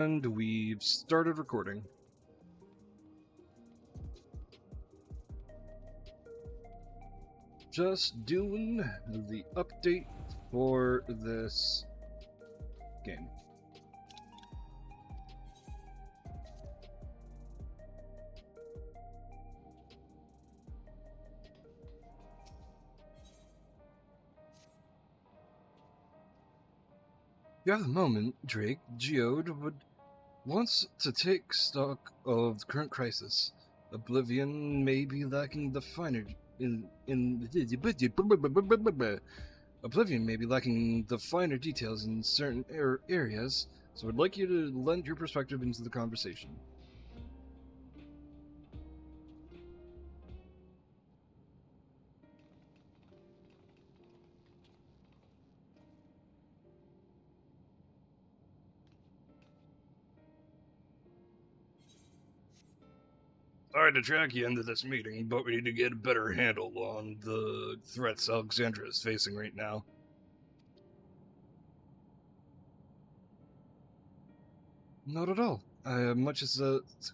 And we've started recording. Just doing the update for this game. If you have a moment, Drake, Geode wants to take stock of the current crisis. Oblivion may be lacking the finer Oblivion may be lacking the finer details in certain areas, so I'd like you to lend your perspective into the conversation. Sorry to drag you into this meeting, but we need to get a better handle on the threats Alexandria is facing right now. Not at all. Much as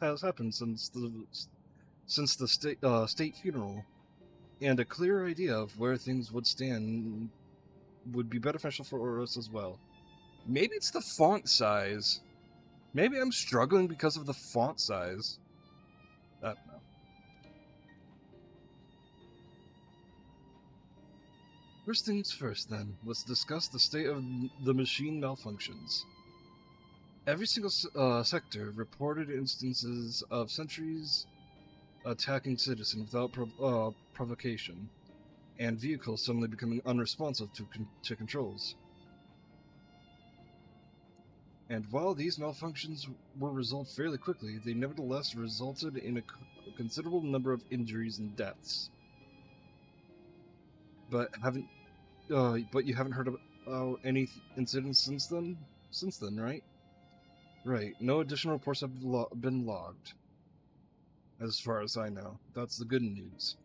has happened since the state funeral, and a clear idea of where things would stand would be beneficial for us as well. Maybe it's the font size. Maybe I'm struggling because of the font size. I don't know. First things first, then. Let's discuss the state of the machine malfunctions. Every single sector reported instances of sentries attacking citizens without provocation, and vehicles suddenly becoming unresponsive to controls. And while these malfunctions were resolved fairly quickly, they nevertheless resulted in a considerable number of injuries and deaths. But you haven't heard of any incidents since then? Since then, right? Right. No additional reports have been logged. As far as I know. That's the good news.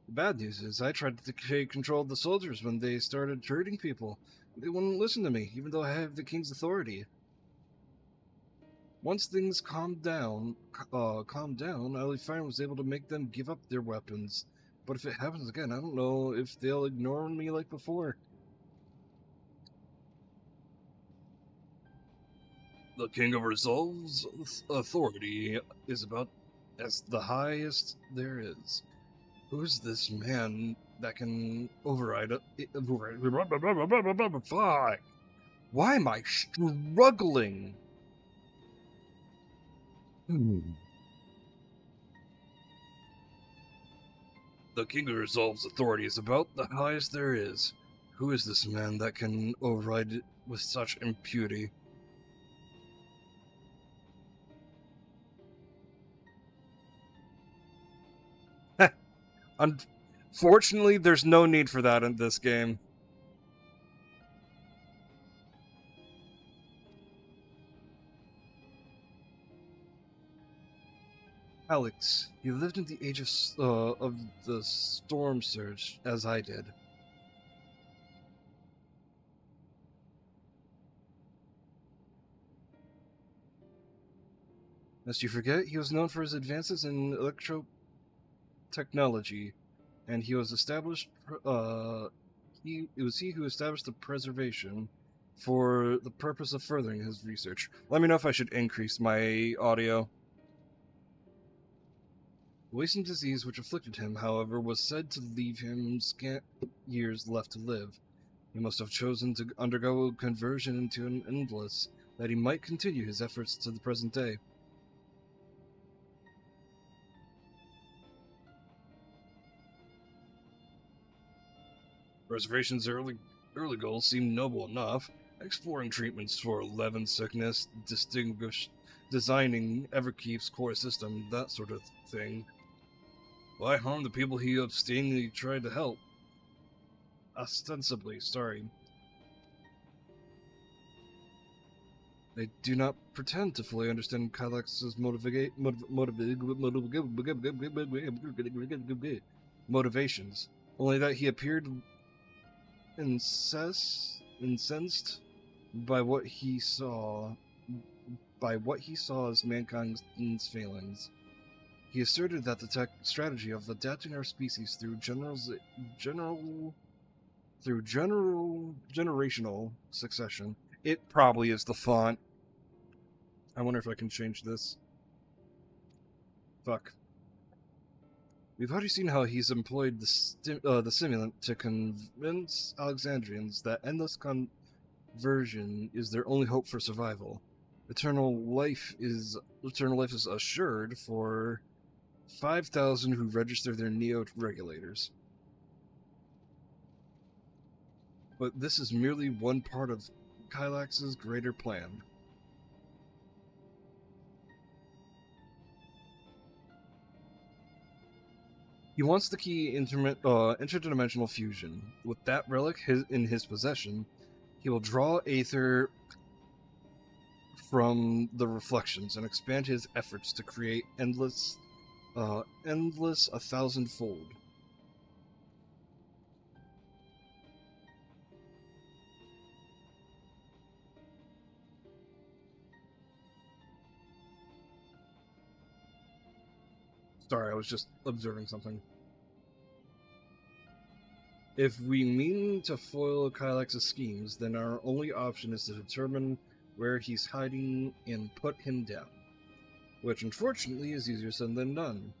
The bad news is I tried to take control of the soldiers when they started hurting people. They wouldn't listen to me, even though I have the king's authority. Once things calmed down, Ali was able to make them give up their weapons. But if it happens again, I don't know if they'll ignore me like before. The King of Resolve's authority is about as the highest there is. Who's this man that can override it? Fuck! Why am I struggling? The King of Resolve's authority is about the highest there is. Who is this man that can override it with such impunity? Unfortunately, there's no need for that in this game. Alex, you lived in the age of the storm surge, as I did. Lest you forget, he was known for his advances in electro technology, and he was established. It was he who established the preservation for the purpose of furthering his research. Let me know if I should increase my audio. The wasting disease which afflicted him, however, was said to leave him scant years left to live. He must have chosen to undergo conversion into an endless, that he might continue his efforts to the present day. Preservation's early goals seemed noble enough, exploring treatments for leaven sickness, designing Everkeep's core system, that sort of thing. Why harm the people he obstinately tried to help? Ostensibly, sorry. They do not pretend to fully understand Kylex's motivations, only that he appeared incensed by what he saw as mankind's failings. He asserted that the strategy of adapting our species through generational succession. It probably is the font. I wonder if I can change this. Fuck. We've already seen how he's employed the simulant to convince Alexandrians that endless conversion is their only hope for survival. Eternal life is assured for 5,000 who register their neo-regulators. But this is merely one part of Kylax's greater plan. He wants the key interdimensional fusion. With that relic in his possession, he will draw Aether from the reflections and expand his efforts to create endless 1,000-fold. Sorry, I was just observing something. If we mean to foil Kylax's schemes, then our only option is to determine where he's hiding and put him down. Which, unfortunately, is easier said than done.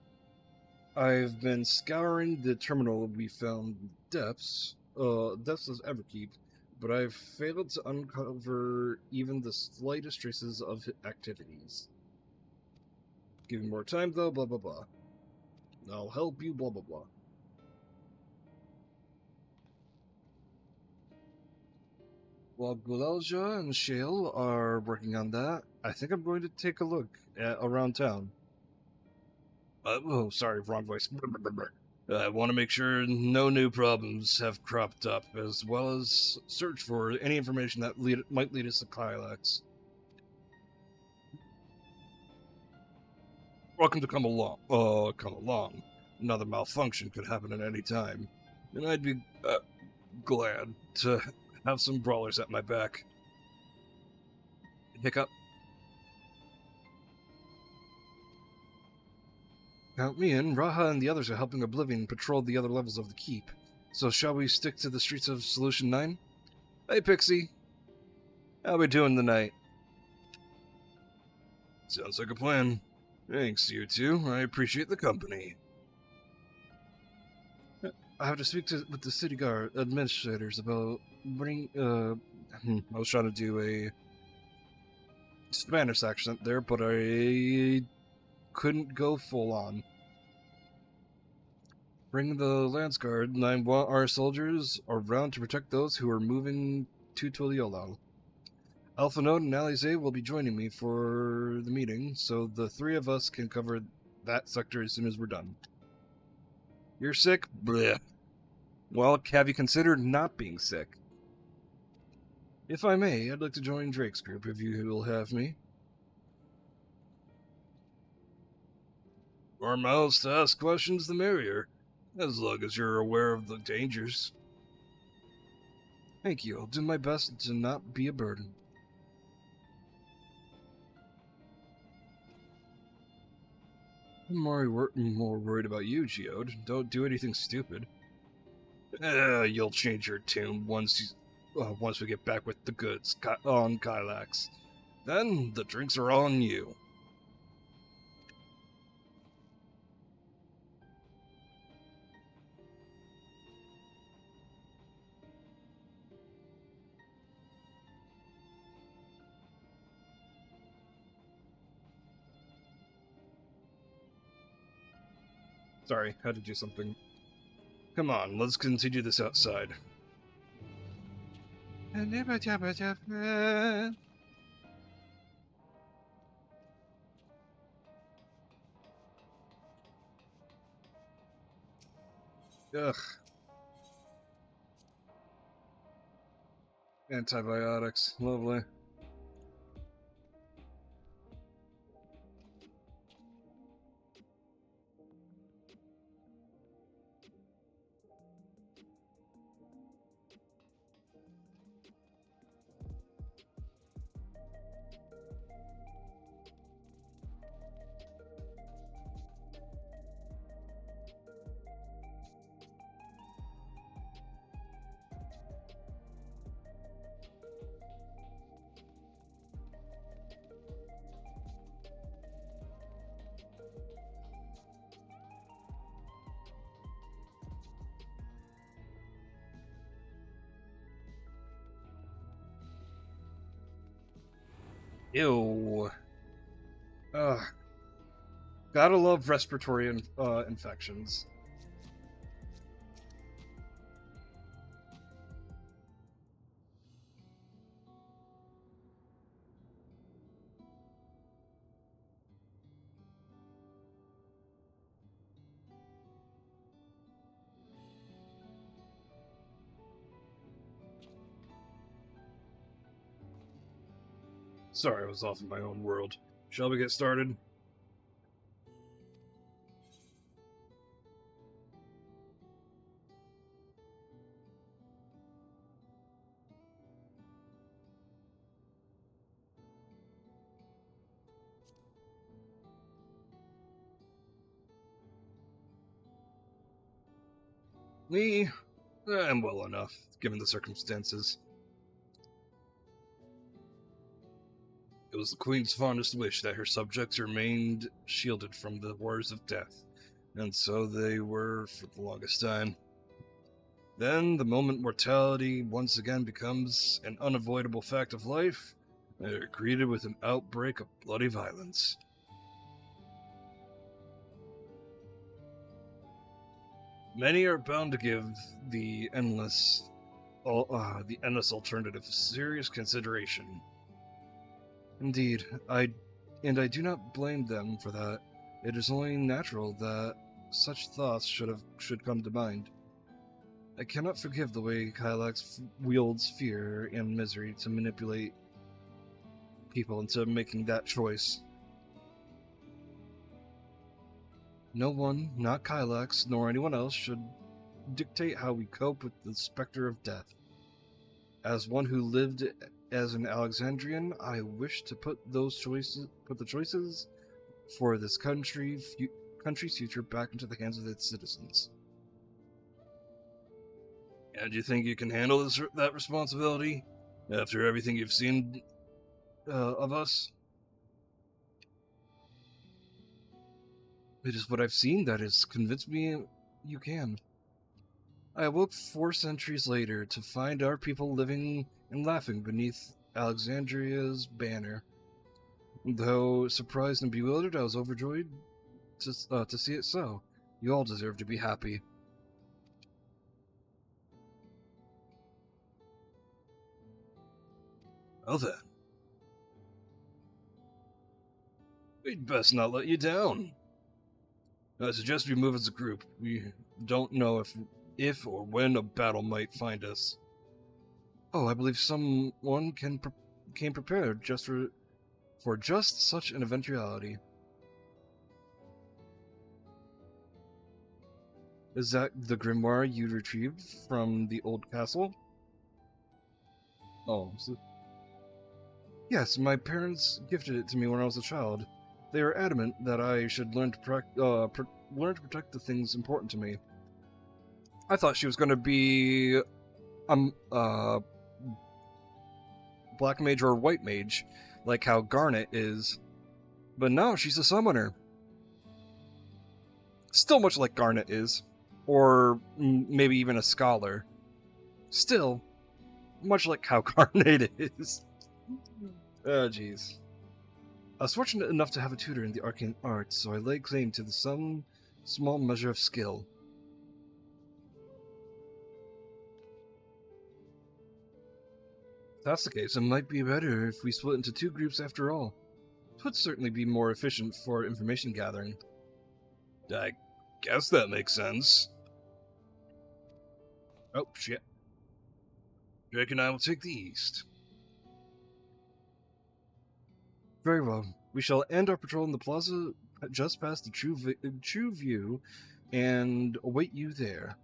I've been scouring the terminal we found depths as Everkeep, but I've failed to uncover even the slightest traces of his activities. Give me more time, though, blah blah blah. I'll help you, blah blah blah. While Gulalja and Shale are working on that, I think I'm going to take a look around town. Sorry, wrong voice. I want to make sure no new problems have cropped up, as well as search for any information that might lead us to Kylax. Welcome to come along. Another malfunction could happen at any time, and I'd be glad to have some brawlers at my back. Hiccup. Count me in. Raha and the others are helping Oblivion patrol the other levels of the keep. So shall we stick to the streets of Solution 9? Hey, Pixie. How we doing tonight? Sounds like a plan. Thanks, you two. I appreciate the company. I have to speak with the city guard administrators about bringing. I was trying to do a Spanish accent there, but I couldn't go full on. Bring the Lance Guard, and I want our soldiers around to protect those who are moving to Toliolal. Alpha Node and Alize will be joining me for the meeting, so the three of us can cover that sector as soon as we're done. You're sick? Bleh. Well, have you considered not being sick? If I may, I'd like to join Drake's group if you will have me. More mouths to ask questions, the merrier, as long as you're aware of the dangers. Thank you. I'll do my best to not be a burden. I'm more worried about you, Geode. Don't do anything stupid. You'll change your tune once we get back with the goods on Kylax. Then the drinks are on you. Sorry, had to do something. Come on, let's continue this outside. Ugh. Antibiotics, lovely. Ew. Ugh. Gotta love respiratory infections. Sorry, I was off in my own world. Shall we get started? Me? I'm well enough, given the circumstances. It was the Queen's fondest wish that her subjects remained shielded from the horrors of death, and so they were for the longest time. Then, the moment mortality once again becomes an unavoidable fact of life, they are greeted with an outbreak of bloody violence. Many are bound to give the endless alternative serious consideration. Indeed, I do not blame them for that. It is only natural that such thoughts should come to mind. I cannot forgive the way Kylax wields fear and misery to manipulate people into making that choice. No one, not Kylax, nor anyone else, should dictate how we cope with the specter of death. As one who lived as an Alexandrian, I wish to put the choices for this country's future back into the hands of its citizens. And do you think you can handle that responsibility after everything you've seen of us? It is what I've seen that has convinced me you can. I awoke 4 centuries later to find our people living and laughing beneath Alexandria's banner. Though surprised and bewildered, I was overjoyed to see it so. You all deserve to be happy. Well then. We'd best not let you down. I suggest we move as a group. We don't know if or when a battle might find us. Oh, I believe someone came prepared just for just such an eventuality. Is that the grimoire you retrieved from the old castle? Oh, yes, my parents gifted it to me when I was a child. They are adamant that I should learn to protect the things important to me. I thought she was going to be black mage or white mage, like how Garnet is. But no, she's a summoner. Still much like Garnet is. Or maybe even a scholar. Still, much like how Garnet is. Oh, jeez. I was fortunate enough to have a tutor in the arcane arts, so I laid claim to some small measure of skill. If that's the case, it might be better if we split into 2 groups after all. It would certainly be more efficient for information gathering. I guess that makes sense. Oh, shit. Drake and I will take the east. Very well. We shall end our patrol in the plaza just past the True View and await you there.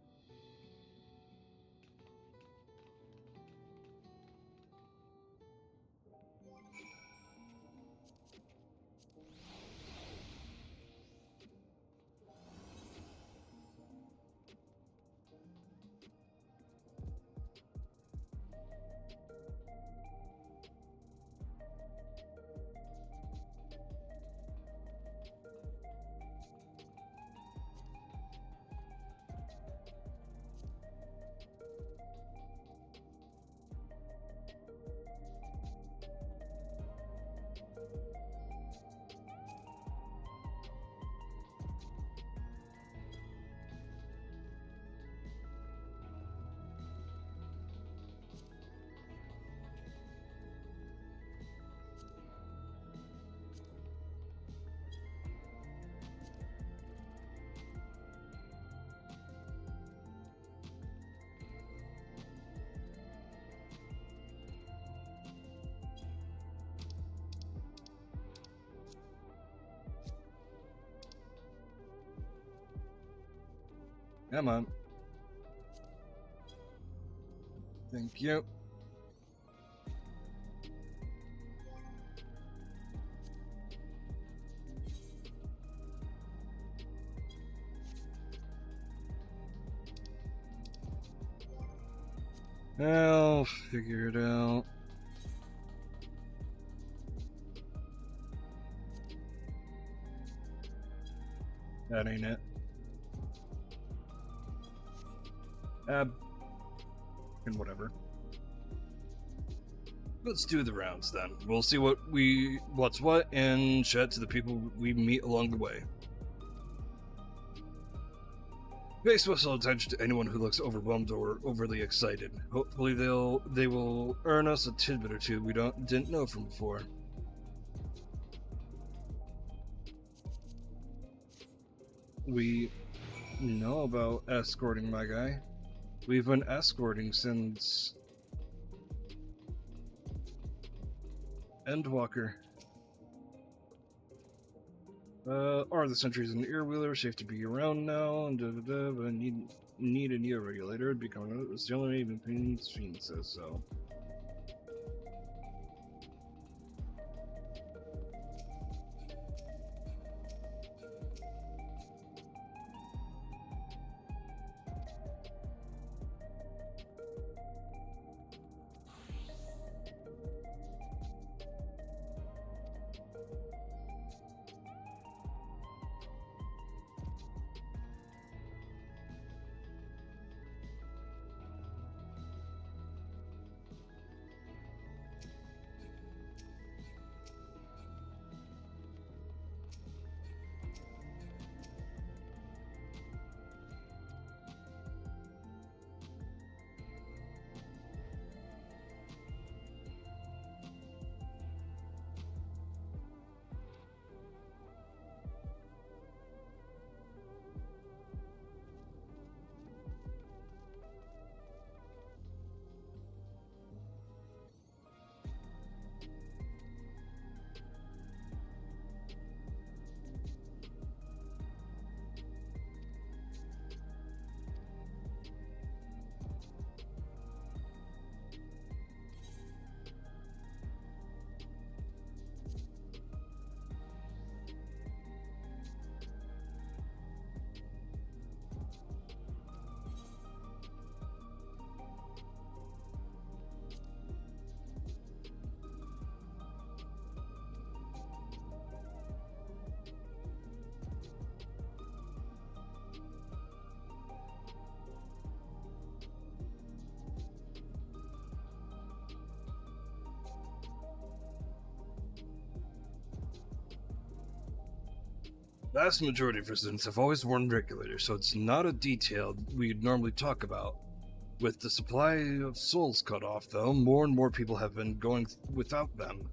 Come on. Thank you. I'll figure it out. That ain't it. And whatever. Let's do the rounds then. We'll see what's what and chat to the people we meet along the way. Pay special attention to anyone who looks overwhelmed or overly excited. Hopefully they will earn us a tidbit or two we didn't know from before. We know about escorting, my guy. We've been escorting since Endwalker. Are the sentries and earwheeler safe to be around now? And but I need a neo regulator. It's the only way the machine says so. Vast majority of residents have always worn regulators, so it's not a detail we'd normally talk about. With the supply of souls cut off, though, more and more people have been going without them.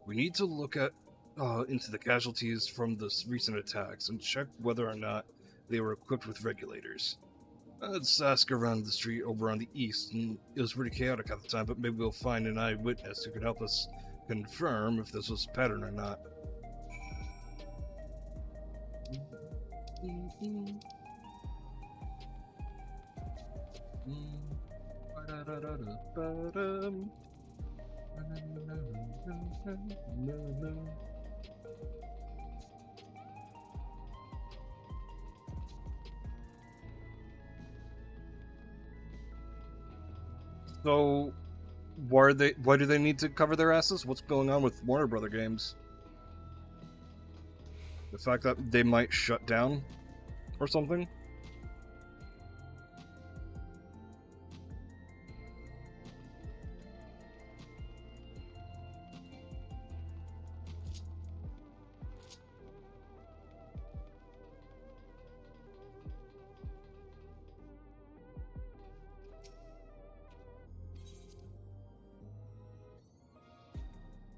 We need to look into the casualties from the recent attacks and check whether or not they were equipped with regulators. Let's ask around the street over on the east, and it was pretty chaotic at the time, but maybe we'll find an eyewitness who can help us confirm if this was a pattern or not. So, why do they need to cover their asses? What's going on with Warner Brother games? The fact that they might shut down or something?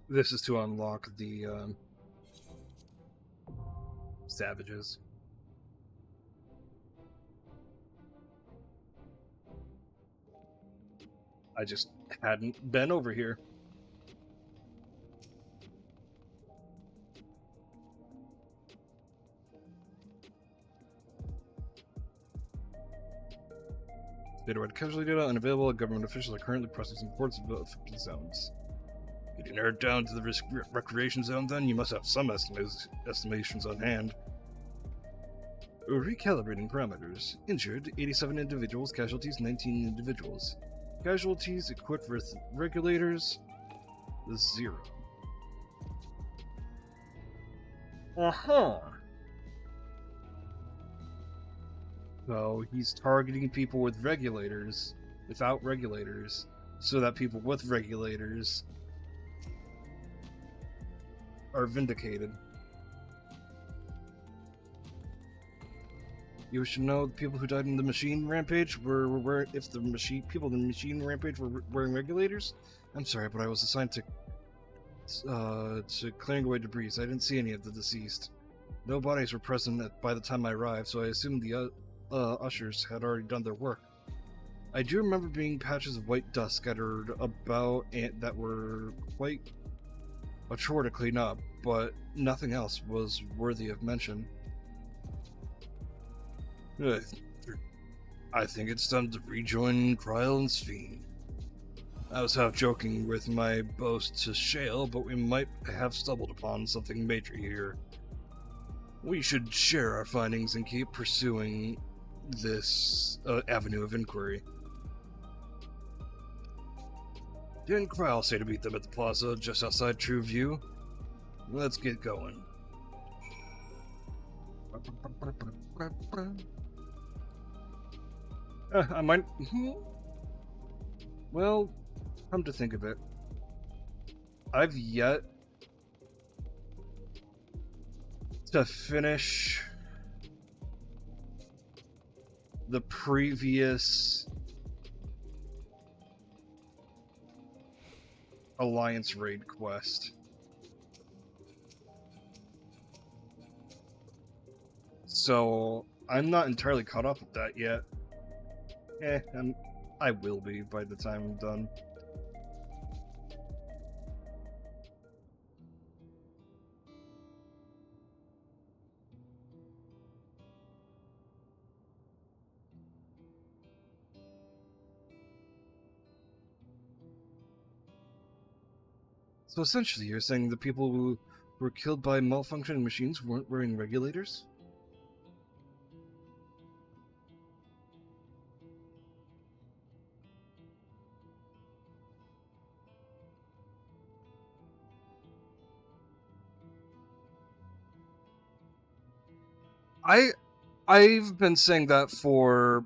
This is to unlock the savages. I just hadn't been over here. Data-wide casualty data unavailable. Government officials are currently processing reports of affected zones. Getting narrowed down to the risk recreation zone, then you must have some estimations on hand. Recalibrating parameters. Injured, 87 individuals. Casualties, 19 individuals. Casualties equipped with regulators, 0. So he's targeting people with regulators, without regulators, so that people with regulators are vindicated. You should know the people who died in the machine rampage were if the people in the machine rampage were wearing regulators. I'm sorry, but I was assigned to clearing away debris. I didn't see any of the deceased. No bodies were present by the time I arrived, so I assumed the ushers had already done their work. I do remember being patches of white dust scattered about that were quite a chore to clean up, but nothing else was worthy of mention. I think it's time to rejoin Kryl and Sphene. I was half joking with my boast to Shale, but we might have stumbled upon something major here. We should share our findings and keep pursuing this avenue of inquiry. Didn't Kryl say to meet them at the plaza just outside True View? Let's get going. I might... Well, come to think of it, I've yet to finish the previous Alliance raid quest. So, I'm not entirely caught up with that yet. I will be by the time I'm done. So essentially, you're saying the people who were killed by malfunctioning machines weren't wearing regulators? I've been saying that for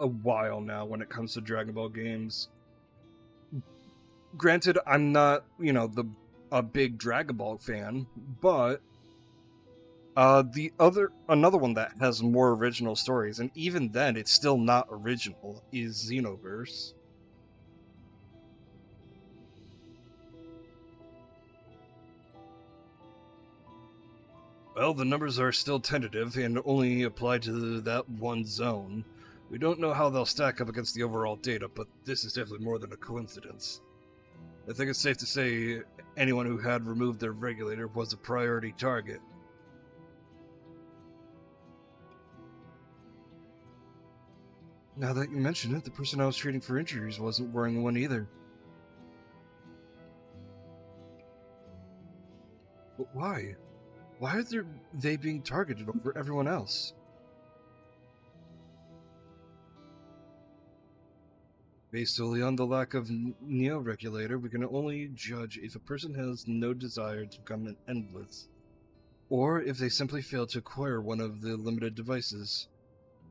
a while now when it comes to Dragon Ball games. Granted, I'm not, a big Dragon Ball fan, but another one that has more original stories, and even then it's still not original, is Xenoverse. Well, the numbers are still tentative and only apply to that one zone. We don't know how they'll stack up against the overall data, but this is definitely more than a coincidence. I think it's safe to say anyone who had removed their regulator was a priority target. Now that you mention it, the person I was treating for injuries wasn't wearing one either. But why? Why are they being targeted over everyone else? Based solely on the lack of neo-regulator, we can only judge if a person has no desire to become an endless, or if they simply fail to acquire one of the limited devices.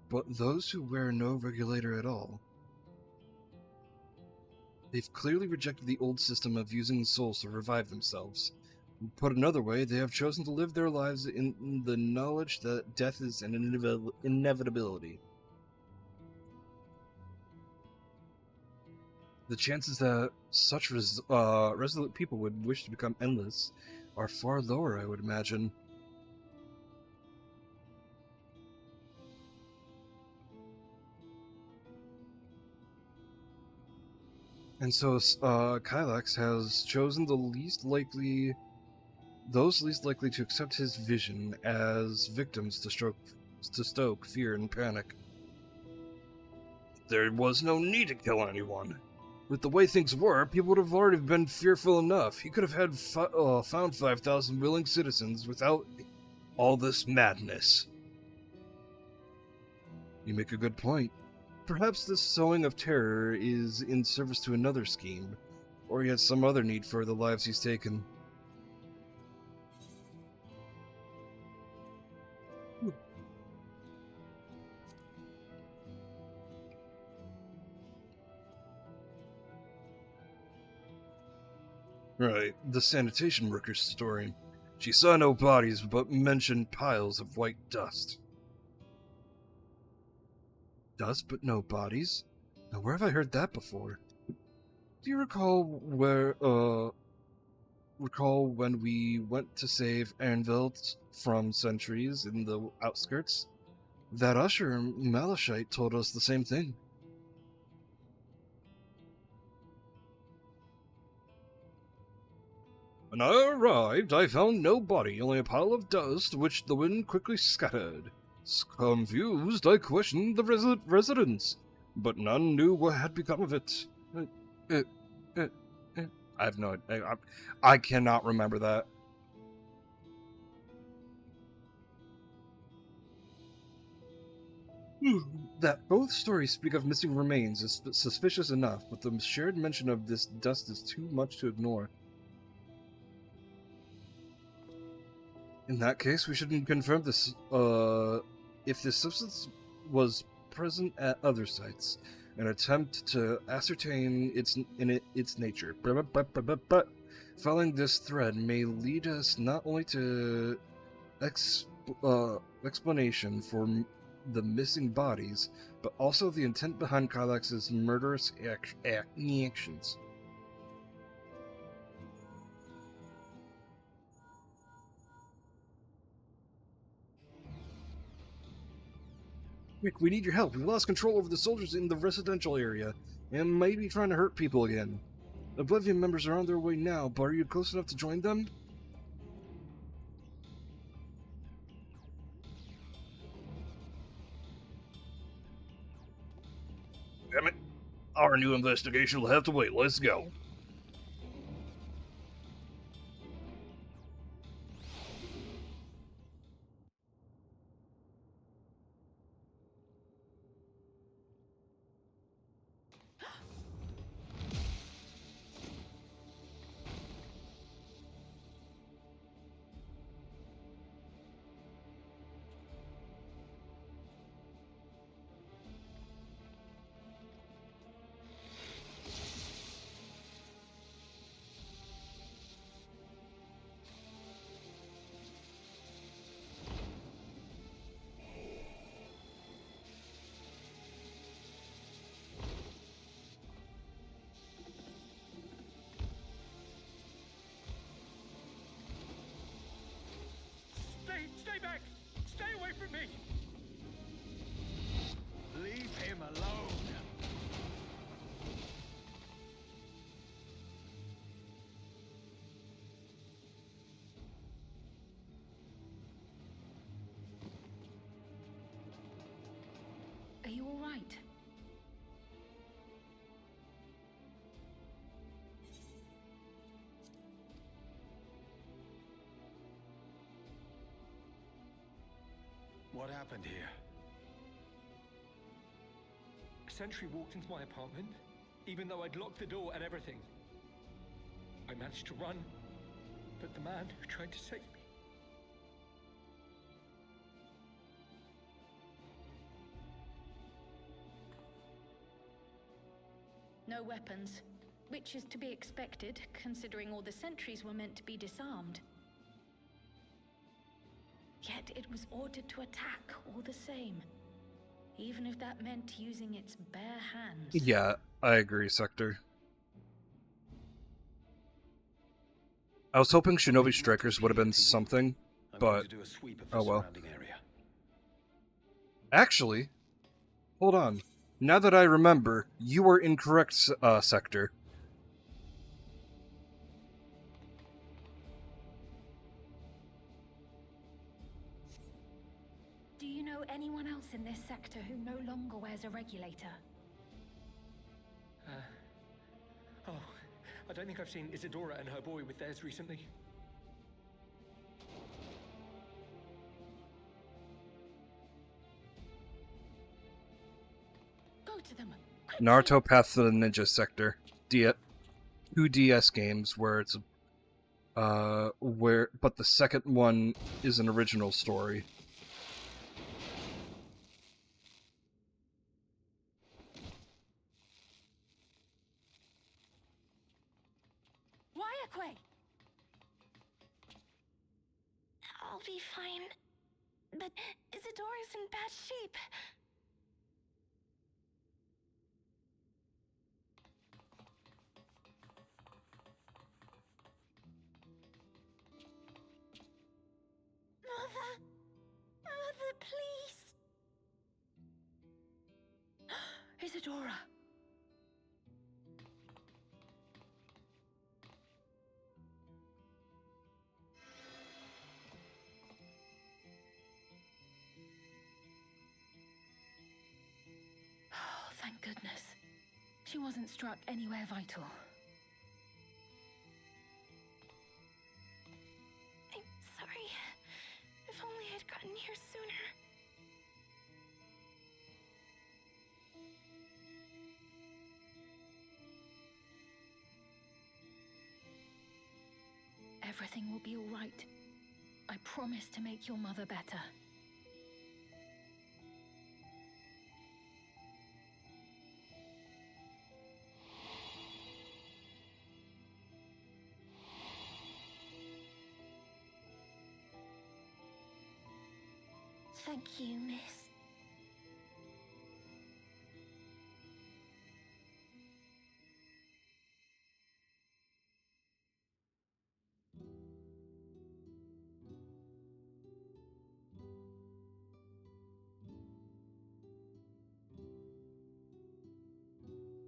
But those who wear no regulator at all, they've clearly rejected the old system of using souls to revive themselves. Put another way, they have chosen to live their lives in the knowledge that death is an inevitability. The chances that such resolute people would wish to become endless are far lower, I would imagine. And so, Kylax has chosen those least likely to accept his vision as victims to stroke to stoke fear and panic. There was no need to kill anyone. With the way things were, people would have already been fearful enough. He could have found 5,000 willing citizens without all this madness. You make a good point. Perhaps this sowing of terror is in service to another scheme, or he has some other need for the lives he's taken. Right, the sanitation worker's story. She saw no bodies, but mentioned piles of white dust. Dust, but no bodies? Now, where have I heard that before? Do you recall when we went to save Anvil from sentries in the outskirts? That usher, Malachite, told us the same thing. When I arrived, I found no body, only a pile of dust, which the wind quickly scattered. Confused, I questioned the residents, but none knew what had become of it. I have no idea. I cannot remember that. That both stories speak of missing remains is suspicious enough, but the shared mention of this dust is too much to ignore. In that case, we should confirm this, if this substance was present at other sites, and attempt to ascertain its nature. But following this thread may lead us not only to explanation for the missing bodies, but also the intent behind Kylax's murderous actions. Rick, we need your help. We've lost control over the soldiers in the residential area, and might be trying to hurt people again. Oblivion members are on their way now, but are you close enough to join them? Damn it. Our new investigation will have to wait. Let's go. Stay back! Stay away from me! Leave him alone! Are you all right? What happened here? A sentry walked into my apartment, even though I'd locked the door and everything. I managed to run, but the man who tried to save me... No weapons, which is to be expected, considering all the sentries were meant to be disarmed. Yet it was ordered to attack all the same, even if that meant using its bare hands. Yeah, I agree, Sector. I was hoping Shinobi Strikers would have been something, but oh well. Actually, hold on. Now that I remember, you were incorrect, Sector. Do you know anyone else in this sector who no longer wears a regulator? Oh, I don't think I've seen Isadora and her boy with theirs recently. Go to them. Quickly. Naruto Path to the Ninja Sector. 2DS games where it's but the second one is an original story. Wayakwe! I'll be fine. But Isadora's in bad shape. Mother! Mother, please! Isadora! Oh, thank goodness. She wasn't struck anywhere vital. I'm sorry. If only I'd gotten here sooner. Everything will be all right. I promise to make your mother better. Thank you, miss.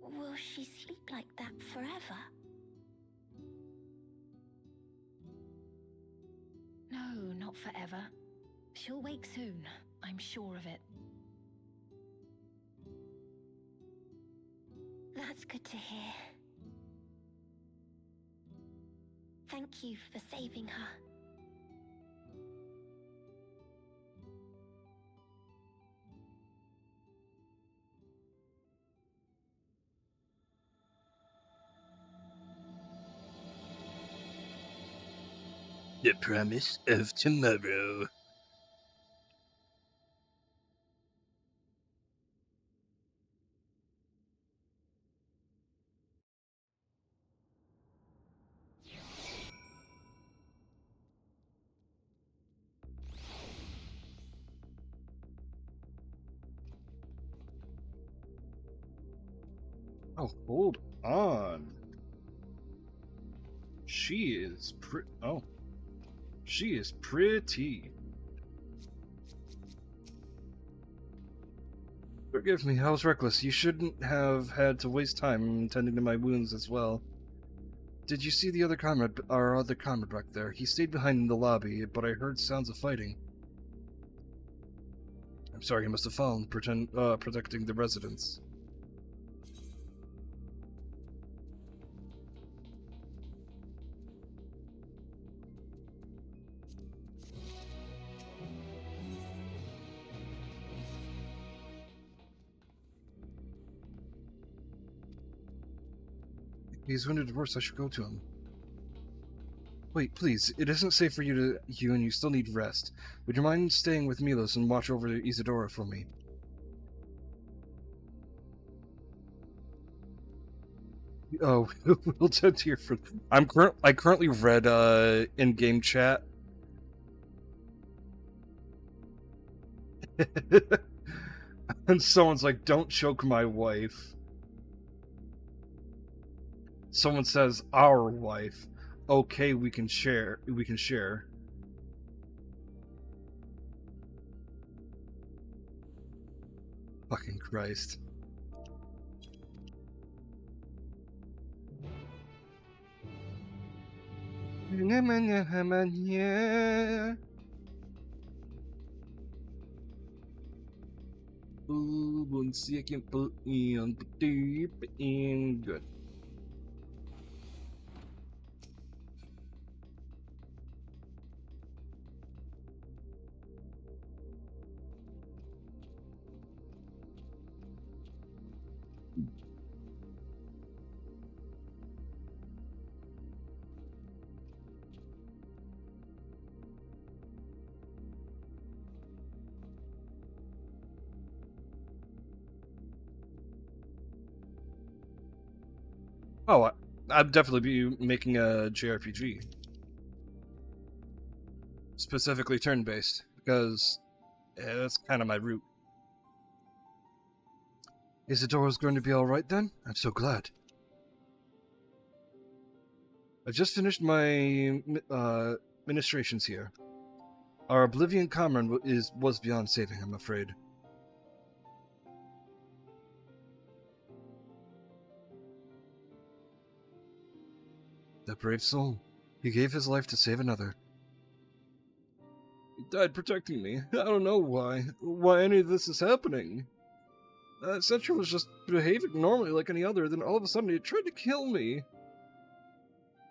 Will she sleep like that forever? No, not forever. She'll wake soon, I'm sure of it. That's good to hear. Thank you for saving her. The promise of tomorrow. Oh, hold on. She is she is pretty. Forgive me, I was reckless. You shouldn't have had to waste time tending to my wounds as well. Did you see our other comrade back there? He stayed behind in the lobby, but I heard sounds of fighting. I'm sorry, he must have fallen, protecting the residents. He's wounded worse, I should go to him. Wait, please, it isn't safe for you and you still need rest. Would you mind staying with Milos and watch over Isadora for me? Oh, we'll tend to your friend. I currently read in-game chat. And someone's like, "Don't choke my wife." Someone says, "Our wife." Okay, we can share. Fucking Christ. 1 second, and good. Oh, I'd definitely be making a JRPG. Specifically turn-based, because that's kind of my route. Isadora's going to be alright then? I'm so glad. I just finished my ministrations here. Our Oblivion comrade was beyond saving, I'm afraid. That brave soul. He gave his life to save another. He died protecting me. I don't know why any of this is happening. Sentry was just behaving normally like any other, then all of a sudden he tried to kill me.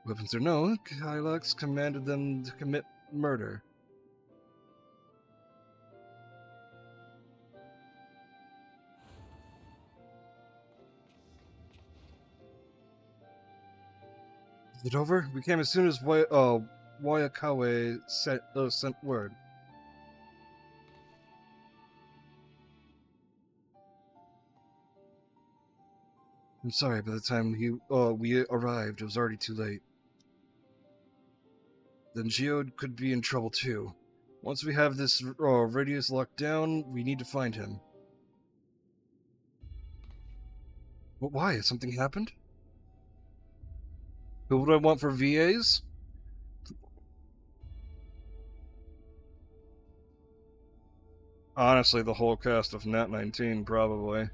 Weapons or no, Kylax commanded them to commit murder. Is it over? We came as soon as Wayakawe sent word. I'm sorry, by the time we arrived, it was already too late. Then Geode could be in trouble too. Once we have this radius locked down, we need to find him. But why? Has something happened? Who would I want for VAs? Honestly, the whole cast of Nat 19, probably.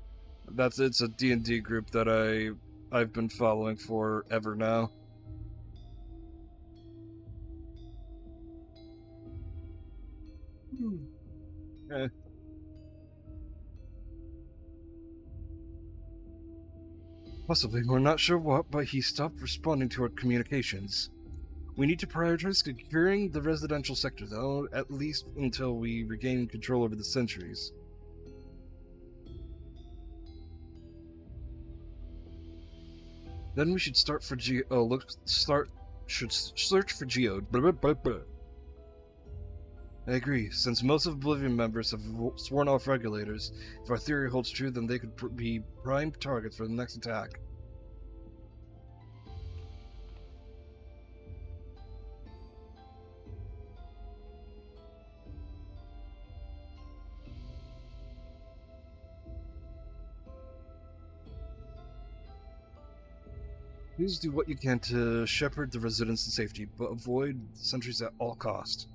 It's a D&D group that I've been following forever now. Eh. Possibly, we're not sure what, but he stopped responding to our communications. We need to prioritize securing the residential sector, though, at least until we regain control over the sentries. Then we should search for Geode. Blah, blah, blah, blah. I agree. Since most of Oblivion members have sworn off regulators, if our theory holds true, then they could be prime targets for the next attack. Please do what you can to shepherd the residents to safety, but avoid sentries at all cost.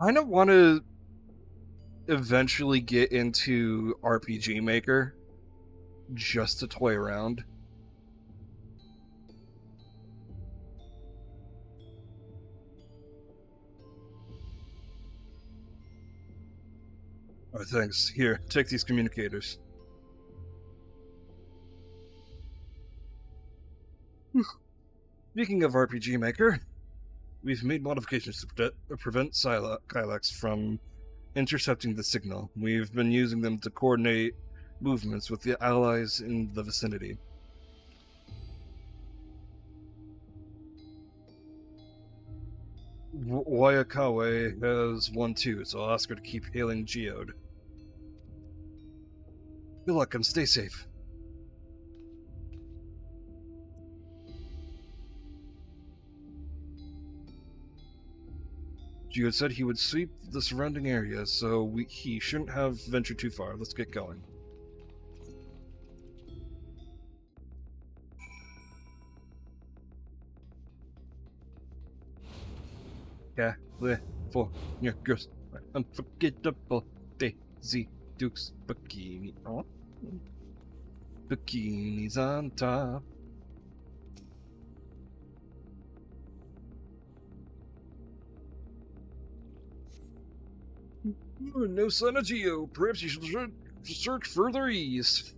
I don't want to eventually get into RPG Maker just to toy around. Oh, thanks. Here, take these communicators. Speaking of RPG Maker, we've made modifications to prevent Kylax from intercepting the signal. We've been using them to coordinate movements with the allies in the vicinity. Wayakawe has one too, so I'll ask her to keep hailing Geode. Good luck and stay safe. Geode said he would sweep the surrounding area, so he shouldn't have ventured too far. Let's get going. Yeah, for your girls, unforgettable Daisy Duke's bikini. Oh, bikinis on top. No sign of Geo. Perhaps you should search further east.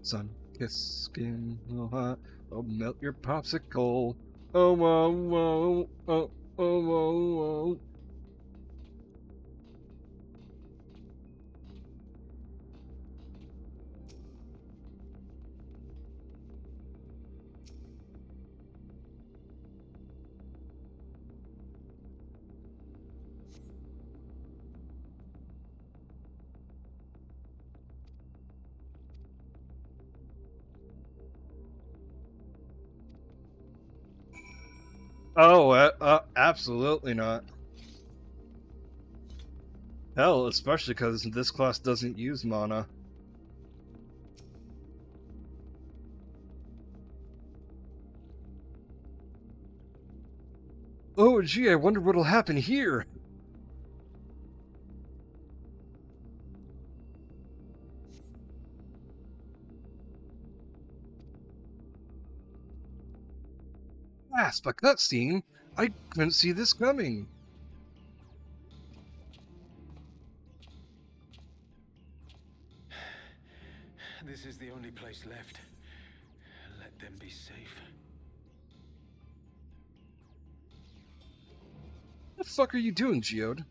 Sun kissed skin, oh hot, I'll melt your popsicle. Oh, whoa, whoa, oh, oh, whoa, whoa. Oh, absolutely not. Hell, especially because this class doesn't use mana. Oh, gee, I wonder what'll happen here. Gasp, a cutscene? I couldn't see this coming. This is the only place left. Let them be safe. What the fuck are you doing, Geode?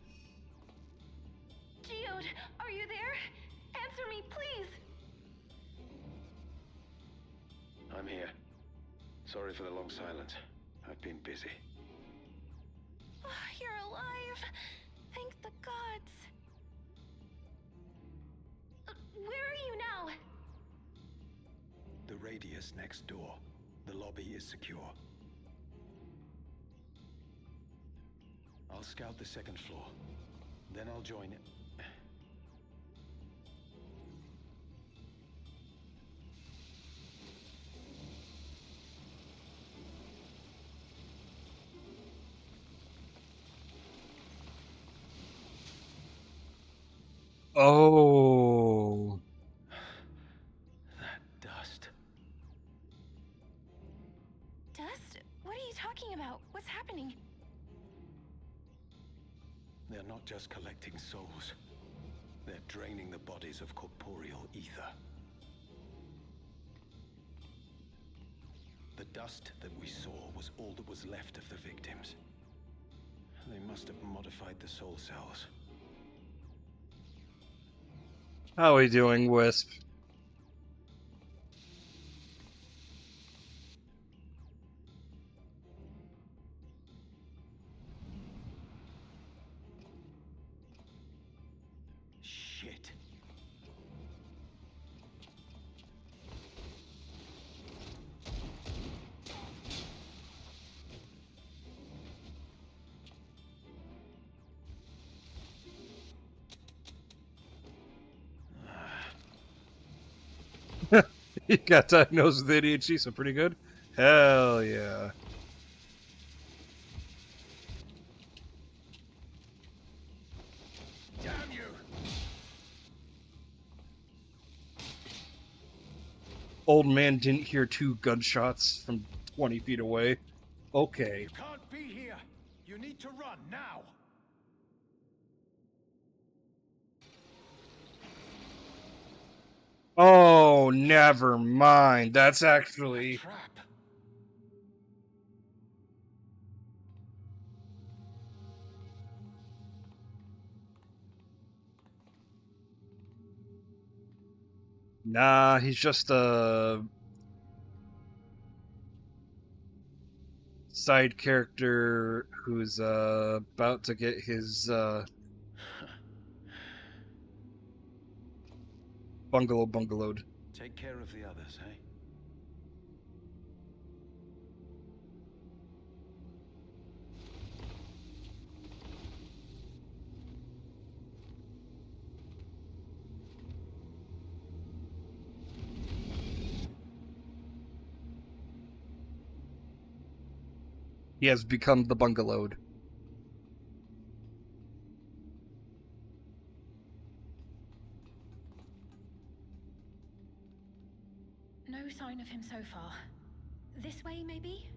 Geode, are you there? Answer me, please. I'm here. Sorry for the long silence. I've been busy. Oh, you're alive. Thank the gods. Where are you now? The radius next door. The lobby is secure. I'll scout the second floor. Then I'll join it. Oh. That dust. Dust? What are you talking about? What's happening? They're not just collecting souls. They're draining the bodies of corporeal ether. The dust that we saw was all that was left of the victims. They must have modified the soul cells. How are we doing, Wisp? Shit. You got diagnosed with ADHD, so pretty good. Hell yeah. Damn you! Old man didn't hear 2 gunshots from 20 feet away. Okay. You can't be here! You need to run now! Oh, never mind. That's actually... Trap! Nah, he's just a... side character who's about to get his bungalowed. Take care of the others, eh? He has become the bungalowed. No sign of him so far. This way, maybe?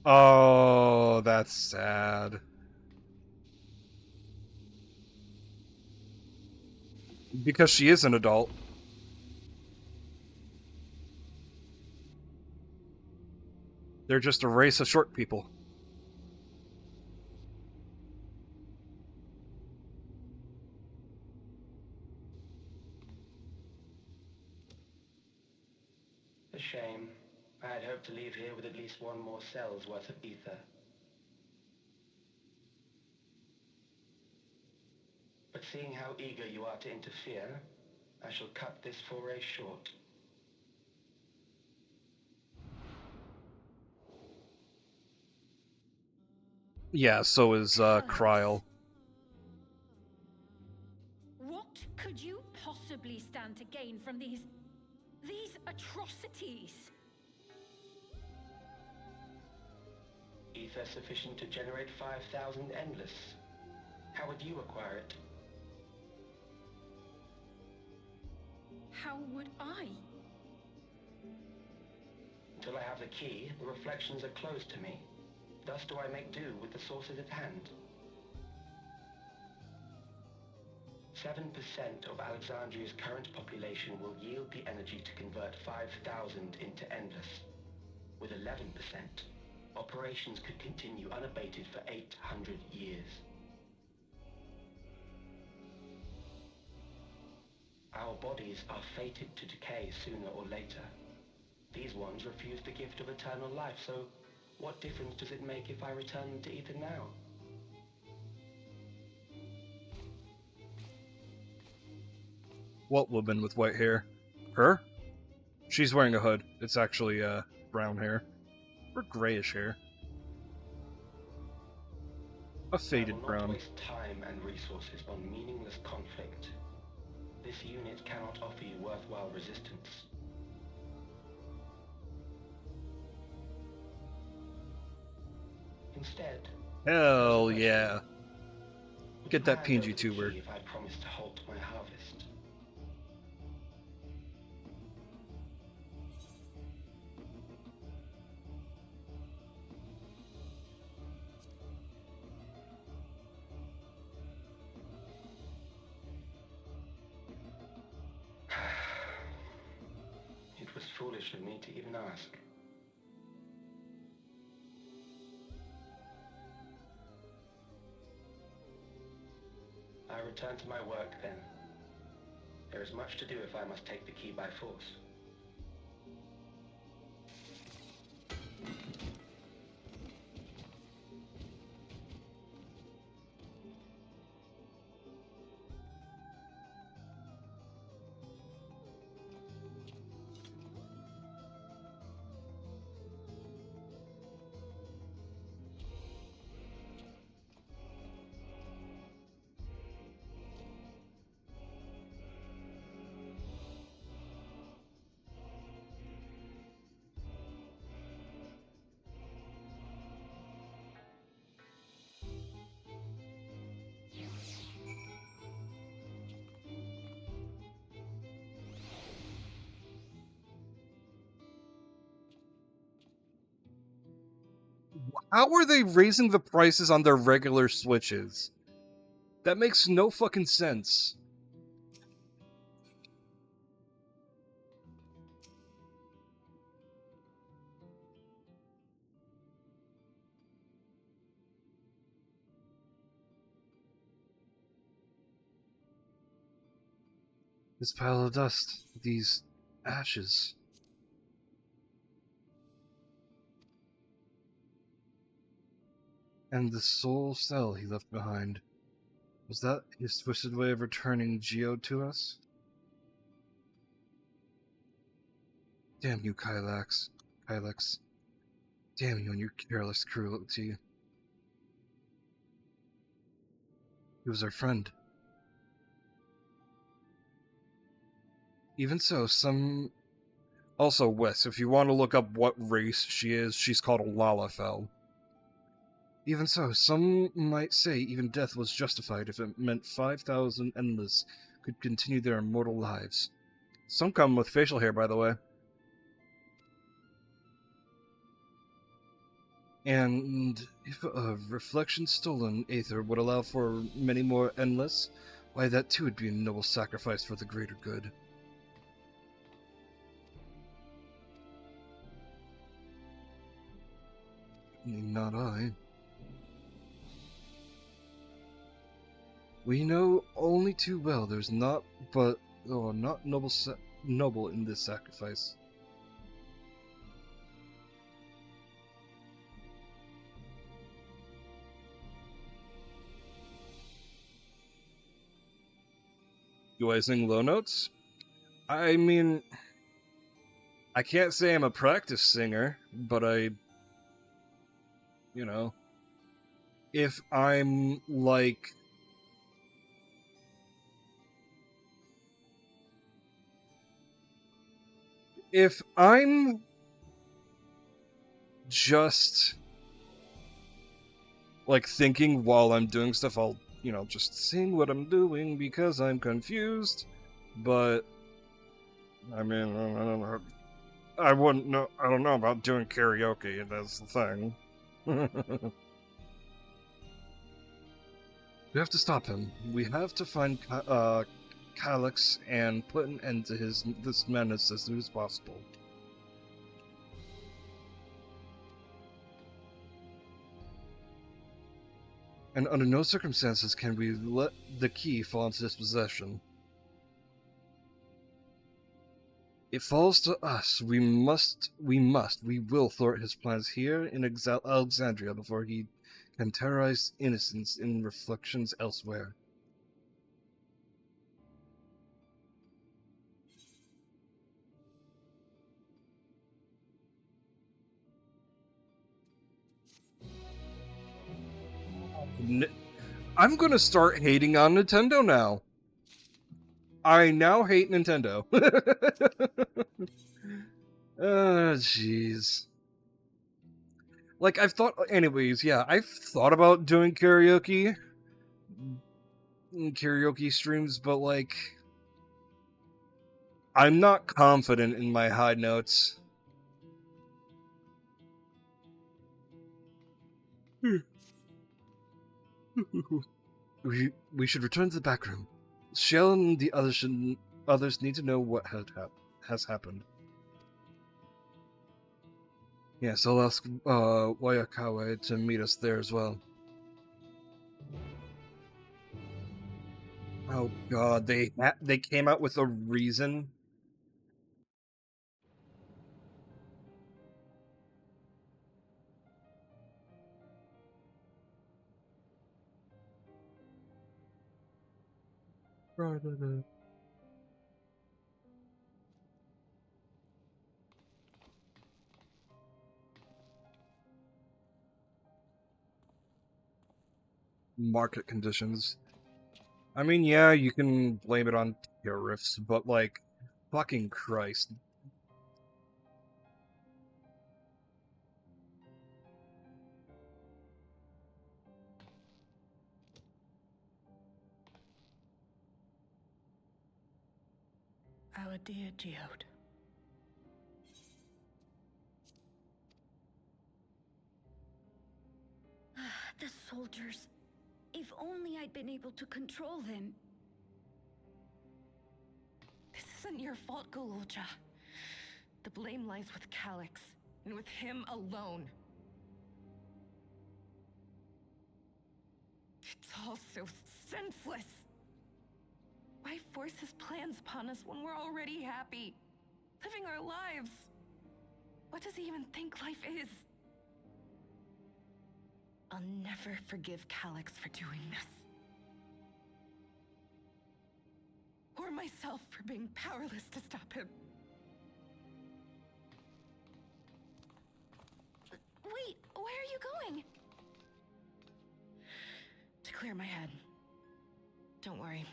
Oh, that's sad. Because she is an adult. They're just a race of short people. A shame. I had hoped to leave here with at least one more cell's worth of ether. But seeing how eager you are to interfere, I shall cut this foray short. Yeah, so is Kryl. What could you possibly stand to gain from these atrocities? Ether sufficient to generate 5,000 endless. How would you acquire it? How would I? Until I have the key, the reflections are closed to me. Thus do I make do with the sources at hand. 7% of Alexandria's current population will yield the energy to convert 5,000 into endless. With 11%, operations could continue unabated for 800 years. Our bodies are fated to decay sooner or later. These ones refuse the gift of eternal life, so what difference does it make if I return them to ether now? What woman with white hair? Her? She's wearing a hood. It's actually brown hair. Or grayish hair. A faded I will not brown. waste time and resources on meaningless conflict. This unit cannot offer you worthwhile resistance. Instead, Hell yeah. Get that hand over PNG the tuber. key if I promise to halt my harvest. It was foolish of me to even ask. I return to my work then. There is much to do if I must take the key by force. How are they raising the prices on their regular Switches? That makes no fucking sense. This pile of dust, these ashes. And the soul cell he left behind. Was that his twisted way of returning Geo to us? Damn you, Kylax. Damn you and your careless cruelty. He was our friend. Even so, some... Also, Wes, if you want to look up what race she is, she's called a Lalafell. Even so, some might say even death was justified if it meant 5,000 endless could continue their immortal lives. Some come with facial hair, by the way. And if a reflection stolen aether would allow for many more endless, why that too would be a noble sacrifice for the greater good. Not I. We know only too well there's not noble in this sacrifice. Do I sing low notes? I mean, I can't say I'm a practice singer, but if I'm like... If I'm just, like, thinking while I'm doing stuff, I'll, just sing what I'm doing because I'm confused, but, I mean, I don't know. I don't know about doing karaoke, that's the thing. We have to stop him. We have to find Calyx and put an end to this madness as soon as possible. And under no circumstances can we let the key fall into his possession. It falls to us. We will thwart his plans here in Alexandria before he can terrorize innocents in reflections elsewhere. I'm gonna start hating on Nintendo now. I now hate Nintendo. Jeez. Like, I've thought about doing karaoke streams, but, like, I'm not confident in my high notes. We should return to the back room. Shell and the others need to know what has happened. Yes, I'll ask Wayakawa to meet us there as well. Oh god, they came out with a reason. Market conditions. I mean, yeah, you can blame it on tariffs, but, like, fucking Christ. Our dear Geode. The soldiers. If only I'd been able to control them. This isn't your fault, Golulja. The blame lies with Calyx, and with him alone. It's all so senseless. Why force his plans upon us when we're already happy, living our lives? What does he even think life is? I'll never forgive Calyx for doing this. Or myself for being powerless to stop him. Wait, where are you going? To clear my head. Don't worry,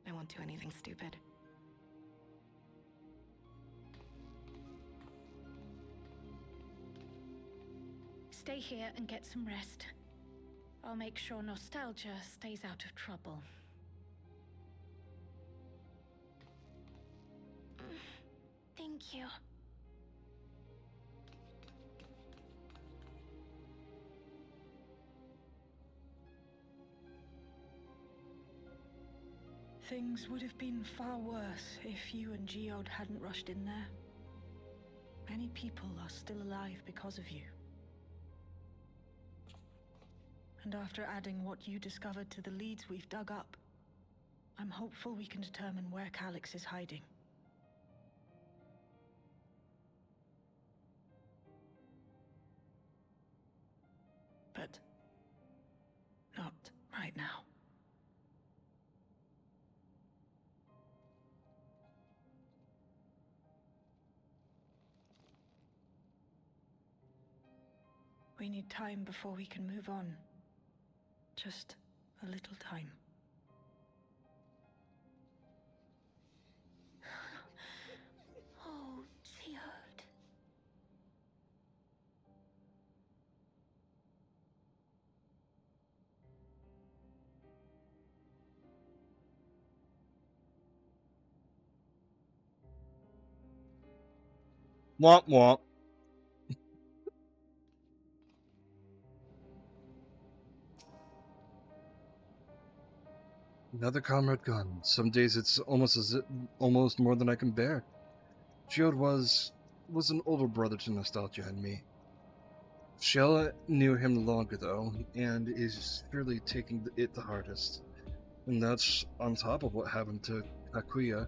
I won't do anything stupid. Stay here and get some rest. I'll make sure Nostalgia stays out of trouble. Thank you. Things would have been far worse if you and Geode hadn't rushed in there. Many people are still alive because of you. And after adding what you discovered to the leads we've dug up, I'm hopeful we can determine where Calyx is hiding. But not right now. We need time before we can move on. Just a little time. Oh, Geode. Womp womp. Another comrade gone. Some days it's almost more than I can bear. Geode was an older brother to nostalgia and me. Shella knew him longer though, and is surely taking it the hardest. And that's on top of what happened to Akuya.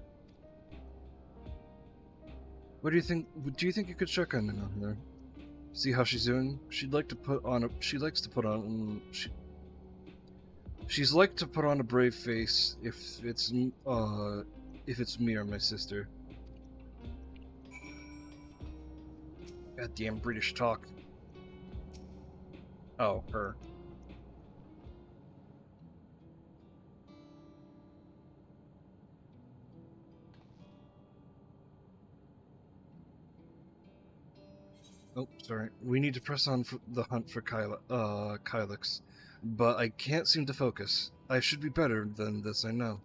What do you think? Do you think you could check on her? See how she's doing? She's like to put on a brave face if it's me or my sister. Goddamn British talk. Oh, her. Oh, sorry. We need to press on for the hunt for Kylix, but I can't seem to focus. I should be better than this, I know.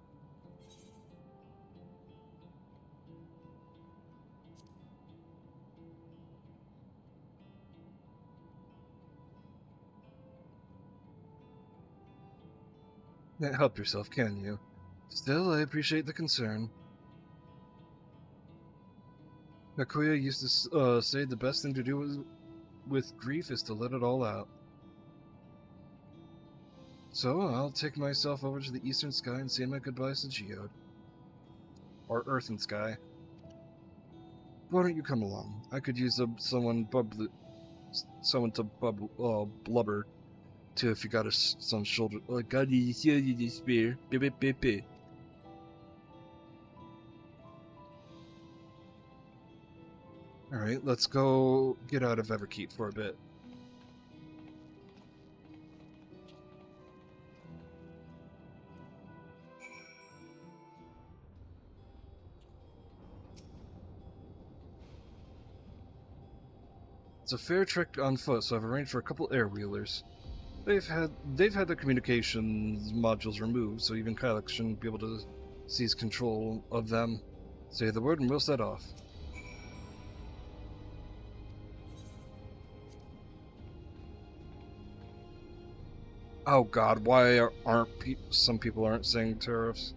Can't help yourself, can you? Still, I appreciate the concern. Akuya used to say the best thing to do with grief is to let it all out. So, I'll take myself over to the eastern sky and say my goodbyes to Geode. Or Earth and Sky. Why don't you come along? I could use someone to blubber to if you got some shoulder. God, you spare. Alright, let's go get out of Everkeep for a bit. It's a fair trek on foot, so I've arranged for a couple air-wheelers. They've had their communications modules removed, so even Kylix shouldn't be able to seize control of them. Say the word and we'll set off. Oh god, why aren't some people aren't saying tariffs?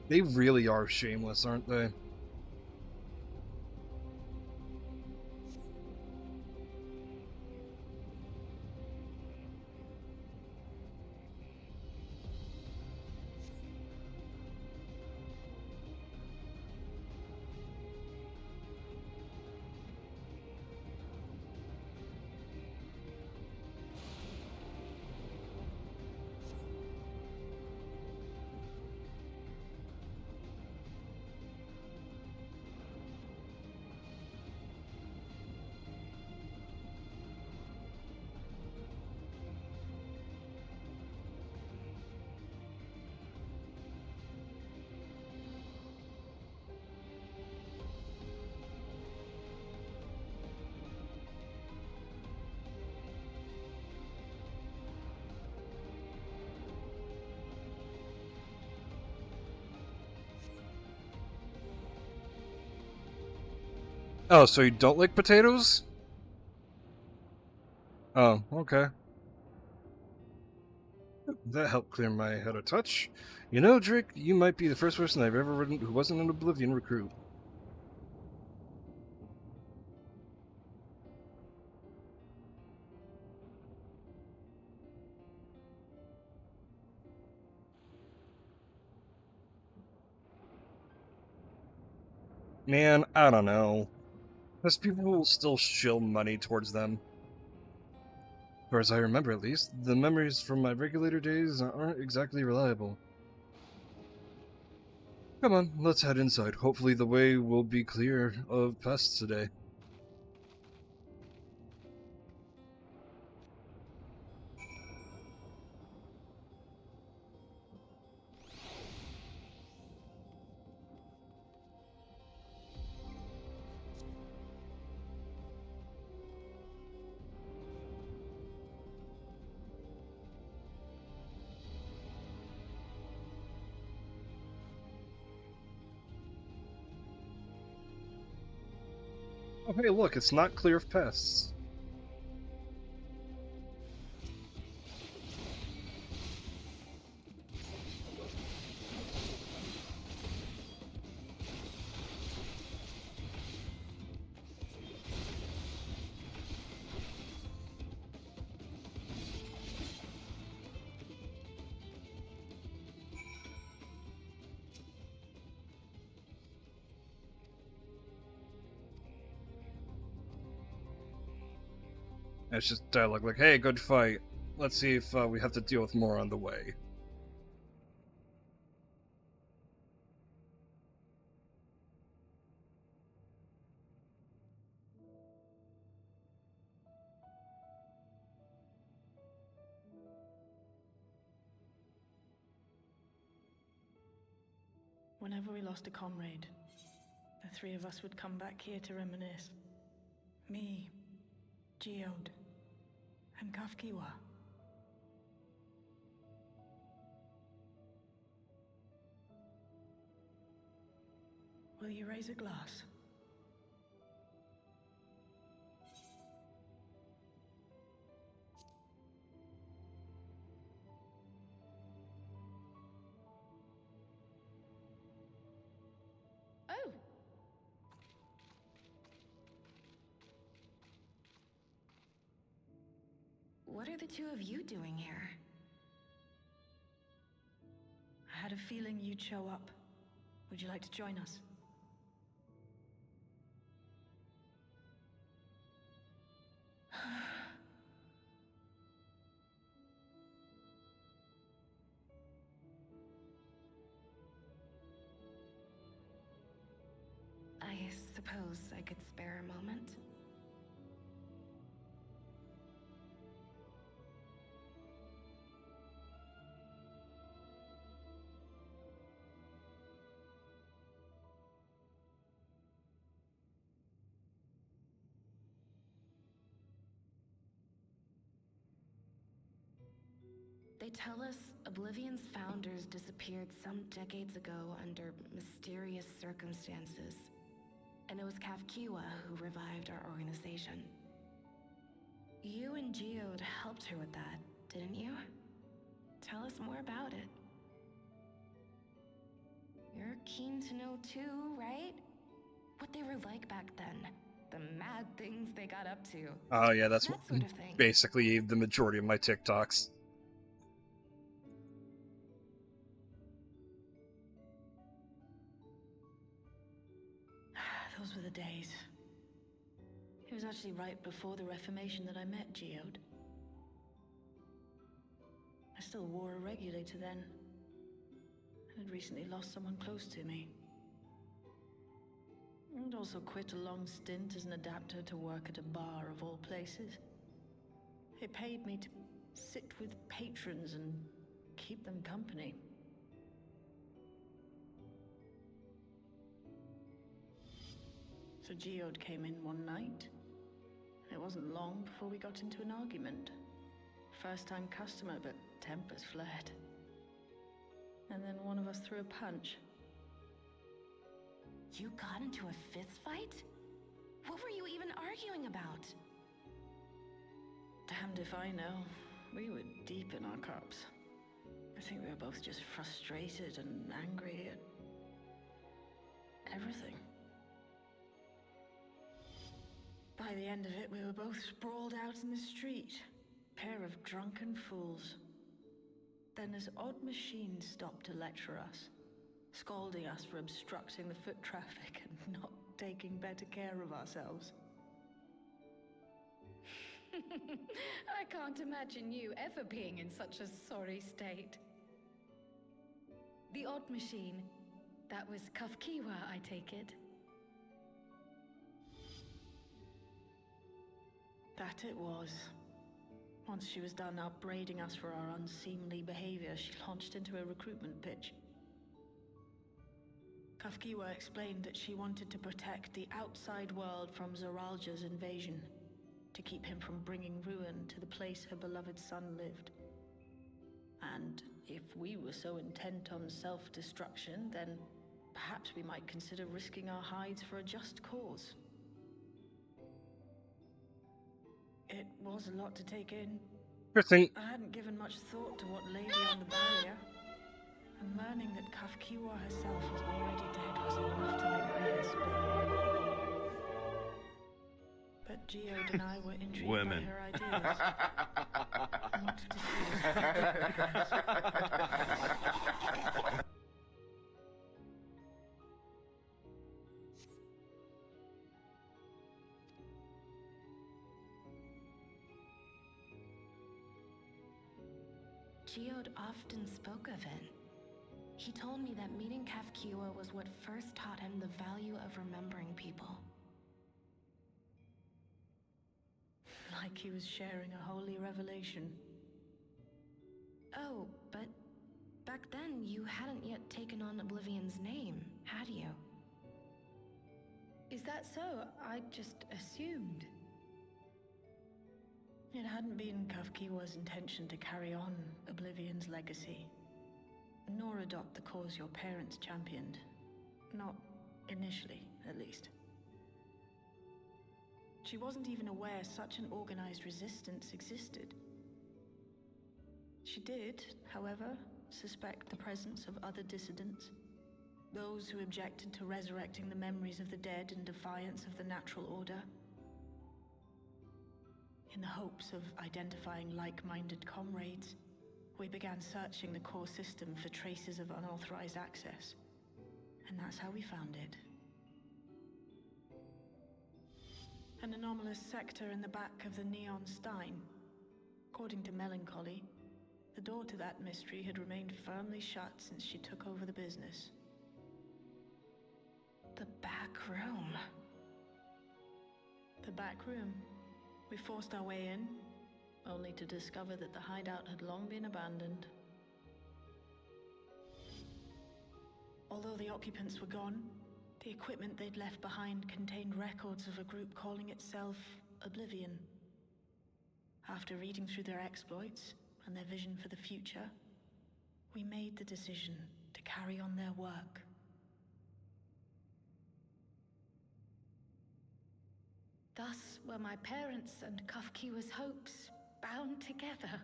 They really are shameless, aren't they? Oh, so you don't like potatoes? Oh, okay. That helped clear my head a touch. You know, Drake, you might be the first person I've ever written who wasn't an Oblivion recruit. Man, I don't know. Because people will still shill money towards them. As far as I remember, at least, the memories from my regulator days aren't exactly reliable. Come on, let's head inside. Hopefully the way will be clear of pests today. Oh hey, look, it's not clear of pests. It's just dialogue like, hey, good fight. Let's see if we have to deal with more on the way. Whenever we lost a comrade, the three of us would come back here to reminisce. Me, Geode, and Kafkiwa. Will you raise a glass? Oh! What are the two of you doing here? I had a feeling you'd show up. Would you like to join us? I suppose I could spare a moment. They tell us Oblivion's founders disappeared some decades ago under mysterious circumstances. And it was Kafkiwa who revived our organization. You and Geode helped her with that, didn't you? Tell us more about it. You're keen to know too, right? What they were like back then. The mad things they got up to. Oh yeah, that's That sort of thing. basically the majority of my TikToks. Those were the days. It was actually right before the Reformation that I met Geode. I still wore a regulator then. I had recently lost someone close to me. And also quit a long stint as an adapter to work at a bar of all places. It paid me to sit with patrons and keep them company. So Geode came in one night. It wasn't long before we got into an argument. First time customer, but tempers flared. And then one of us threw a punch. You got into a fist fight? What were you even arguing about? Damned if I know. We were deep in our cups. I think we were both just frustrated and angry at everything. By the end of it, we were both sprawled out in the street. Pair of drunken fools. Then this odd machine stopped to lecture us, scolding us for obstructing the foot traffic and not taking better care of ourselves. I can't imagine you ever being in such a sorry state. The odd machine, that was Kafkiwa, I take it. That it was. Once she was done upbraiding us for our unseemly behavior, she launched into a recruitment pitch. Kafkiwa explained that she wanted to protect the outside world from Zoralja's invasion, to keep him from bringing ruin to the place her beloved son lived. And if we were so intent on self-destruction, then perhaps we might consider risking our hides for a just cause. It was a lot to take in. Interesting. I hadn't given much thought to what lay beyond the barrier, and learning that Kafkiwa herself was already dead was enough to make my head spin. But Geode and I were intrigued Women. by her ideas. I wanted to see this. Geode often spoke of it. He told me that meeting Kafkiwa was what first taught him the value of remembering people. Like he was sharing a holy revelation. Oh, but back then you hadn't yet taken on Oblivion's name, had you? Is that so? I just assumed. It hadn't been Kafkiwa's intention to carry on Oblivion's legacy, nor adopt the cause your parents championed. Not initially, at least. She wasn't even aware such an organized resistance existed. She did, however, suspect the presence of other dissidents, those who objected to resurrecting the memories of the dead in defiance of the natural order. In the hopes of identifying like-minded comrades, we began searching the core system for traces of unauthorized access. And that's how we found it. An anomalous sector in the back of the Neon Stein. According to Melancholy, the door to that mystery had remained firmly shut since she took over the business. The back room. The back room. We forced our way in, only to discover that the hideout had long been abandoned. Although the occupants were gone, the equipment they'd left behind contained records of a group calling itself Oblivion. After reading through their exploits and their vision for the future, we made the decision to carry on their work. Thus were my parents' and Kafkiwa's hopes bound together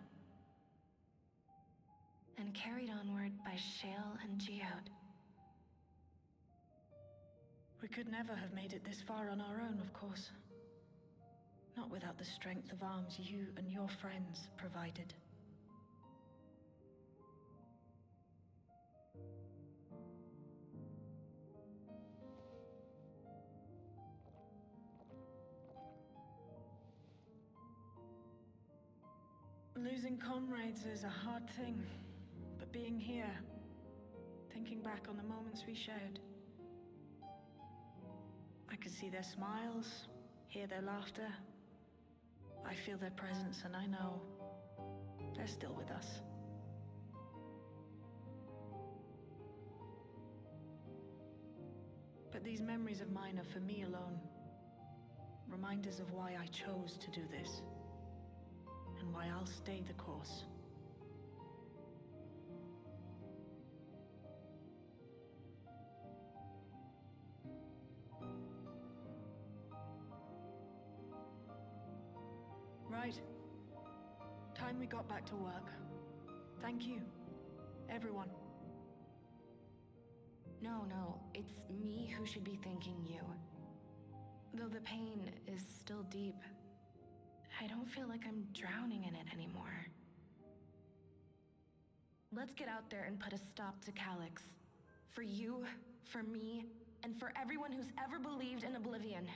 and carried onward by Shale and Geode. We could never have made it this far on our own, of course. Not without the strength of arms you and your friends provided. Losing comrades is a hard thing, but being here, thinking back on the moments we shared, I could see their smiles, hear their laughter. I feel their presence, and I know they're still with us. But these memories of mine are for me alone. Reminders of why I chose to do this. And why I'll stay the course. time we got back to work. Thank you, everyone. No, it's me who should be thanking you. Though the pain is still deep, I don't feel like I'm drowning in it anymore. Let's get out there and put a stop to Calyx. For you, for me, and for everyone who's ever believed in Oblivion.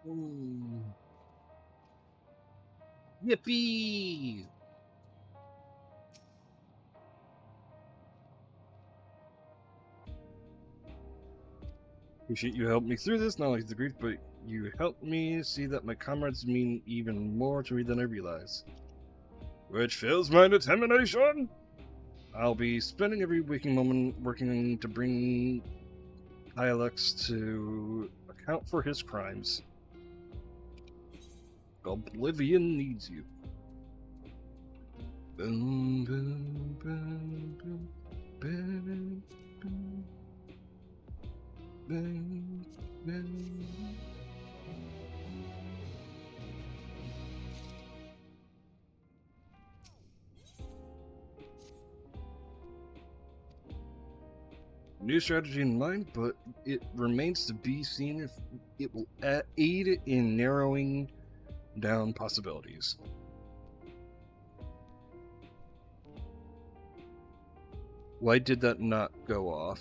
Ooh. Yippee! Appreciate you helping me through this, not only the grief, but you helped me see that my comrades mean even more to me than I realize. Which fills my determination! I'll be spending every waking moment working to bring Alex to account for his crimes. Oblivion needs you. Boom, boom, boom, boom, boom, boom, boom, boom. New strategy in mind, but it remains to be seen if it will aid in narrowing down possibilities. Why did that not go off?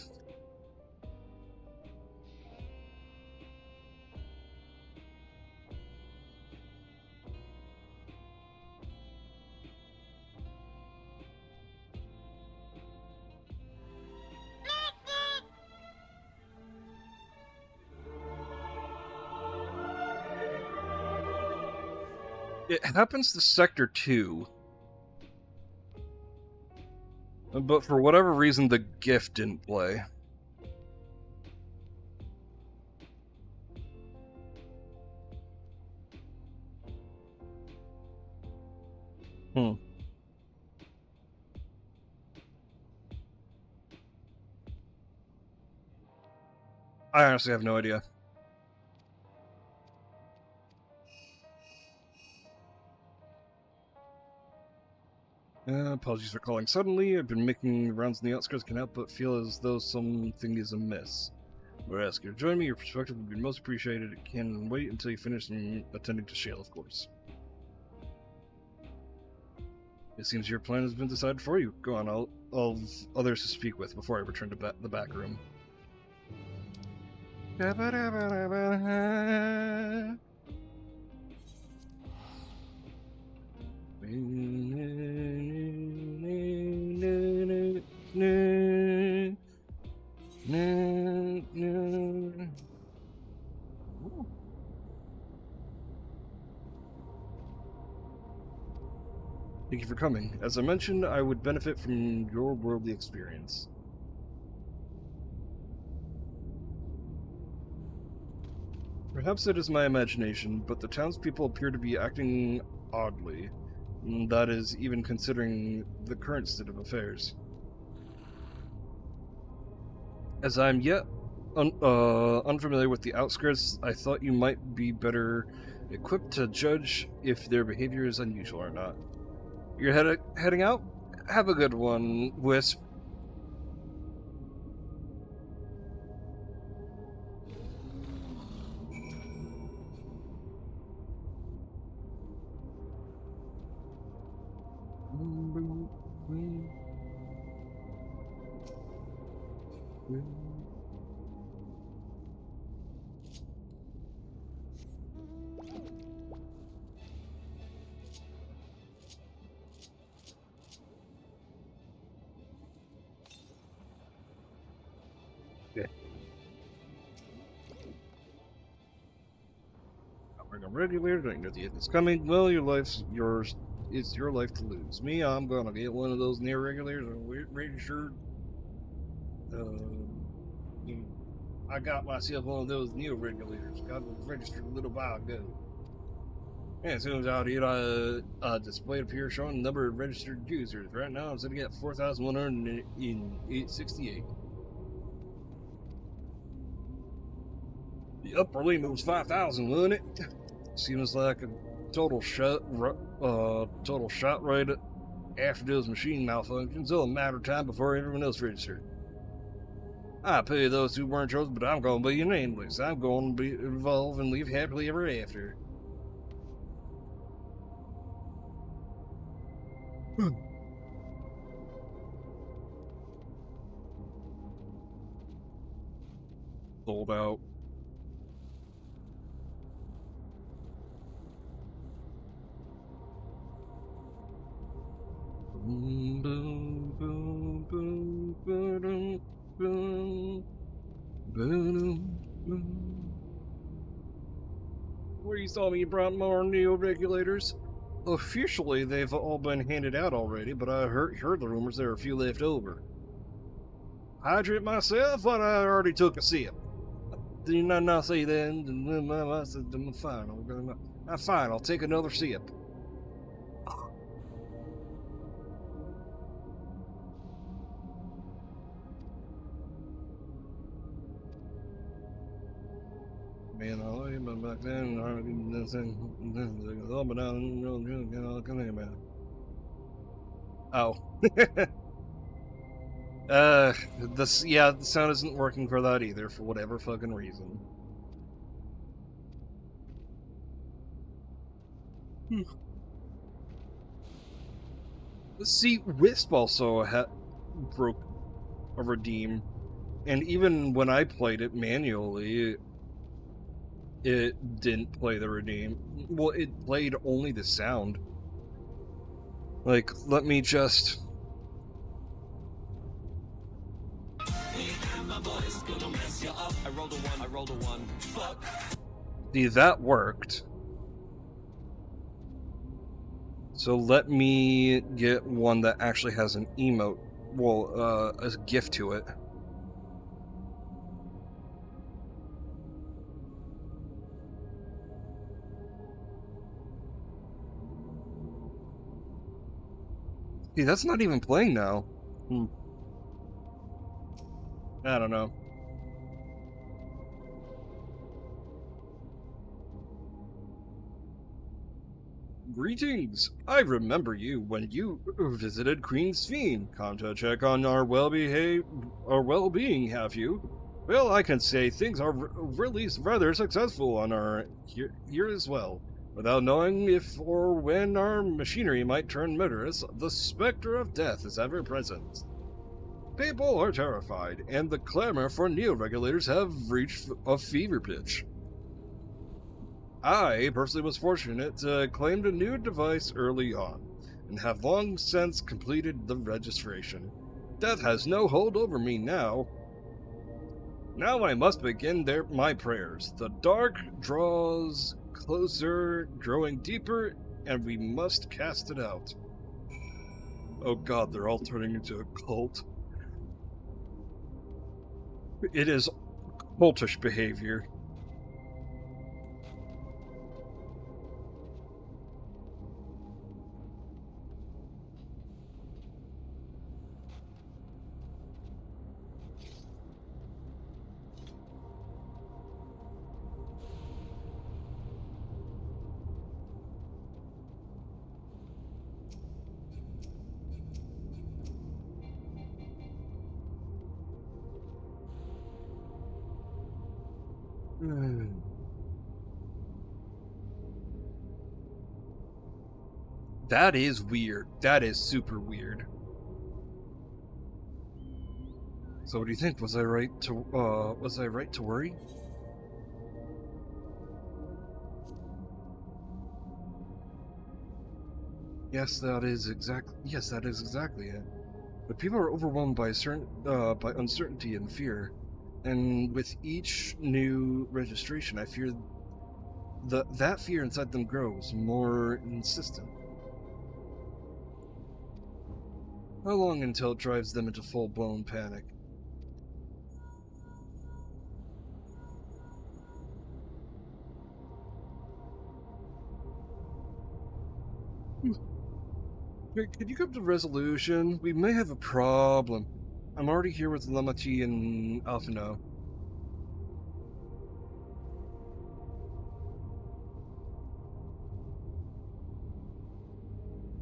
It happens to Sector 2. But for whatever reason, the gift didn't play. I honestly have no idea. Apologies for calling suddenly. I've been making rounds in the outskirts, can't help but feel as though something is amiss. Would ask you to join me. Your perspective would be most appreciated. It can wait until you finish attending to Shale, of course. It seems your plan has been decided for you. Go on, I'll have others to speak with before I return to the back room. Thank you for coming. As I mentioned, I would benefit from your worldly experience. Perhaps it is my imagination, but the townspeople appear to be acting oddly. That is, even considering the current state of affairs. As I am yet unfamiliar with the outskirts, I thought you might be better equipped to judge if their behavior is unusual or not. You're heading out? Have a good one, Wisp. A regulator, don't know the end is coming. Well, your life's yours. It's your life to lose. Me, I'm gonna get one of those near regulators. I'm pretty sure. I got myself one of those neo regulators. Got registered a little while ago. Yeah, as soon as out here, a display appears showing the number of registered users. Right now, I'm sitting at 4,168. The upper limit was 5,000, wasn't it? Seems like a total shot right after those machine malfunctions. It'll a matter of time before everyone else registered. I pity those who weren't chosen, but I'm going to be nameless. I'm going to be involved and live happily ever after. Sold out. Boom, boom, boom, boom, boom, boom, boom, boom. Where you saw me brought more new regulators? Officially, they've all been handed out already, but I heard the rumors there are a few left over. Hydrate myself, but I already took a sip. Did you not say that? I said, I'm fine. I'm fine. I'll take another sip. Man, I like him back then. Oh. The sound isn't working for that either, for whatever fucking reason. See, Wisp also broke a redeem, and even when I played it manually, it didn't play the redeem. Well, it played only the sound. Like, let me just... I rolled a one. Fuck. See, that worked. So let me get one that actually has an emote, well, a GIF to it. See, that's not even playing now. I don't know. Greetings! I remember you when you visited Queen's Fiend. Come to check on our well-being, have you? Well, I can say things are really rather successful on our here as well. Without knowing if or when our machinery might turn murderous, the specter of death is ever present. People are terrified, and the clamor for neo-regulators have reached a fever pitch. I personally was fortunate to claim a new device early on, and have long since completed the registration. Death has no hold over me now. Now I must begin my prayers. The dark draws closer, growing deeper, and we must cast it out. Oh god, they're all turning into a cult. It is cultish behavior. That is weird. That is super weird. So what do you think? Was I right to worry? Yes, that is exactly it. But people are overwhelmed by by uncertainty and fear. And with each new registration, I fear that fear inside them grows more insistent. How long until it drives them into full-blown panic? Could you come to resolution? We may have a problem. I'm already here with Lamati and Alphino.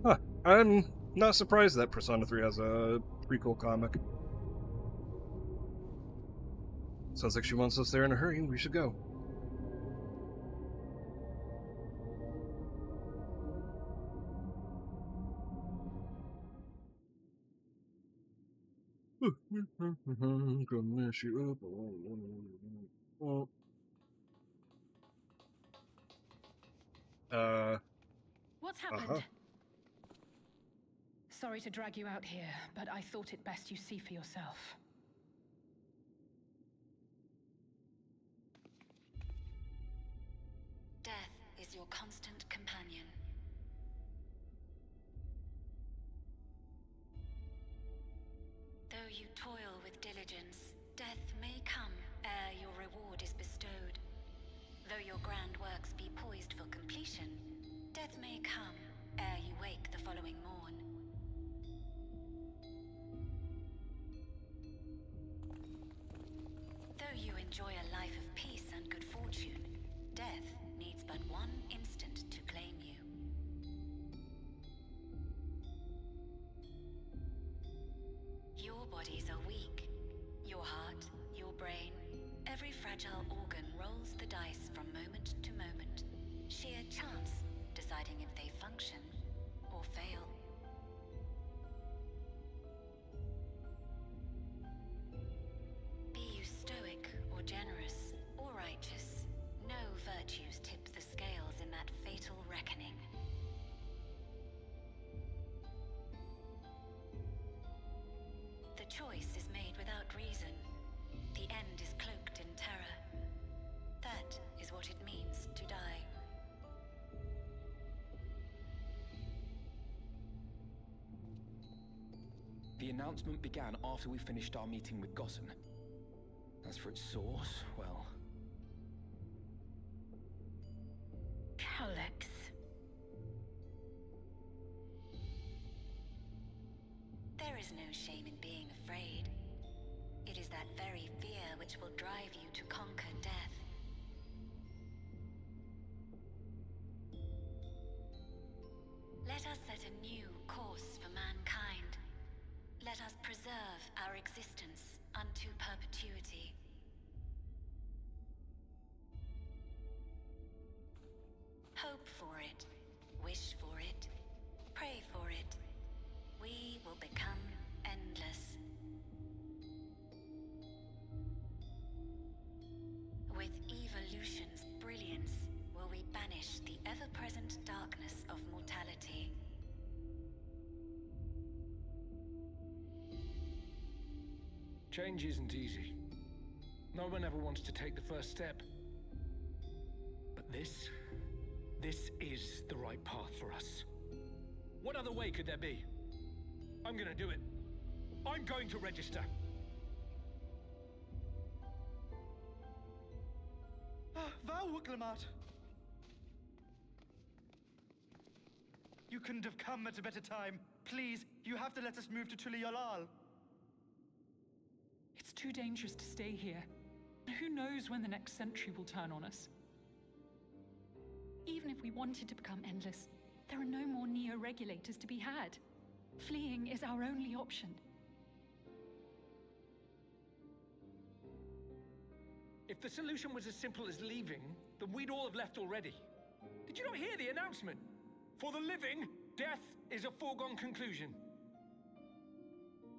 Huh. I'm not surprised that Persona 3 has a prequel comic. Sounds like she wants us there in a hurry. We should go. Gonna mess you up. What's happened? Sorry to drag you out here, but I thought it best you see for yourself. Death is your constant companion. Though you toil with diligence, death may come ere your reward is bestowed. Though your grand works be poised for completion, death may come ere you wake the following morn. Though you enjoy a life of peace and good fortune, death needs but one instant to claim you. Your bodies are weak. Your heart, your brain, every fragile organ rolls the dice from moment to moment. Sheer chance deciding if they function or fail. Be you stoic or generous or righteous, no virtues tip the scales in that fatal reckoning. The choice is made without reason. The end is cloaked in terror. That is what it means to die. The announcement began after we finished our meeting with Gossen. As for its source, well... Alex. There is no shame in being afraid. It is that very fear which will drive you to conquer death. Let us set a new course for mankind. Let us preserve our existence unto perpetuity. Hope for it, wish for it, pray for it. We will become endless. With evolution's brilliance, will we banish the ever-present darkness of mortality. Change isn't easy. No one ever wants to take the first step. But this is the right path for us. What other way could there be? I'm gonna do it. I'm going to register. Val Wuklemat! You couldn't have come at a better time. Please, you have to let us move to Tuliyalal. It's too dangerous to stay here. Who knows when the next century will turn on us? Even if we wanted to become endless, there are no more neo-regulators to be had. Fleeing is our only option. If the solution was as simple as leaving, then we'd all have left already. Did you not hear the announcement? For the living, death is a foregone conclusion.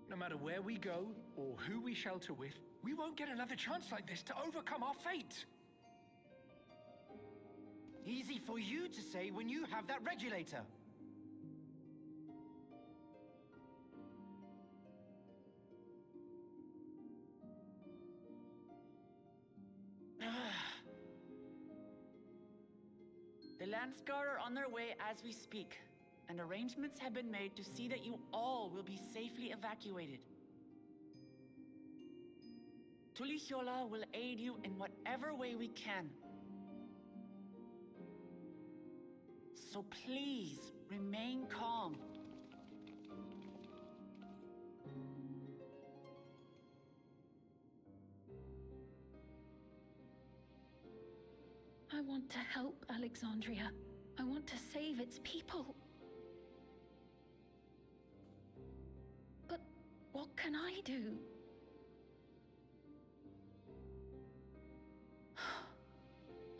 No matter where we go, or who we shelter with, we won't get another chance like this to overcome our fate. Easy for you to say when you have that regulator. The Landsguard are on their way as we speak, and arrangements have been made to see that you all will be safely evacuated. Tulihiola will aid you in whatever way we can. So please, remain calm. I want to help Alexandria. I want to save its people. But what can I do?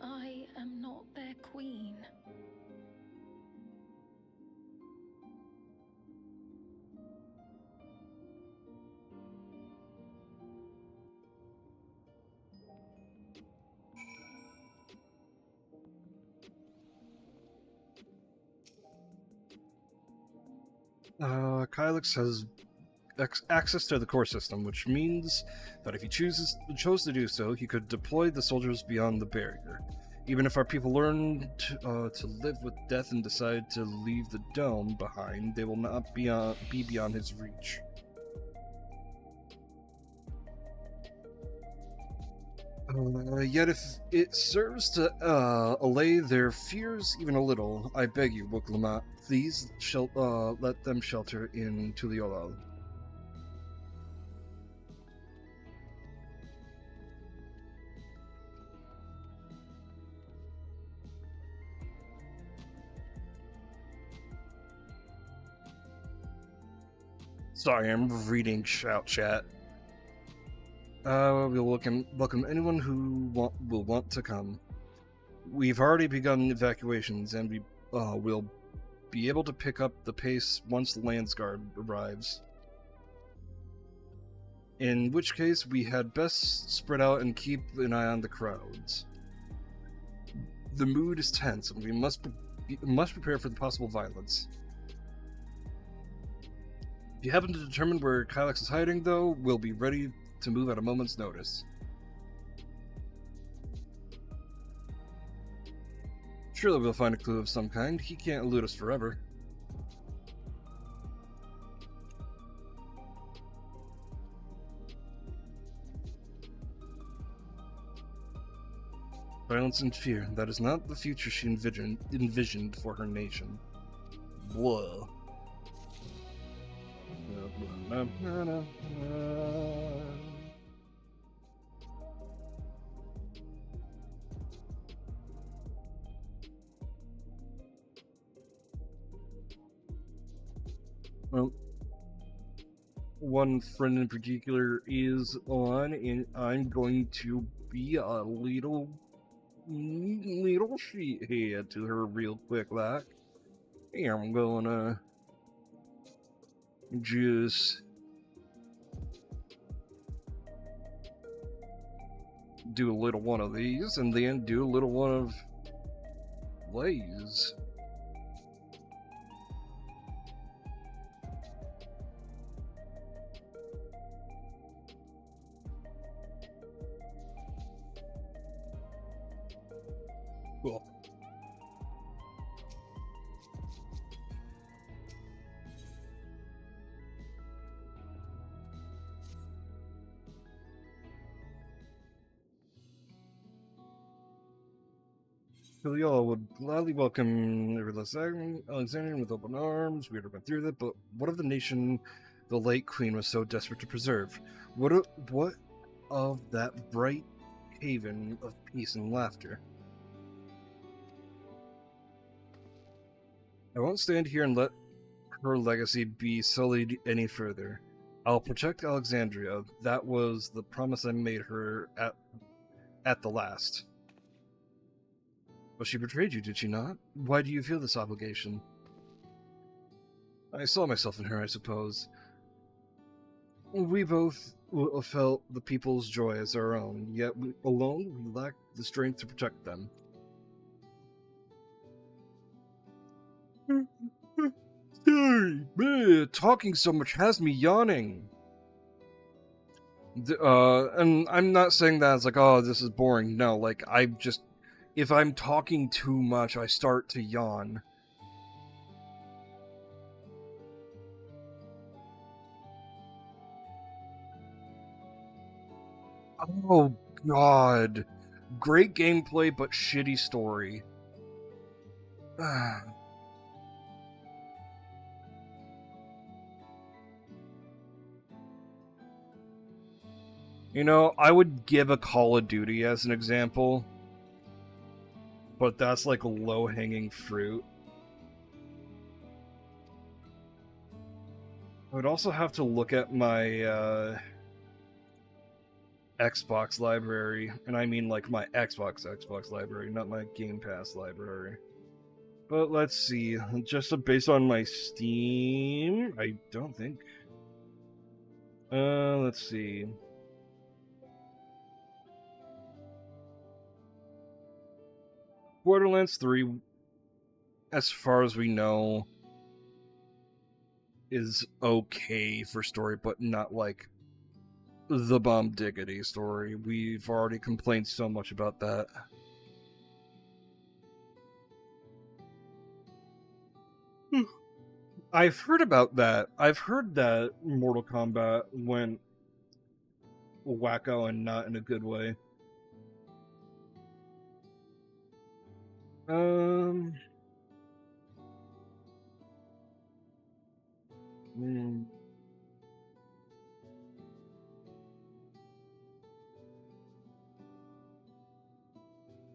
I am not their queen. Kylix has access to the core system, which means that if he chose to do so, he could deploy the soldiers beyond the barrier. Even if our people learn to live with death and decide to leave the dome behind, they will not be beyond his reach. Yet if it serves to allay their fears even a little, I beg you, Wuklamat, please let them shelter in Tuliolal. Sorry, I'm reading shout chat. We'll welcome anyone who will want to come. We've already begun evacuations, and we will be able to pick up the pace once the Landsguard arrives. In which case, we had best spread out and keep an eye on the crowds. The mood is tense, and we must prepare for the possible violence. If you happen to determine where Kylix is hiding, though, we'll be ready to move at a moment's notice. Surely we'll find a clue of some kind. He can't elude us forever. Violence and fear. That is not the future she envisioned for her nation. Blah. Well, one friend in particular is on, and I'm going to be a little shithead to her real quick, like. And I'm gonna just do a little one of these, and then do a little one of Blaze. Cool. Y'all would gladly welcome Alexandrian with open arms. We would have been through that, but what of the nation the late queen was so desperate to preserve? What of that bright haven of peace and laughter? I won't stand here and let her legacy be sullied any further. I'll protect Alexandria. That was the promise I made her at the last. But she betrayed you, did she not? Why do you feel this obligation? I saw myself in her, I suppose. We both felt the people's joy as our own, yet alone we lacked the strength to protect them. Sorry, man, talking so much has me yawning. And I'm not saying that as like, oh, this is boring. No, like, if I'm talking too much, I start to yawn. Oh, God. Great gameplay, but shitty story. You know, I would give a Call of Duty as an example, but that's like low-hanging fruit. I would also have to look at my Xbox library, and I mean like my Xbox library, not my Game Pass library. But let's see, just based on my Steam, I don't think. Let's see. Borderlands 3, as far as we know, is okay for story, but not like the bomb diggity story. We've already complained so much about that. I've heard about that. I've heard that Mortal Kombat went wacko and not in a good way.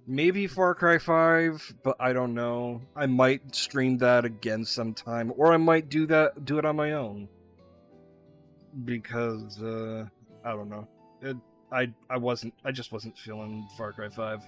Maybe Far Cry 5, but I don't know. I might stream that again sometime, or I might do it on my own. Because I don't know. I just wasn't feeling Far Cry 5.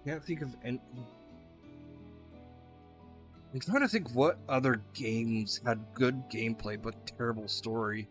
Can't think of any. I'm trying to think what other games had good gameplay but terrible story.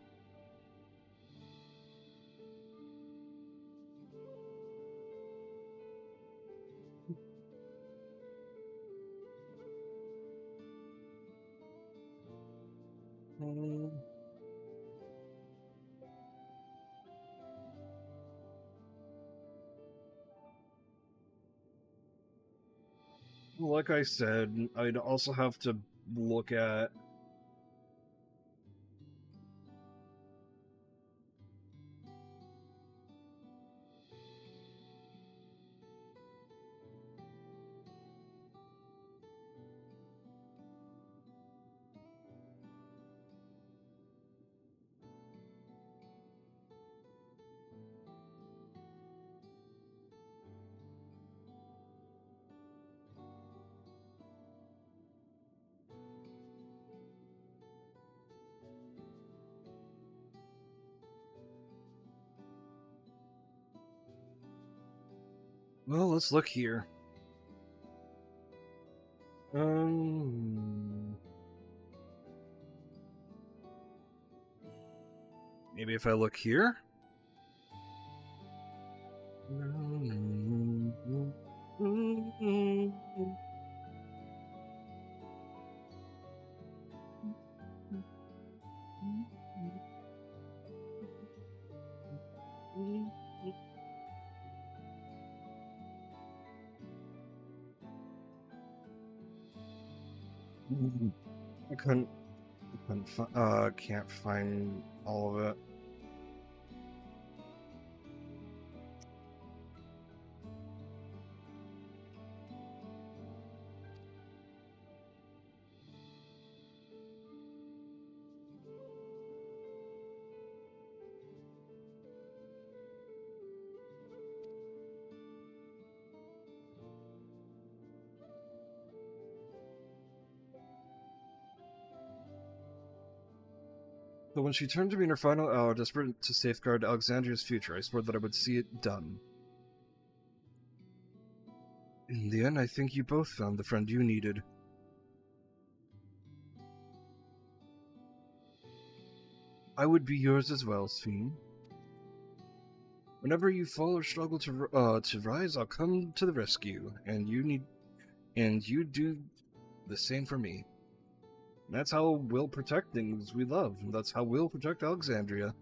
Like I said, I'd also have to look at well, let's look here. Maybe if I look here? Can't find all of it. But when she turned to me in her final hour, desperate to safeguard Alexandria's future, I swore that I would see it done. In the end, I think you both found the friend you needed. I would be yours as well, Sphene. Whenever you fall or struggle to rise, I'll come to the rescue, and you do the same for me. And that's how we'll protect things we love. And that's how we'll protect Alexandria.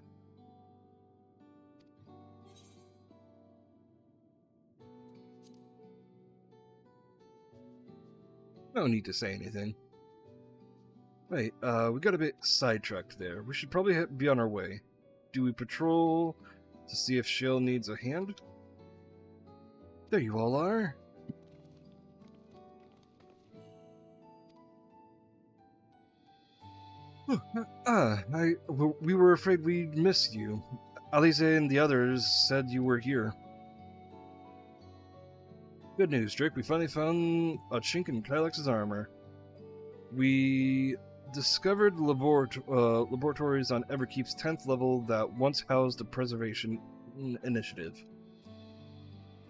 No need to say anything. Wait, we got a bit sidetracked there. We should probably be on our way. Do we patrol to see if Shill needs a hand? There you all are. We were afraid we'd miss you. Alize and the others said you were here. Good news, Drake. We finally found a chink in Kylex's armor. We discovered laboratories on Everkeep's 10th level that once housed the Preservation Initiative.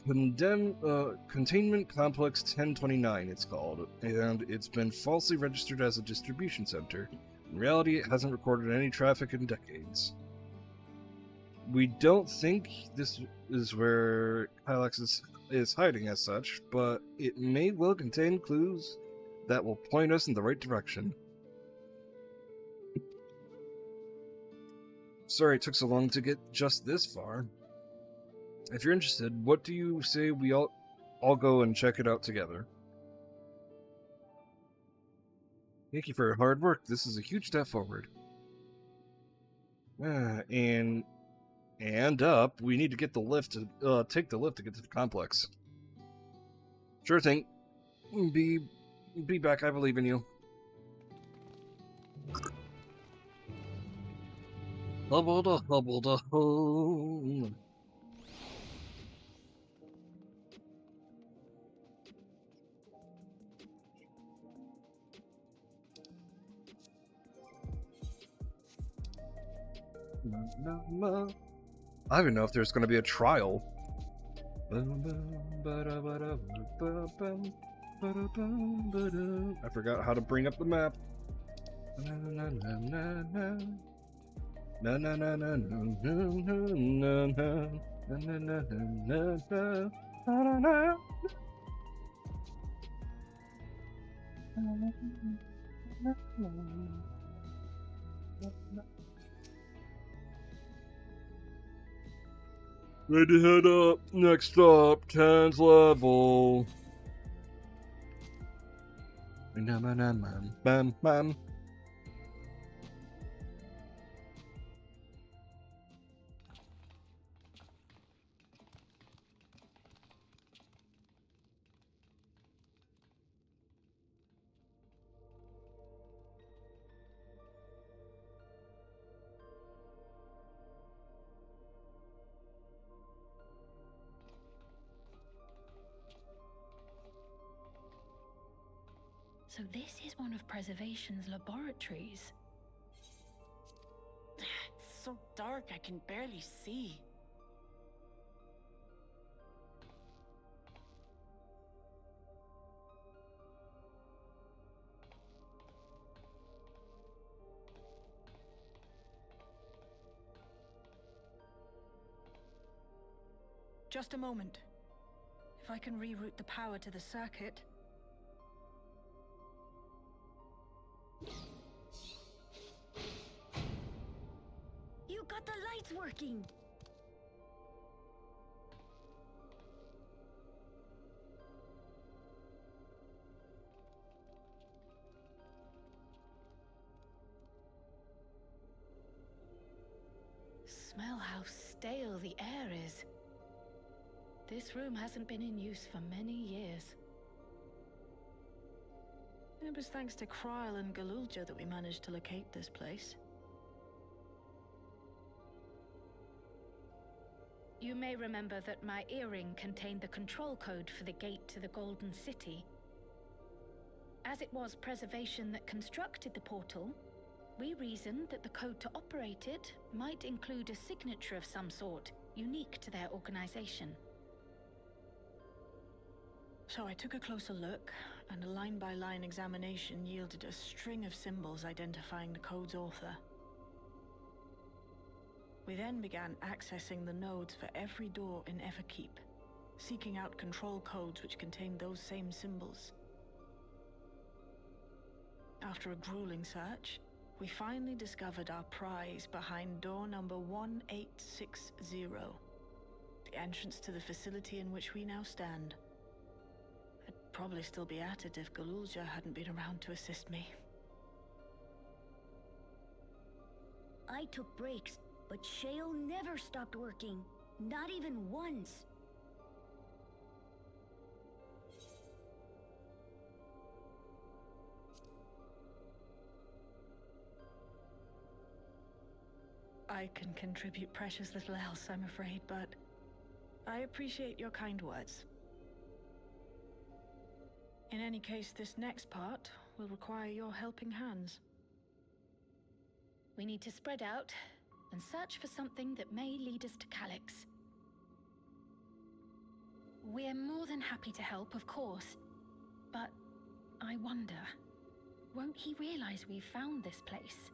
Containment Complex 1029, it's called, and it's been falsely registered as a distribution center. In reality, it hasn't recorded any traffic in decades. We don't think this is where Kylex is hiding as such, but it may well contain clues that will point us in the right direction. Sorry it took so long to get just this far. If you're interested, what do you say we all go and check it out together? Thank you for your hard work. This is a huge step forward. And up, we need to get the lift to take the lift to get to the complex. Sure thing. Be back. I believe in you. Hubble da home. I don't even know if there's going to be a trial. I forgot how to bring up the map. Ready to head up. Next stop, 10th level. Bam. So this is one of Preservation's laboratories. It's so dark I can barely see. Just a moment. If I can reroute the power to the circuit. You got the lights working! Smell how stale the air is. This room hasn't been in use for many years. It was thanks to Kryl and Galulja that we managed to locate this place. You may remember that my earring contained the control code for the gate to the Golden City. As it was Preservation that constructed the portal, we reasoned that the code to operate it might include a signature of some sort, unique to their organization. So I took a closer look, and a line-by-line examination yielded a string of symbols identifying the code's author. We then began accessing the nodes for every door in Everkeep, seeking out control codes which contained those same symbols. After a grueling search, we finally discovered our prize behind door number 1860, the entrance to the facility in which we now stand. A probably still be at it if Galulja hadn't been around to assist me. I took breaks, but Shale never stopped working. Not even once. I can contribute precious little else, I'm afraid, but I appreciate your kind words. In any case, this next part will require your helping hands. We need to spread out and search for something that may lead us to Calyx. We're more than happy to help, of course, but I wonder, won't he realize we've found this place?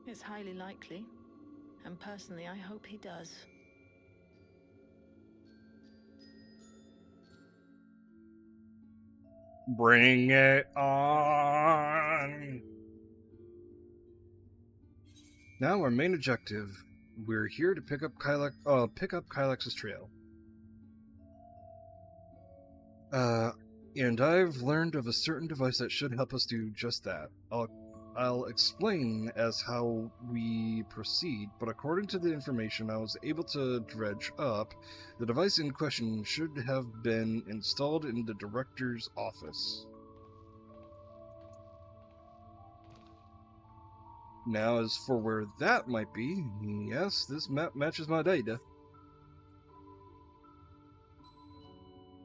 It's highly likely, and personally I hope he does. Bring it on! Now our main objective. We're here to pick up Kylex's trail. And I've learned of a certain device that should help us do just that. I'll explain as how we proceed, but according to the information I was able to dredge up, the device in question should have been installed in the director's office. Now, as for where that might be, yes, this map matches my data.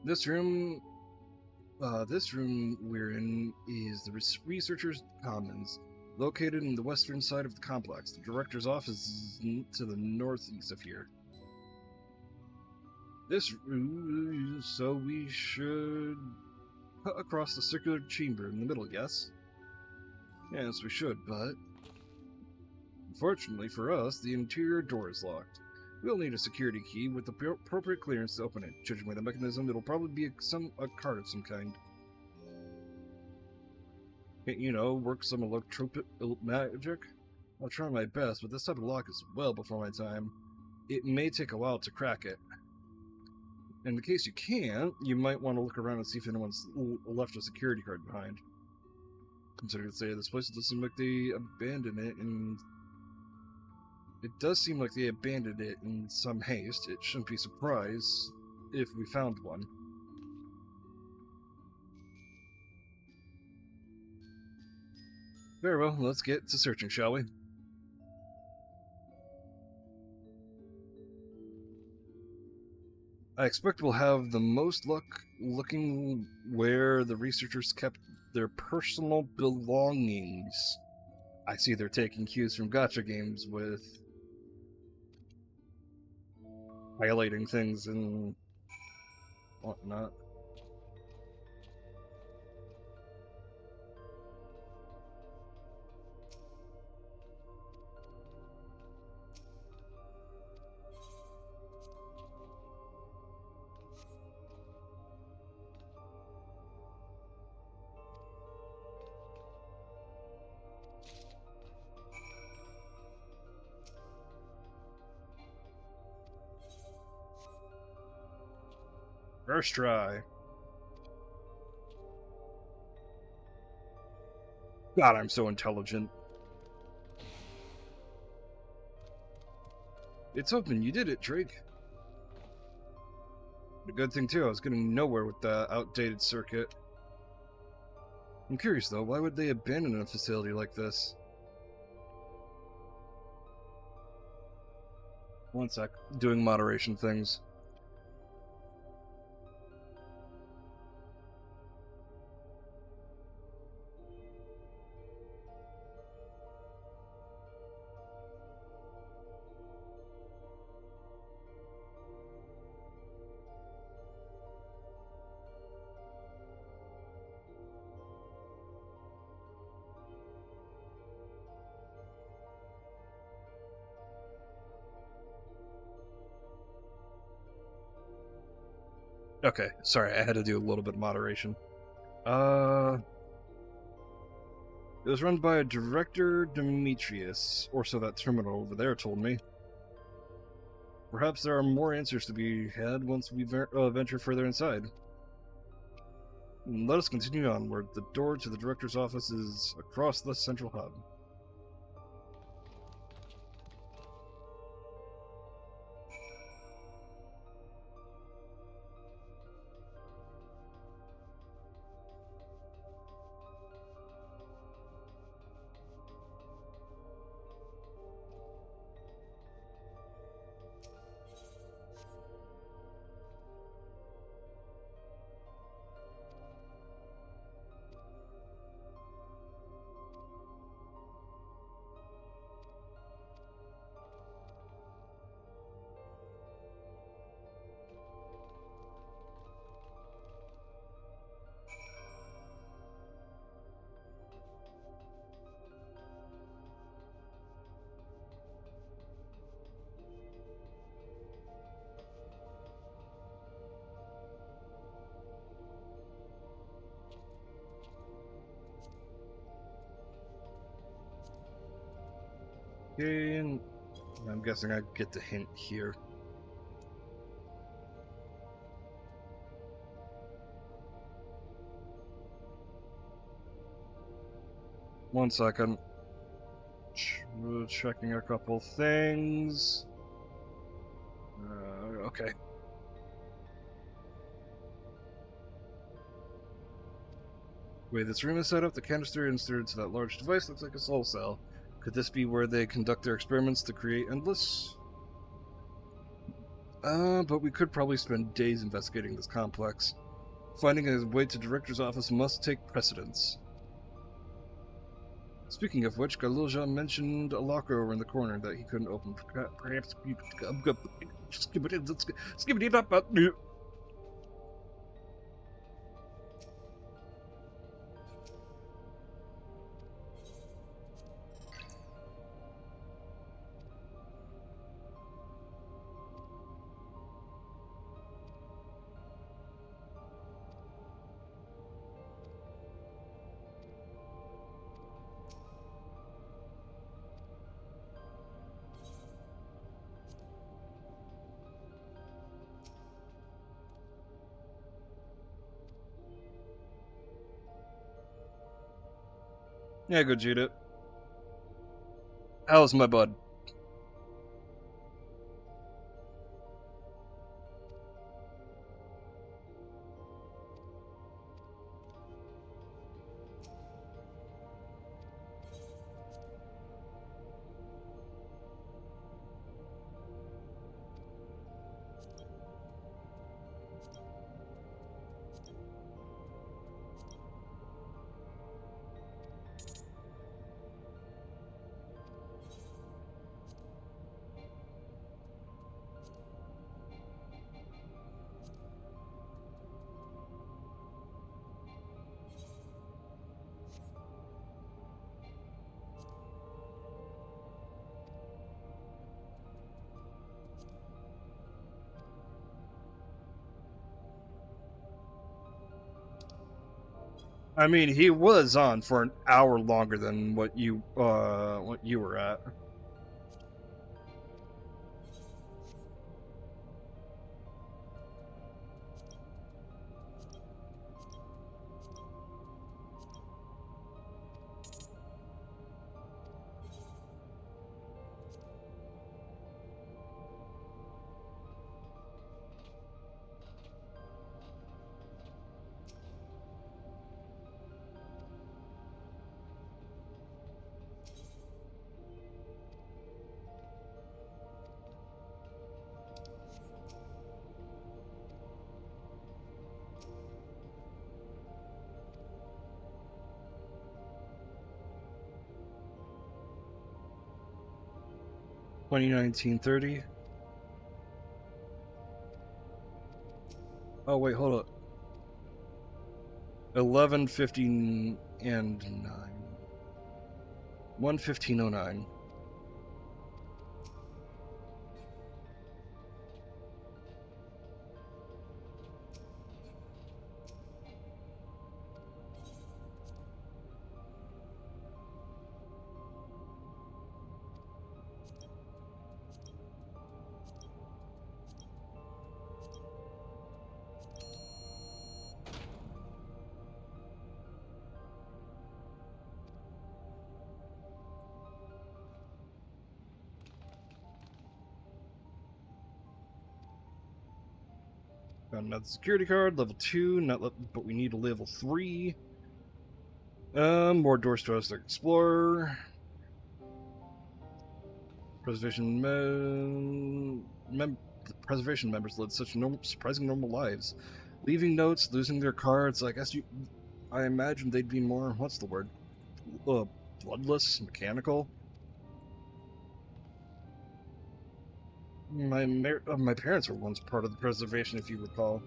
This room we're in is the Researchers' Commons, located in the western side of the complex. The director's office is to the northeast of here. So we should cut across the circular chamber in the middle, yes? Yes, we should, but unfortunately for us, the interior door is locked. We'll need a security key with the appropriate clearance to open it. Judging by the mechanism, it'll probably be a card of some kind. You know, work some electropic magic? I'll try my best, but this type of lock is well before my time. It may take a while to crack it. In the case you can't, you might want to look around and see if anyone's left a security card behind. Considering to say this place does seem like they abandoned it, and it does seem like they abandoned it in some haste. It shouldn't be a surprise if we found one. Very well, let's get to searching, shall we? I expect we'll have the most luck looking where the researchers kept their personal belongings. I see they're taking cues from gacha games with highlighting things and whatnot. First try. God, I'm so intelligent. It's open. You did it, Drake. A good thing, too. I was getting nowhere with the outdated circuit. I'm curious, though. Why would they abandon a facility like this? One sec. Doing moderation things. Okay, sorry, I had to do a little bit of moderation. It was run by a Director Demetrius, or so that terminal over there told me. Perhaps there are more answers to be had once we venture further inside. Let us continue onward. The door to the director's office is across the central hub. Okay, and I'm guessing I get the hint here. One second. Checking a couple things. Okay. The way this room is set up, the canister inserted to that large device looks like a soul cell. Could this be where they conduct their experiments to create Endless? But we could probably spend days investigating this complex. Finding a way to Director's office must take precedence. Speaking of which, Galilja mentioned a locker over in the corner that he couldn't open. Perhaps we skip it up. Yeah, good, Judith. How's my bud? I mean, he was on for an hour longer than what you were at. $2019.30. Oh wait, hold up. 11:50 and 9. 1:15:09. Unmet security card, level 2, but we need a level 3. More doors to us to explore. Preservation preservation members led such surprising normal lives. Leaving notes, losing their cards, I imagine they'd be more, what's the word? Bloodless, mechanical. My parents were once part of the preservation, if you recall.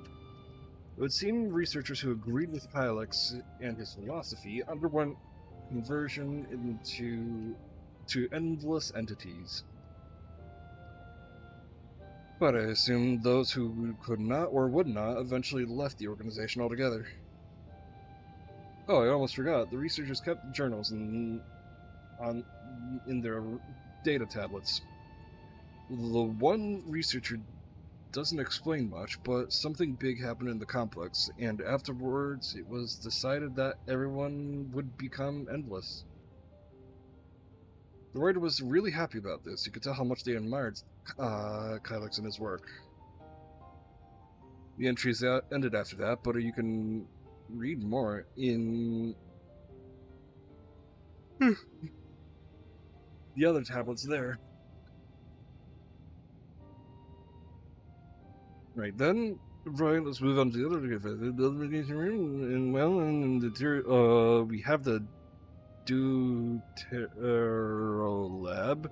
It would seem researchers who agreed with Pylex and his philosophy underwent conversion to endless entities. But I assume those who could not or would not eventually left the organization altogether. Oh, I almost forgot. The researchers kept journals in their data tablets. The one researcher doesn't explain much, but something big happened in the complex, and afterwards it was decided that everyone would become endless. The writer was really happy about this. You could tell how much they admired Kylix and his work. The entries ended after that, but you can read more in the other tablets there. Right then, right, let's move on to the other room. And we have the Deutero Lab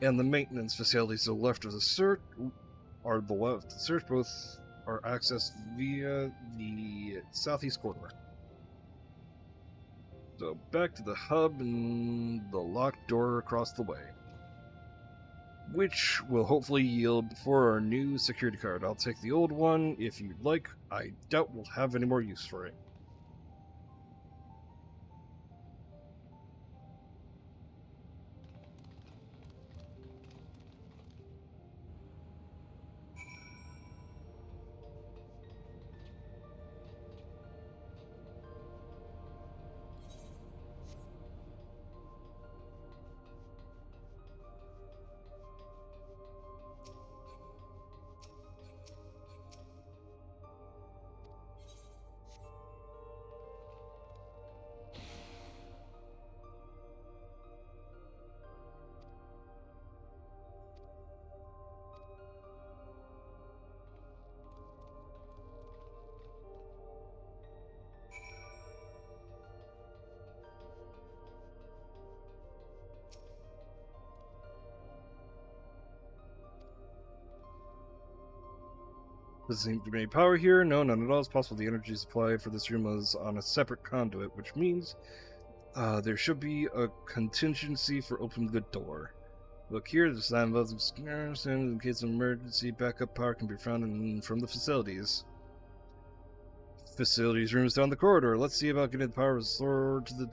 and the maintenance facilities to the left of the search are the left. The search both are accessed via the southeast corridor. So back to the hub and the locked door across the way, which will hopefully yield for our new security card. I'll take the old one if you'd like. I doubt we'll have any more use for it. Doesn't seem to be any power here. No, none at all. It's possible the energy supply for this room was on a separate conduit, which means there should be a contingency for opening the door. Look here, the sign of and in case of emergency, backup power can be found from the facilities. Facilities rooms down the corridor. Let's see about getting the power restored to the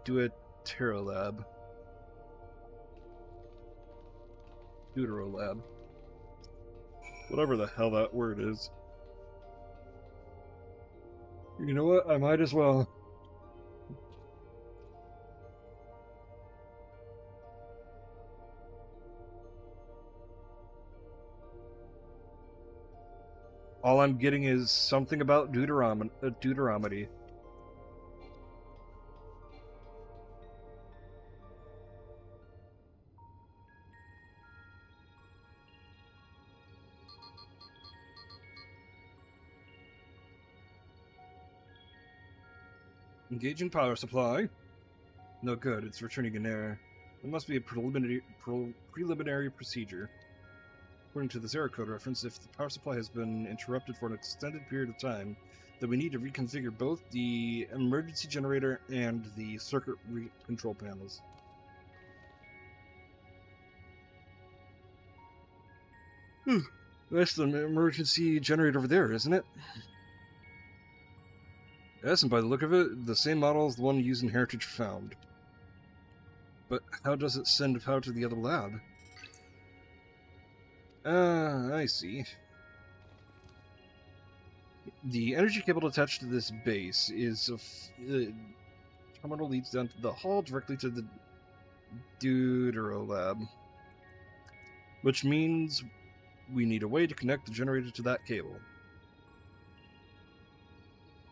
Deutero Lab. Deutero Lab. Whatever the hell that word is. You know what? I might as well. All I'm getting is something about Deuteronomy. Engaging power supply. No good, it's returning an error. It must be a preliminary procedure. According to this error code reference, if the power supply has been interrupted for an extended period of time, then we need to reconfigure both the emergency generator and the circuit control panels. That's the emergency generator over there, isn't it? Yes, and by the look of it, the same model as the one used in Heritage Found. But how does it send power to the other lab? I see. The energy cable attached to this base is the terminal leads down to the hall directly to the Deutero Lab. Which means we need a way to connect the generator to that cable.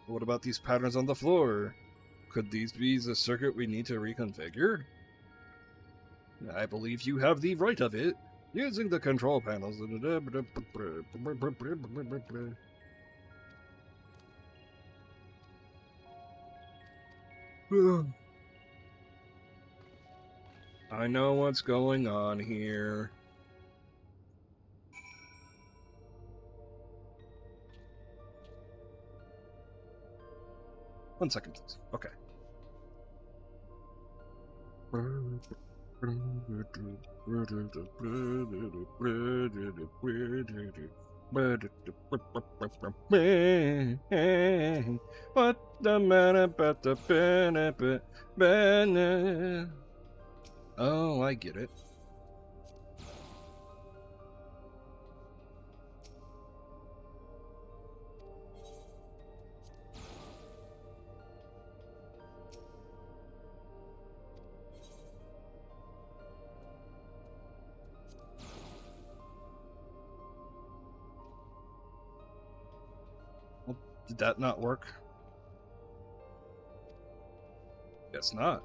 What about these patterns on the floor? Could these be the circuit we need to reconfigure? I believe you have the right of it. Using the control panels. I know what's going on here. One second, please. Okay. What the matter about the banner? Oh, I get it. Well, did that not work? Guess not.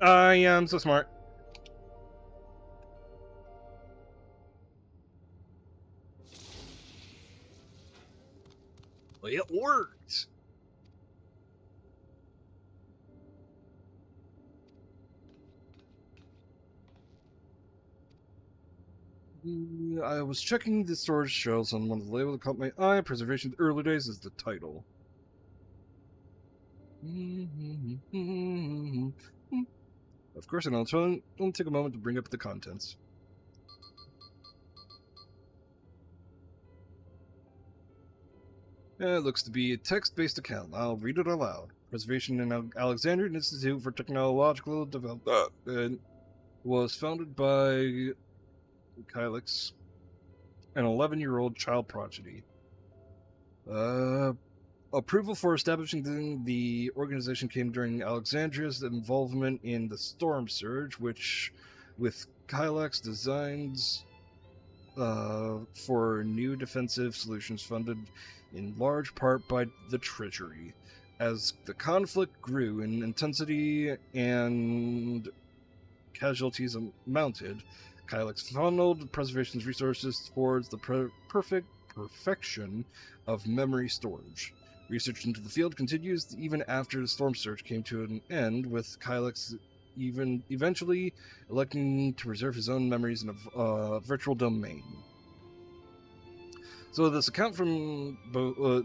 I am so smart. It worked. I was checking the storage shelves on one of the labels that caught my eye. Preservation of the Early Days is the title. Of course, and I'll take a moment to bring up the contents. It looks to be a text-based account. I'll read it aloud. Preservation in Alexandrian Institute for Technological Development was founded by Kylix, an 11-year-old child prodigy. Approval for establishing the organization came during Alexandria's involvement in the Storm Surge, which, with Kylix designs for new defensive solutions funded in large part by the Treasury. As the conflict grew in intensity and casualties mounted, Kylix funneled preservation's resources towards the perfection of memory storage. Research into the field continues even after the Storm Surge came to an end, with Kylix eventually electing to preserve his own memories in a virtual domain. So this account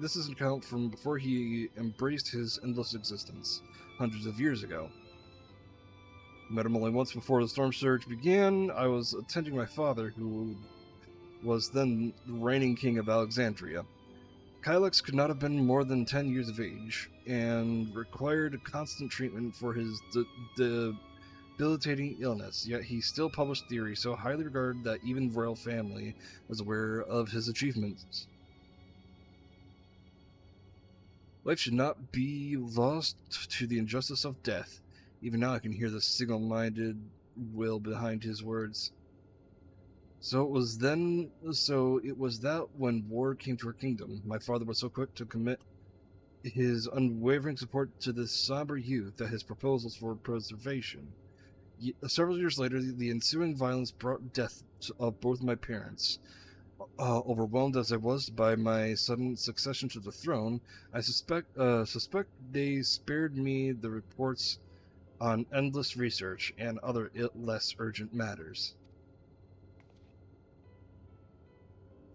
this is an account from before he embraced his endless existence, hundreds of years ago. Met him only once before the Storm Surge began. I was attending my father, who was then the reigning king of Alexandria. Kylix could not have been more than 10 years of age, and required constant treatment for his debilitating illness, yet he still published theories so highly regarded that even the royal family was aware of his achievements. Life should not be lost to the injustice of death. Even now I can hear the single-minded will behind his words. So it was that when war came to our kingdom, my father was so quick to commit his unwavering support to this somber youth that his proposals for preservation. Several years later, the ensuing violence brought death of both my parents. Overwhelmed as I was by my sudden succession to the throne, I suspect they spared me the reports on endless research and other less urgent matters.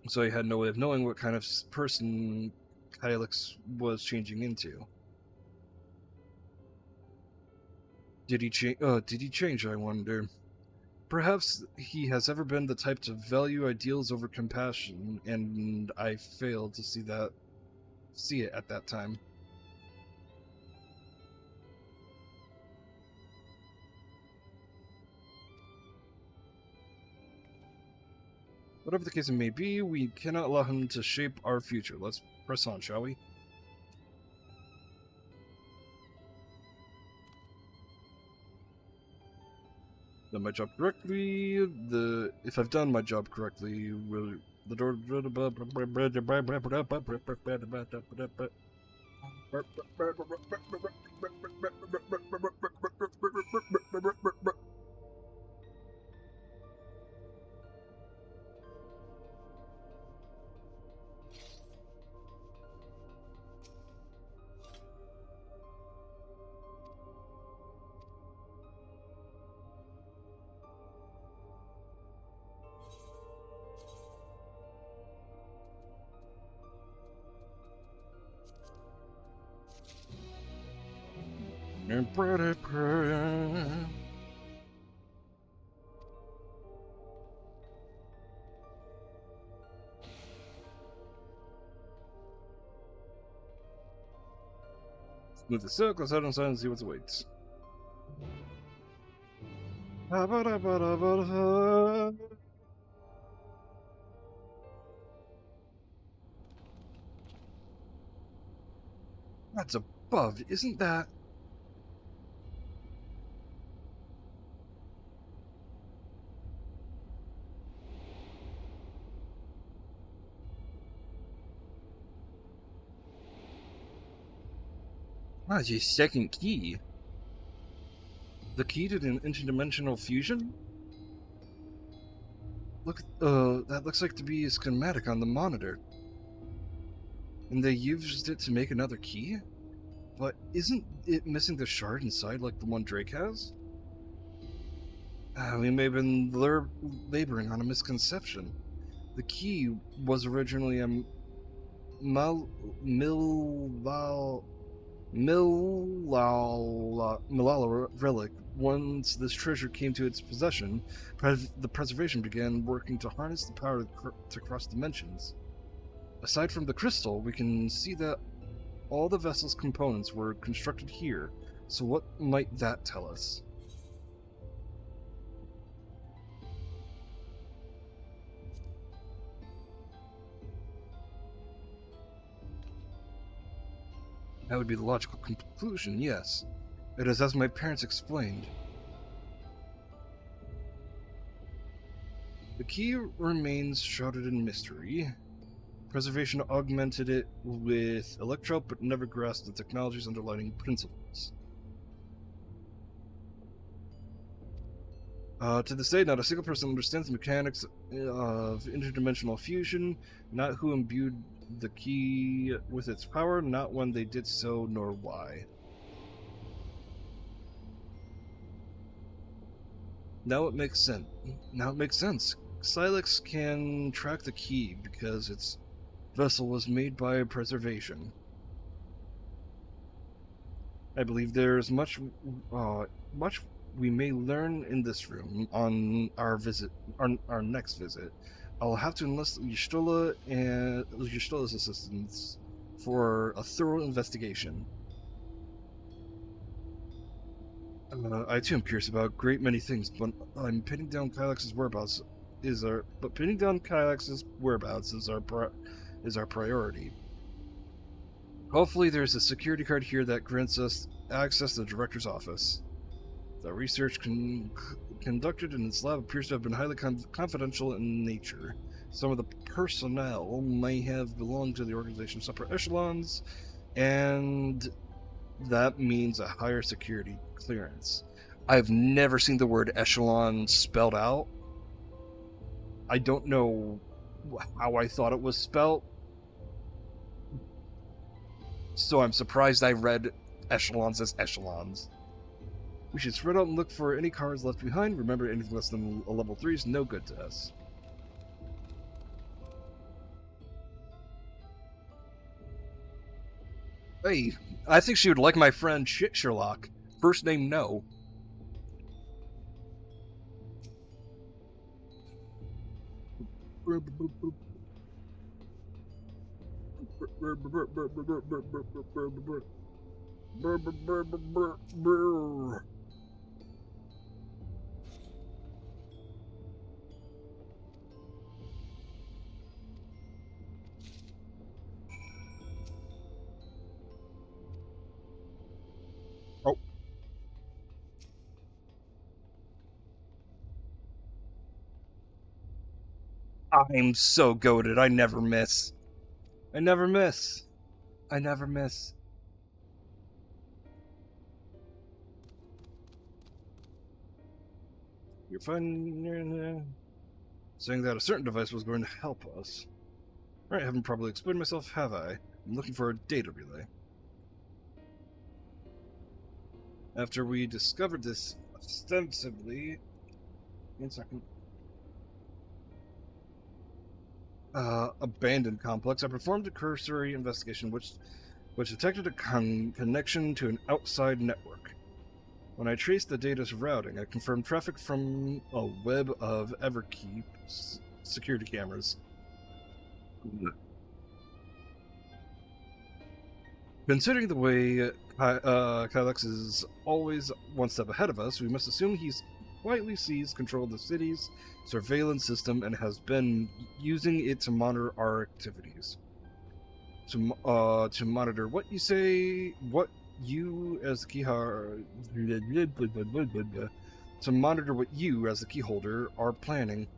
So I had no way of knowing what kind of person Kylix was changing into. Did he change, I wonder? Perhaps he has ever been the type to value ideals over compassion, and I failed to see it at that time. Whatever the case may be, we cannot allow him to shape our future. Let's press on, shall we? Done my job correctly. If I've done my job correctly, will the door. Move the silk, let's head inside and see what awaits. That's above, isn't that? Ah, it's your second key. The key to an interdimensional fusion? Look, that looks like to be a schematic on the monitor. And they used it to make another key? But isn't it missing the shard inside like the one Drake has? We may have been laboring on a misconception. The key was originally a Milala relic. Once this treasure came to its possession, the preservation began working to harness the power to cross dimensions. Aside from the crystal, we can see that all the vessel's components were constructed here, so what might that tell us? That would be the logical conclusion, yes. It is as my parents explained. The key remains shrouded in mystery. Preservation augmented it with electro, but never grasped the technology's underlying principles. To this day, not a single person understands the mechanics of interdimensional fusion, not who imbued the key with its power, not when they did so, nor why. Now it makes sense. Silex can track the key because its vessel was made by preservation. I believe there is much we may learn in this room on our next visit. I'll have to enlist Ystola's assistance for a thorough investigation. I too am curious about a great many things, but pinning down Kylex's whereabouts is our priority. Hopefully, there's a security card here that grants us access to the director's office. The research conducted in its lab appears to have been highly confidential in nature. Some of the personnel may have belonged to the organization's upper echelons, and that means a higher security clearance. I've never seen the word echelon spelled out. I don't know how I thought it was spelled, so I'm surprised I read echelons as echelons. We should spread out and look for any cars left behind. Remember, anything less than a level 3 is no good to us. Hey, I think she would like my friend Shit Sherlock. First name no. I'm so goated. I never miss. I never miss. I never miss. You're fine. Saying that a certain device was going to help us. Right, I haven't probably explained myself, have I? I'm looking for a data relay. After we discovered this ostensibly... 1 second. Abandoned complex, I performed a cursory investigation which detected a connection to an outside network. When I traced the data's routing, I confirmed traffic from a web of Everkeep security cameras. Considering the way Kylex is always one step ahead of us, we must assume he's quietly seized control of the city's surveillance system and has been using it to monitor our activities. To monitor what you say, what you as the to monitor what you as the keyholder are planning.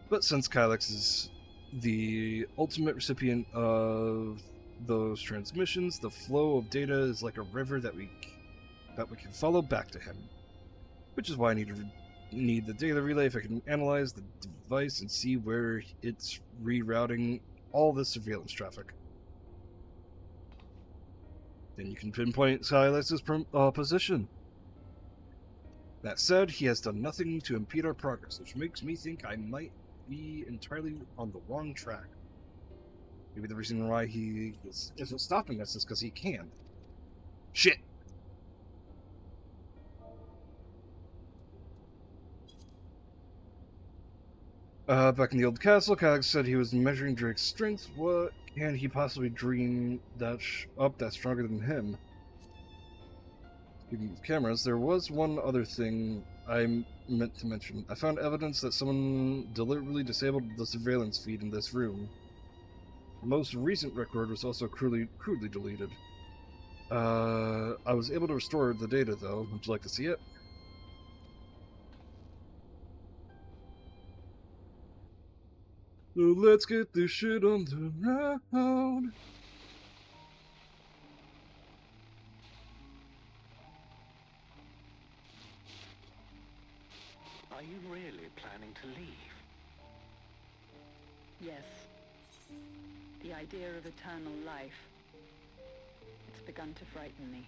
But since Kylex is the ultimate recipient of those transmissions, the flow of data is like a river that we can follow back to him. Which is why I need the data relay if I can analyze the device and see where it's rerouting all this surveillance traffic. Then you can pinpoint Silas's position. That said, he has done nothing to impede our progress, which makes me think I might be entirely on the wrong track. Maybe the reason why he isn't stopping us is because he can. Shit! Back in the old castle, Kylex said he was measuring Drake's strength. What can he possibly dream that's stronger than him? Speaking of cameras, there was one other thing I meant to mention. I found evidence that someone deliberately disabled the surveillance feed in this room. The most recent record was also crudely deleted. I was able to restore the data, though. Would you like to see it? So let's get this shit on the road. Are you really planning to leave? Yes. The idea of eternal life. It's begun to frighten me.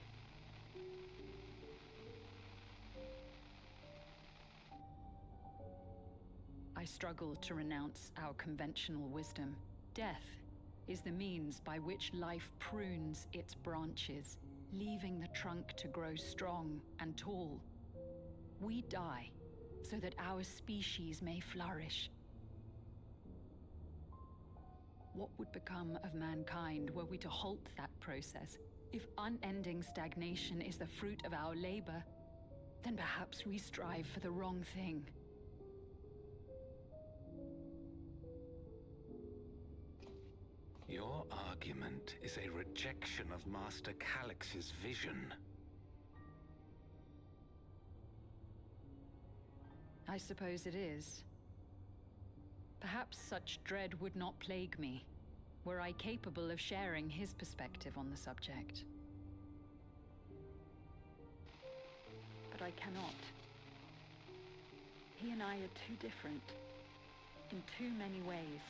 I struggle to renounce our conventional wisdom. Death is the means by which life prunes its branches, leaving the trunk to grow strong and tall. We die so that our species may flourish. What would become of mankind were we to halt that process? If unending stagnation is the fruit of our labor, then perhaps we strive for the wrong thing. Your argument is a rejection of Master Calix's vision. I suppose it is. Perhaps such dread would not plague me, were I capable of sharing his perspective on the subject. But I cannot. He and I are too different, in too many ways.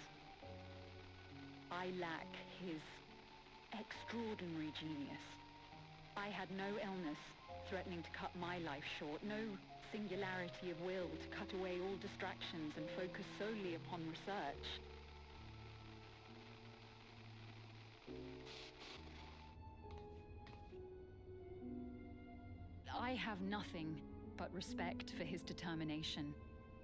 I lack his extraordinary genius. I had no illness threatening to cut my life short, no singularity of will to cut away all distractions and focus solely upon research. I have nothing but respect for his determination.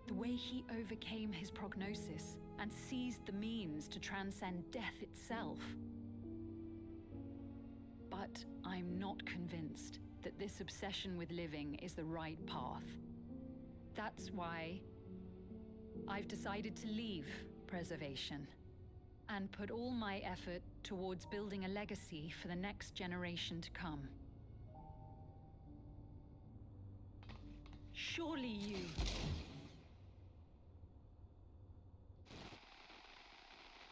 The way he overcame his prognosis and seized the means to transcend death itself. But I'm not convinced that this obsession with living is the right path. That's why I've decided to leave preservation and put all my effort towards building a legacy for the next generation to come. Surely you...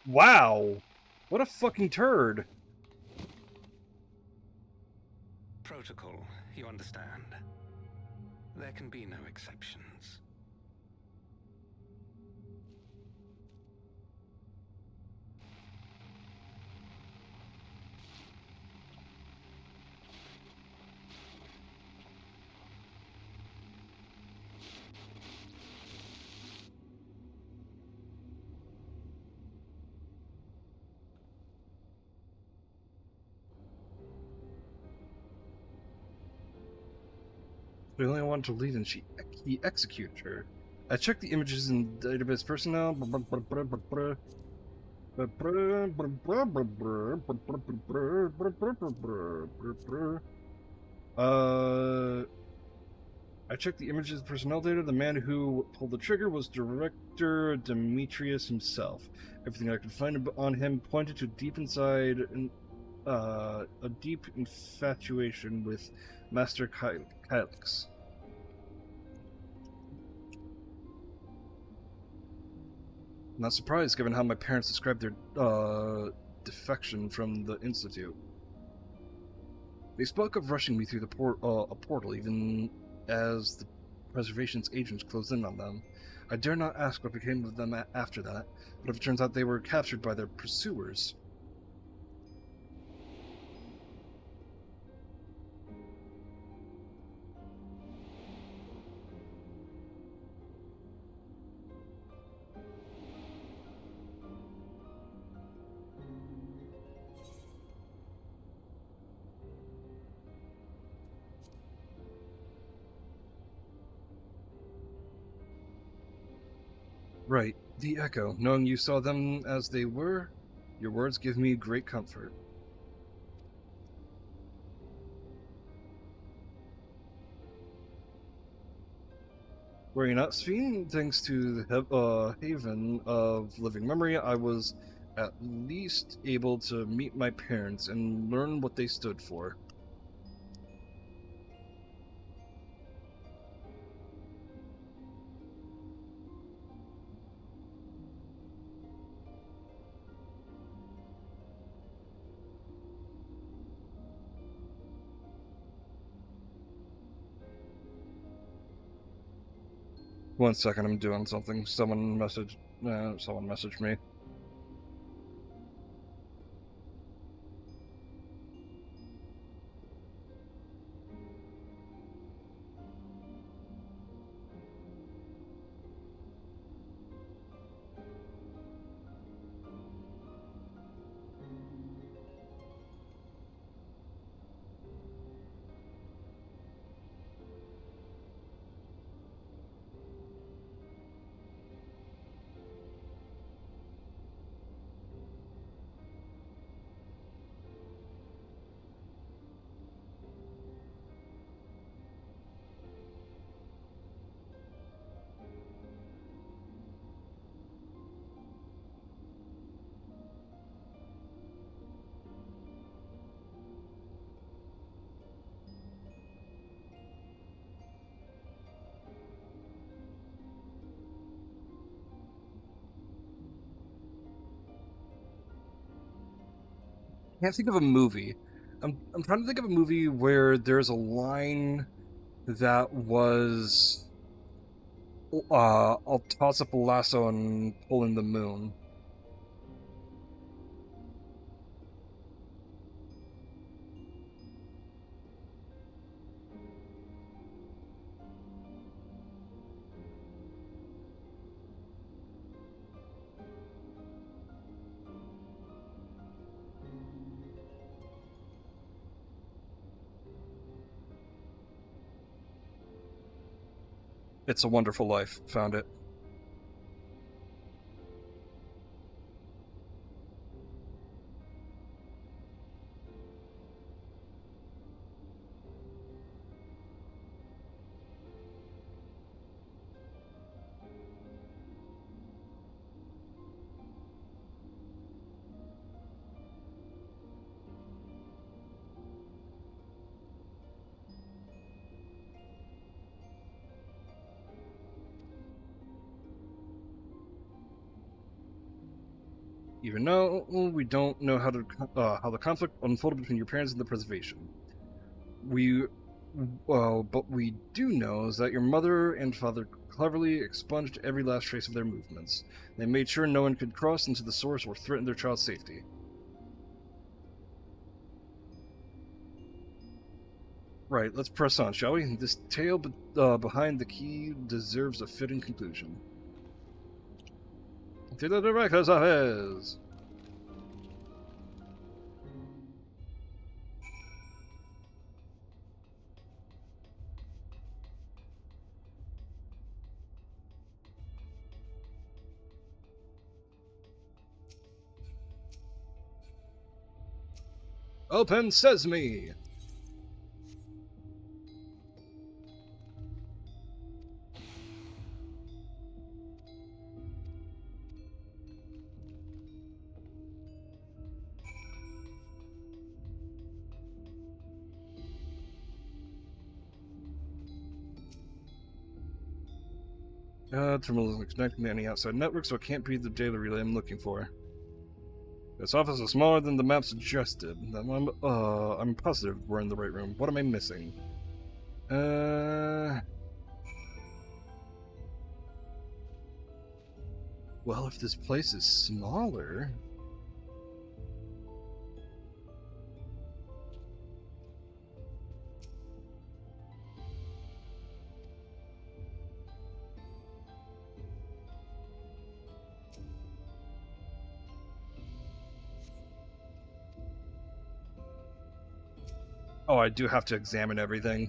Wow! What a fucking turd! Protocol, you understand. There can be no exceptions. We only wanted to lead and he executed her. I checked the images in database personnel. I checked the images personnel data. The man who pulled the trigger was Director Demetrius himself. Everything I could find on him pointed to deep inside a deep infatuation with Master Kylix. Not surprised, given how my parents described their defection from the Institute. They spoke of rushing me through a portal, even as the Preservation's agents closed in on them. I dare not ask what became of them after that, but if it turns out they were captured by their pursuers... Right, the Echo. Knowing you saw them as they were, your words give me great comfort. Were you not, Sphene? Thanks to the Haven of Living Memory, I was at least able to meet my parents and learn what they stood for. One second, I'm doing something. Someone messaged me. Can't think of a movie. I'm trying to think of a movie where there's a line that was I'll toss up a lasso and pull in the moon. It's a Wonderful Life. Found it. Even now, we don't know how the conflict unfolded between your parents and the preservation. But we do know is that your mother and father cleverly expunged every last trace of their movements. They made sure no one could cross into the source or threaten their child's safety. Right, let's press on, shall we? This tale behind the key deserves a fitting conclusion. To the director's office! Open sesame! Terminal isn't connecting to any outside network, so it can't be the data relay I'm looking for. This office is smaller than the map suggested. I'm positive we're in the right room. What am I missing? Well, if this place is smaller... Oh, I do have to examine everything.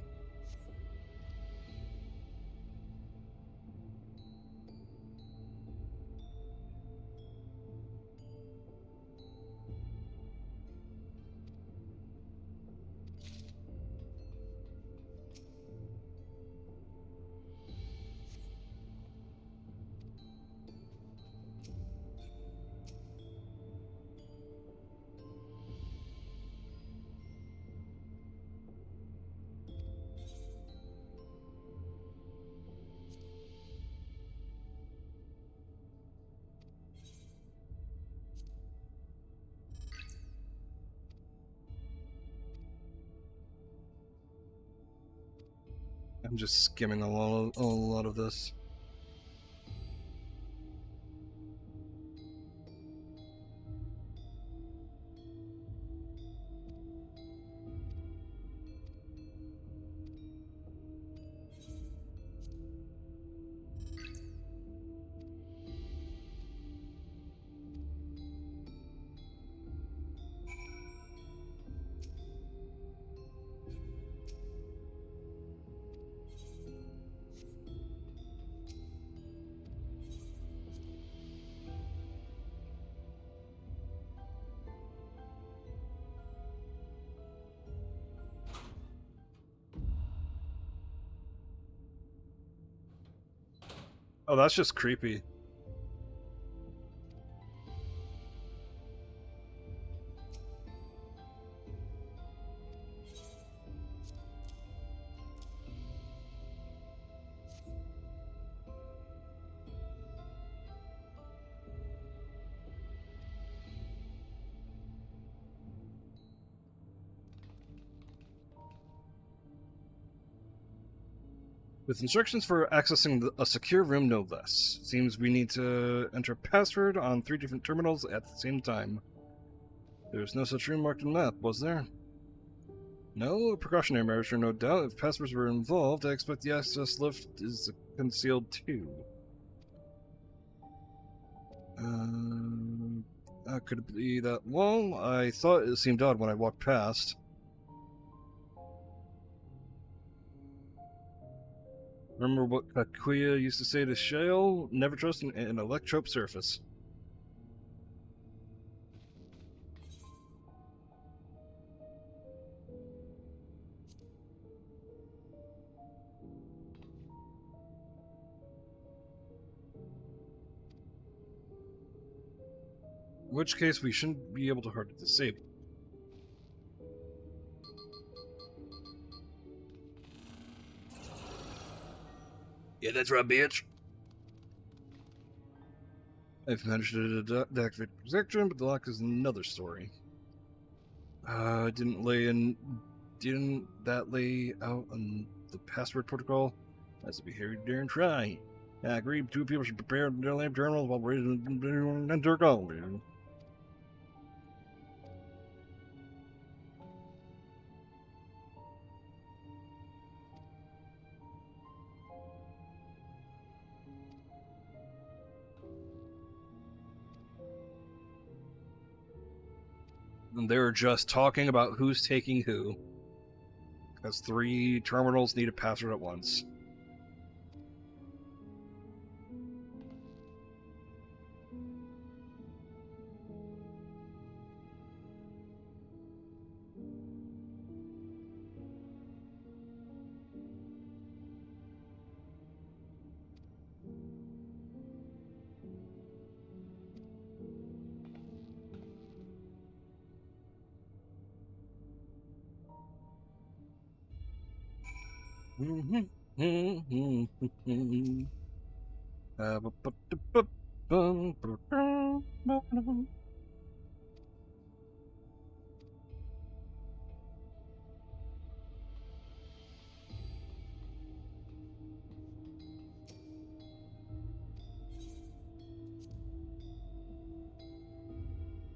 I'm just skimming a lot of this. Oh, that's just creepy. With instructions for accessing a secure room, no less. Seems we need to enter a password on 3 different terminals at the same time. There's no such room marked on the map, was there? No, a precautionary measure, no doubt. If passwords were involved, I expect the access lift is concealed too. Could it be that wall? I thought it seemed odd when I walked past. Remember what Kakuya used to say to Shale? Never trust an electrope surface. In which case, we shouldn't be able to hard to disable. Yeah, that's right, bitch. I've managed to deactivate protection, but the lock is another story. Didn't that lay out on the password protocol? That's a behavior daring try. I agree. Two people should prepare their lab journals while raising enter call. And they're just talking about who's taking who. Because 3 terminals need a password at once.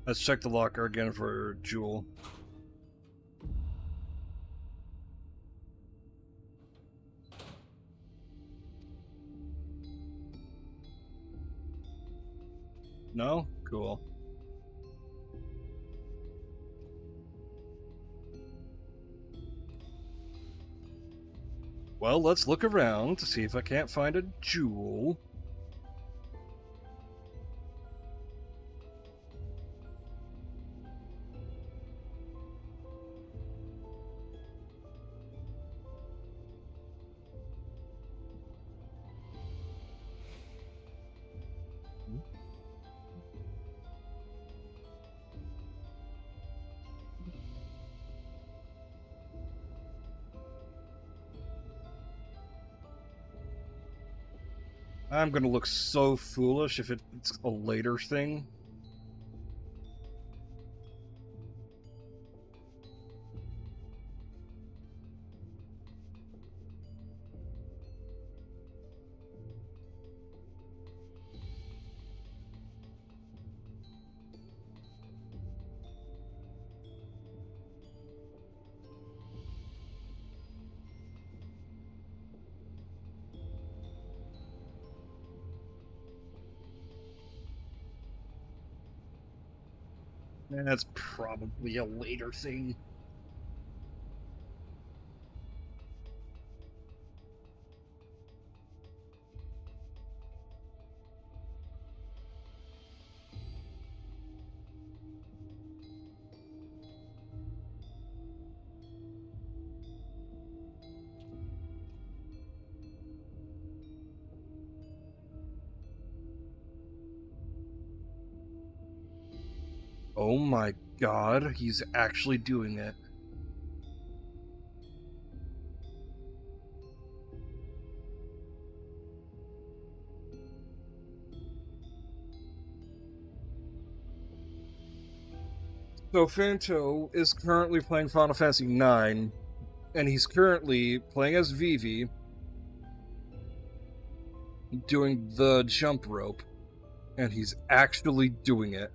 Let's check the locker again for Jewel. No? Cool. Well, let's look around to see if I can't find a jewel. I'm gonna look so foolish if it's a later thing. That's probably a later thing. Oh my god, he's actually doing it. So Fanto is currently playing Final Fantasy IX, and he's currently playing as Vivi, doing the jump rope, and he's actually doing it.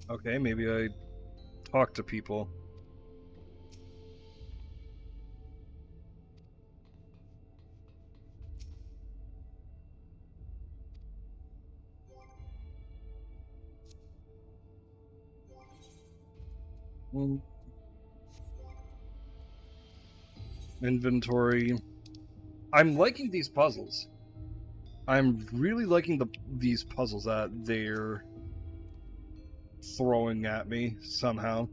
Okay, maybe I talk to people. Mm. Inventory. I'm liking these puzzles. I'm really liking these puzzles that they're throwing at me somehow.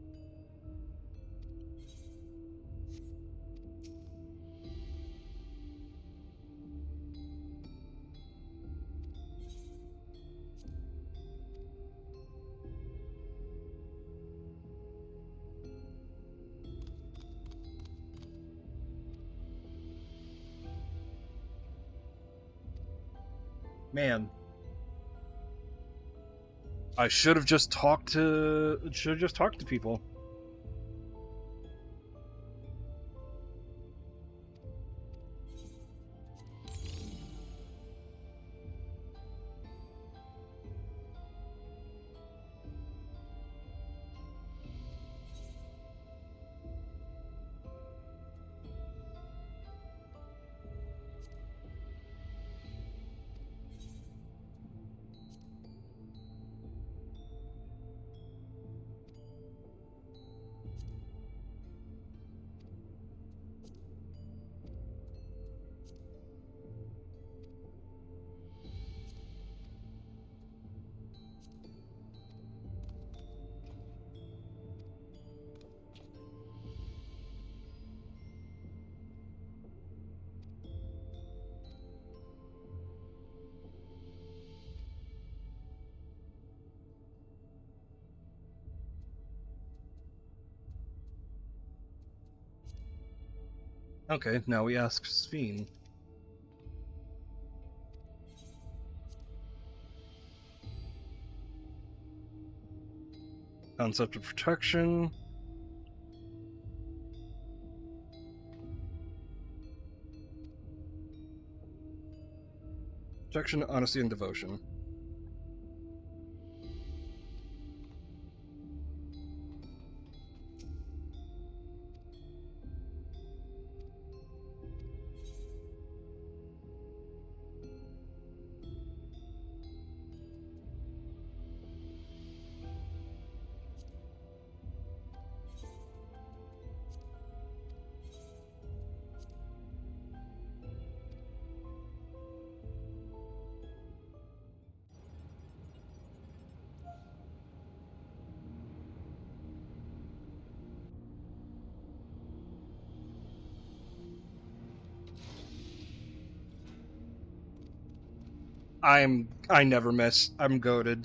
Man, I should have just talked to people. Okay, now we ask Sphene. Concept of protection. Protection, honesty, and devotion. I never miss. I'm goated.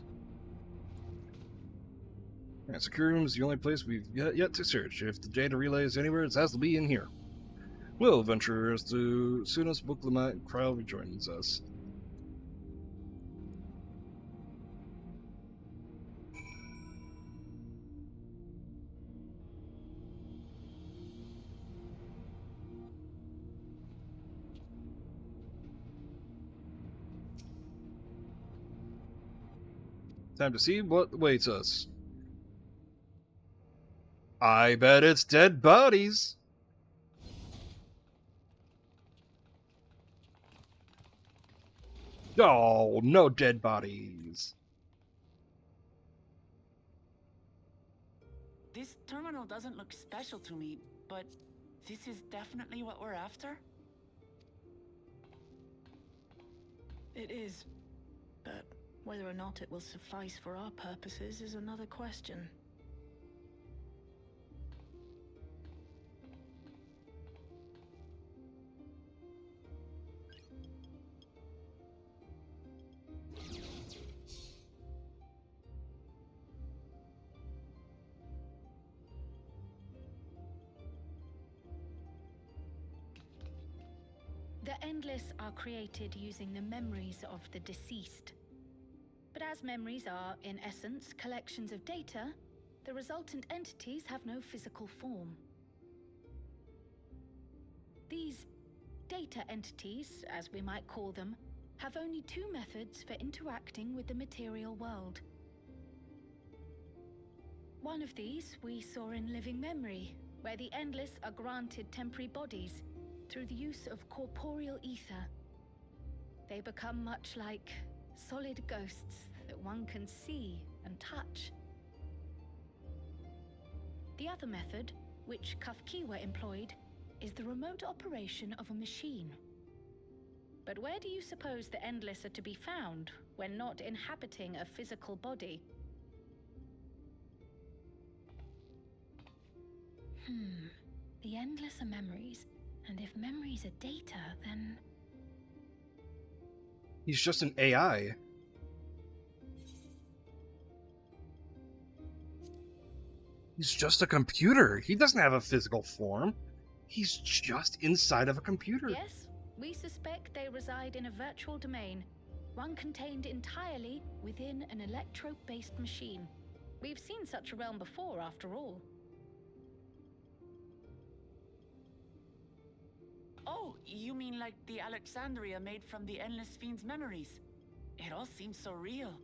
Right, secure room is the only place we've yet to search. If the data relay is anywhere, it has to be in here. We'll venture as soon as Booklamite Crowd rejoins us. Time to see what awaits us. I bet it's dead bodies. Oh, no dead bodies. This terminal doesn't look special to me, but this is definitely what we're after? It is, but whether or not it will suffice for our purposes is another question. The Endless are created using the memories of the deceased. But as memories are, in essence, collections of data, the resultant entities have no physical form. These data entities, as we might call them, have only two methods for interacting with the material world. One of these we saw in Living Memory, where the Endless are granted temporary bodies through the use of corporeal ether. They become much like solid ghosts that one can see and touch. The other method, which Kafkiwa employed, is the remote operation of a machine. But where do you suppose the Endless are to be found when not inhabiting a physical body? The Endless are memories, and if memories are data, then... He's just an AI. He's just a computer. He doesn't have a physical form. He's just inside of a computer. Yes, we suspect they reside in a virtual domain, one contained entirely within an electrope-based machine. We've seen such a realm before, after all. Oh, you mean like the Alexandria made from the Endless Fiend's memories? It all seems so real.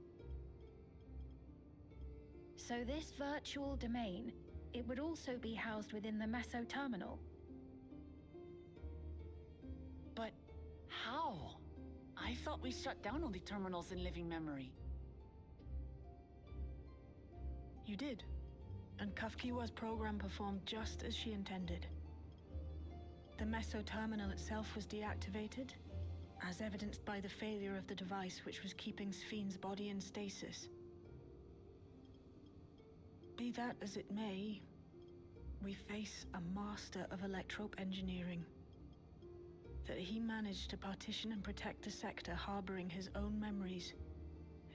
So this virtual domain, it would also be housed within the Meso terminal. But how? I thought we shut down all the terminals in living memory. You did. And Kafkiwa's program performed just as she intended. The Meso terminal itself was deactivated, as evidenced by the failure of the device which was keeping Sphne's body in stasis. Be that as it may, we face a master of electrope engineering. That he managed to partition and protect a sector harboring his own memories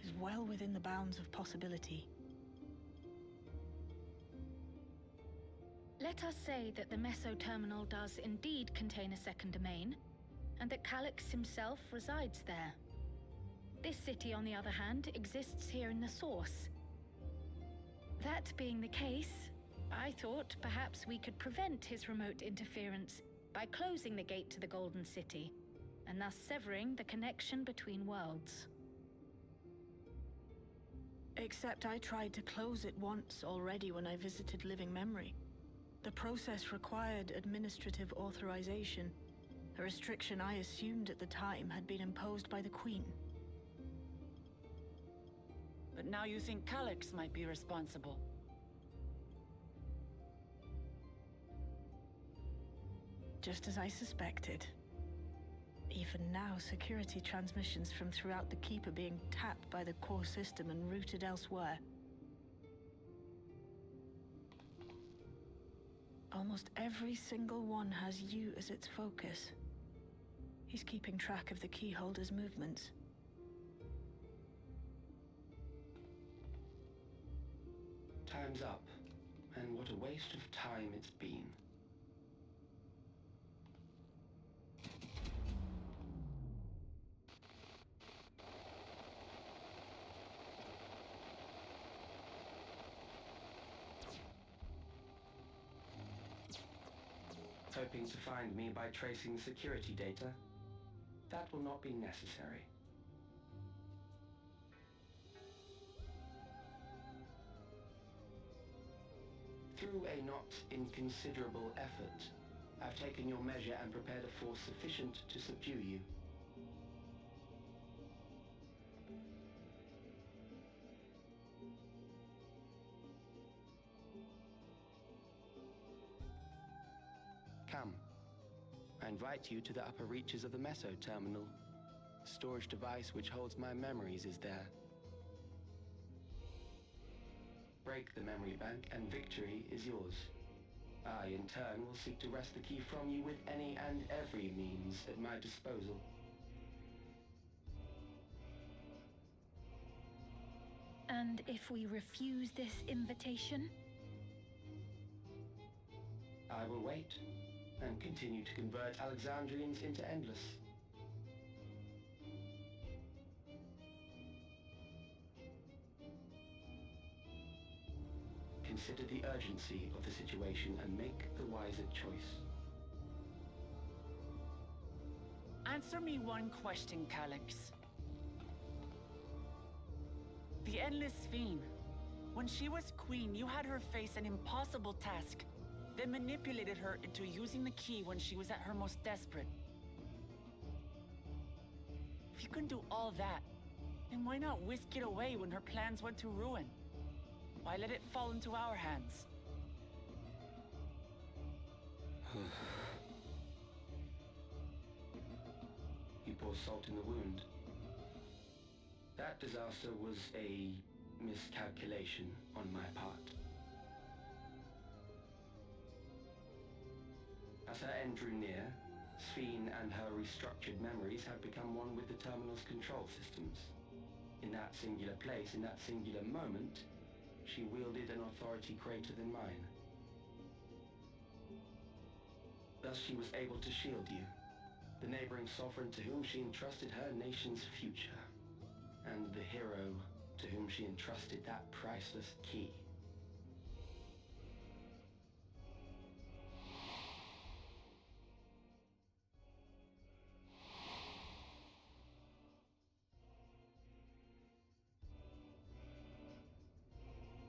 is well within the bounds of possibility. Let us say that the Meso terminal does indeed contain a second domain, and that Calyx himself resides there. This city, on the other hand, exists here in the source. That being the case, I thought perhaps we could prevent his remote interference by closing the gate to the Golden City, and thus severing the connection between worlds. Except I tried to close it once already when I visited Living Memory. The process required administrative authorization, a restriction I assumed at the time had been imposed by the Queen. But now you think Calyx might be responsible. Just as I suspected. Even now, security transmissions from throughout the Keep are being tapped by the core system and routed elsewhere. Almost every single one has you as its focus. He's keeping track of the keyholder's movements. Time's up, and what a waste of time it's been. Hoping to find me by tracing security data? That will not be necessary. Through a not inconsiderable effort, I've taken your measure and prepared a force sufficient to subdue you. Come. I invite you to the upper reaches of the Meso terminal. The storage device which holds my memories is there. Break the memory bank and victory is yours. I, in turn, will seek to wrest the key from you with any and every means at my disposal. And if we refuse this invitation? I will wait and continue to convert Alexandrians into Endless. Consider the urgency of the situation and make the wiser choice. Answer me one question, Calyx. The Endless Fiend. When she was queen, you had her face an impossible task, then manipulated her into using the key when she was at her most desperate. If you can do all that, then why not whisk it away when her plans went to ruin? Why let it fall into our hands? You pour salt in the wound. That disaster was a miscalculation on my part. As her end drew near, Sphene and her restructured memories had become one with the terminal's control systems. In that singular place, in that singular moment, she wielded an authority greater than mine. Thus she was able to shield you, the neighboring sovereign to whom she entrusted her nation's future, and the hero to whom she entrusted that priceless key.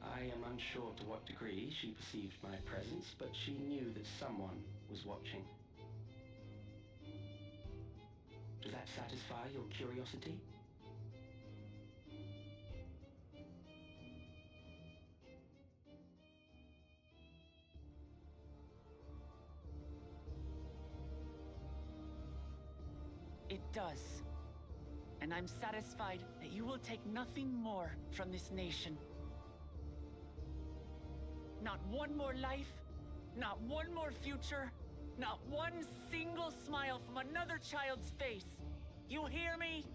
I am unsure to what degree she perceived my presence, but she knew that someone was watching. Does that satisfy your curiosity? It does. And I'm satisfied that you will take nothing more from this nation. Not one more life, not one more future, not one single smile from another child's face. You hear me?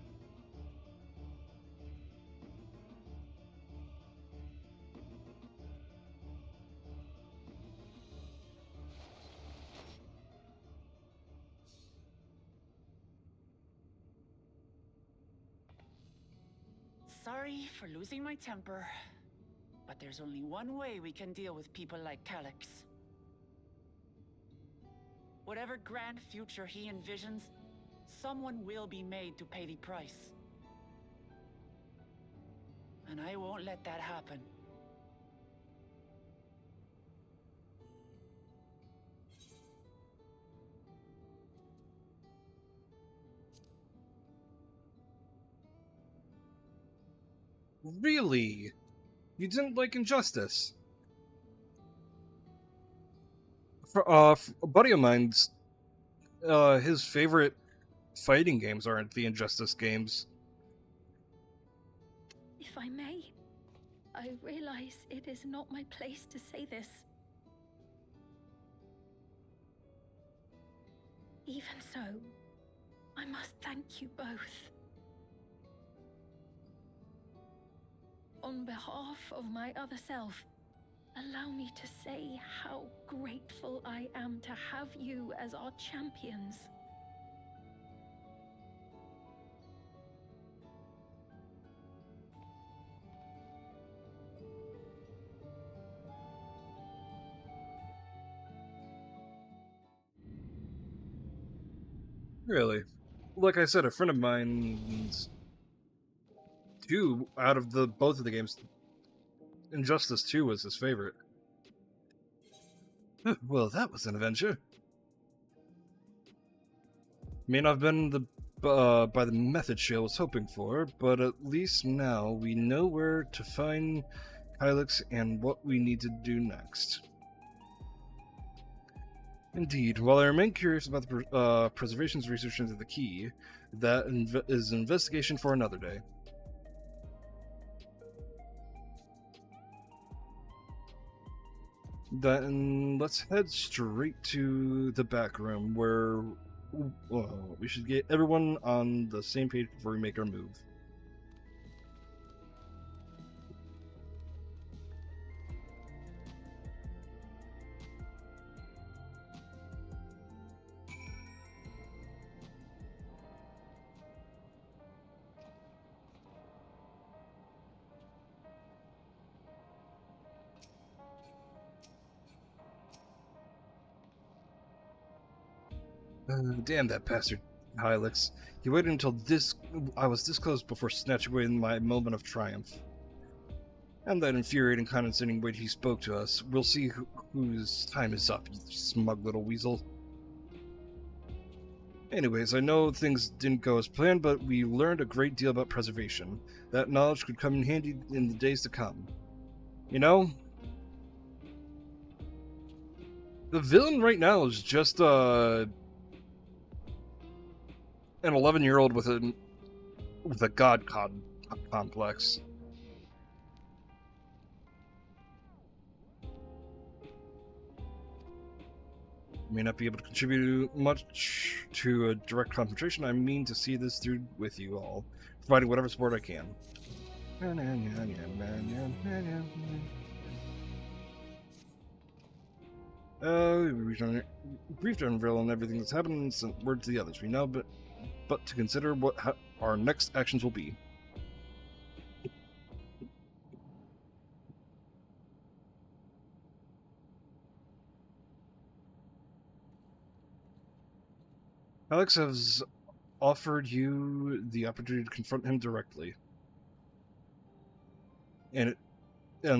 Sorry for losing my temper, but there's only one way we can deal with people like Calyx. Whatever grand future he envisions, someone will be made to pay the price. And I won't let that happen. Really? You didn't like Injustice? A buddy of mine's, his favorite fighting games aren't the Injustice games. If I may, I realize it is not my place to say this. Even so, I must thank you both. On behalf of my other self, allow me to say how grateful I am to have you as our champions. Really? Like I said, a friend of mine's out of both of the games, Injustice 2 was his favorite. Well, that was an adventure. May not have been by the method Shale was hoping for, but at least now we know where to find Calyx and what we need to do next. Indeed, while I remain curious about the preservation's research into the key, that is an investigation for another day. Then let's head straight to the back room where we should get everyone on the same page before we make our move. Damn that bastard, Calyx. He waited until I was this close before snatching away my moment of triumph. And that infuriating, condescending way he spoke to us. We'll see whose time is up, you smug little weasel. Anyways, I know things didn't go as planned, but we learned a great deal about preservation. That knowledge could come in handy in the days to come. You know? The villain right now is just an 11-year-old with a complex. May not be able to contribute much to a direct confrontation. I mean to see this through with you all, providing whatever support I can. We briefed on Unreal and everything that's happened and sent word to the others. We know, but to consider what our next actions will be. Alex has offered you the opportunity to confront him directly. And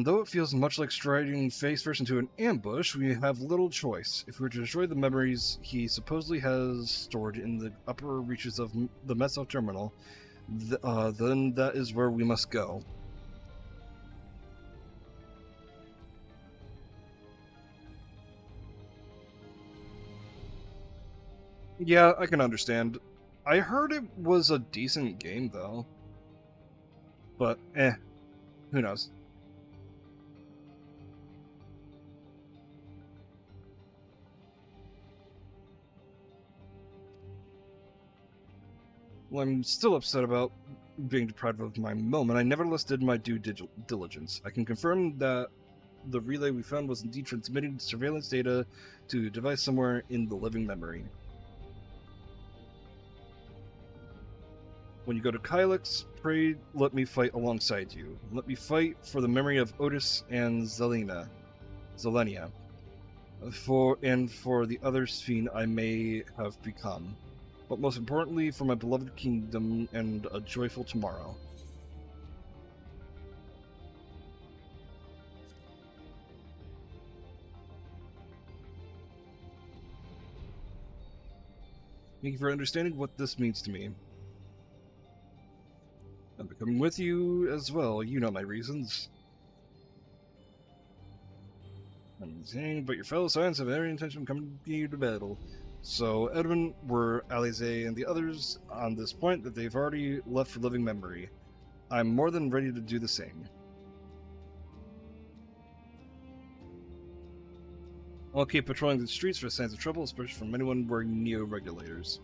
though it feels much like striding face first into an ambush, we have little choice. If we were to destroy the memories he supposedly has stored in the upper reaches of the Metso terminal, then that is where we must go. Yeah, I can understand. I heard it was a decent game, though. But, who knows? Well, I'm still upset about being deprived of my moment. I nevertheless did my due diligence. I can confirm that the relay we found was indeed transmitting surveillance data to a device somewhere in the living memory. When you go to Kylix, pray let me fight alongside you. Let me fight for the memory of Otis and Zelenia. For the other Sphene I may have become. But most importantly, for my beloved kingdom and a joyful tomorrow. Thank you for understanding what this means to me. I'm coming with you as well. You know my reasons. I'm saying, but your fellow Science have every intention of coming to you to battle. So Edwin, were Alize, and the others on this point that they've already left for living memory. I'm more than ready to do the same. I'll keep patrolling the streets for signs of trouble, especially from anyone wearing neo-regulators.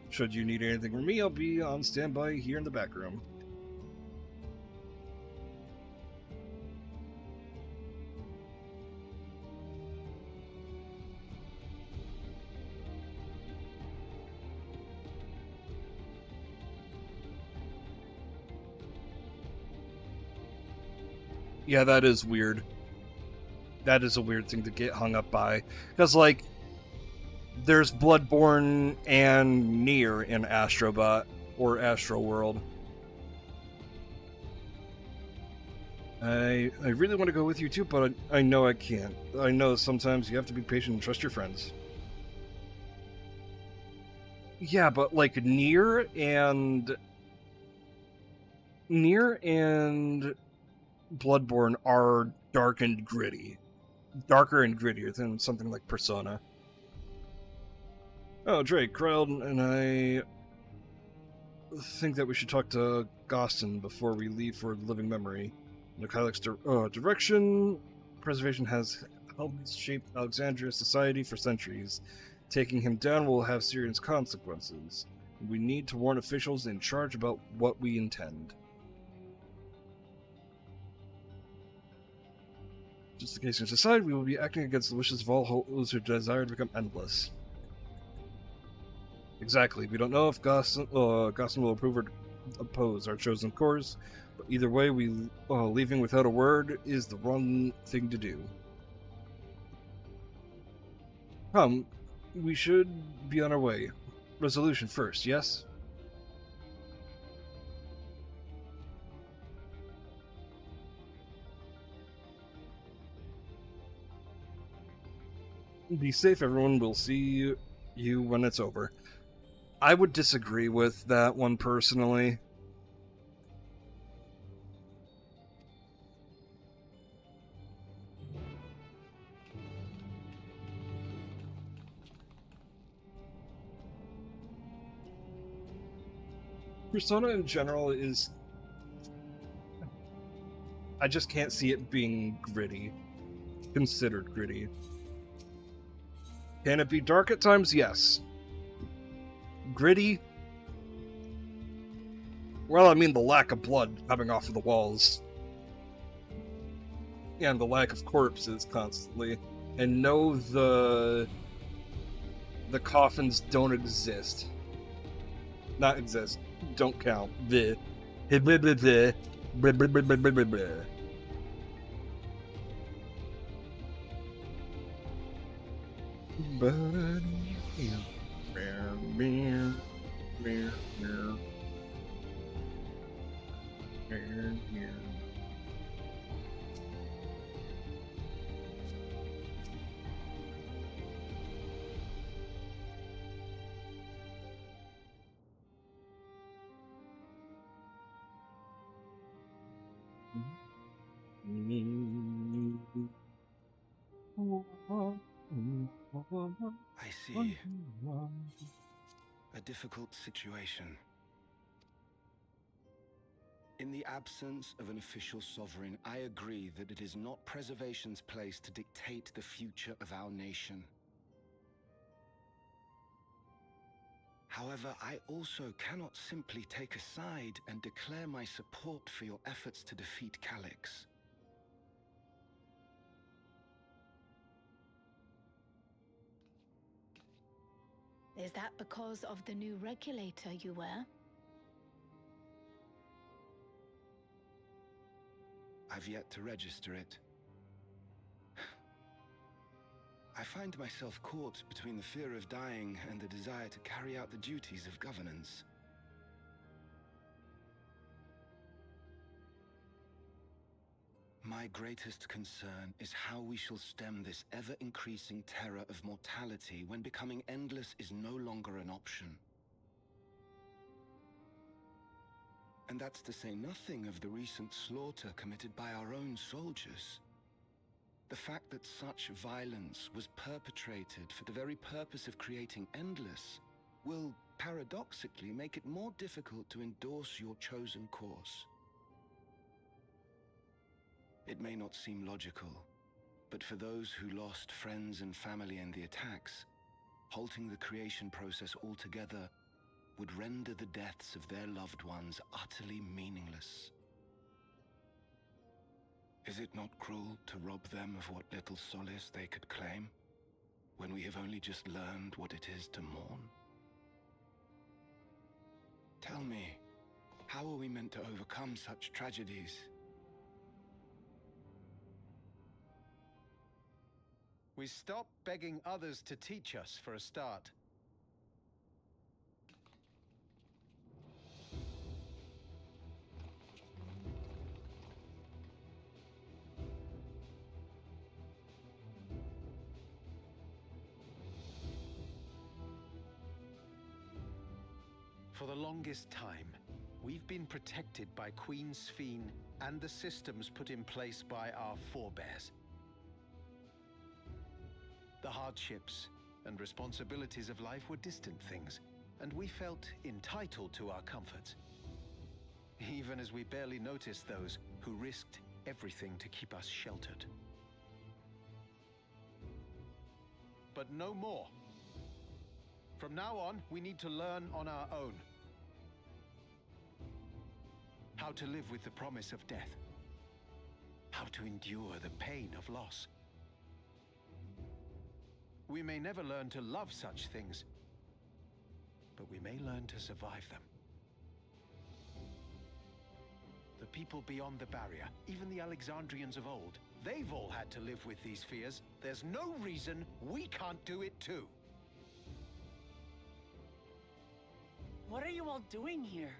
Should you need anything from me, I'll be on standby here in the back room. Yeah, that is weird. That is a weird thing to get hung up by. Because, like, there's Bloodborne and Nier in Astrobot, or Astro World. I really want to go with you too, but I know I can't. I know sometimes you have to be patient and trust your friends. Yeah, but like Nier and Bloodborne are dark and gritty. Darker and grittier than something like Persona. Oh, Drake, Krell and I think that we should talk to Gostin before we leave for living memory. In Kylix's direction, preservation has helped shape Alexandria's society for centuries. Taking him down will have serious consequences. We need to warn officials in charge about what we intend. Just in case you decide, we will be acting against the wishes of all those who desire to become endless. Exactly. We don't know if Gostin will approve or oppose our chosen course, but either way, leaving without a word is the wrong thing to do. Come, we should be on our way. Resolution first, yes? Be safe, everyone. We'll see you when it's over. I would disagree with that one personally. Persona in general is... I just can't see it being gritty. Considered gritty. Can it be dark at times? Yes. Gritty? Well, I mean the lack of blood coming off of the walls. And the lack of corpses constantly. And no, the coffins don't exist. Not exist. Don't count. Bleh. Bleh, bleh, bleh, bleh. Bleh, bleh, bleh, bleh, bleh, bleh. I see. A difficult situation. In the absence of an official sovereign, I agree that it is not Preservation's place to dictate the future of our nation. However, I also cannot simply take a side and declare my support for your efforts to defeat Calyx. Is that because of the new regulator you wear? I've yet to register it. I find myself caught between the fear of dying and the desire to carry out the duties of governance. My greatest concern is how we shall stem this ever-increasing terror of mortality when becoming endless is no longer an option. And that's to say nothing of the recent slaughter committed by our own soldiers. The fact that such violence was perpetrated for the very purpose of creating endless will, paradoxically, make it more difficult to endorse your chosen course. It may not seem logical, but for those who lost friends and family in the attacks, halting the creation process altogether would render the deaths of their loved ones utterly meaningless. Is it not cruel to rob them of what little solace they could claim, when we have only just learned what it is to mourn? Tell me, how are we meant to overcome such tragedies? We stop begging others to teach us for a start. For the longest time, we've been protected by Queen Sphene and the systems put in place by our forebears. The hardships and responsibilities of life were distant things, and we felt entitled to our comforts, even as we barely noticed those who risked everything to keep us sheltered. But no more. From now on, we need to learn on our own. How to live with the promise of death. How to endure the pain of loss. We may never learn to love such things, but we may learn to survive them. The people beyond the barrier, even the Alexandrians of old, they've all had to live with these fears. There's no reason we can't do it too. What are you all doing here?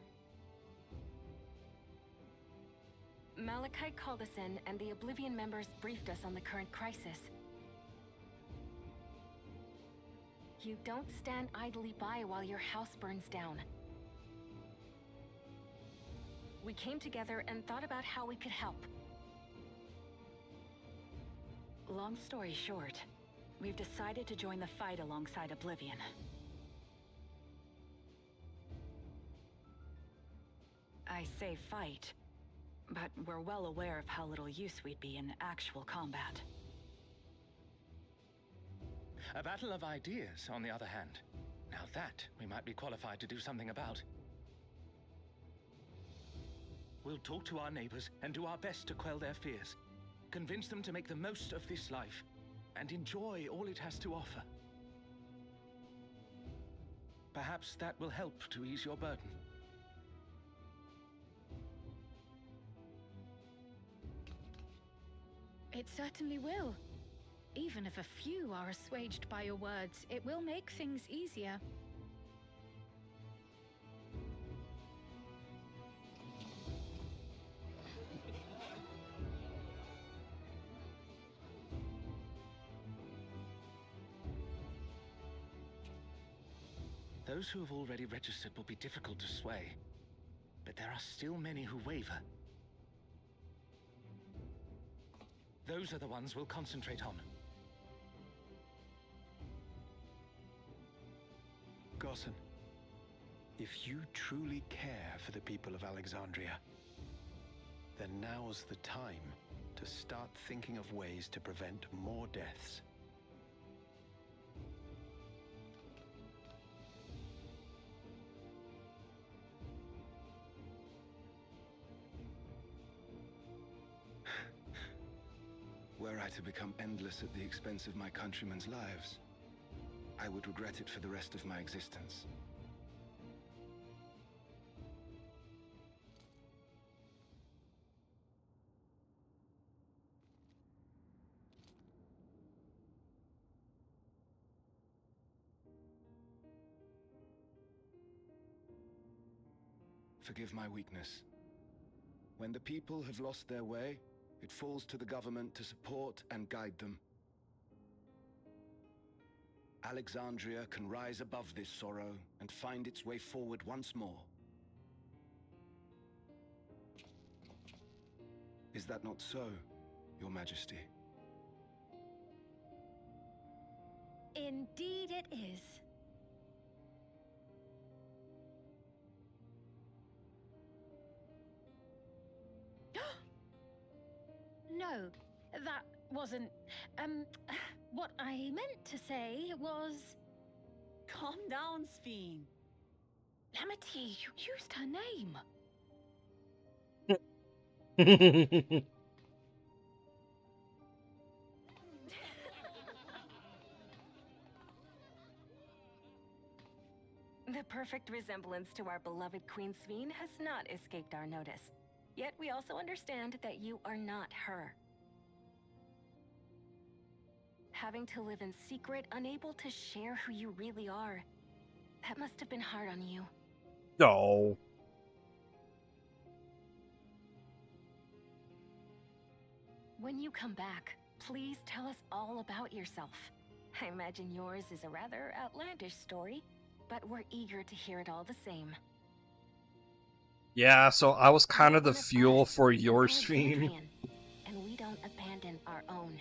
Malachite called us in, and the Oblivion members briefed us on the current crisis. You don't stand idly by while your house burns down. We came together and thought about how we could help. Long story short, we've decided to join the fight alongside Oblivion. I say fight, but we're well aware of how little use we'd be in actual combat. A battle of ideas, on the other hand. Now that we might be qualified to do something about. We'll talk to our neighbors and do our best to quell their fears. Convince them to make the most of this life and enjoy all it has to offer. Perhaps that will help to ease your burden. It certainly will. Even if a few are assuaged by your words, it will make things easier. Those who have already registered will be difficult to sway, but there are still many who waver. Those are the ones we'll concentrate on. Gossan, if you truly care for the people of Alexandria, then now's the time to start thinking of ways to prevent more deaths. Were I to become endless at the expense of my countrymen's lives, I would regret it for the rest of my existence. Forgive my weakness. When the people have lost their way, it falls to the government to support and guide them. Alexandria can rise above this sorrow and find its way forward once more. Is that not so, Your Majesty? Indeed it is. No, that wasn't... what I meant to say was... Calm down, Sphene. Amity, you used her name. The perfect resemblance to our beloved Queen Sphene has not escaped our notice. Yet we also understand that you are not her. Having to live in secret, unable to share who you really are. That must have been hard on you. No. When you come back, please tell us all about yourself. I imagine yours is a rather outlandish story, but we're eager to hear it all the same. Yeah, so I was kind of the fuel for your stream. And we don't abandon our own.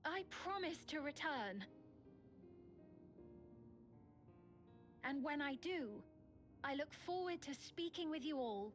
I promise to return. And when I do, I look forward to speaking with you all.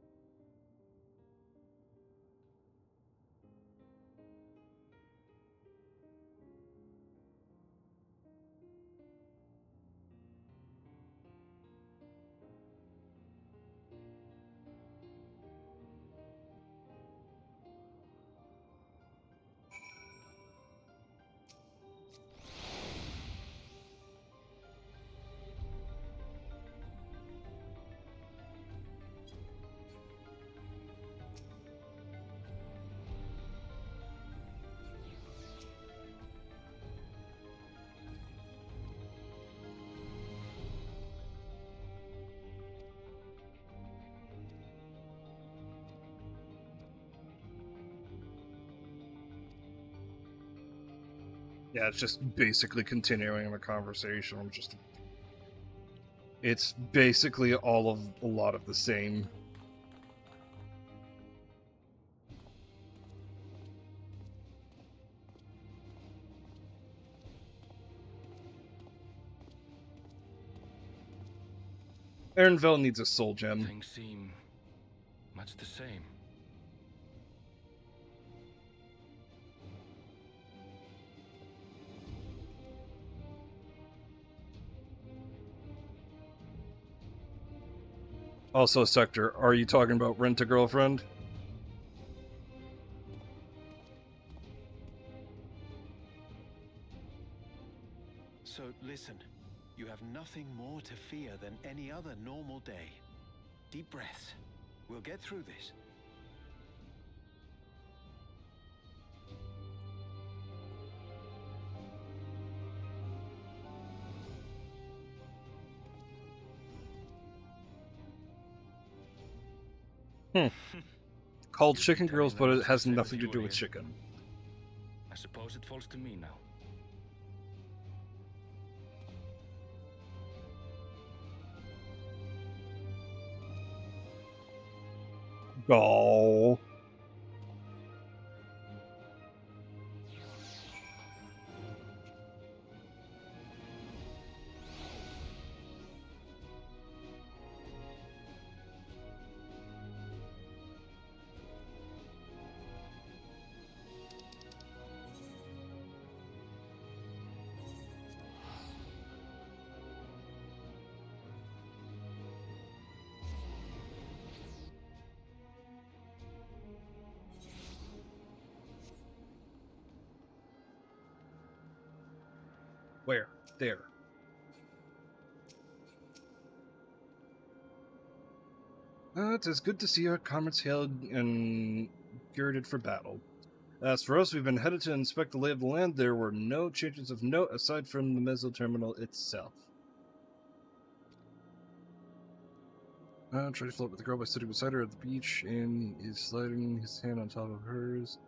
Yeah, it's just basically continuing the conversation. It's basically a lot of the same. Aaronville needs a soul gem. Things seem much the same. Also, Sector, are you talking about Rent-A-Girlfriend? So listen, you have nothing more to fear than any other normal day. Deep breaths. We'll get through this. Called Chicken Girls, but it has nothing to do with chicken. I suppose it falls to me now. Oh. Where? There. It is good to see our comrades hailed and girded for battle. As for us, we've been headed to inspect the lay of the land. There were no changes of note aside from the meso terminal itself. Try to float with the girl by sitting beside her at the beach, and he is sliding his hand on top of hers.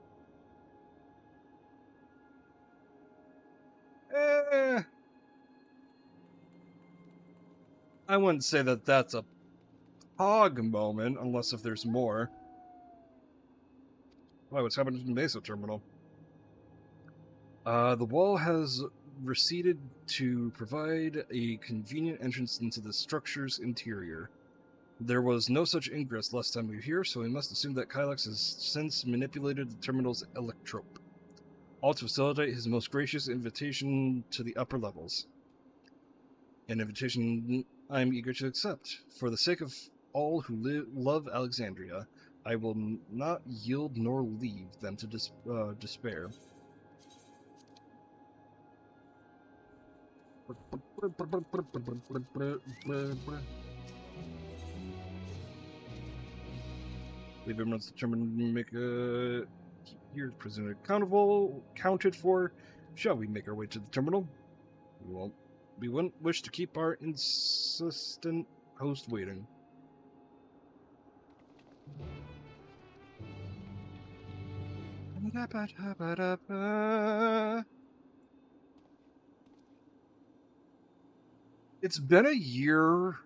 I wouldn't say that that's a hog moment, unless if there's more. Why, what's happening to the meso terminal? The wall has receded to provide a convenient entrance into the structure's interior. There was no such ingress last time we were here, so we must assume that Kylex has since manipulated the terminal's electrope, all to facilitate his most gracious invitation to the upper levels. An invitation I'm eager to accept. For the sake of all who love Alexandria, I will not yield nor leave them to despair. Leave everyone's determined to make a here prisoner accounted for. Shall we make our way to the terminal? We wouldn't wish to keep our insistent host waiting. It's been a year.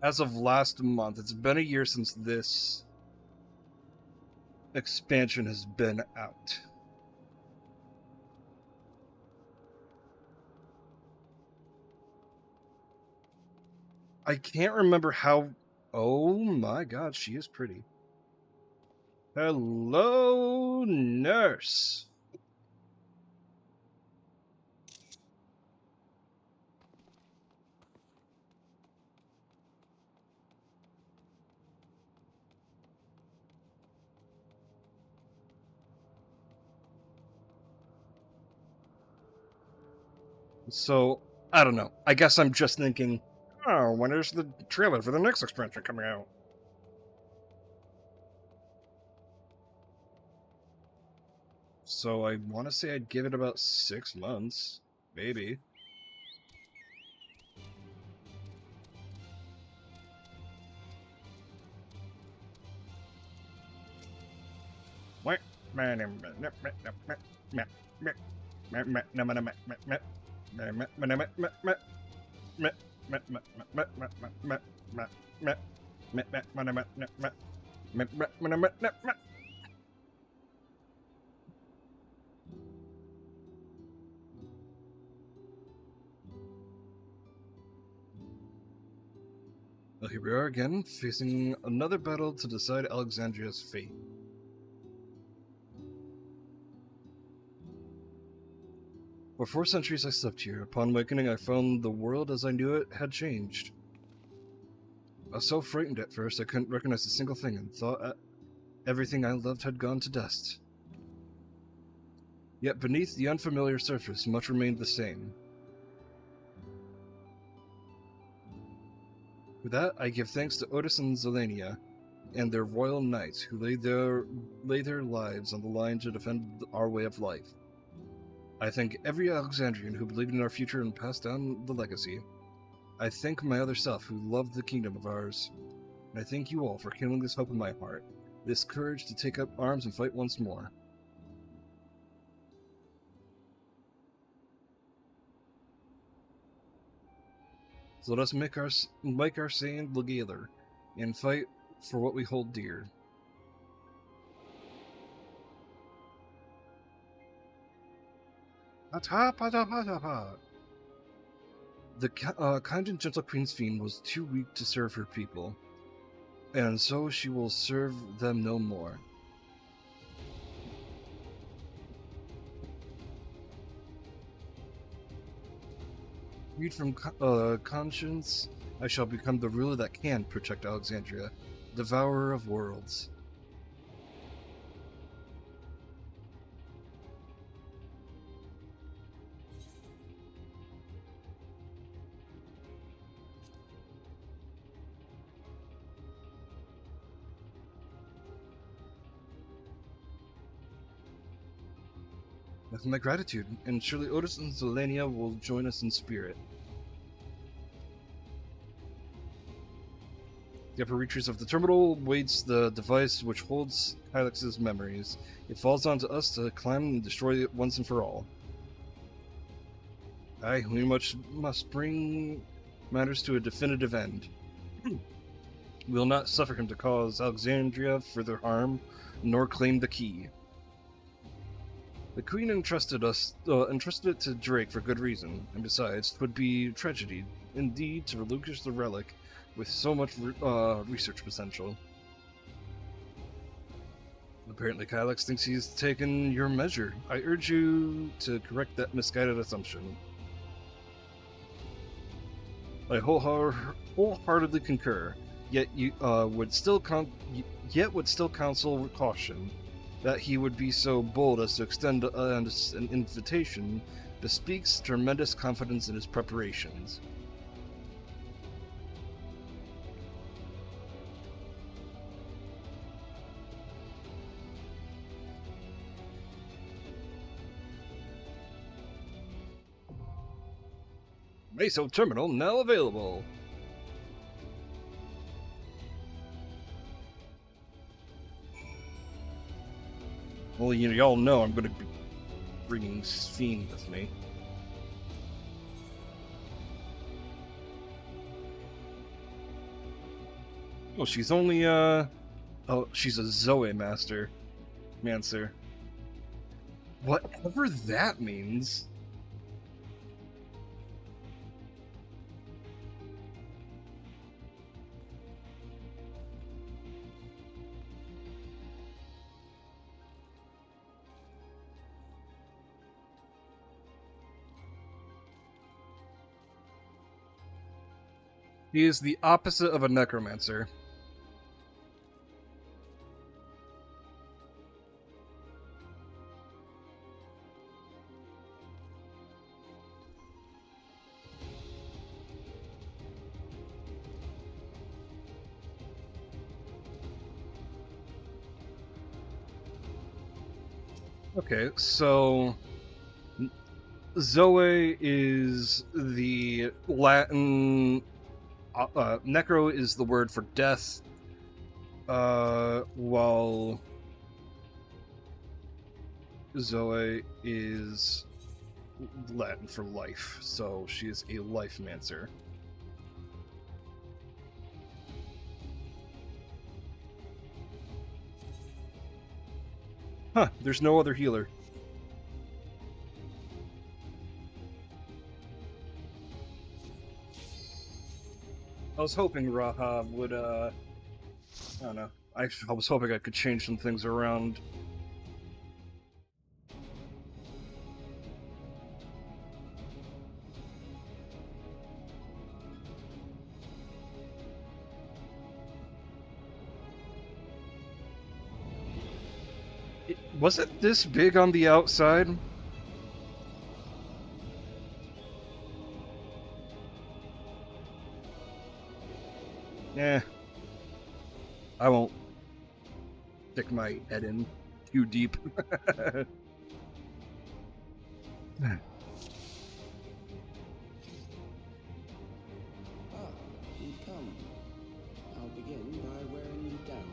As of last month, it's been a year since this expansion has been out. I can't remember how... Oh my god, she is pretty. Hello, nurse. So, I don't know. I guess I'm just thinking, oh, when is the trailer for the next expansion coming out? So I want to say I'd give it about 6 months. Maybe. What? Well, here we are again, facing another battle to decide Alexandria's fate. For 4 centuries I slept here. Upon awakening, I found the world as I knew it had changed. I was so frightened at first I couldn't recognize a single thing and thought everything I loved had gone to dust. Yet beneath the unfamiliar surface, much remained the same. For that, I give thanks to Otis and Zelania and their royal knights who lay their lives on the line to defend our way of life. I thank every Alexandrian who believed in our future and passed down the legacy. I thank my other self who loved the kingdom of ours. And I thank you all for kindling this hope in my heart, this courage to take up arms and fight once more. So let us make our stand together and fight for what we hold dear. The kind and gentle Queen's Fiend was too weak to serve her people, and so she will serve them no more. Freed from conscience, I shall become the ruler that can protect Alexandria, devourer of worlds. With my gratitude, and surely Otis and Zelania will join us in spirit. The upper reaches of the terminal waits the device which holds Kylex's memories. It falls onto us to climb and destroy it once and for all. Aye, we must bring matters to a definitive end. We will not suffer him to cause Alexandria further harm, nor claim the key. The Queen entrusted it to Drake for good reason, and besides, 'twould be tragedy, indeed, to relinquish the relic with so much research potential. Apparently Kylex thinks he's taken your measure. I urge you to correct that misguided assumption. I wholeheartedly concur, yet would still counsel with caution. That he would be so bold as to extend an invitation bespeaks tremendous confidence in his preparations. Meso Terminal now available! Well, y'all know I'm going to be bringing Fiend with me. Oh, she's only, oh, she's a Zoe Master. Mancer. Whatever that means. He is the opposite of a necromancer. Okay, so Zoe is the Latin. Necro is the word for death, while Zoe is Latin for life, so she is a life-mancer. Huh, there's no other healer. I was hoping Rahav would, I don't know. I was hoping I could change some things around. Was it this big on the outside? Yeah. I won't stick my head in too deep. You've come. I'll begin by wearing you down.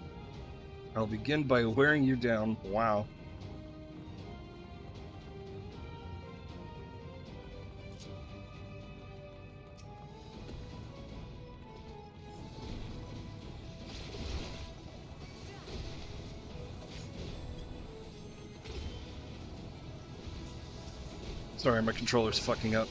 I'll begin by wearing you down. Wow. Sorry, my controller's fucking up.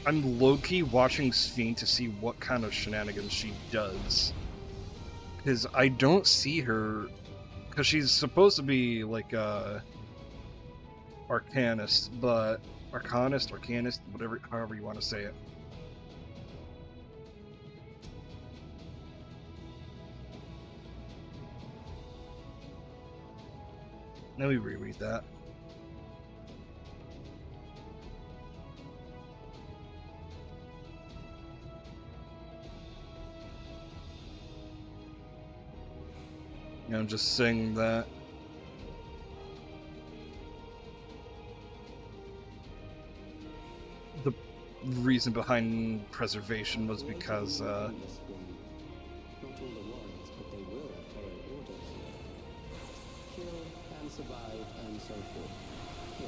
I'm low-key watching Sphene to see what kind of shenanigans she does. Because I don't see her... Because she's supposed to be, like, Arcanist, but... Arcanist, whatever, however you want to say it. Let me reread that. I'm just saying that the reason behind preservation was because, Not all the warriors, but they will follow orders. Kill and survive and so forth. Here,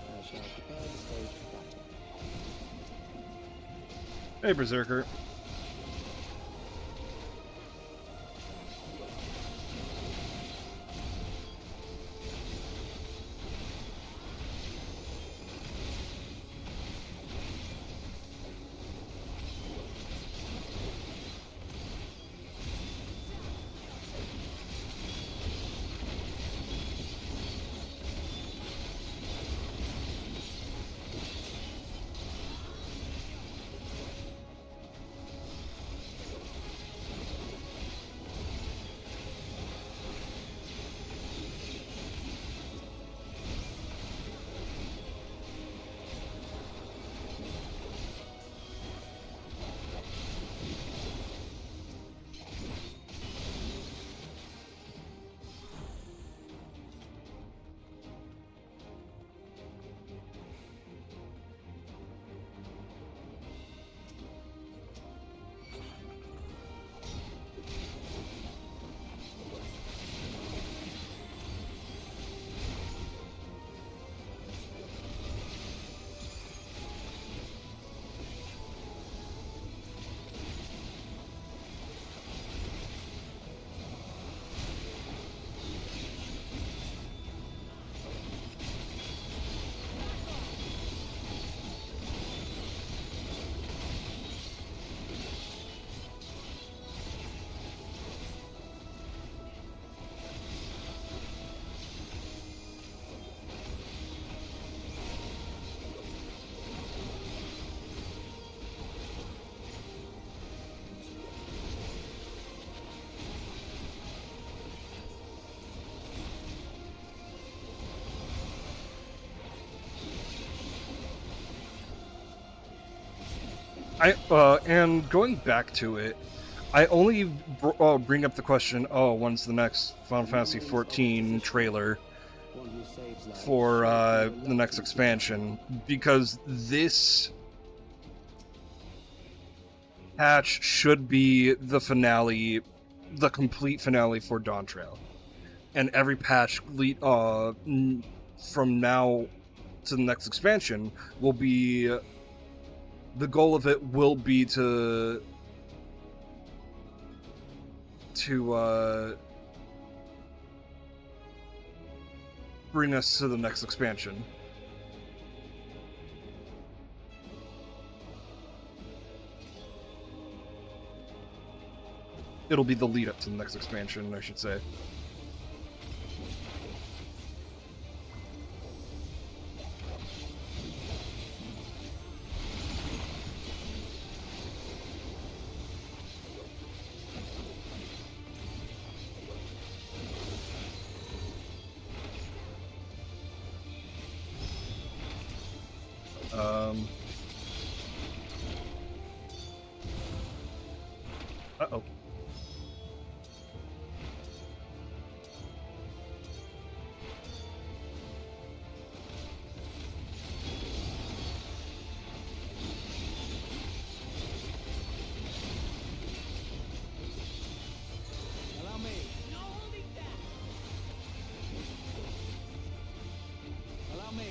I shall prepare the stage for battle. Hey, Berserker. And going back to it, I only bring up the question, when's the next Final Fantasy XIV trailer for the next expansion? Because this patch should be the finale, the complete finale for Dawn Trail. And every patch from now to the next expansion will be... the goal of it will be to bring us to the next expansion. It'll be the lead up to the next expansion, I should say. Uh-oh. Allow me. No holding back. Allow me.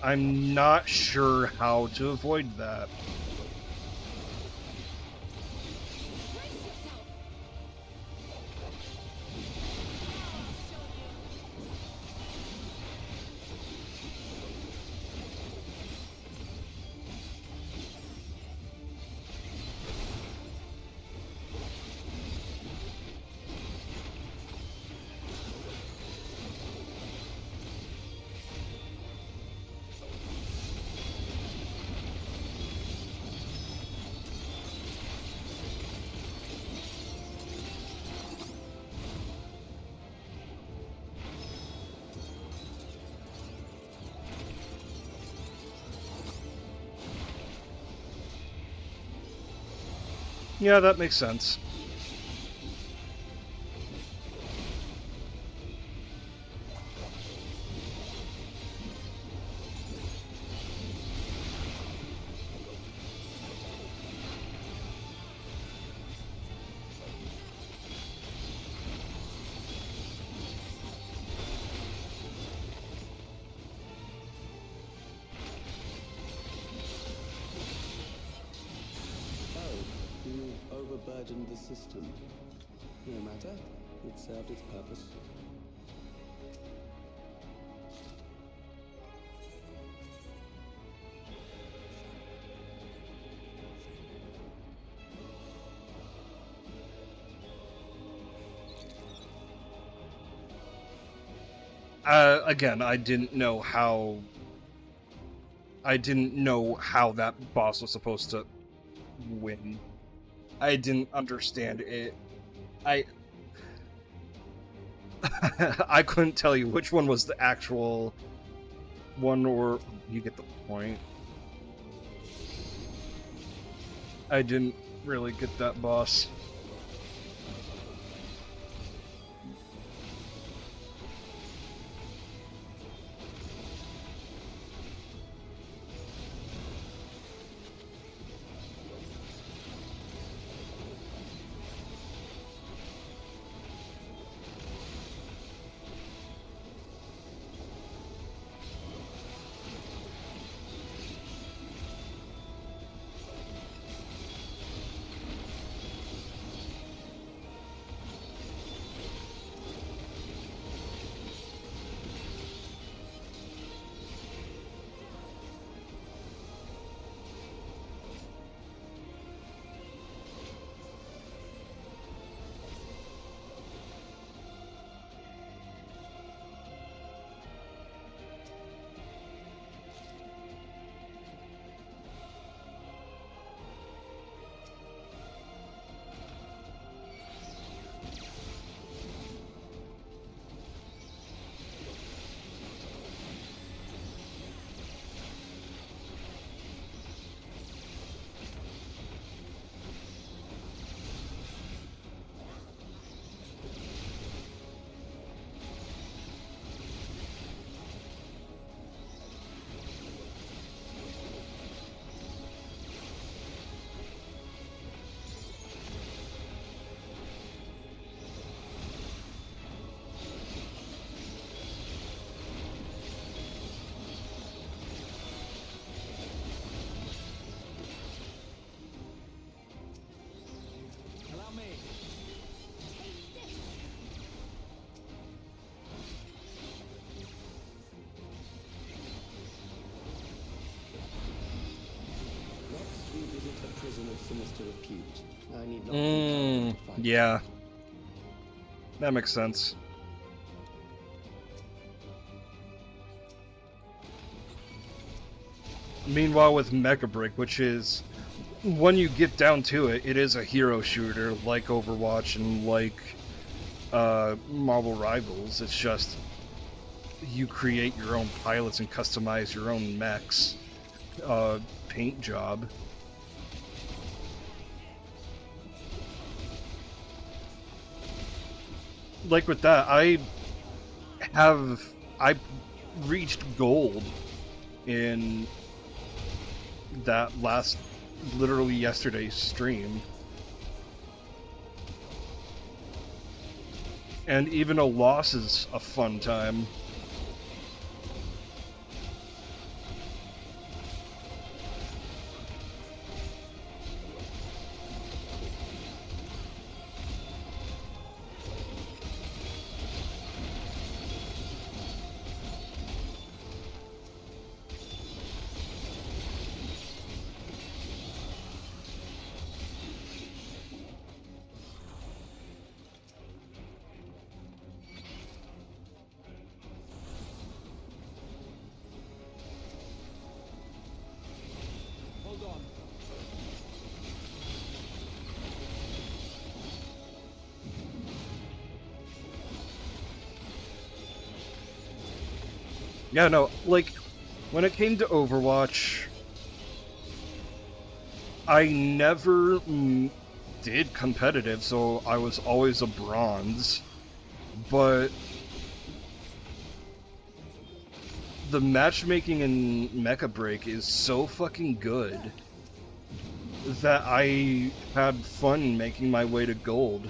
I'm not sure how to avoid that. Yeah, that makes sense. Overburdened the system. No matter, it served its purpose. Again, I didn't know how that boss was supposed to win. I didn't understand it. I couldn't tell you which one was the actual one, or you get the point. I didn't really get that boss. A prison of sinister repute. I need not compel them to fight. Yeah. That makes sense. Meanwhile, with Mecha Break, which is, when you get down to it, it is a hero shooter like Overwatch and like Marvel Rivals. It's just you create your own pilots and customize your own mechs. Paint job. Like with that, I reached gold in that last, literally yesterday's stream. And even a loss is a fun time. Yeah, no, like, when it came to Overwatch, I never did competitive, so I was always a bronze, but the matchmaking in Mecha Break is so fucking good that I had fun making my way to gold.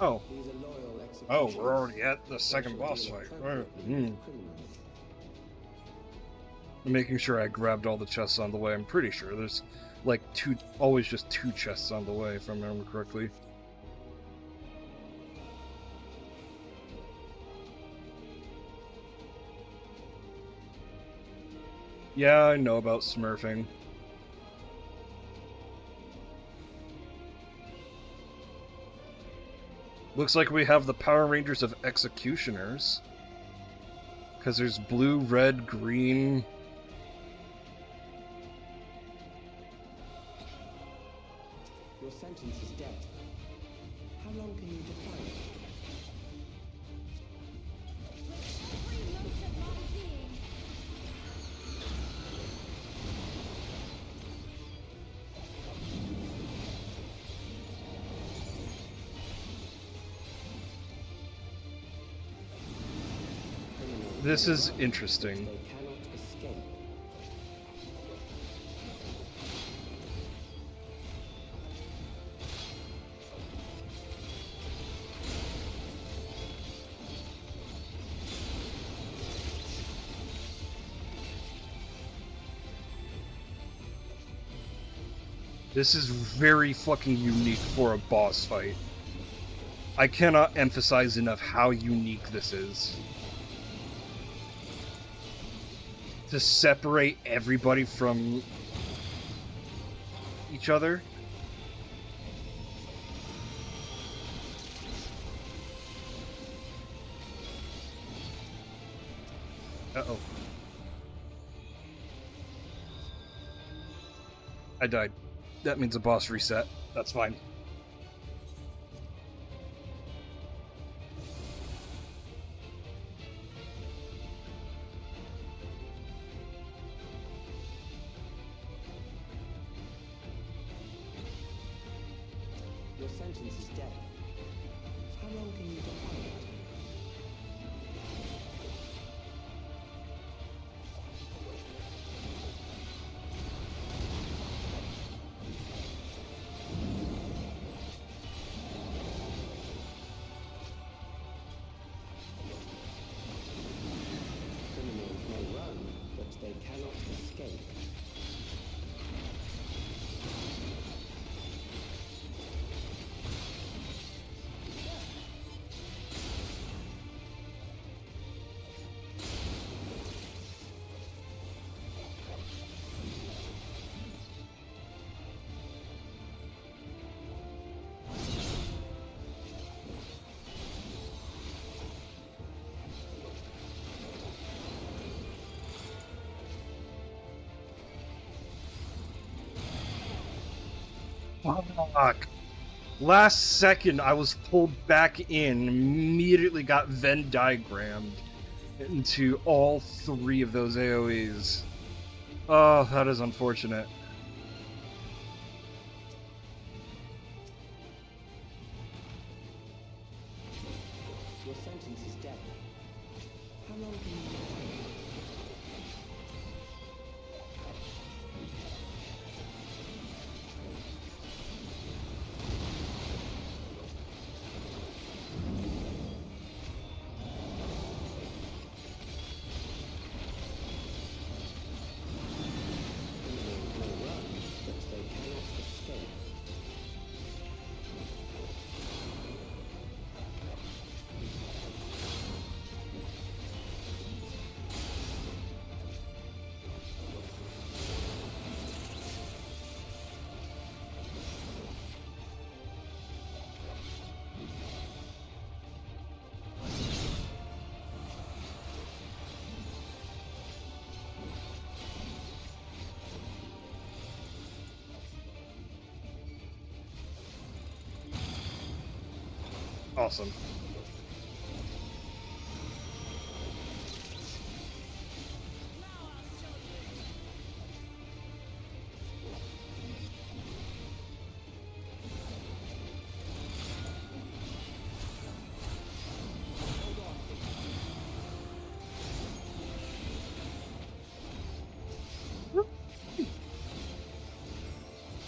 Oh. Oh, we're already at the second boss fight. I'm making sure I grabbed all the chests on the way. I'm pretty sure there's like always just two chests on the way, if I remember correctly. Yeah, I know about smurfing. Looks like we have the Power Rangers of Executioners. Because there's blue, red, green. Your sentence is death. How long can you defy it? This is interesting. They cannot escape. This is very fucking unique for a boss fight. I cannot emphasize enough how unique this is. To separate everybody from each other. Uh-oh. I died. That means a boss reset. That's fine. Your sentence is death. How long can you defy it? Fuck. Last second, I was pulled back in, immediately got Venn diagrammed into all 3 of those AoEs. Oh, that is unfortunate. Your sentence is death. How long can you take? Criminals may run, but they cannot escape. Awesome.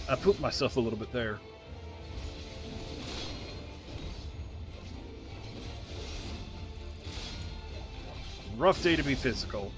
I pooped myself a little bit there. Rough day to be physical.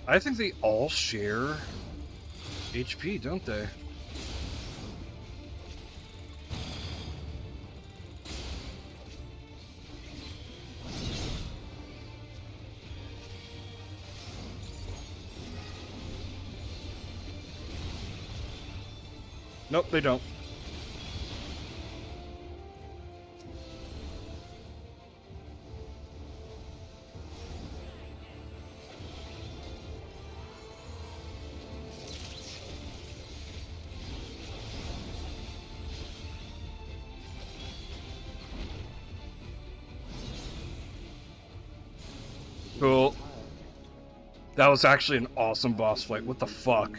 I think they all share HP, don't they? Nope, they don't. Cool. That was actually an awesome boss fight. What the fuck?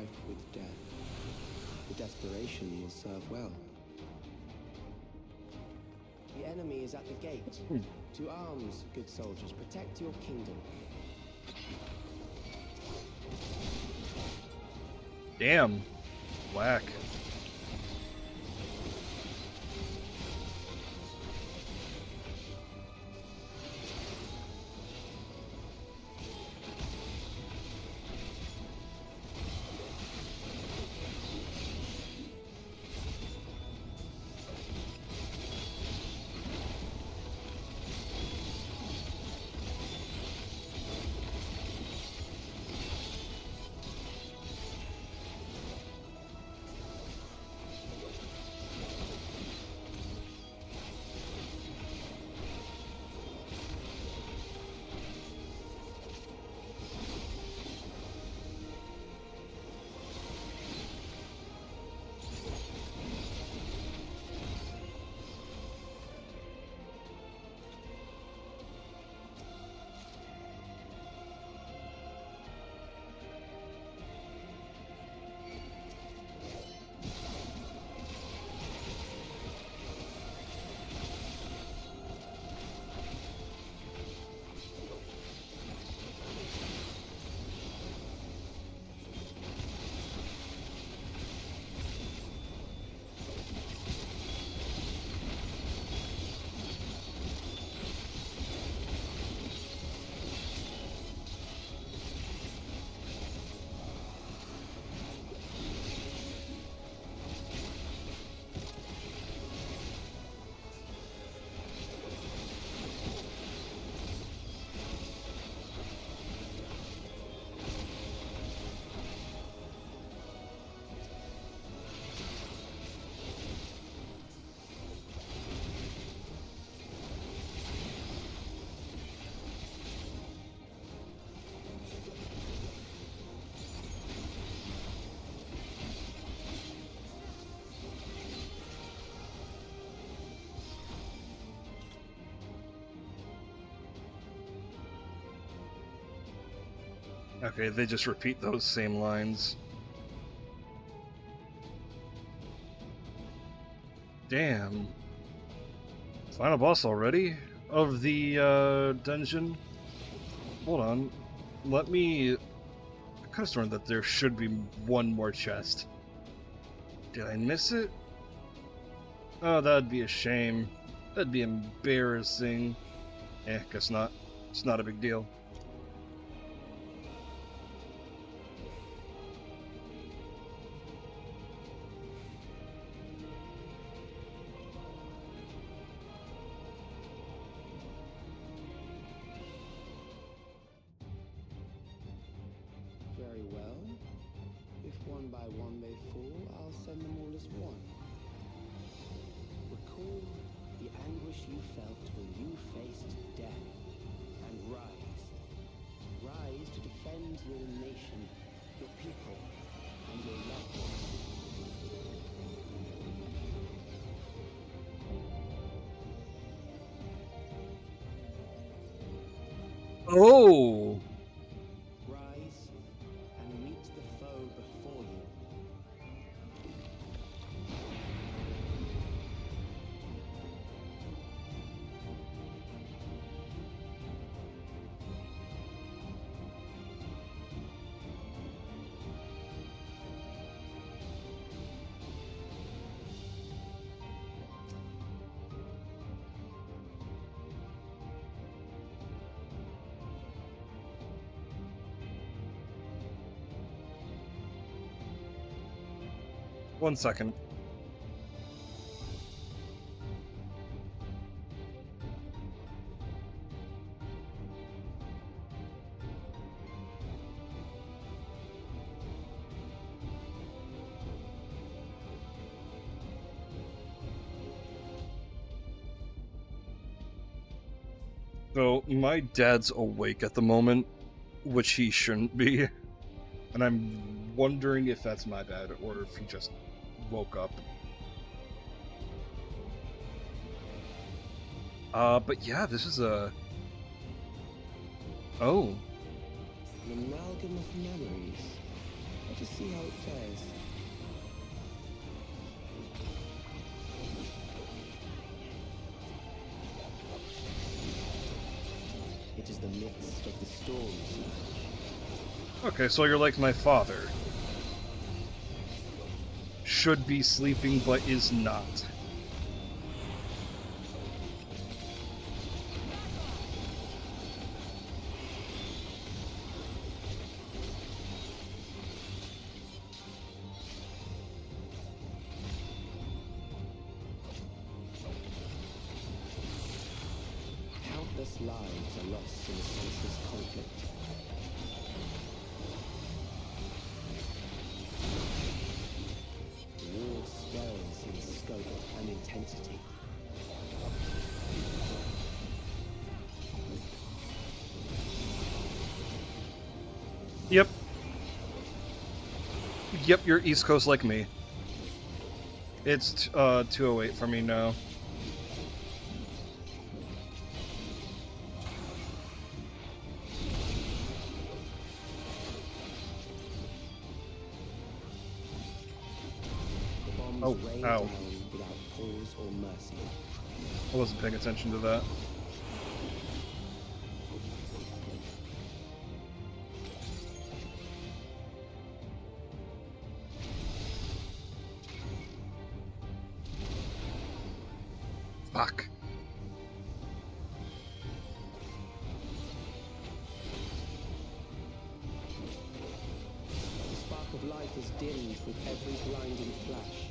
life with death. The desperation will serve well. The enemy is at the gate. To arms, good soldiers, protect your kingdom. Damn. Whack. Okay, they just repeat those same lines. Damn. Final boss already? Of the, dungeon? Hold on. Let me... I could have sworn that there should be one more chest. Did I miss it? Oh, that'd be a shame. That'd be embarrassing. Guess not. It's not a big deal. Very well. If one by one they fall, I'll send them all as one. Recall the anguish you felt when you faced death, and rise. Rise to defend your nation, your people, and your loved ones. Oh! Rise and meet the foe before you. One second. So, my dad's awake at the moment, which he shouldn't be, and I'm wondering if that's my bad or if he just woke up. But yeah, this is a... Oh. An amalgam of memories. A Let us see how it fares. It is the midst of the storms now. Okay, so you're like my father. Should be sleeping, but is not. Countless lives are lost in the senseless conflict. The war swells in scope and intensity. Yep. Yep, you're East Coast like me. It's 2:08 for me now. Oh, ow. down without pause or mercy. I wasn't paying attention to that. Fuck. The spark of life is dimmed with every blinding flash.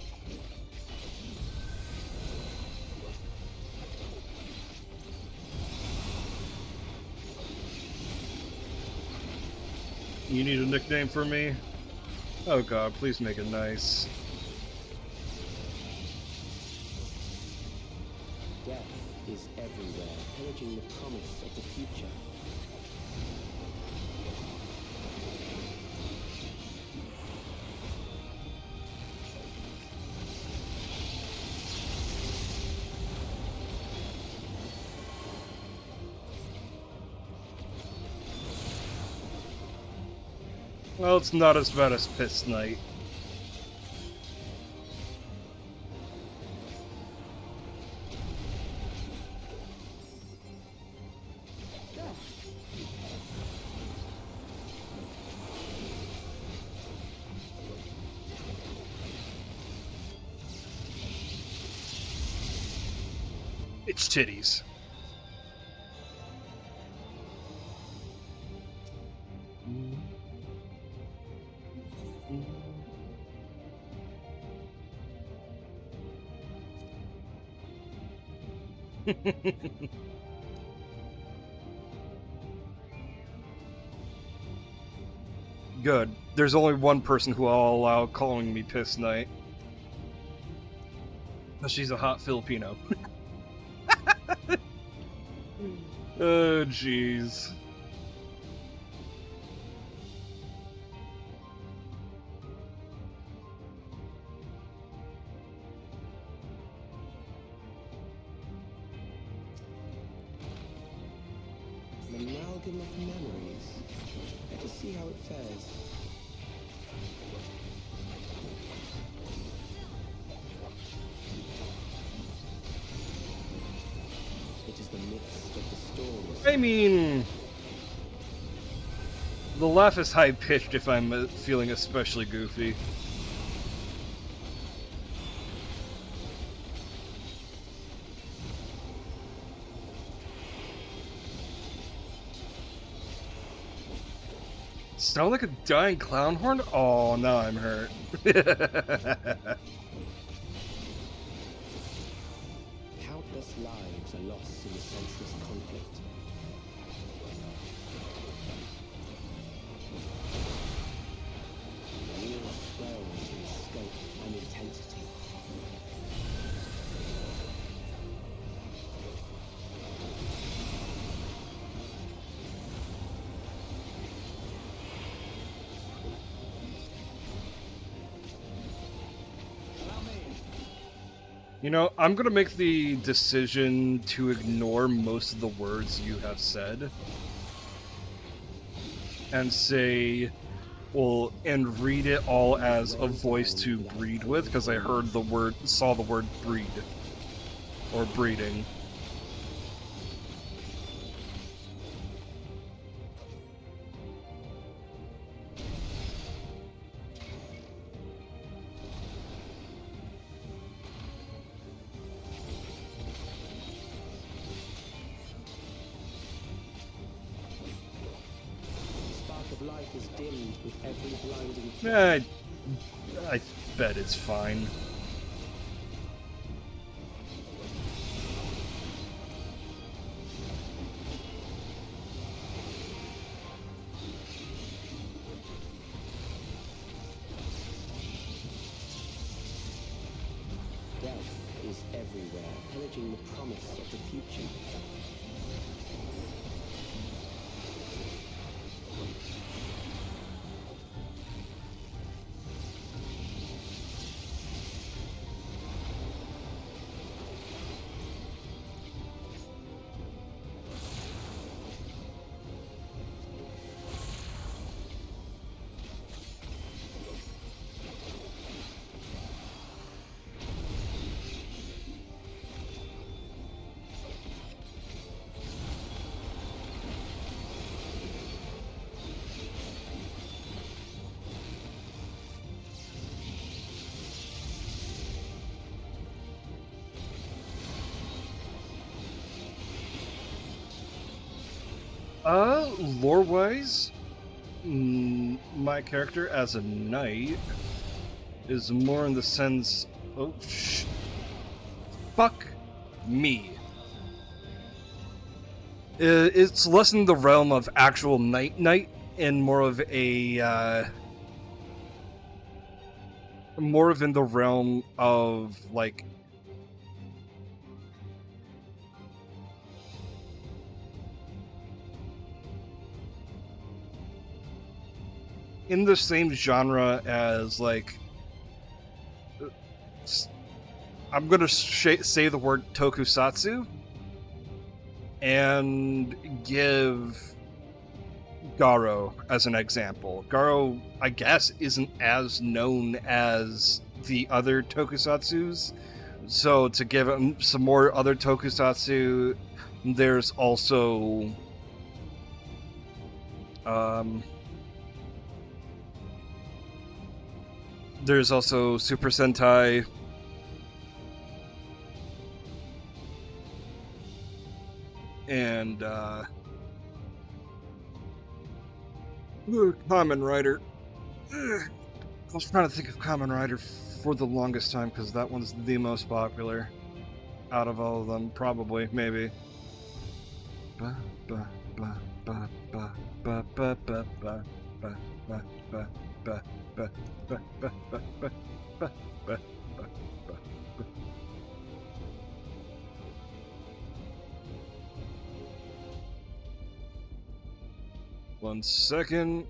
You need a nickname for me? Oh god, please make it nice. Death is everywhere, pillaging the promise of the future. Well, it's not as bad as Piss Night. It's titties. Good. There's only one person who I'll allow calling me Piss Night. She's a hot Filipino. Oh, jeez. An amalgam of memories. Let us see how it fares. It is the midst of the storms. I mean, the laugh is high-pitched if I'm feeling especially goofy. Sound like a dying clown horn? Oh, now I'm hurt. Countless lives are lost in the senseless conflict. The war swells in scope and intensity. You know, I'm gonna make the decision to ignore most of the words you have said and say, well, and read it all as a voice to breed with, because I heard the word, saw the word breed, or breeding. Life is dimmed with every blinding I bet it's fine. Death is everywhere, pillaging the promise of the future. Lore-wise, my character as a knight is more in the sense... Oh, fuck me. It's less in the realm of actual knight and more of a, more of in the realm of, like... in the same genre as, like, I'm gonna say the word tokusatsu and give Garo as an example. Garo, I guess, isn't as known as the other tokusatsus, so to give him some more other tokusatsu, there's also there's also Super Sentai. And, Kamen Rider. I was trying to think of Kamen Rider for the longest time, because that one's the most popular out of all of them, probably, maybe. Ba, ba, ba, ba, ba, ba, ba, ba, ba, ba, ba, ba, ba. Ba, ba, ba, ba, ba, ba, ba, ba, ba. One second.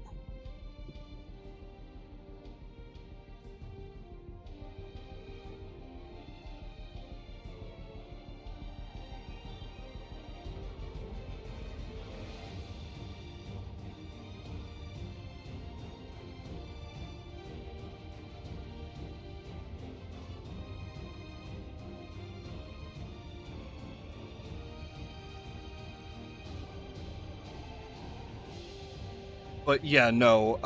But yeah, no.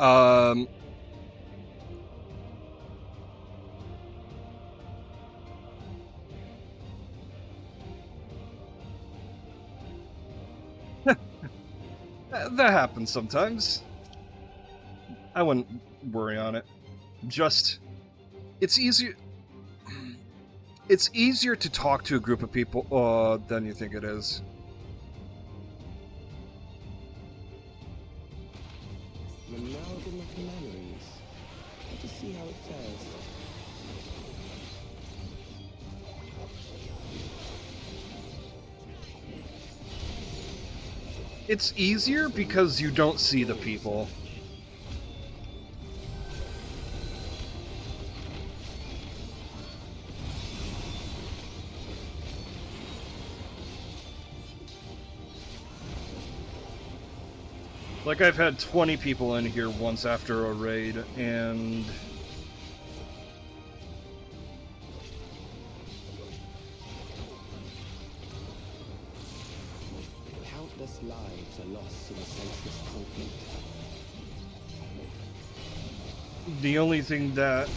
That happens sometimes. I wouldn't worry on it. Just, it's easier. It's easier to talk to a group of people than you think it is. An amalgam of memories. Let us see how it fares. It's easier because you don't see the people. Like, I've had 20 people in here once after a raid, and... Countless lives are lost in a senseless conflict. The only thing that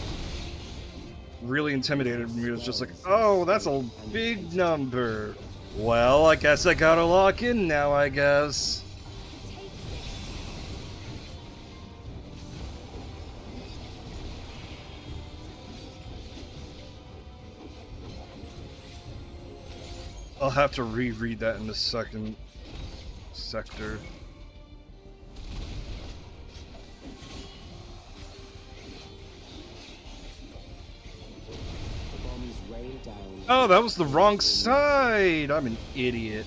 really intimidated me was just like, oh, that's a big number. Well, I guess I gotta lock in now, I guess. I'll have to reread that in the second sector. Oh, that was the wrong side! I'm an idiot.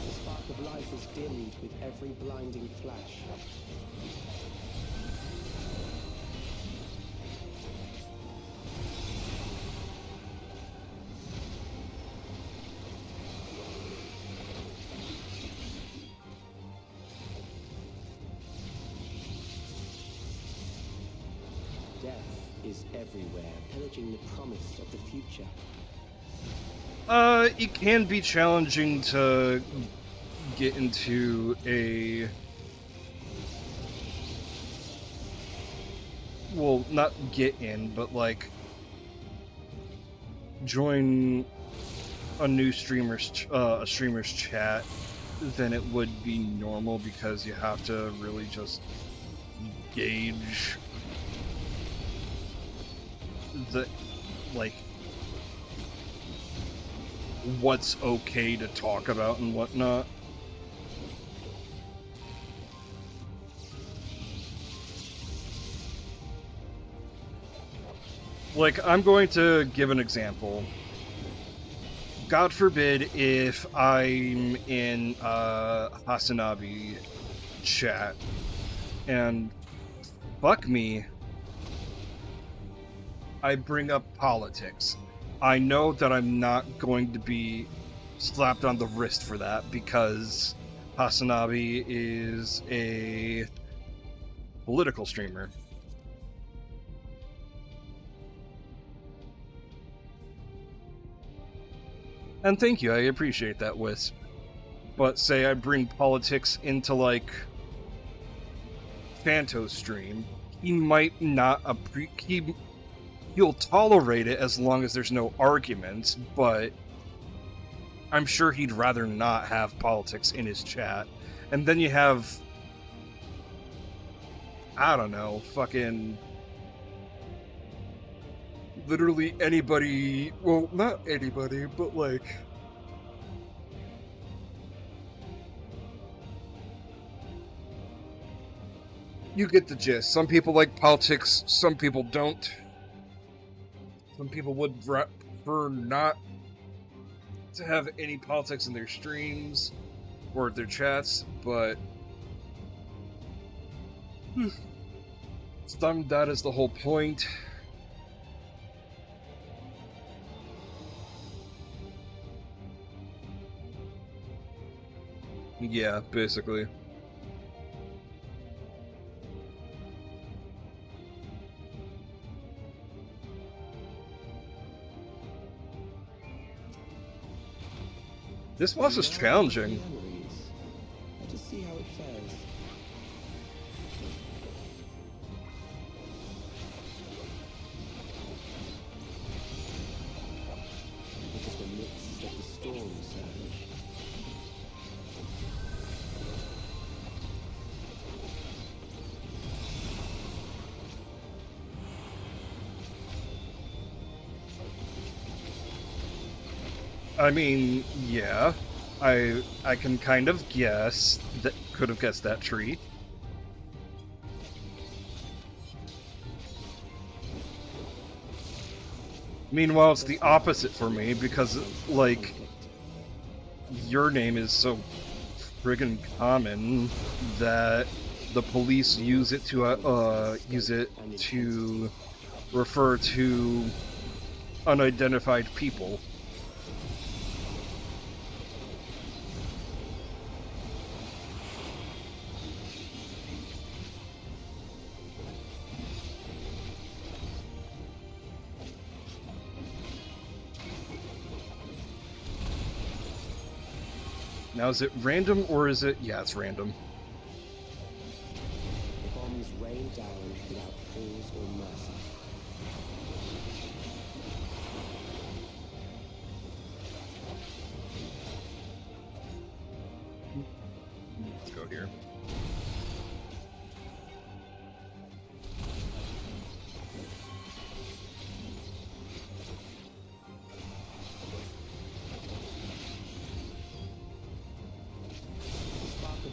The spark of life is dimmed with every blinding flash. Death is everywhere, pillaging the promise of the future. It can be challenging to get into a... Well, not get in, but like... join a new streamer's chat than it would be normal, because you have to really just gauge the, like, what's okay to talk about and whatnot. Like, I'm going to give an example. God forbid if I'm in Hasanabi chat and fuck me, I bring up politics. I know that I'm not going to be slapped on the wrist for that, because Hasanabi is a political streamer. And thank you, I appreciate that, Wisp. But say I bring politics into, like, Phanto's stream, he might not he'll tolerate it as long as there's no arguments, but I'm sure he'd rather not have politics in his chat. And then you have, I don't know, fucking literally anybody, well, not anybody, but like, you get the gist. Some people like politics, some people don't. Some people would prefer not to have any politics in their streams or their chats, but that is the whole point. Yeah, basically. This boss is challenging. Let us see how it fares. It is the midst of the storm surge. I mean, yeah, I can kind of guess that, could have guessed that tree. Meanwhile, it's the opposite for me because, like, your name is so friggin' common that the police use it to refer to unidentified people. Now, is it random or is it... Yeah, it's random. The bombs rain down without pause or mercy. Let's go here.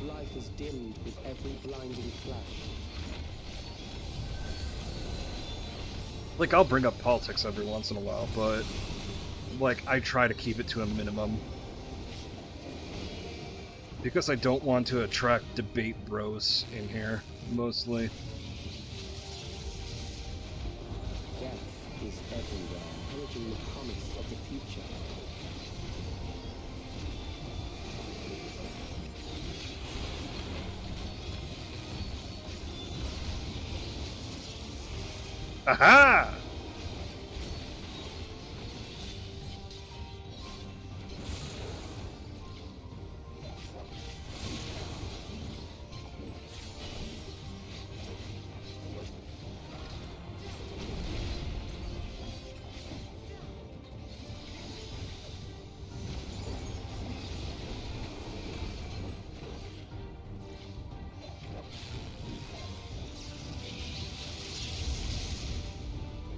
Life is dimmed with every blinding flash. Like, I'll bring up politics every once in a while, but, like, I try to keep it to a minimum. Because I don't want to attract debate bros in here, mostly. Death is everywhere, pillaging the promise of the future. Aha!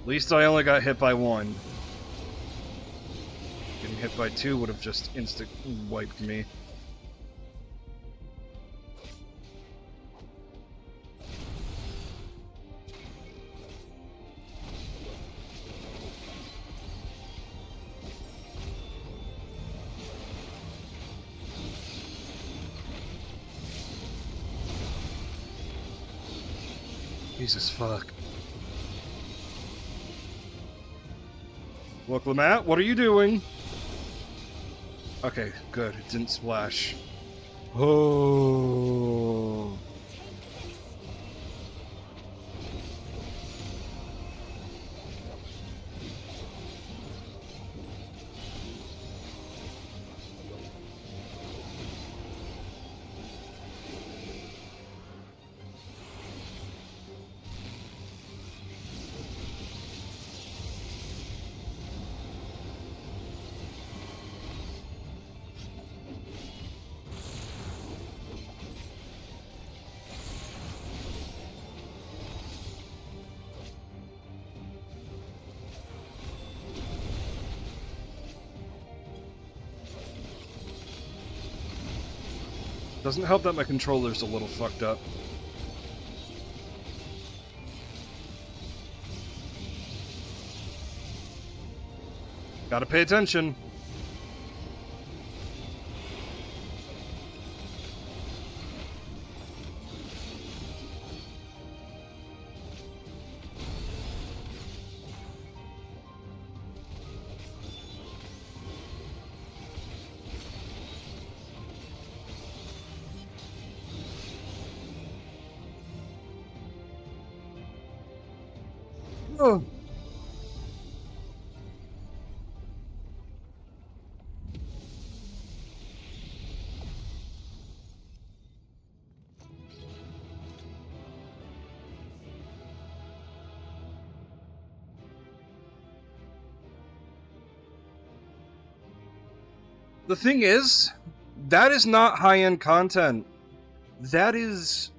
At least I only got hit by one. Getting hit by two would have just wiped me. Jesus fuck. Look, Lamat, what are you doing? Okay, good. It didn't splash. Oh. Doesn't help that my controller's a little fucked up. Gotta pay attention. Oh. The thing is, that is not high-end content. That is...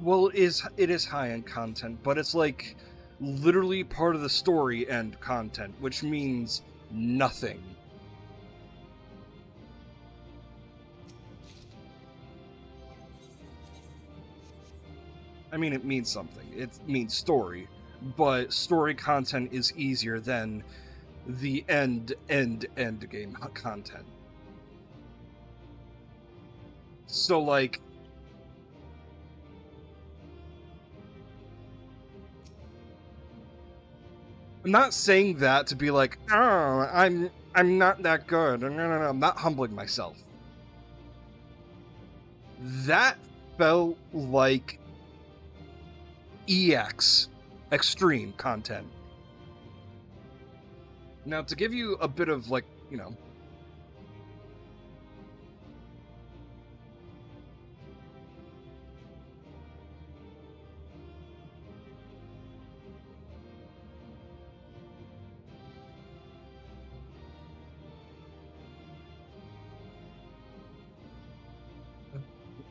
Well, it is high-end content, but it's like literally part of the story end content, which means nothing. I mean, it means something. It means story. but story content is easier than the end game content. So, like, I'm not saying that to be like, oh, I'm not that good. No, I'm not humbling myself. That felt like extreme content. Now, to give you a bit of, like, you know,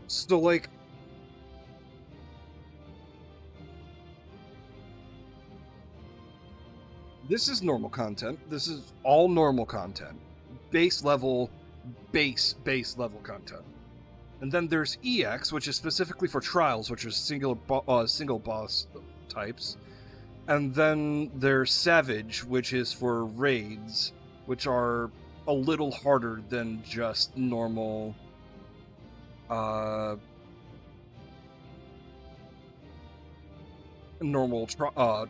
so, like, this is normal content. This is all normal content. Base level content. And then there's EX, which is specifically for trials, which is single boss types. And then there's Savage, which is for raids, which are a little harder than just normal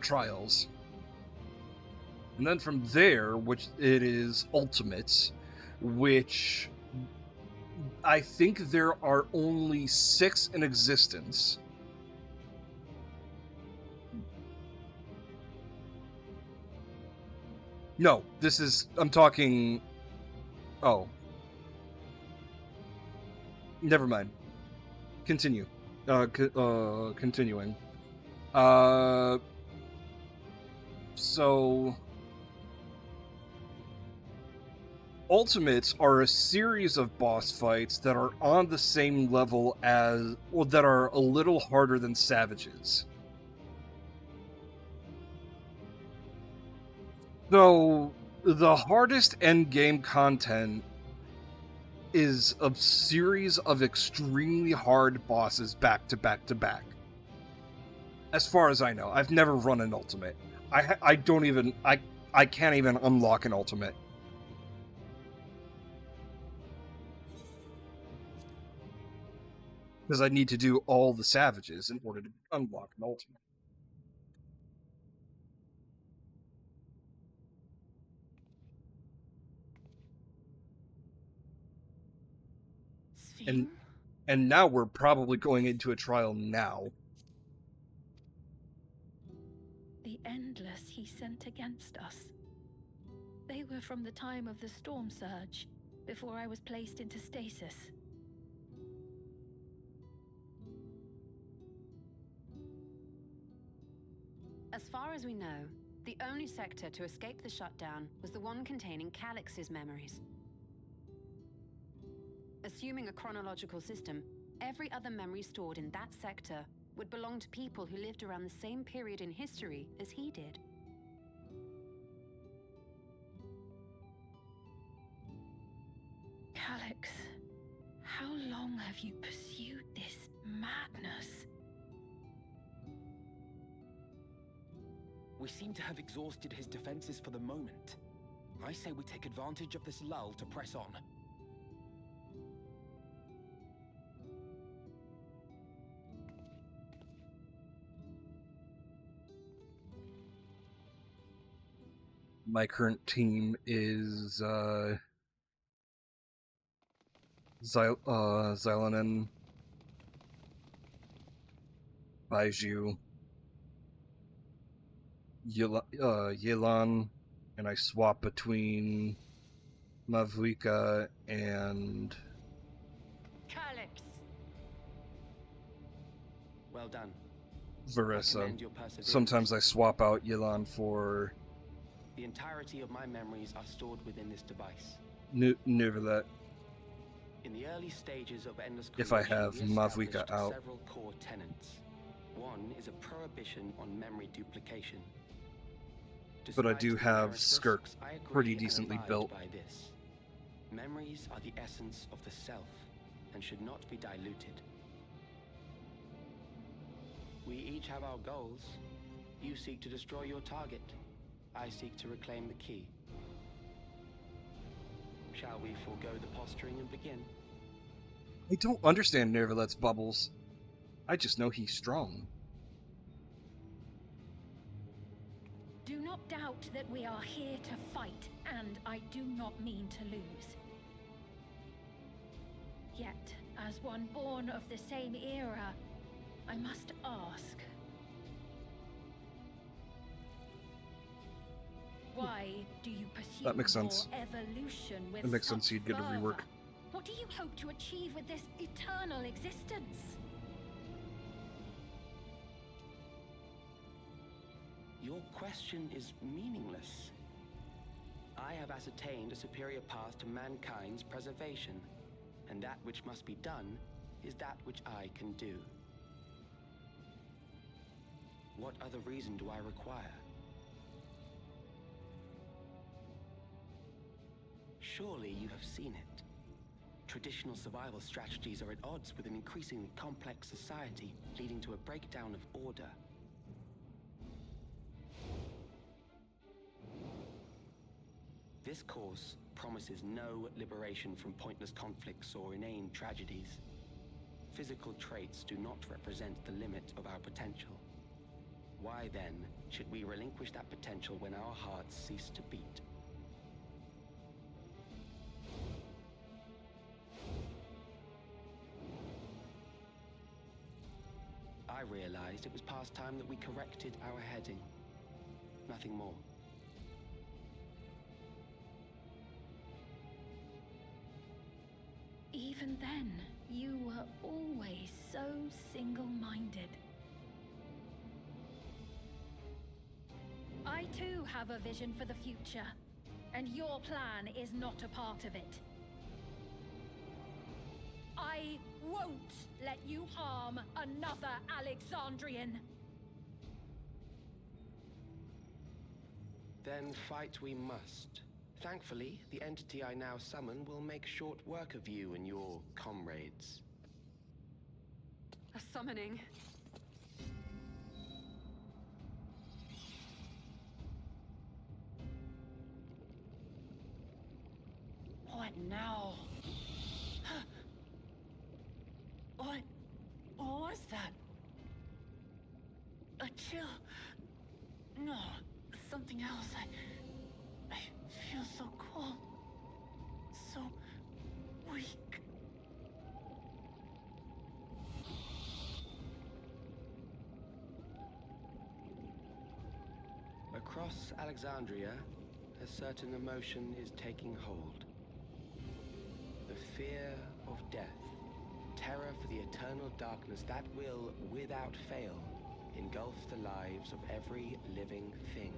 trials. And then from there, which it is Ultimates, which I think there are only 6 in existence. No, I'm talking... Oh. Never mind. Continue. Continuing. So... Ultimates are a series of boss fights that are on the same level as... Well, that are a little harder than Savages. So, the hardest endgame content is a series of extremely hard bosses back to back to back. As far as I know, I've never run an ultimate. I can't even unlock an ultimate. Because I need to do all the Savages in order to unlock an ultimate. And now we're probably going into a trial now. The Endless he sent against us. They were from the time of the storm surge, before I was placed into stasis. As far as we know, the only sector to escape the shutdown was the one containing Calix's memories. Assuming a chronological system, every other memory stored in that sector would belong to people who lived around the same period in history as he did. Calix, how long have you pursued this madness? We seem to have exhausted his defenses for the moment. I say we take advantage of this lull to press on. My current team is Xilonen, Baiju, Yelan, and I swap between Mavuika and Calix. Well done. Veressa. Sometimes I swap out Yelan for the entirety of my memories are stored within this device. Never that. In the early stages of Endless If I have Mavuika out. Several core tenets. One is a prohibition on memory duplication. But I do have Skirk pretty decently built. By this. Memories are the essence of the self and should not be diluted. We each have our goals, You seek to destroy your target. I seek to reclaim the key. Shall we forego the posturing and begin? I don't understand Nervalet's bubbles. I just know he's strong. Do not doubt that we are here to fight, and I do not mean to lose. Yet, as one born of the same era, I must ask. Why do you pursue That makes sense. your evolution with It makes such sense you'd get a fervor? rework. What do you hope to achieve with this eternal existence? Your question is meaningless. I have ascertained a superior path to mankind's preservation, and that which must be done is that which I can do. What other reason do I require? Surely you have seen it. Traditional survival strategies are at odds with an increasingly complex society, leading to a breakdown of order. This course promises no liberation from pointless conflicts or inane tragedies. Physical traits do not represent the limit of our potential. Why then should we relinquish that potential when our hearts cease to beat? I realized it was past time that we corrected our heading. Nothing more. Even then, you were always so single-minded. I too have a vision for the future, and your plan is not a part of it. I won't let you harm another Alexandrian. Then fight we must. Thankfully, the entity I now summon will make short work of you and your comrades. A summoning. What now? What was that? A chill? No, something else. I feel so cold. So weak. Across Alexandria, a certain emotion is taking hold. The fear of death. Terror for the eternal darkness that will, without fail, engulf the lives of every living thing.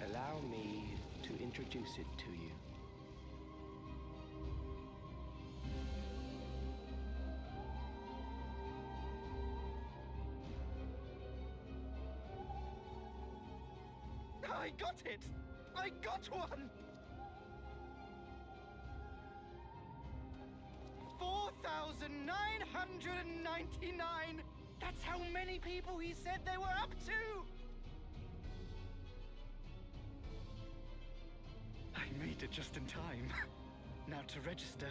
Allow me to introduce it to you. I got it! I got one! 4,999! That's how many people he said they were up to! I made it just in time. Now to register.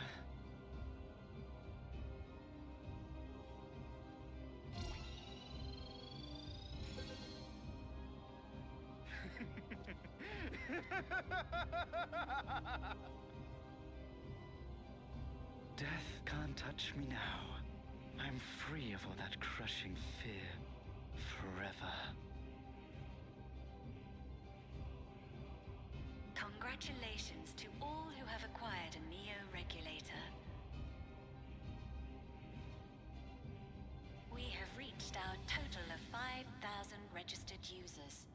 Death can't touch me now. I'm free of all that crushing fear. Forever. Congratulations to all who have acquired a Neo-Regulator. We have reached our total of 5,000 registered users.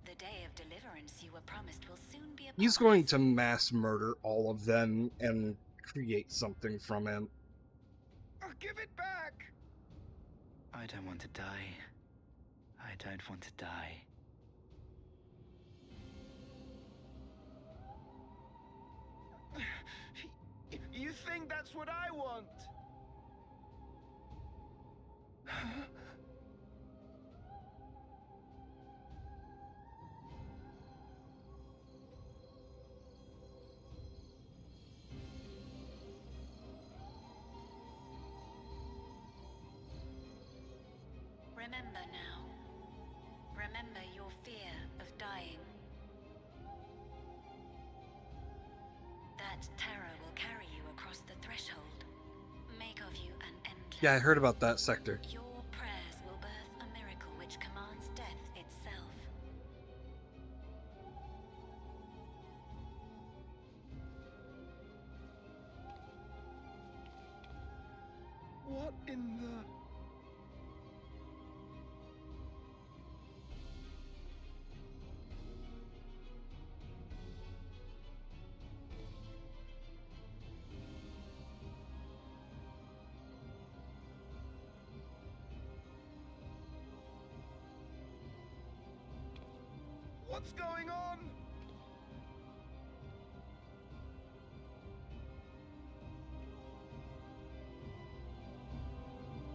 The day of deliverance you were promised will soon be upon He's going to mass murder all of them and create something from it. I'll give it back! I don't want to die. I don't want to die. You think that's what I want? Remember now. Remember your fear of dying. That terror will carry you across the threshold. Make of you an endless. Yeah, I heard about that sector. Your prayers will birth a miracle which commands death itself. What in the... What's going on?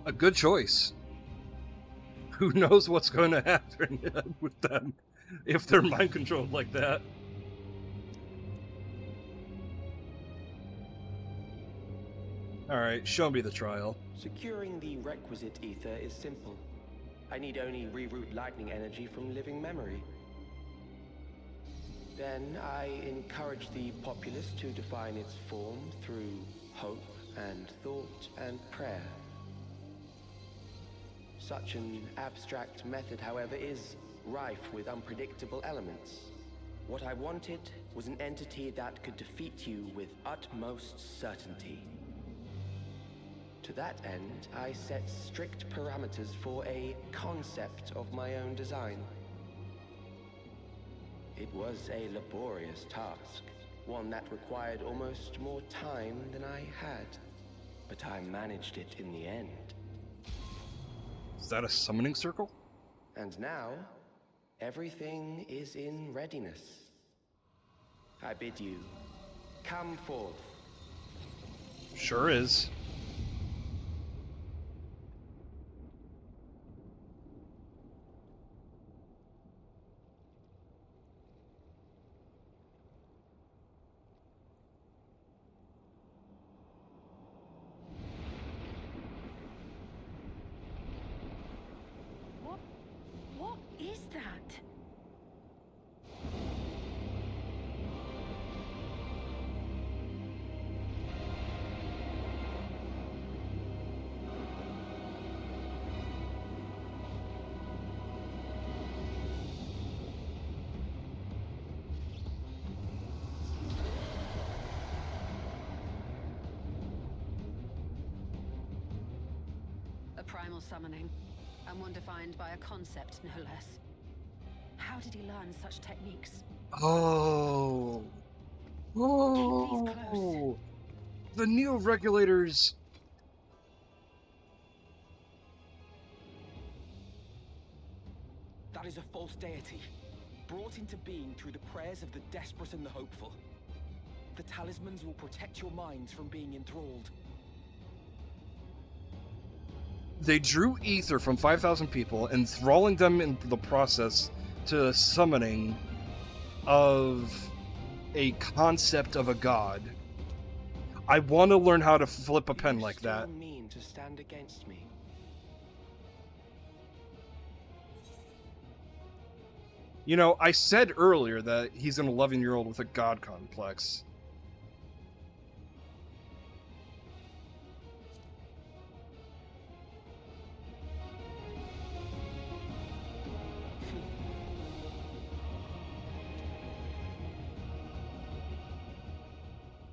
A good choice. Who knows what's going to happen with them if they're mind controlled like that. Alright, show me the trial. Securing the requisite ether is simple. I need only reroute lightning energy from living memory. Then I encourage the populace to define its form through hope and thought and prayer. Such an abstract method, however, is rife with unpredictable elements. What I wanted was an entity that could defeat you with utmost certainty. To that end, I set strict parameters for a concept of my own design. It was a laborious task, one that required almost more time than I had, but I managed it in the end. Is that a summoning circle? And now, everything is in readiness. I bid you, come forth. Sure is. What is that? A primal summoning, and one defined by a concept, no less. How did he learn such techniques? Oh. Oh. The neo-regulators. That is a false deity, brought into being through the prayers of the desperate and the hopeful. The talismans will protect your minds from being enthralled. They drew ether from 5,000 people, enthralling them in the process to summoning of a concept of a god. I want to learn how to flip a pen like that. You still mean to stand against me? You know, I said earlier that he's an 11-year-old with a god complex.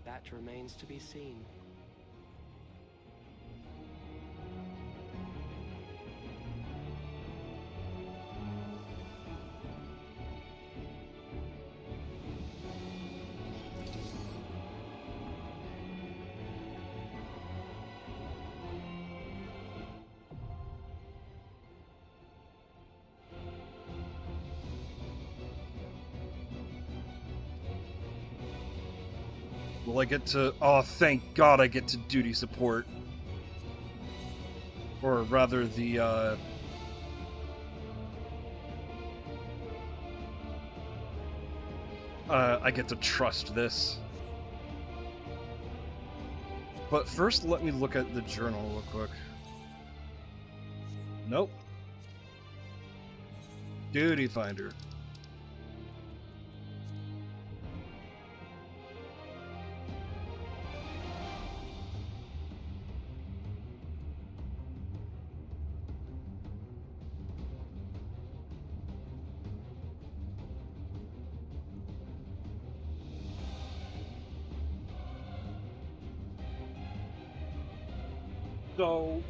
That remains to be seen. Will I get to... Oh, thank God I get to duty support. Or rather, the, I get to trust this. But first, let me look at the journal real quick. Nope. Duty Finder. So,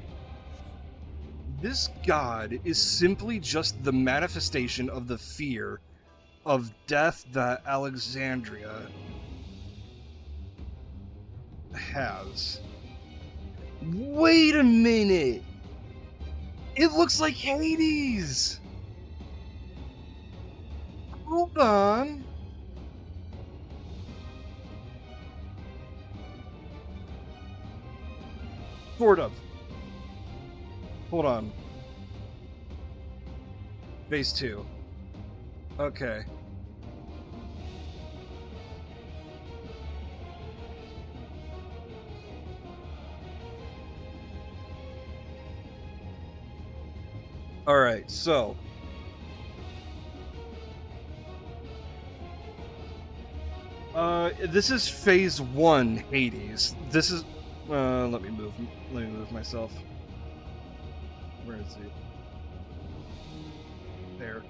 this god is simply just the manifestation of the fear of death that Alexandria has. Wait a minute! It looks like Hades! Hold on. Sort of. Hold on. Phase 2. Okay. Alright, so. This is phase 1 Hades. This is let me move myself. Where is he? There.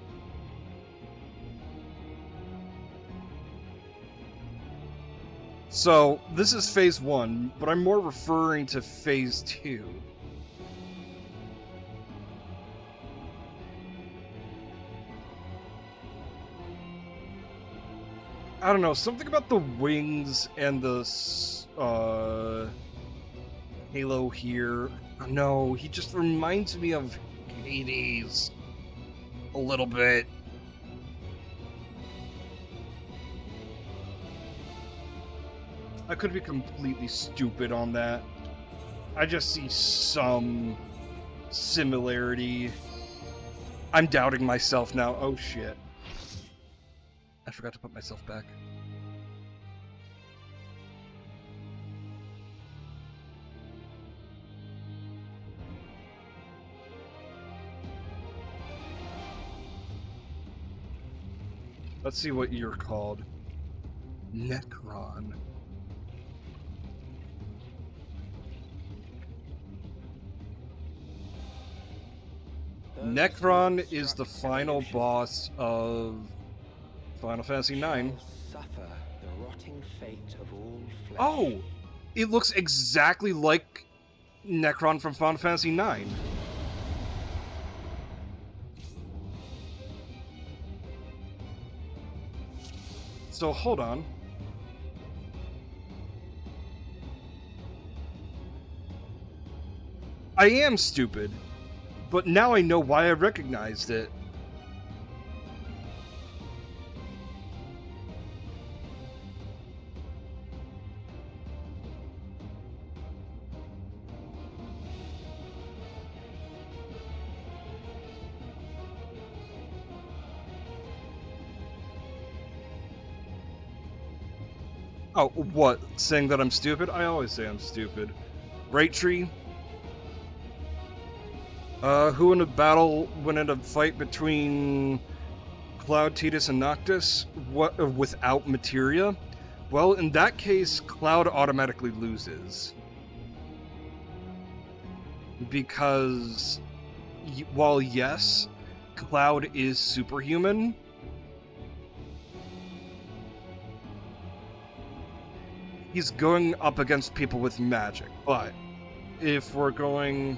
So, this is phase 1, but I'm more referring to phase 2. I don't know, something about the wings and the halo here. No, he just reminds me of Hades a little bit. I could be completely stupid on that. I just see some similarity. I'm doubting myself now. Oh shit. I forgot to put myself back. Let's see what you're called. Necron. Necron is the final boss of Final Fantasy IX. Suffer the rotting fate of all flesh. Oh! It looks exactly like Necron from Final Fantasy IX. So, hold on. I am stupid, but now I know why I recognized it. Oh, what? Saying that I'm stupid? I always say I'm stupid. Right, Tree? Who in a battle went in a fight between Cloud, Tidus, and Noctis without materia? Well, in that case, Cloud automatically loses. Because, while yes, Cloud is superhuman, he's going up against people with magic. But if we're going...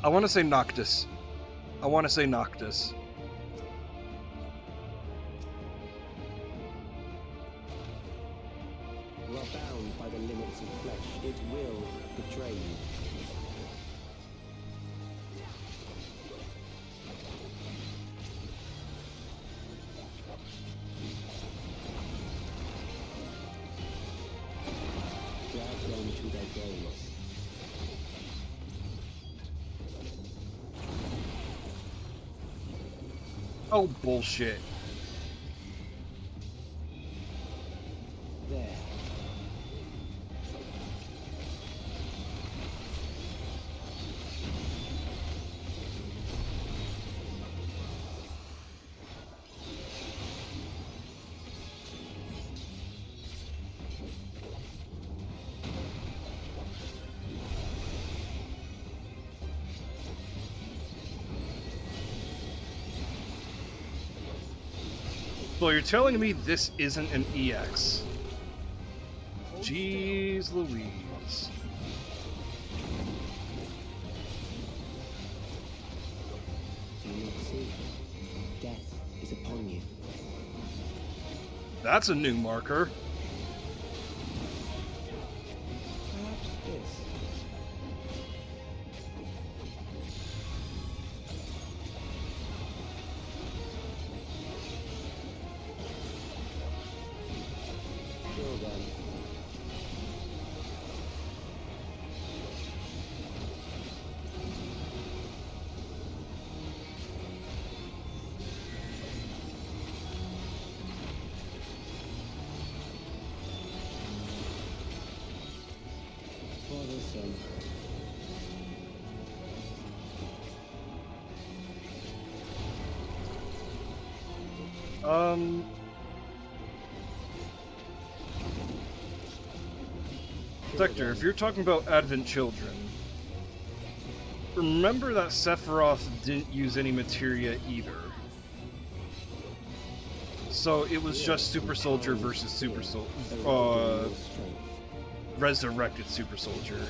I want to say Noctis. I want to say Noctis. You are bound by the limits of flesh. It will betray you. Drag them to their gaze. Oh, bullshit. There. So you're telling me this isn't an EX? Jeez Louise. Do you not see? Death is upon you. That's a new marker. Perhaps this. Kill them. For the sun. Sector, if you're talking about Advent Children, remember that Sephiroth didn't use any materia either. So it was just Super Soldier versus Super Soldier. Resurrected Super Soldier.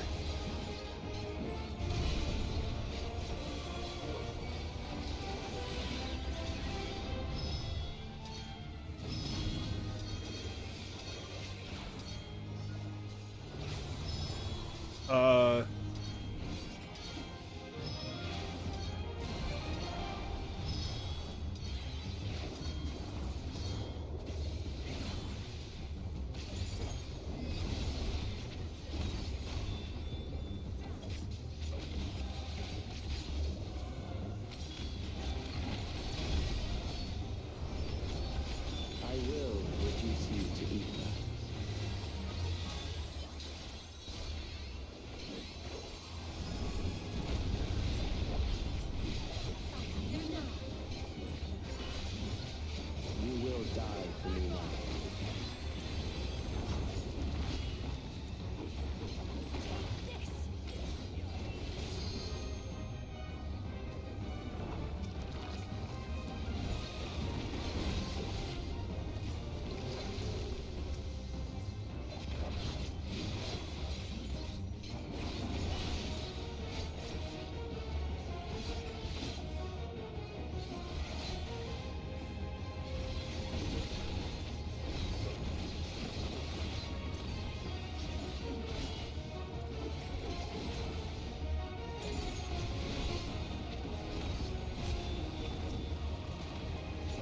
I will reduce you to ether. You will die for me now.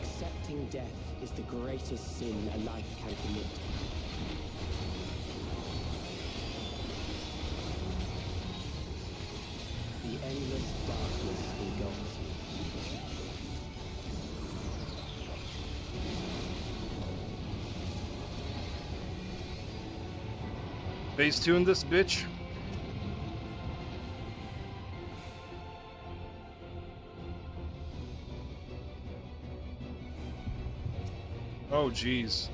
Accepting death is the greatest sin a life can commit. The endless darkness engulfs you. Phase 2 in this bitch. Oh, jeez.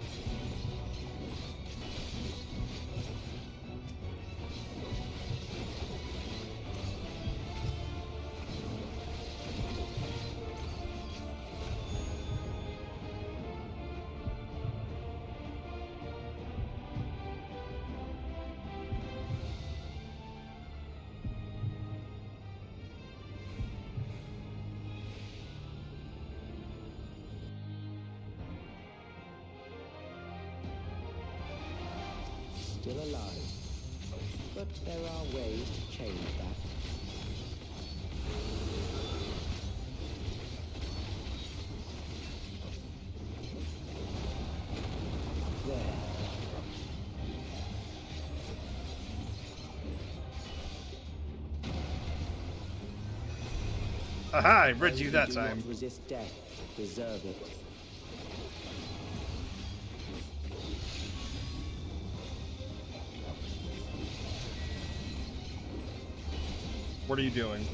Still alive. But there are ways to change that. There. Aha, I read you that Those who do time. not resist death Deserve it. What are you doing?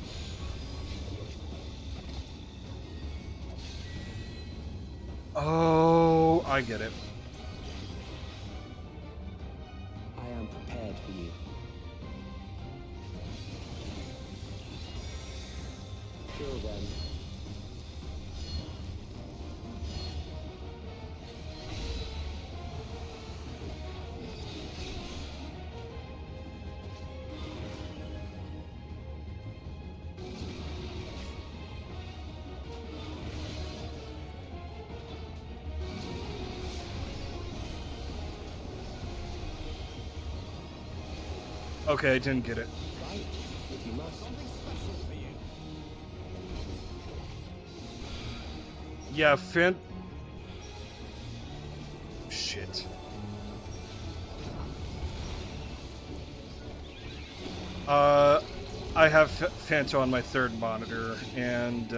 Oh, I get it. I am prepared for you. Kill them. Okay, I didn't get it. Right, if you must. Yeah, Shit. I have Fanto on my third monitor, and,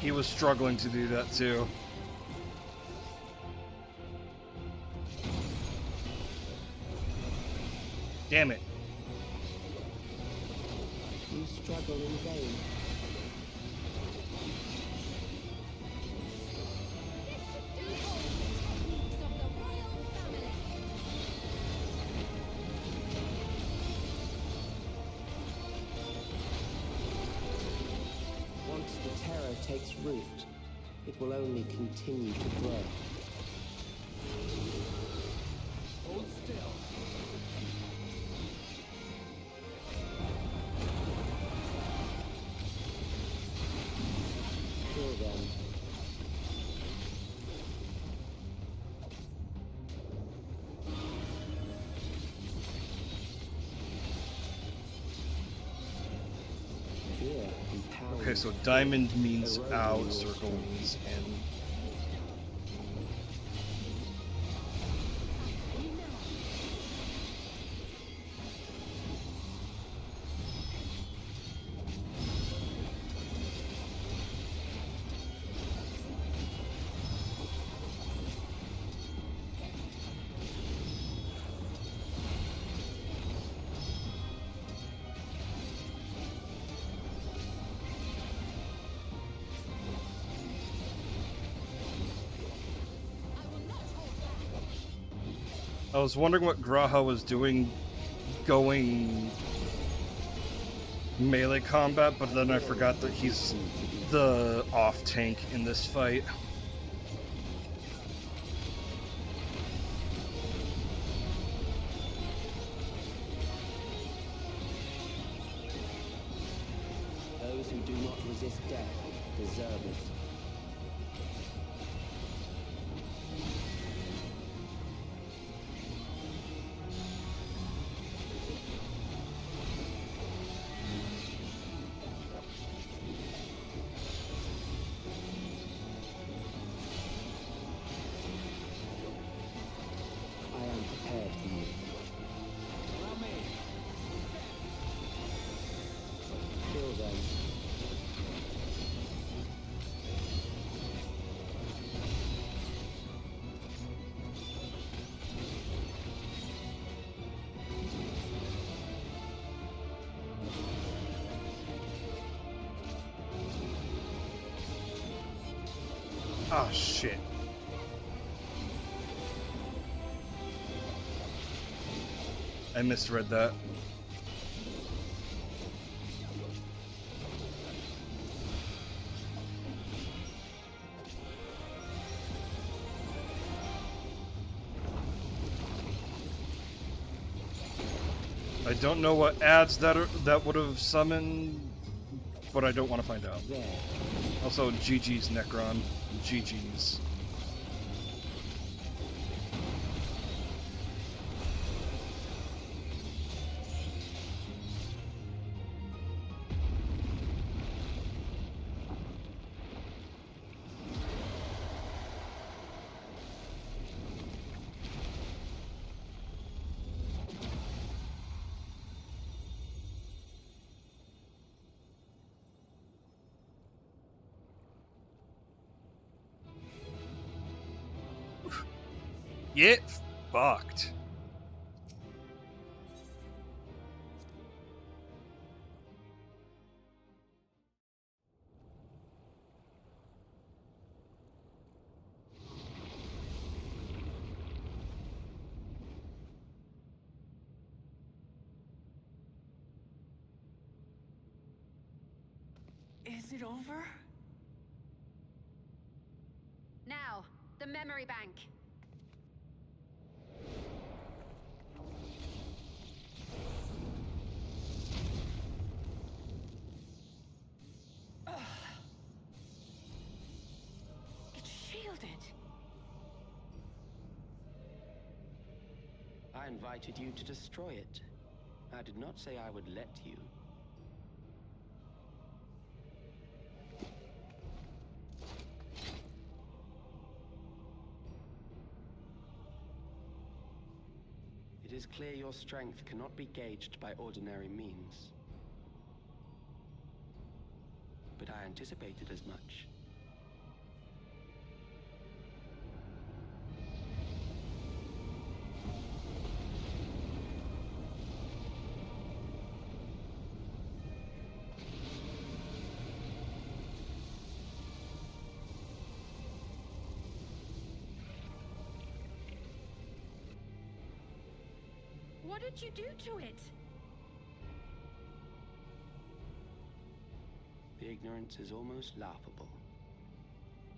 he was struggling to do that, too. Damn it. You struggle in vain. Once the terror takes root, it will only continue to grow. Hold still. Kill them. Fear compounds. Okay, so diamond means out, circle means in. I was wondering what Graha was doing going melee combat, but then I forgot that he's the off tank in this fight. Those who do not resist death deserve it. I am prepared for you. Allow me. Kill them. Ah, shit. I misread that. I don't know what ads that would have summoned, but I don't want to find out. There. Also, GG's Necron. GG's. Get fucked. Is it over? Now, the memory bank. It's shielded. I invited you to destroy it. I did not say I would let you. It is clear your strength cannot be gauged by ordinary means. But I anticipated as much. What did you do to it? The ignorance is almost laughable.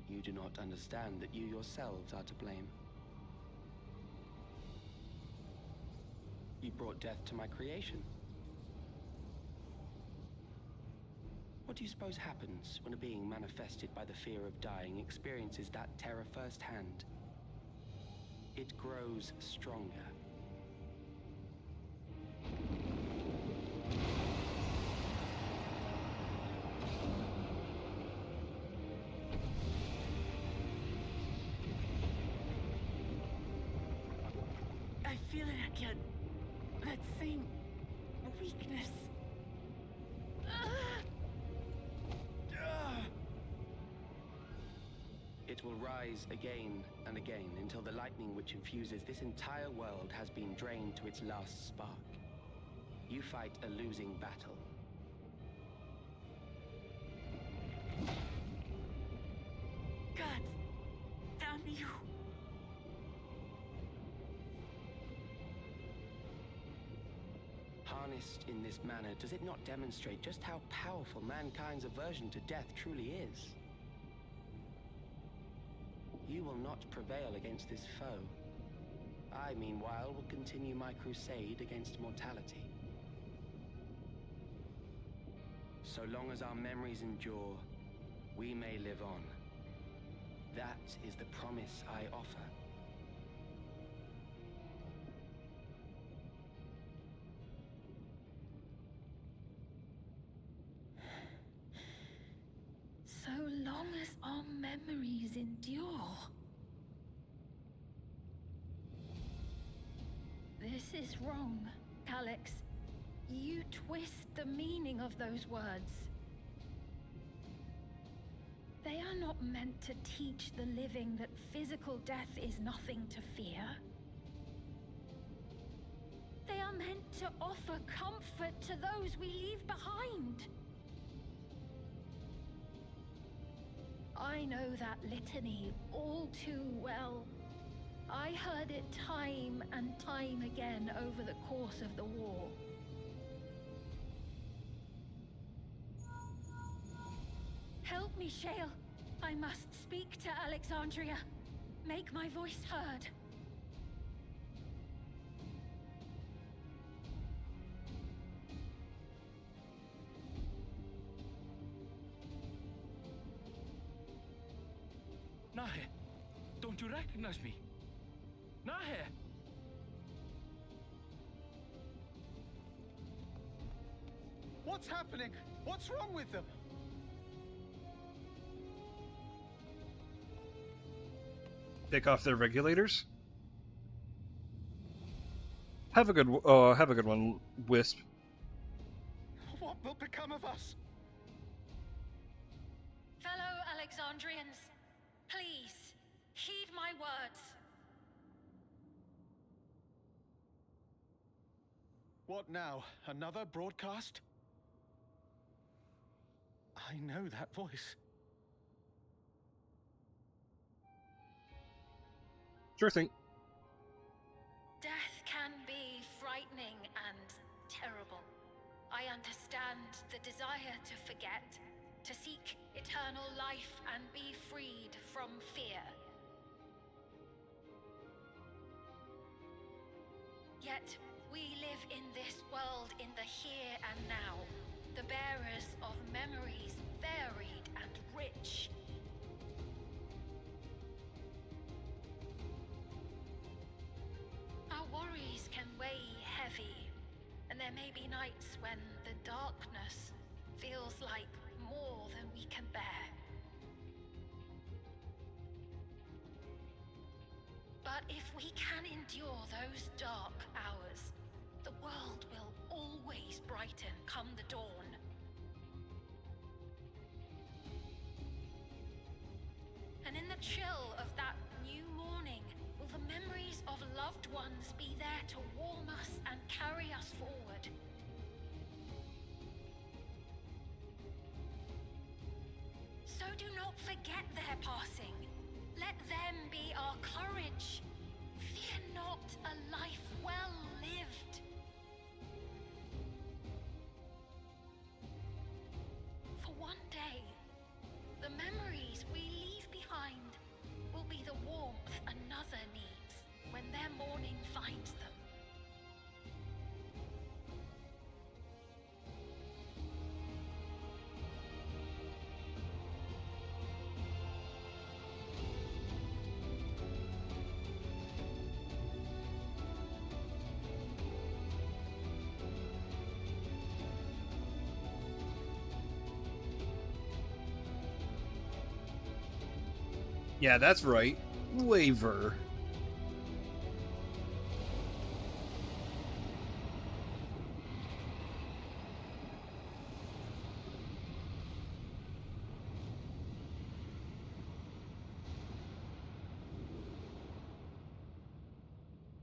You do not understand that you yourselves are to blame. You brought death to my creation. What do you suppose happens when a being manifested by the fear of dying experiences that terror firsthand? It grows stronger. I feel it again. That same weakness. It will rise again and again until the lightning which infuses this entire world has been drained to its last spark. You fight a losing battle. God, damn you. Harnessed in this manner, does it not demonstrate just how powerful mankind's aversion to death truly is? You will not prevail against this foe. I, meanwhile, will continue my crusade against mortality. So long as our memories endure, we may live on. That is the promise I offer. So long as our memories endure. This is wrong, Alex. You twist the meaning of those words. They are not meant to teach the living that physical death is nothing to fear. They are meant to offer comfort to those we leave behind. I know that litany all too well. I heard it time and time again over the course of the war. Help me, Shale. I must speak to Alexandria. Make my voice heard. Nahe, don't you recognize me? Nahe! What's happening? What's wrong with them? Take off their regulators. Have a good one, Wisp. What will become of us? Fellow Alexandrians, please, heed my words. What now? Another broadcast? I know that voice. Sure thing. Death can be frightening and terrible. I understand the desire to forget, to seek eternal life and be freed from fear. Yet, we live in this world in the here and now, the bearers of memories varied and rich. Our worries can weigh heavy, and there may be nights when the darkness feels like more than we can bear. But if we can endure those dark hours, the world will always brighten come the dawn. And in the chill of that new morning, will the memories of loved ones be there to warm us and carry us forward? So do not forget their passing. Let them be our courage. Fear not a life well lived. For one day, the memories we leave behind will be the warmth another needs when their morning finds them. Yeah, that's right. Waver.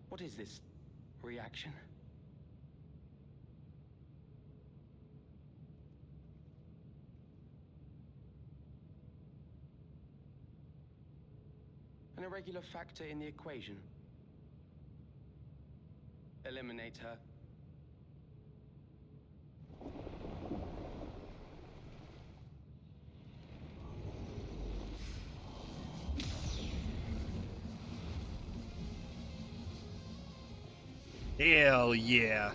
What is this reaction? An irregular factor in the equation. Eliminate her. Hell yeah.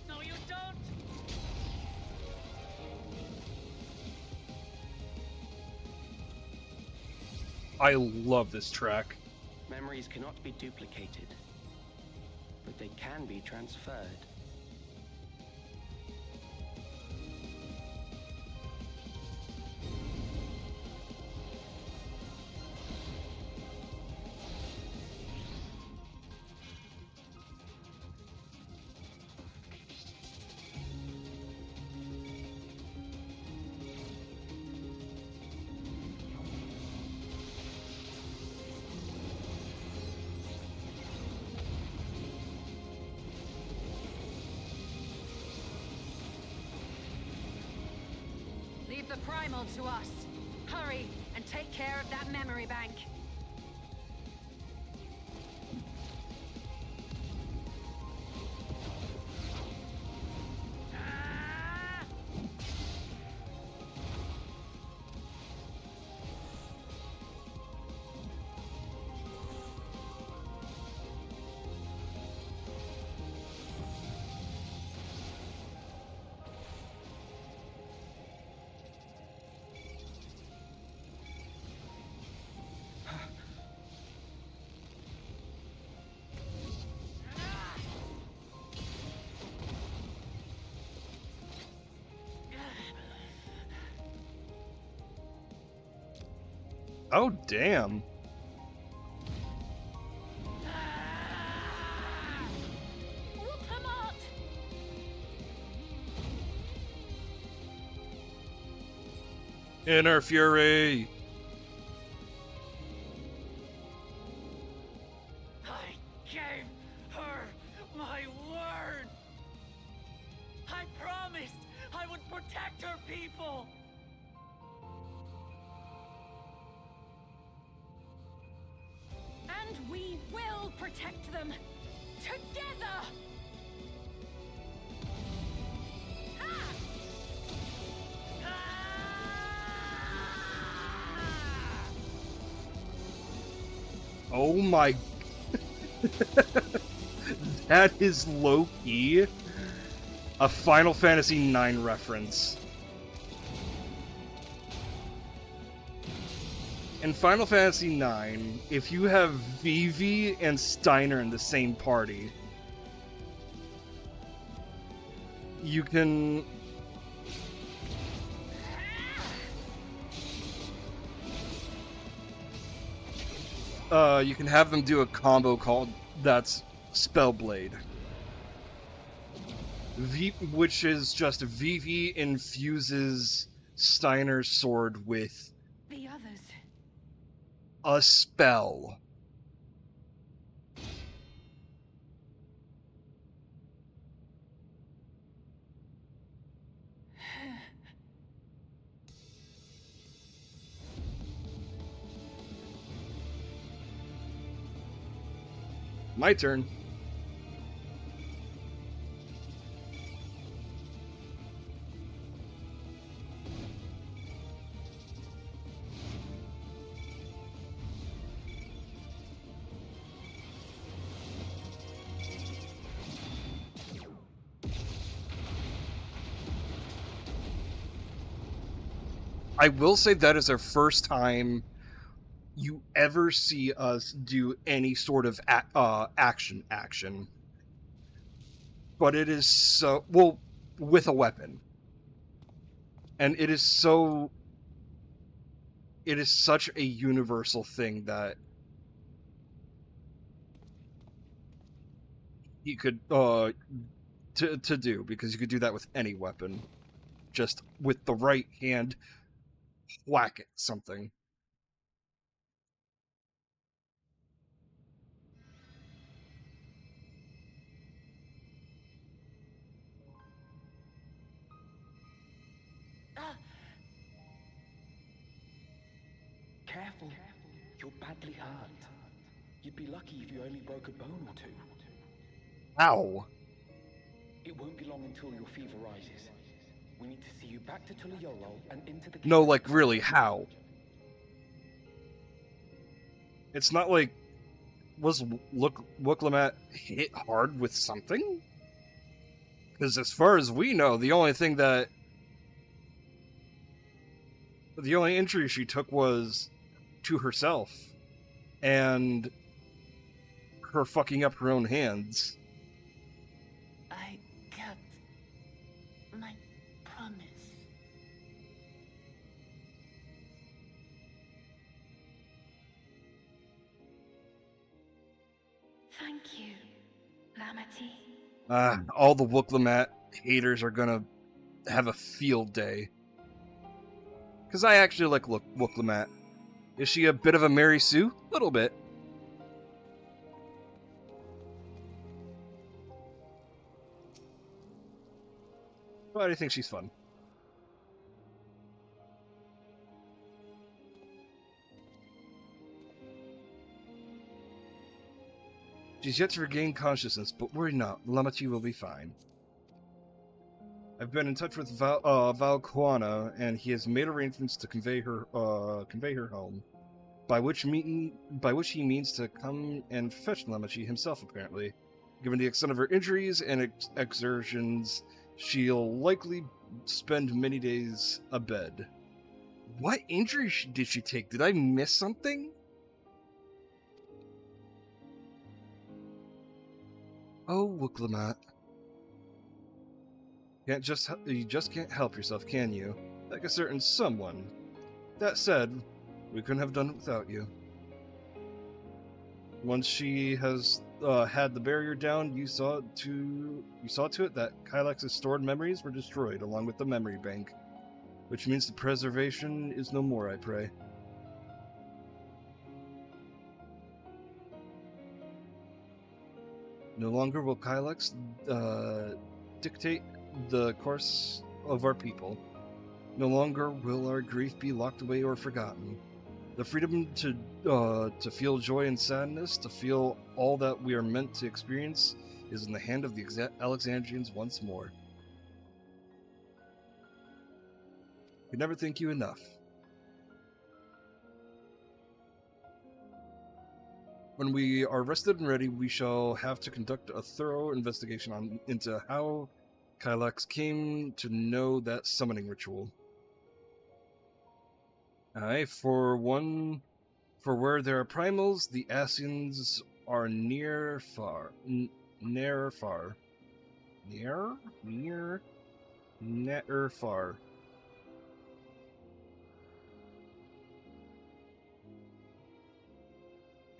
No, you don't! I love this track. Memories cannot be duplicated, but they can be transferred. Leave the primal to us. Hurry and take care of that memory bank. Oh, damn. Inner Fury. I gave Protect her people! And we will protect them! Together! Oh my... That is low-key a Final Fantasy IX reference. In Final Fantasy IX, if you have Vivi and Steiner in the same party, you can... you can have them do a combo called that's Spellblade. Which is just Vivi infuses Steiner's sword with The others. a spell. My turn. I will say that is our first time you ever see us do any sort of action. But it is so... well, with a weapon. And it is so... it is such a universal thing that you could, to do, because you could do that with any weapon. Just with the right hand, whack at something. Careful. You're badly hurt. You'd be lucky if you only broke a bone or two. Ow. It won't be long until your fever rises. We need to see you back to Tuliyorol and into the... No, like, really, how? It's not like... was Wuklemat hit hard with something? Because as far as we know, the only thing that... the only injury she took was to herself. And her fucking up her own hands. I kept my promise. Thank you, Lamity. All the Wuklemat haters are gonna have a field day. Because I actually like Wuklemat. Is she a bit of a Mary Sue? A little bit. But I think she's fun. She's yet to regain consciousness, but worry not. Lamati will be fine. I've been in touch with Valquana, and he has made arrangements to convey her home. By which he means to come and fetch Lamati himself, apparently. Given the extent of her injuries and exertions, she'll likely spend many days abed. What injury did she take? Did I miss something? Oh, Wuklemat. You just can't help yourself, can you? Like a certain someone. That said, we couldn't have done it without you. Once she has had the barrier down, you saw to it that Kylex's stored memories were destroyed, along with the memory bank. Which means the preservation is no more, I pray. No longer will Kylex dictate the course of our people. No longer will our grief be locked away or forgotten. The freedom to feel joy and sadness, to feel all that we are meant to experience, is in the hand of the Alexandrians once more. We never thank you enough. When we are rested and ready, we shall have to conduct a thorough investigation into how Kylax came to know that summoning ritual. Aye, for where there are primals, the Asians are near far.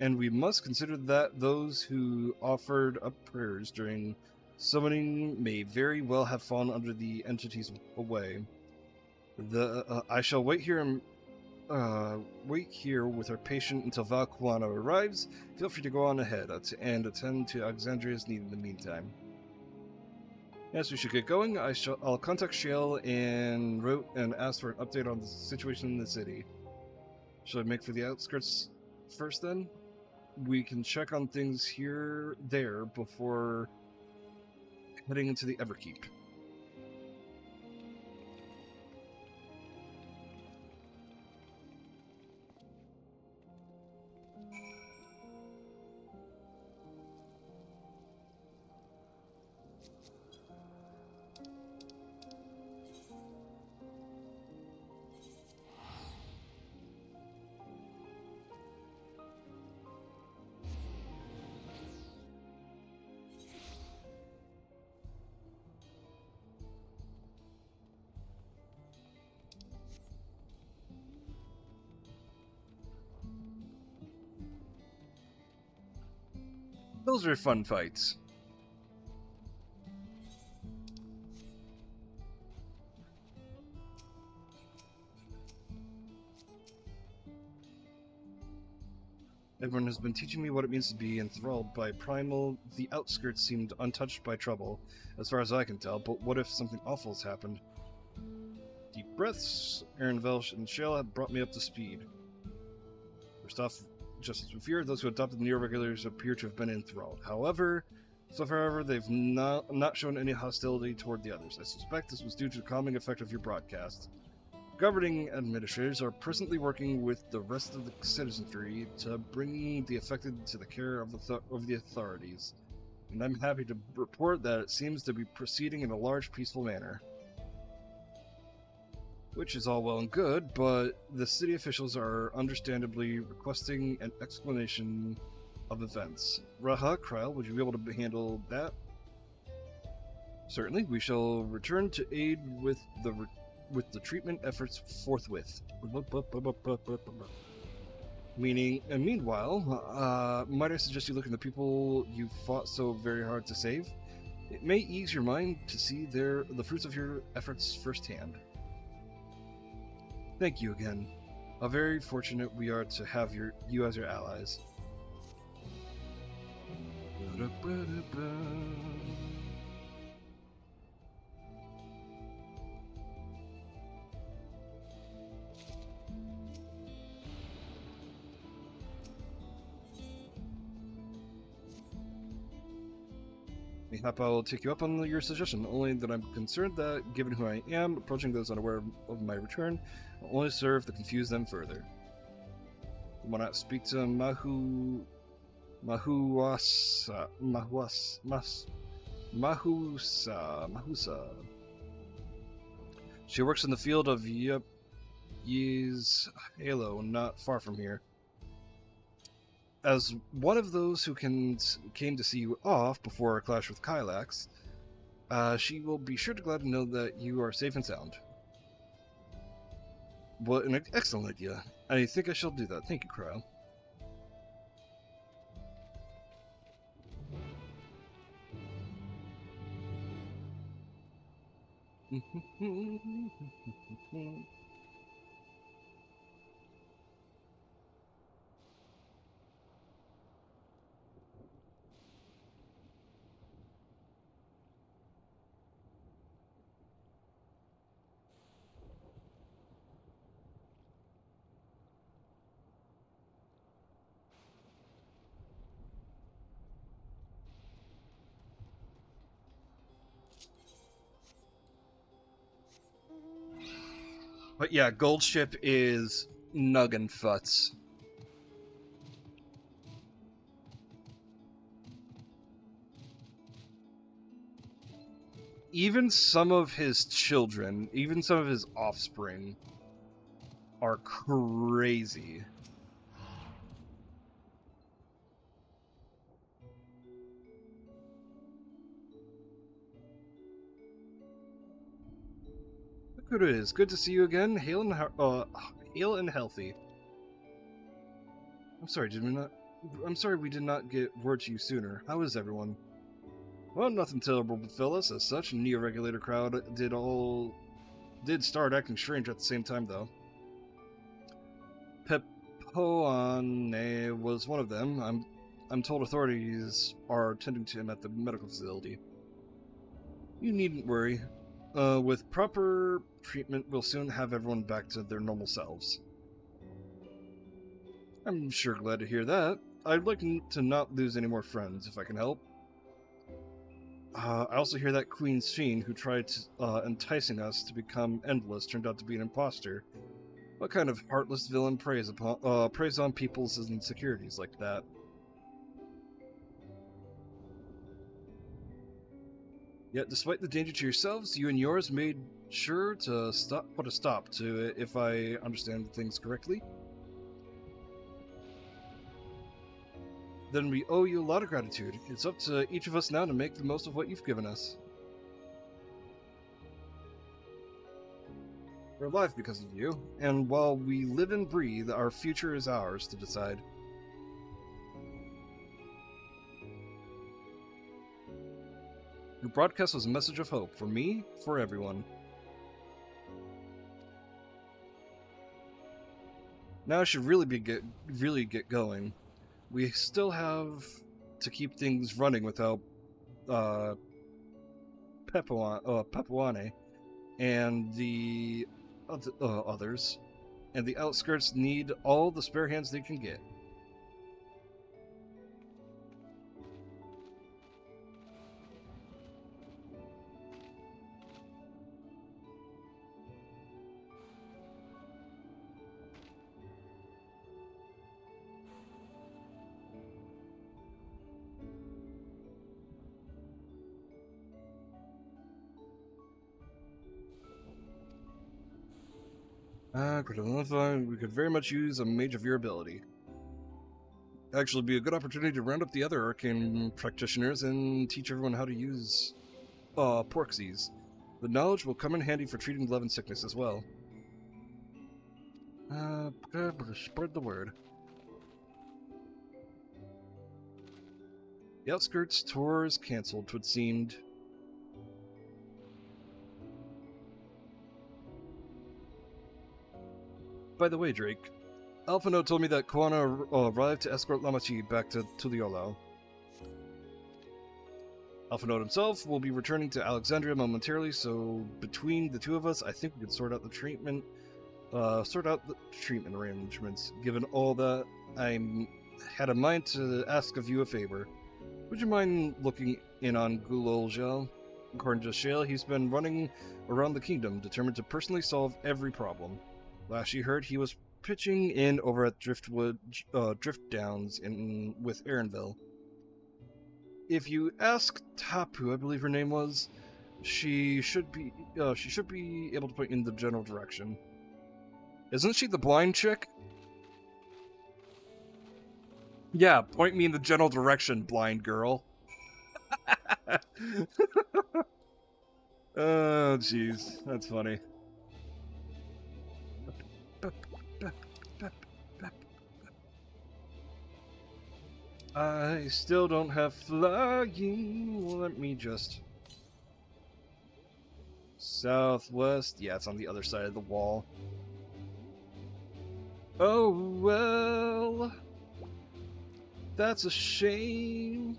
And we must consider that those who offered up prayers during summoning may very well have fallen under the entity's way. I shall wait here with our patient until Valquano arrives. Feel free to go on ahead and attend to Alexandria's need in the meantime. Yes, we should get going. I'll contact Shale and ask for an update on the situation in the city. Should I make for the outskirts first then? We can check on things there before heading into the Everkeep. Those are fun fights. Everyone has been teaching me what it means to be enthralled by primal. The outskirts seemed untouched by trouble, as far as I can tell, but what if something awful has happened? Deep breaths. Aaron Velsh and Shale have brought me up to speed. First off, just as we feared, those who adopted the neo-regulars appear to have been enthralled. However, they've not shown any hostility toward the others. I suspect this was due to the calming effect of your broadcast. Governing administrators are presently working with the rest of the citizenry to bring the affected to the care of the authorities, and I'm happy to report that it seems to be proceeding in a large, peaceful manner. Which is all well and good, but the city officials are understandably requesting an explanation of events. Raha, Kryl, would you be able to handle that? Certainly, we shall return to aid with the treatment efforts forthwith. Meanwhile, might I suggest you look at the people you fought so very hard to save? It may ease your mind to see the fruits of your efforts firsthand. Thank you again. How very fortunate we are to have you as your allies. Mayhap I will take you up on your suggestion, only that I'm concerned that, given who I am, approaching those unaware of my return will only serve to confuse them further. Why not speak to Mahusa. She works in the field of Yi's Halo, not far from here. As one of those who came to see you off before our clash with Kylax, she will be sure to glad to know that you are safe and sound. What an excellent idea. I think I shall do that. Thank you, Kryl. But yeah, Gold Ship is nuggin futs. Even some of his children, even some of his offspring, are crazy. Look who it is. Good to see you again. Hail and healthy. I'm sorry we did not get word to you sooner. How is everyone? Well, nothing terrible befell us as such. Neo-regulator crowd did start acting strange at the same time, though. Pepoane was one of them. I'm told authorities are tending to him at the medical facility. You needn't worry. With proper treatment, we'll soon have everyone back to their normal selves. I'm sure glad to hear that. I'd like to not lose any more friends, if I can help. I also hear that Queen's Fiend, who tried enticing us to become endless, turned out to be an imposter. What kind of heartless villain preys on people's insecurities like that? Yet, despite the danger to yourselves, you and yours made sure to put a stop to it, if I understand things correctly. Then we owe you a lot of gratitude. It's up to each of us now to make the most of what you've given us. We're alive because of you, and while we live and breathe, our future is ours to decide. Your broadcast was a message of hope for me, for everyone. Now I should really get going. We still have to keep things running without Pepoane and the others, and the outskirts need all the spare hands they can get. We could very much use a mage of your ability. Actually, be a good opportunity to round up the other arcane practitioners and teach everyone how to use Porxies. The knowledge will come in handy for treating love and sickness as well. Spread the word. The outskirts tour is cancelled, 'twould seemed. By the way, Drake, Alphano told me that Koana arrived to escort Lamachi back to Tuliolo. Alphano himself will be returning to Alexandria momentarily, so between the two of us, I think we could sort out the treatment arrangements. Given all that, I had a mind to ask of you a favor. Would you mind looking in on Gulolgel? According to Shale, he's been running around the kingdom, determined to personally solve every problem. Last you heard, he was pitching in over at Drift Downs with Aaronville. If you ask Tapu, I believe her name was, she should be able to point you in the general direction. Isn't she the blind chick? Yeah, point me in the general direction, blind girl. Oh, jeez, that's funny. I still don't have flying. Let me just... Southwest? Yeah, it's on the other side of the wall. Oh, well... That's a shame.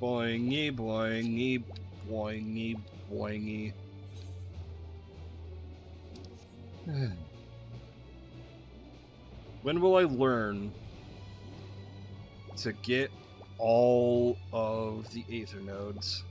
Boingy, boingy, boingy, boingy. When will I learn to get all of the Aether nodes?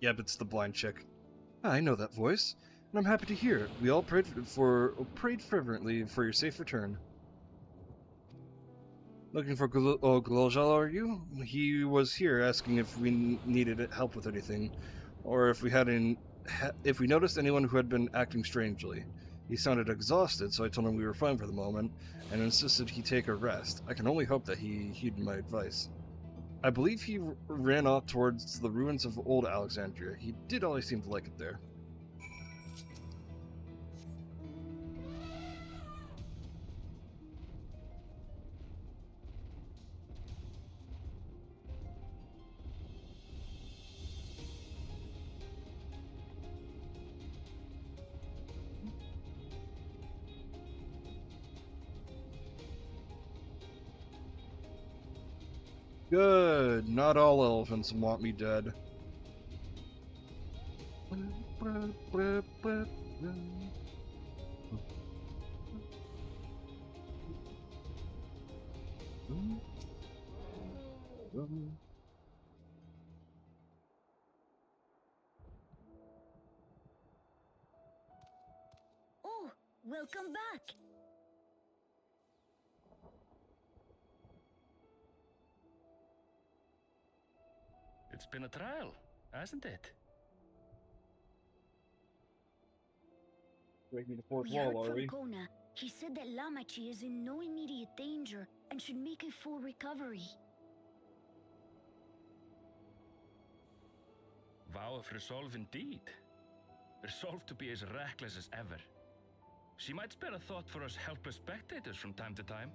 Yep, it's the blind chick. I know that voice, and I'm happy to hear it. We all prayed fervently for your safe return. Looking for Gloljal, are you? He was here asking if we needed help with anything, or if we noticed anyone who had been acting strangely. He sounded exhausted, so I told him we were fine for the moment, and insisted he take a rest. I can only hope that he heeded my advice. I believe he ran off towards the ruins of old Alexandria. He did always seem to like it there. Good. Not all elephants want me dead. Oh, welcome back. It's been a trial, hasn't it? Breaking the fourth We heard wall, are from we? Kona. He said that Lamachi is in no immediate danger and should make a full recovery. Vow of resolve indeed. Resolved to be as reckless as ever. She might spare a thought for us helpless spectators from time to time.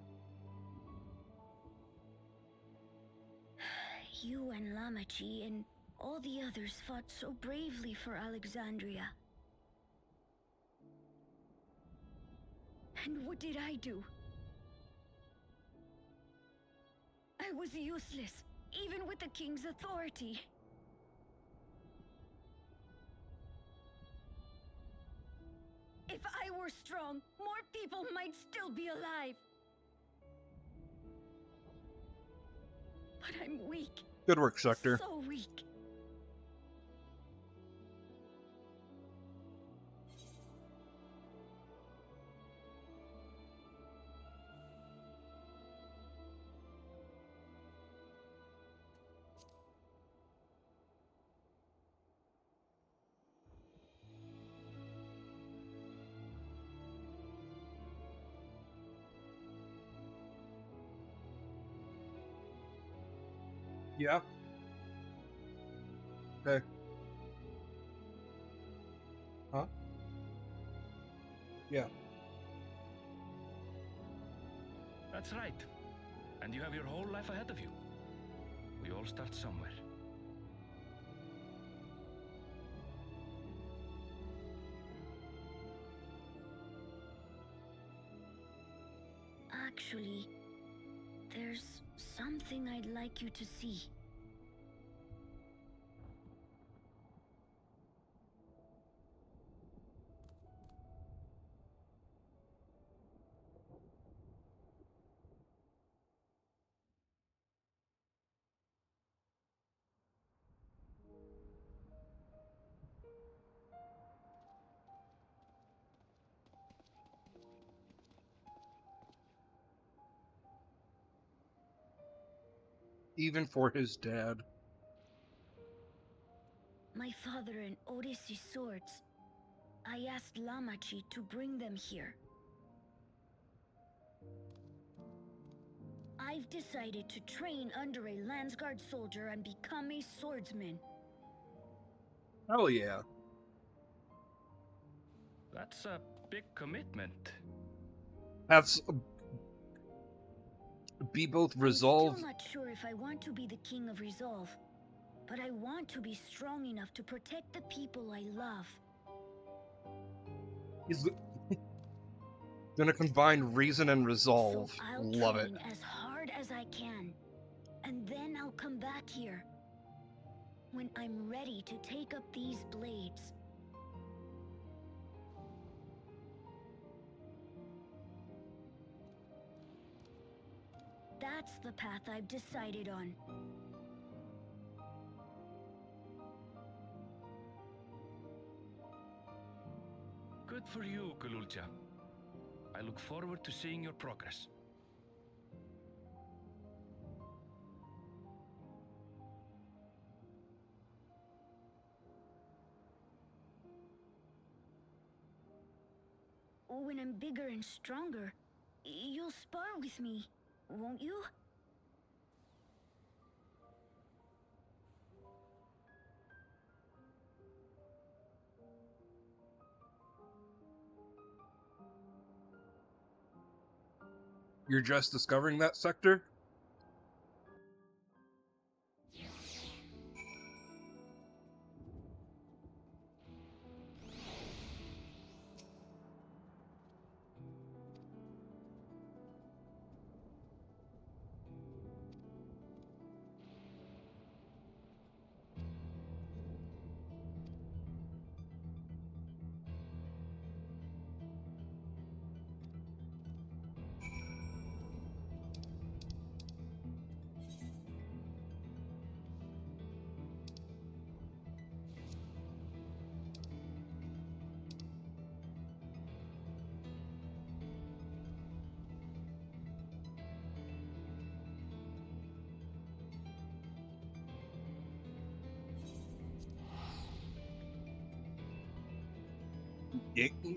You and Lamachi and all the others fought so bravely for Alexandria. And what did I do? I was useless, even with the king's authority. If I were strong, more people might still be alive. But I'm weak. Good work, Sector. So weak. Yeah. Okay. Huh? Yeah. That's right. And you have your whole life ahead of you. We all start somewhere. Actually, there's something I'd like you to see. Even for his dad. My father and Odyssey's swords. I asked Lamachi to bring them here. I I've decided to train under a Landsguard soldier and become a swordsman. Oh yeah. That's a big commitment. Be both Resolve. I'm still not sure if I want to be the king of Resolve, but I want to be strong enough to protect the people I love. He's gonna combine reason and resolve. So I'll Love it. train as hard as I can, and then I'll come back here when I'm ready to take up these blades. That's the path I've decided on. Good for you, Galulja. I look forward to seeing your progress. When I'm bigger and stronger, you'll spar with me, won't you? You're just discovering that sector?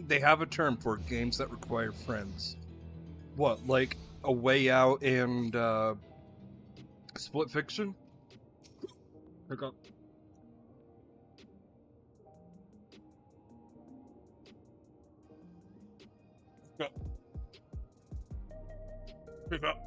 They have a term for games that require friends. What, like A Way Out and Split Fiction? Pick up. Pick up.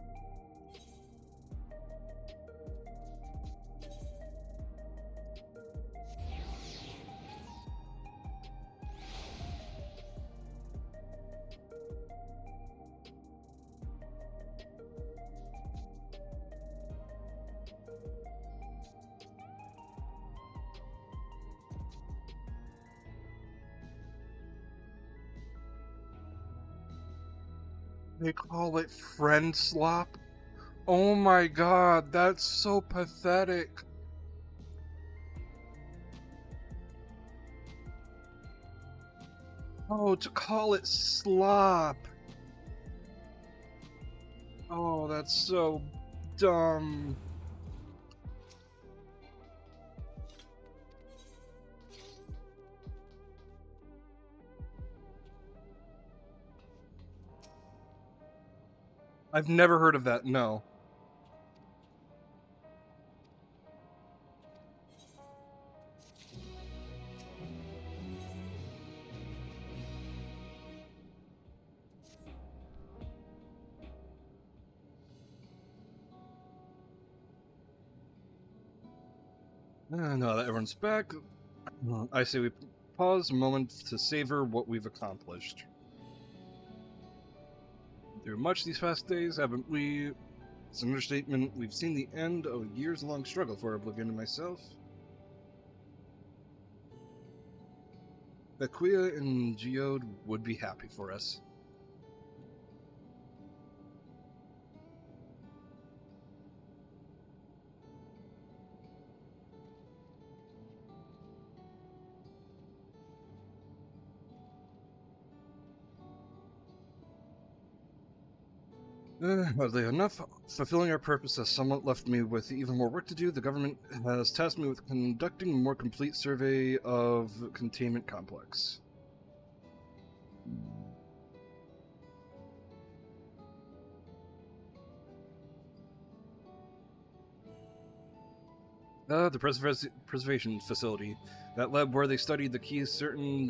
They call it friend slop? Oh my god, that's so pathetic. Oh, to call it slop. Oh, that's so dumb. I've never heard of that, no. Now that everyone's back, I say we pause a moment to savor what we've accomplished. Through much these past days, haven't we? It's an understatement. We've seen the end of a years-long struggle for Oblivion and myself. Aquia and Geode would be happy for us. Oddly enough, fulfilling our purpose has somewhat left me with even more work to do. The government has tasked me with conducting a more complete survey of containment complex. The preservation facility. That lab where they studied the key certainly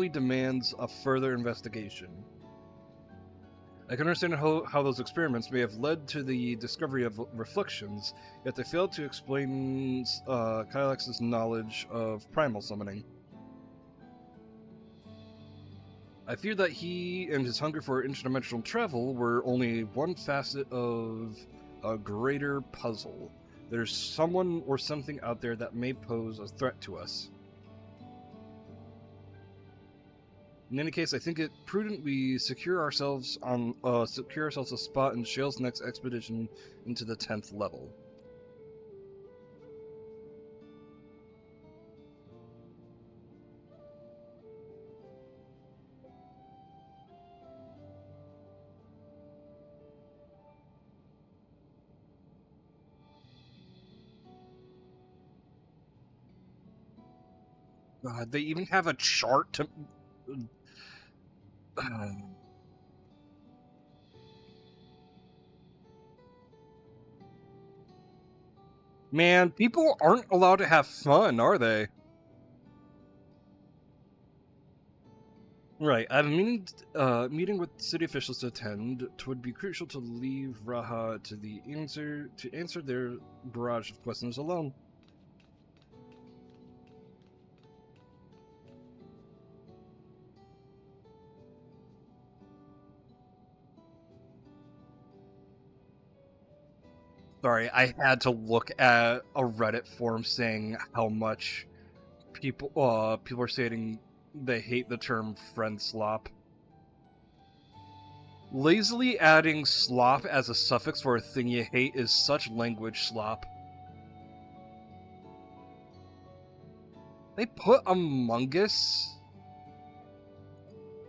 demands a further investigation. I can understand how those experiments may have led to the discovery of reflections, yet they failed to explain Kylex's knowledge of primal summoning. I fear that he and his hunger for interdimensional travel were only one facet of a greater puzzle. There's someone or something out there that may pose a threat to us. In any case, I think it prudent we secure ourselves a spot in Shale's next expedition into the 10th level. God, they even have a chart to... Man, people aren't allowed to have fun, are they? Right, I have a meeting with city officials to attend. It would be crucial to leave Raha to answer their barrage of questions alone. Sorry, I had to look at a Reddit forum saying how much people are saying they hate the term friend slop. Lazily adding slop as a suffix for a thing you hate is such language slop. They put Among Us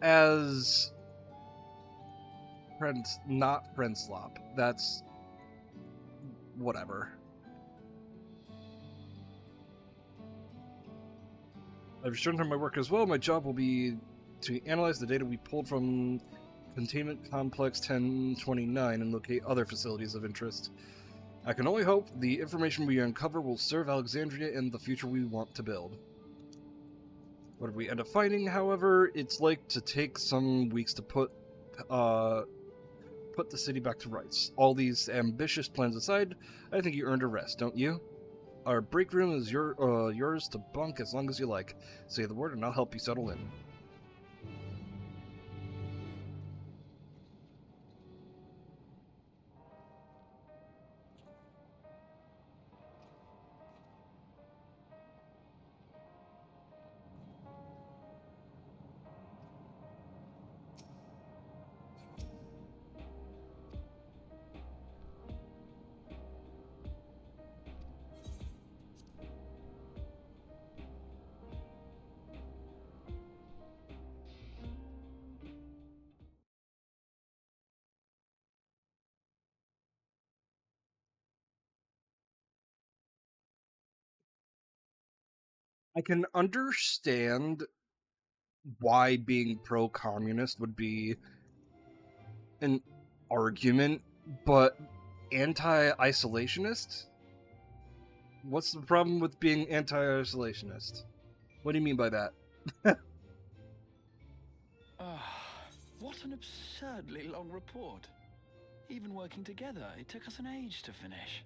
as not friend slop. That's whatever. I've shown her my work as well. My job will be to analyze the data we pulled from Containment Complex 1029 and locate other facilities of interest. I can only hope the information we uncover will serve Alexandria in the future we want to build. What we end up finding, however, it's like to take some weeks to put the city back to rights. All these ambitious plans aside, I think you earned a rest, don't you? Our break room is yours to bunk as long as you like. Say the word and I'll help you settle in. I can understand why being pro-communist would be an argument, but anti-isolationist? What's the problem with being anti-isolationist? What do you mean by that? What an absurdly long report. Even working together, it took us an age to finish.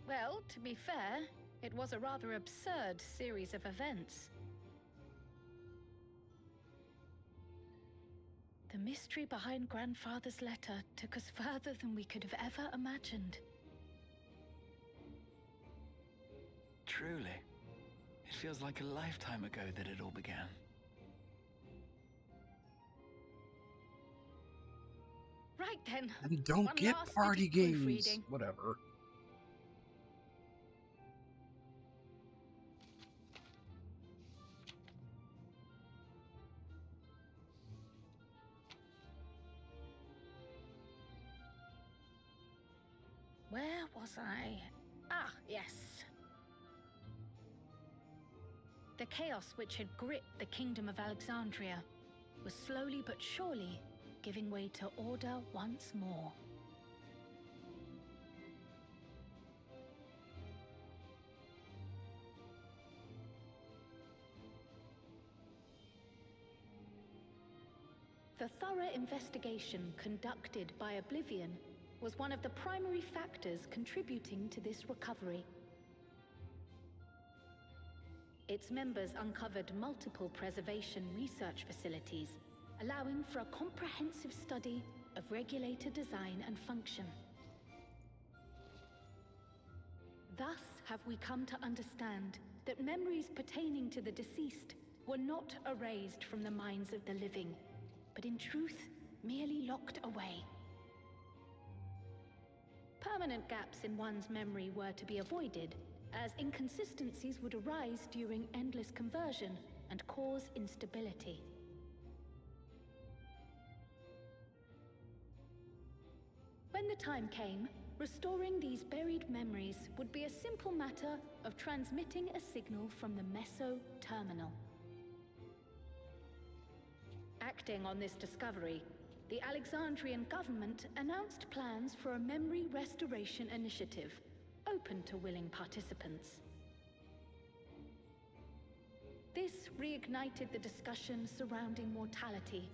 Well, to be fair, it was a rather absurd series of events. The mystery behind Grandfather's letter took us further than we could have ever imagined. Truly. It feels like a lifetime ago that it all began. Right then. And don't One get last party bit of games. proofreading. Whatever. Where was I? Ah, yes. The chaos which had gripped the kingdom of Alexandria. was slowly but surely giving way to order once more. The thorough investigation conducted by Oblivion was one of the primary factors contributing to this recovery. Its members uncovered multiple preservation research facilities, allowing for a comprehensive study of regulator design and function. Thus have we come to understand that memories pertaining to the deceased were not erased from the minds of the living, but in truth, merely locked away. Permanent gaps in one's memory were to be avoided, as inconsistencies would arise during endless conversion and cause instability. When the time came, restoring these buried memories would be a simple matter of transmitting a signal from the Meso Terminal. Acting on this discovery, the Alexandrian government announced plans for a memory restoration initiative, open to willing participants. This reignited the discussion surrounding mortality,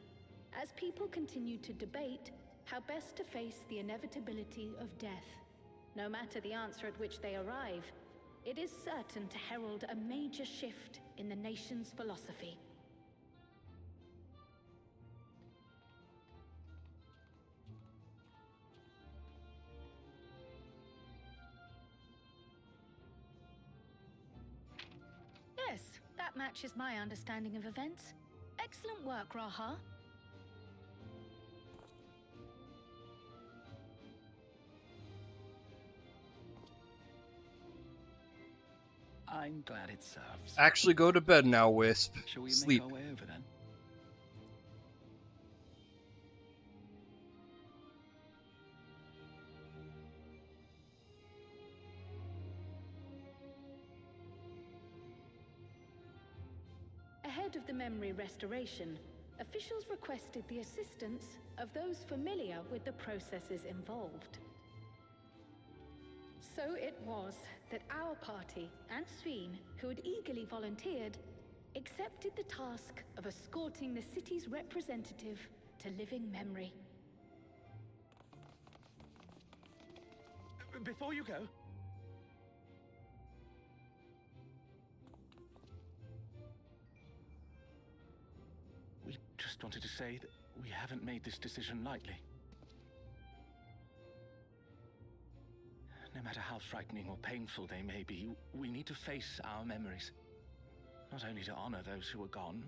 as people continued to debate how best to face the inevitability of death. No matter the answer at which they arrive, it is certain to herald a major shift in the nation's philosophy. Yes, that matches my understanding of events. Excellent work, Raha. I'm glad it serves. Actually go to bed now, Wisp. Shall we Sleep. make our way over then? Ahead of the memory restoration, officials requested the assistance of those familiar with the processes involved. So it was that our party and Sveen, who had eagerly volunteered, accepted the task of escorting the city's representative to living memory. Before you go, we just wanted to say that we haven't made this decision lightly. No matter how frightening or painful they may be, we need to face our memories. Not only to honor those who are gone,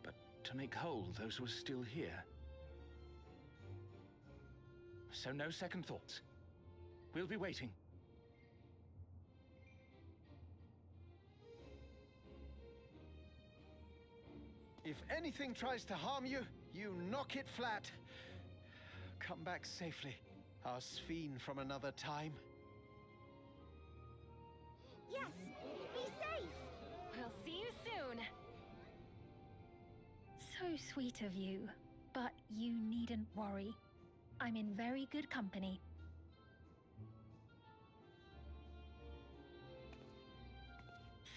but to make whole those who are still here. So no second thoughts. We'll be waiting. If anything tries to harm you, you knock it flat. Come back safely, our Sveen from another time. Yes! Be safe! We'll see you soon! So sweet of you, but you needn't worry. I'm in very good company.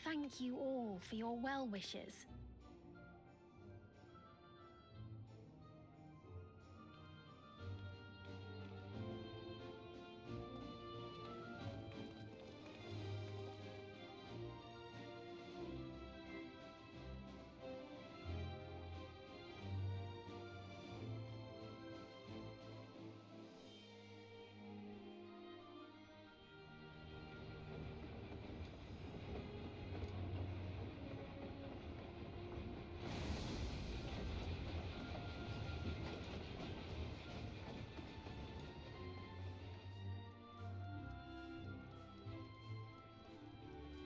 Thank you all for your well wishes.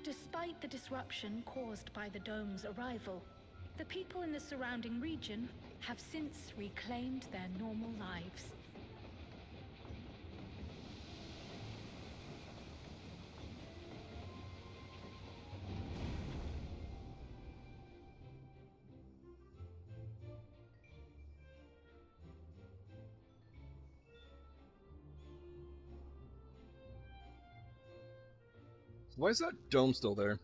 Despite the disruption caused by the dome's arrival, the people in the surrounding region have since reclaimed their normal lives. Why is that dome still there?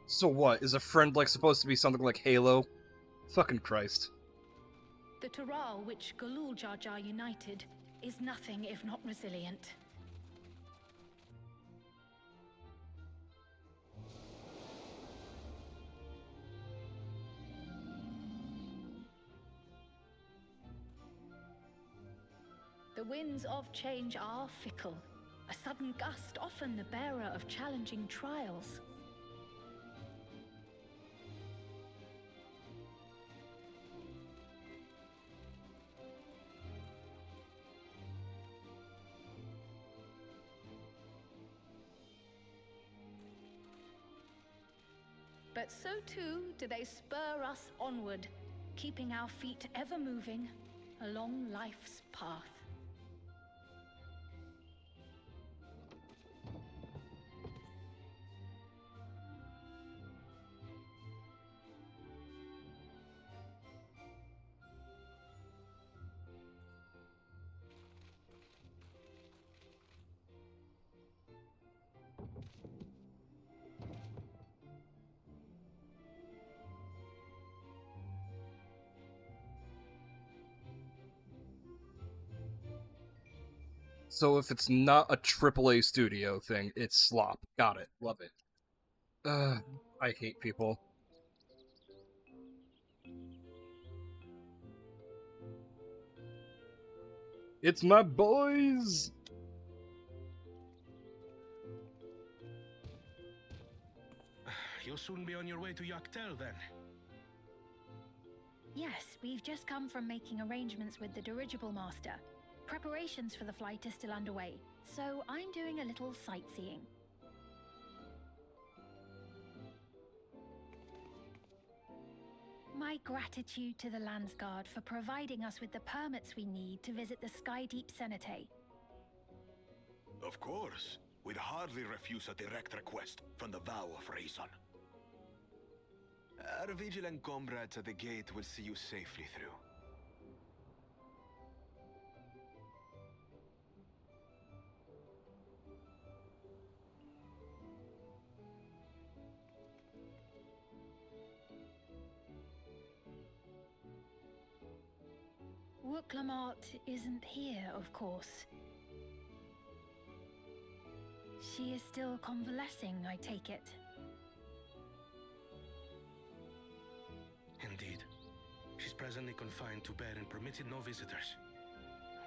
So what? Is a friend like supposed to be something like Halo? Fucking Christ. The Taral which Galul Jar Jar united is nothing if not resilient. The winds of change are fickle. A sudden gust often the bearer of challenging trials. But so too do they spur us onward, keeping our feet ever moving along life's path. So if it's not a AAA studio thing, it's slop. Got it. Love it. I hate people. It's my boys! You'll soon be on your way to Yaktel, then. Yes, we've just come from making arrangements with the dirigible master. Preparations for the flight are still underway, so I'm doing a little sightseeing. My gratitude to the Landsguard for providing us with the permits we need to visit the Skydeep Cenotaph. Of course. We'd hardly refuse a direct request from the vow of reason. Our vigilant comrades at the gate will see you safely through. Wooklamart isn't here, of course. She is still convalescing, I take it. Indeed. She's presently confined to bed and permitted no visitors.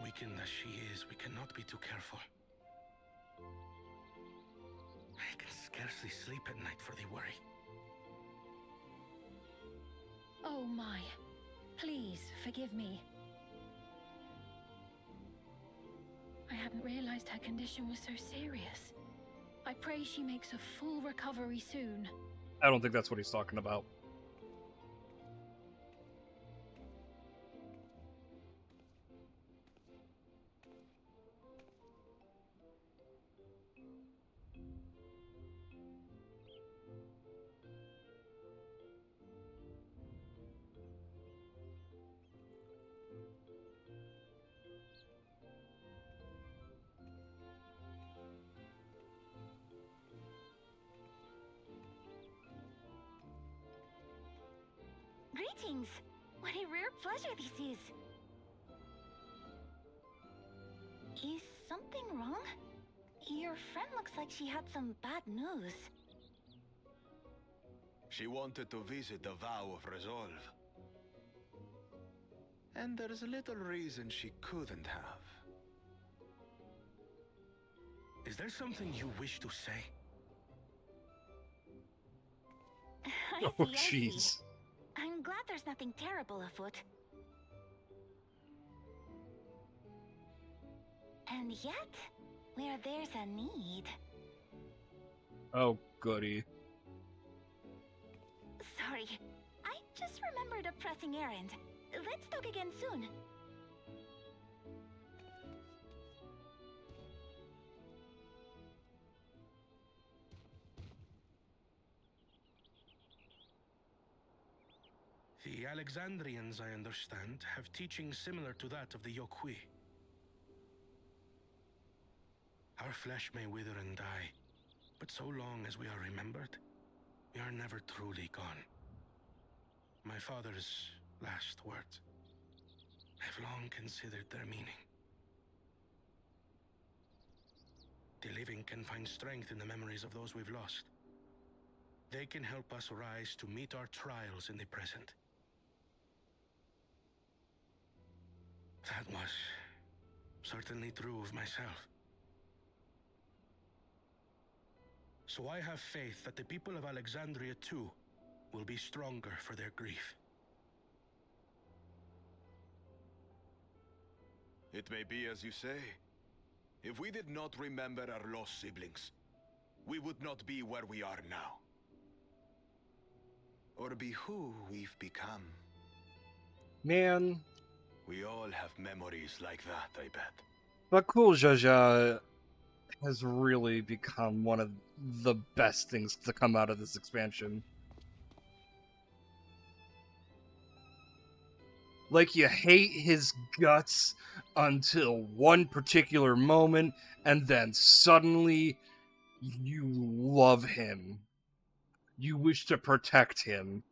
Weakened as she is, we cannot be too careful. I can scarcely sleep at night for the worry. Oh my. Please, forgive me. I hadn't realized her condition was so serious. I pray she makes a full recovery soon. I don't think that's what he's talking about. Greetings! What a rare pleasure this is! Is something wrong? Your friend looks like she had some bad news. She wanted to visit the vow of resolve. And there's little reason she couldn't have. Is there something you wish to say? Oh, jeez. I'm glad there's nothing terrible afoot. And yet, where there's a need... Oh, goody. Sorry, I just remembered a pressing errand. Let's talk again soon. The Alexandrians, I understand, have teaching similar to that of the Yokui. Our flesh may wither and die, but so long as we are remembered, we are never truly gone. My father's last words. I've long considered their meaning. The living can find strength in the memories of those we've lost. They can help us rise to meet our trials in the present. That was certainly true of myself. So I have faith that the people of Alexandria too will be stronger for their grief. It may be as you say. If we did not remember our lost siblings, we would not be where we are now. Or be who we've become. Man. We all have memories like that, I bet. But Cool Jaja has really become one of the best things to come out of this expansion. Like, you hate his guts until one particular moment, and then suddenly you love him. You wish to protect him.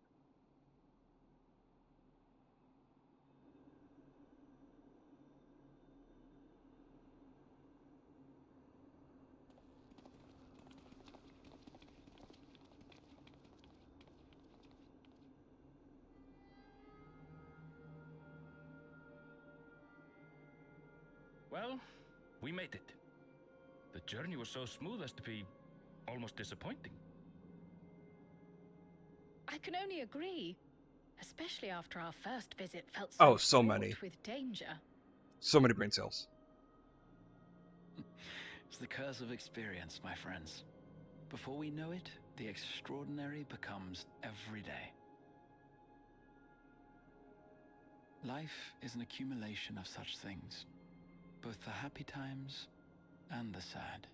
Well, we made it. The journey was so smooth as to be almost disappointing. I can only agree, especially after our first visit felt so so many. with danger. So many brain cells. It's the curse of experience, my friends. Before we know it, the extraordinary becomes every day. Life is an accumulation of such things, both the happy times and the sad.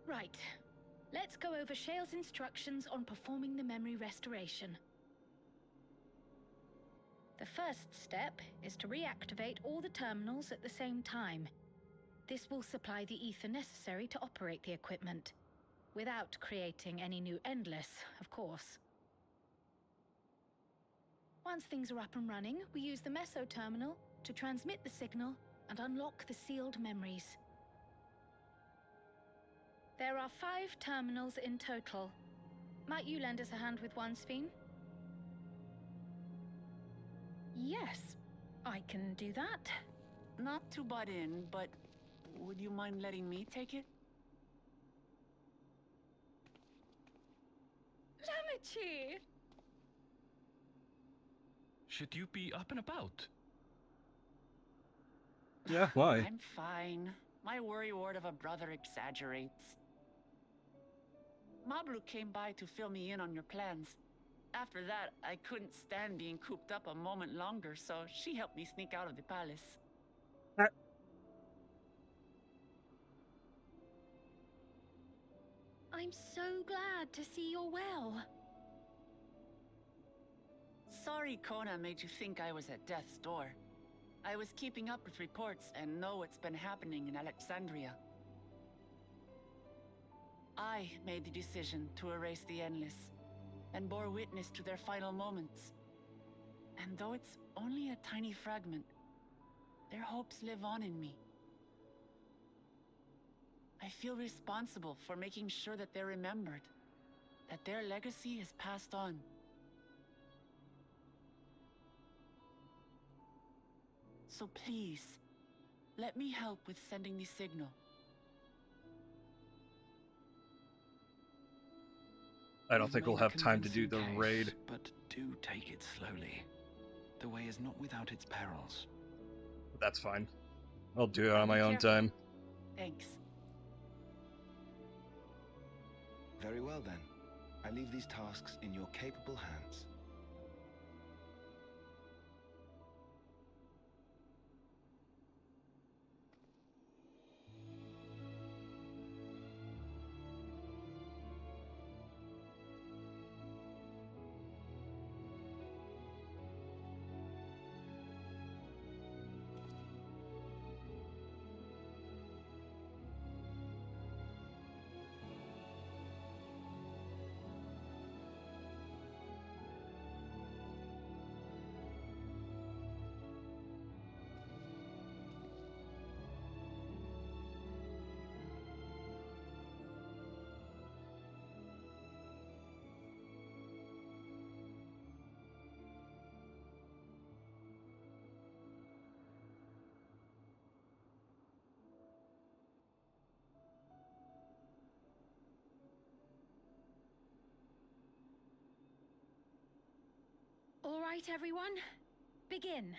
Right. Let's go over Shale's instructions on performing the memory restoration. The first step is to reactivate all the terminals at the same time. This will supply the ether necessary to operate the equipment, without creating any new endless, of course. Once things are up and running, we use the meso terminal to transmit the signal and unlock the sealed memories. There are 5 terminals in total. Might you lend us a hand with one, Sphene? Yes, I can do that. Not to butt in, but would you mind letting me take it? Lamichi! Should you be up and about? Yeah, why? I'm fine. My worrywart of a brother exaggerates. Mablu came by to fill me in on your plans. After that, I couldn't stand being cooped up a moment longer, so she helped me sneak out of the palace. I'm so glad to see you're well. Sorry Kona made you think I was at death's door. I was keeping up with reports and know what's been happening in Alexandria. I made the decision to erase the Endless, and bore witness to their final moments. And though it's only a tiny fragment, their hopes live on in me. I feel responsible for making sure that they're remembered, that their legacy is passed on. So please, let me help with sending the signal. I don't think we'll have time to do the raid. But do take it slowly. The way is not without its perils. That's fine. I'll do it on my own time. Thanks. Very well then. I leave these tasks in your capable hands. All right, everyone. Begin.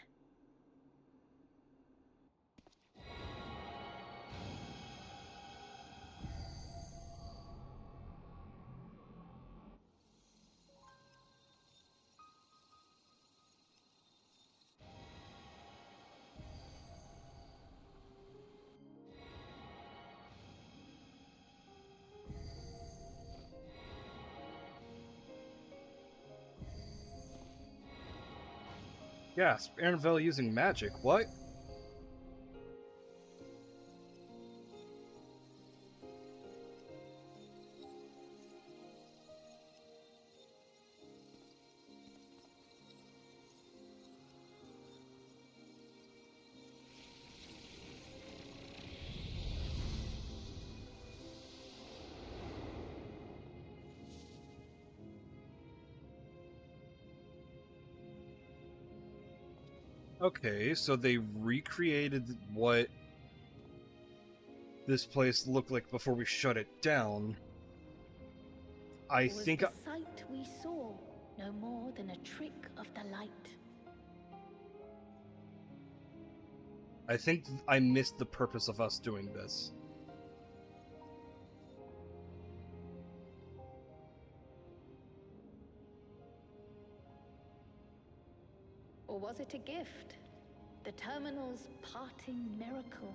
Gasp, Annabelle using magic, what? Okay, so they recreated what this place looked like before we shut it down. I Was think the sight we saw no more than a trick of the light? I think I missed the purpose of us doing this. Or was it a gift? The terminal's parting miracle?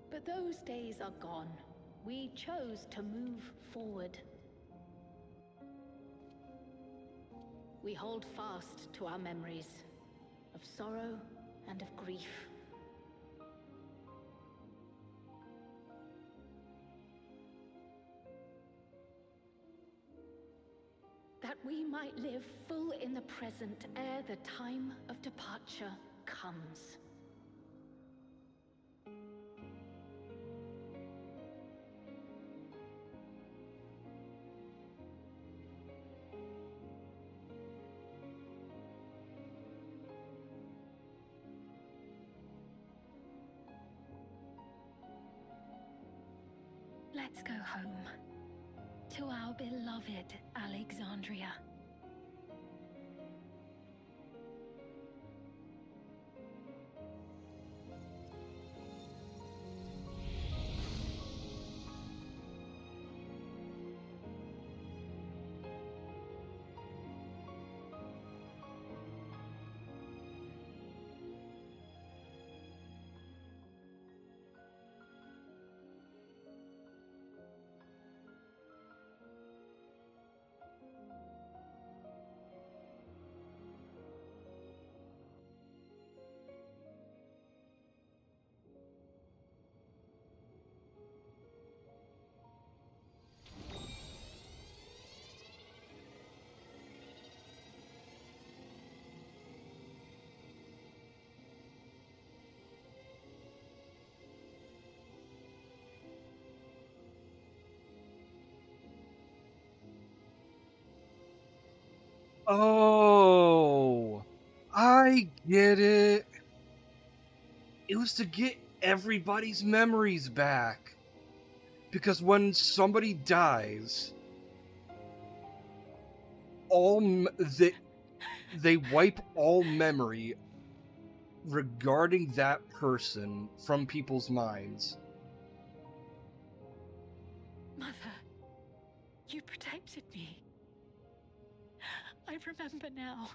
But those days are gone. We chose to move forward. We hold fast to our memories of sorrow and of grief. That we might live full in the present ere the time of departure comes. Let's go home. To our beloved Alexandria. Oh, I get it. It was to get everybody's memories back. Because when somebody dies, they wipe all memory regarding that person from people's minds. Mother, you protected me. I remember now.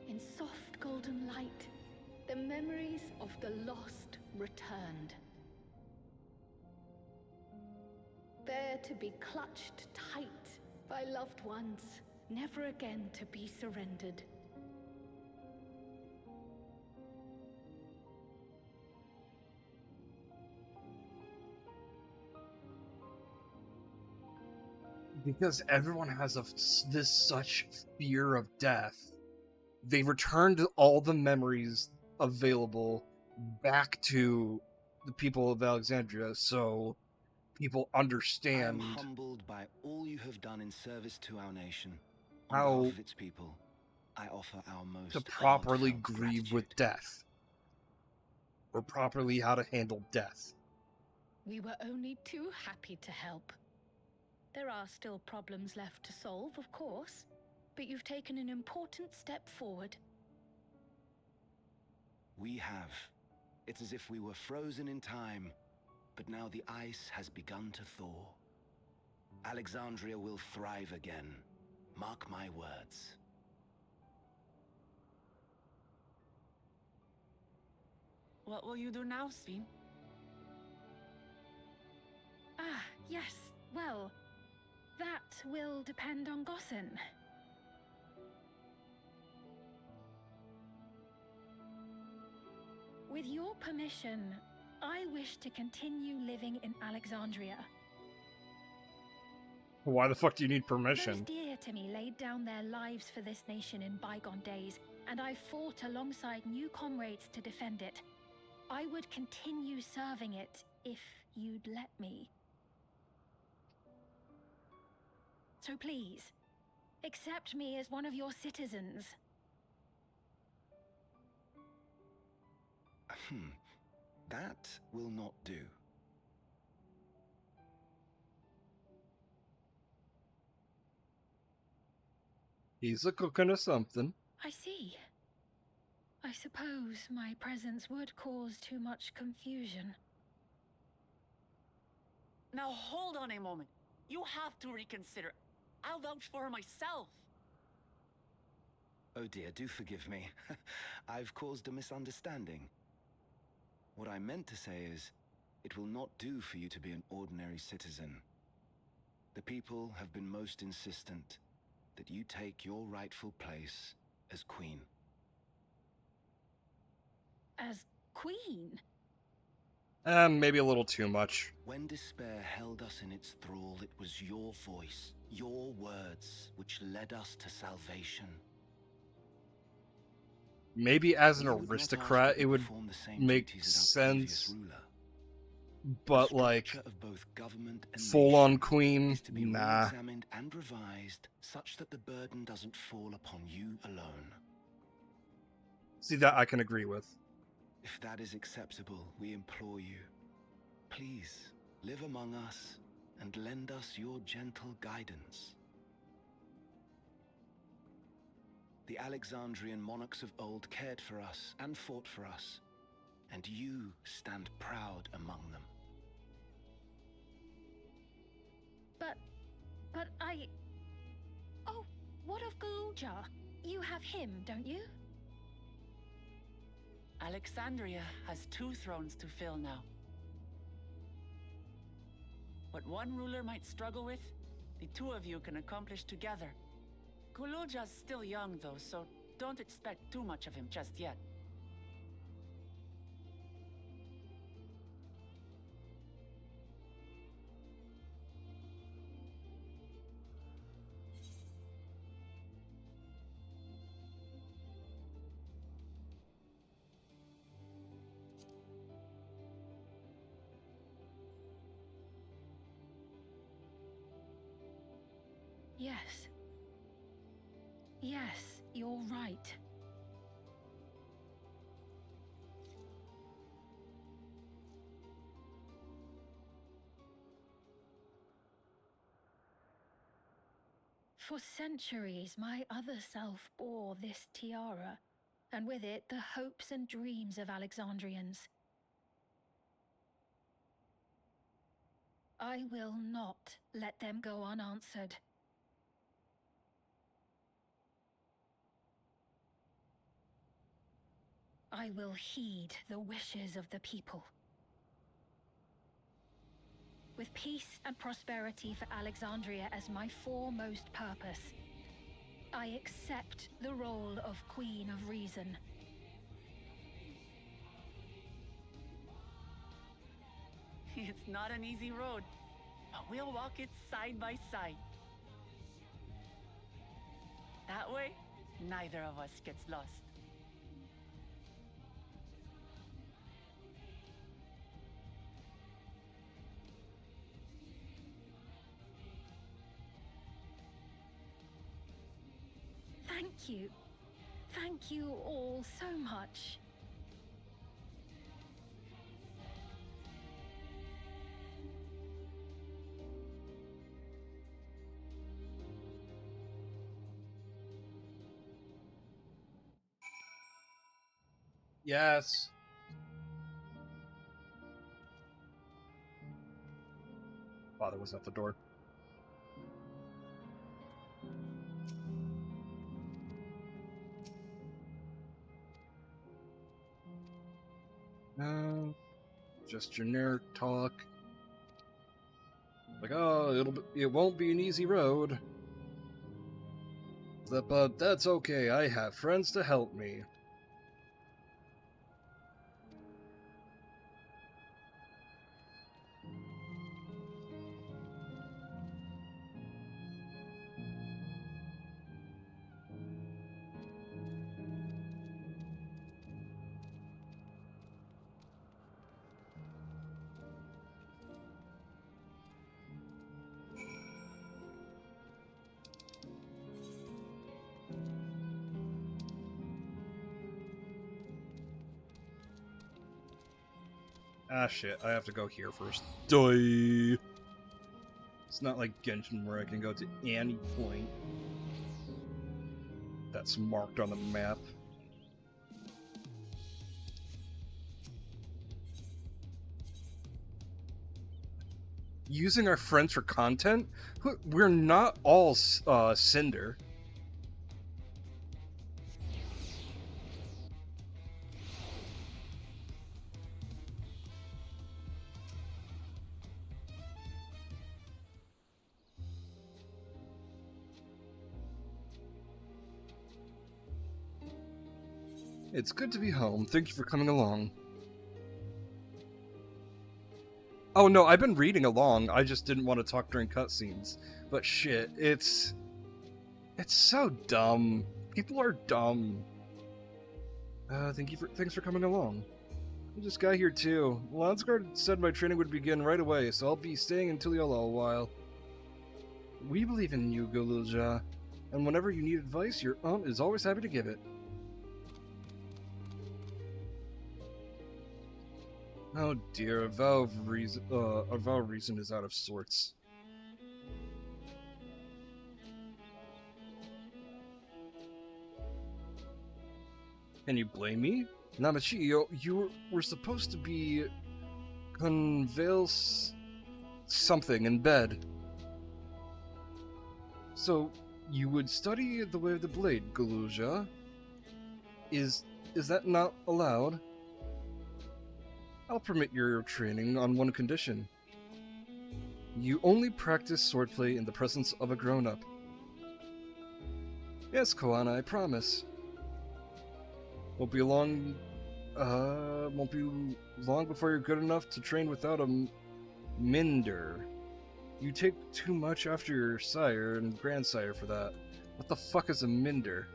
In soft golden light, the memories of the lost returned. There to be clutched tight by loved ones, never again to be surrendered. Because everyone has this such fear of death, they returned all the memories available back to the people of Alexandria, so people understand. I am humbled by all you have done in service to our nation. On How behalf of its people, I offer our most to properly heartfelt grieve gratitude. with death, or properly how to handle death. We were only too happy to help. There are still problems left to solve, of course, but you've taken an important step forward. We have. It's as if we were frozen in time, but now the ice has begun to thaw. Alexandria will thrive again. Mark my words. What will you do now, Sven? Ah, yes. Well, that will depend on Gossen. With your permission, I wish to continue living in Alexandria. Why the fuck do you need permission? Those dear to me laid down their lives for this nation in bygone days, and I fought alongside new comrades to defend it. I would continue serving it if you'd let me. So please, accept me as one of your citizens. That will not do. He's a cooking of something. I see. I suppose my presence would cause too much confusion. Now hold on a moment. You have to reconsider. I'll vouch for her myself. Oh dear, do forgive me. I've caused a misunderstanding. What I meant to say is, it will not do for you to be an ordinary citizen. The people have been most insistent that you take your rightful place as queen. As queen? Maybe a little too much. When despair held us in its thrall, it was your voice, your words, which led us to salvation. Maybe as an aristocrat it would make sense, but like full-on queen, is to be nah. re-examined and revised such that the burden doesn't fall upon you alone. See, that I can agree with. If that is acceptable, we implore you, please live among us and lend us your gentle guidance. The Alexandrian monarchs of old cared for us and fought for us, and you stand proud among them. But I... Oh, what of Galuja? You have him, don't you? Alexandria has 2 thrones to fill now. What one ruler might struggle with, the 2 of you can accomplish together. Gululja's still young though, so don't expect too much of him just yet. Yes. Yes, you're right. For centuries, my other self bore this tiara, and with it the hopes and dreams of Alexandrians. I will not let them go unanswered. I will heed the wishes of the people. With peace and prosperity for Alexandria as my foremost purpose, I accept the role of Queen of Reason. It's not an easy road, but we'll walk it side by side. That way, neither of us gets lost. Thank you. Thank you all so much. Yes. Father was at the door. No, just generic talk. Like, oh, it won't be an easy road. But that's okay. I have friends to help me. Ah, shit. I have to go here first. Die. It's not like Genshin where I can go to any point that's marked on the map. Using our friends for content? We're not all Cinder. It's good to be home. Thank you for coming along. Oh no, I've been reading along. I just didn't want to talk during cutscenes. But shit, it's so dumb. People are dumb. Thanks for coming along. I just got here too. Landsguard said my training would begin right away, so I'll be staying until y'all a while. We believe in you, Guluja, and whenever you need advice, your aunt is always happy to give it. Oh dear, a vow of reason is out of sorts. Can you blame me? Namachi, you were supposed to be conveal something in bed. So you would study the way of the blade, Guluja. Is that not allowed? I'll permit your training on one condition. You only practice swordplay in the presence of a grown-up. Yes, Koana, I promise. Won't be long before you're good enough to train without a minder. You take too much after your sire and grandsire for that. What the fuck is a minder?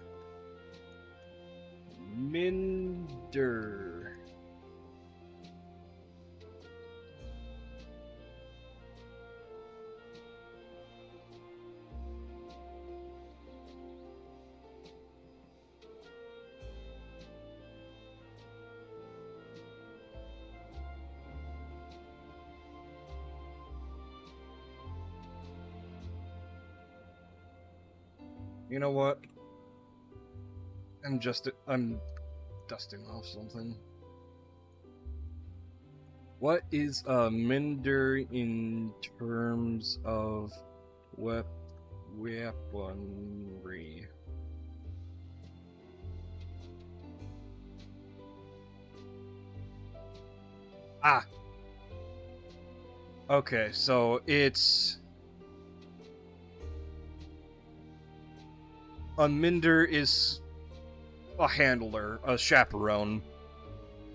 Minder. You know what? I'm dusting off something. What is a Minder in terms of weaponry? Ah! Okay, so it's... A Minder is a handler, a chaperone.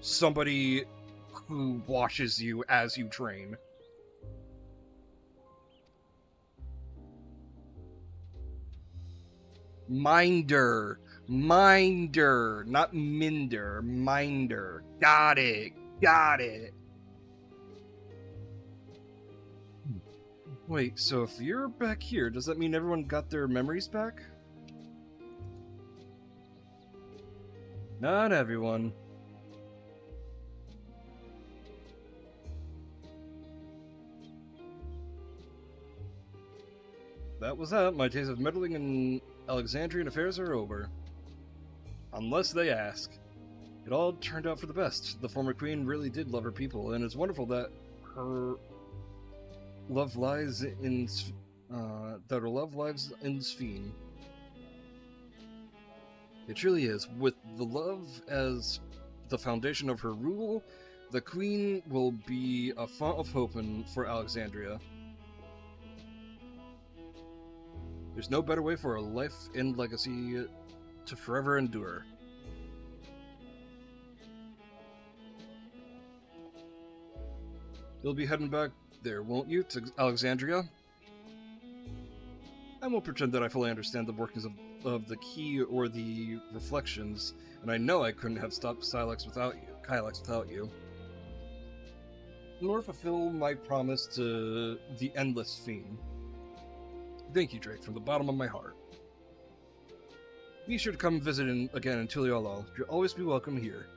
Somebody who watches you as you train. Minder, not Minder, Minder. Got it. Wait, so if you're back here, does that mean everyone got their memories back? Not everyone. That was that. My days of meddling in Alexandrian affairs are over. Unless they ask. It all turned out for the best. The former queen really did love her people, and it's wonderful that her love lies in Sphene. It truly is. With the love as the foundation of her rule, the queen will be a font of hope for Alexandria. There's no better way for a life and legacy to forever endure. You'll be heading back there, won't you, to Alexandria? I won't pretend that I fully understand the workings of the key or the reflections, and I know I couldn't have stopped Kylix without you. Nor fulfill my promise to the endless fiend. Thank you, Drake, from the bottom of my heart. Be sure to come visit again in Tuliolo. You'll always be welcome here.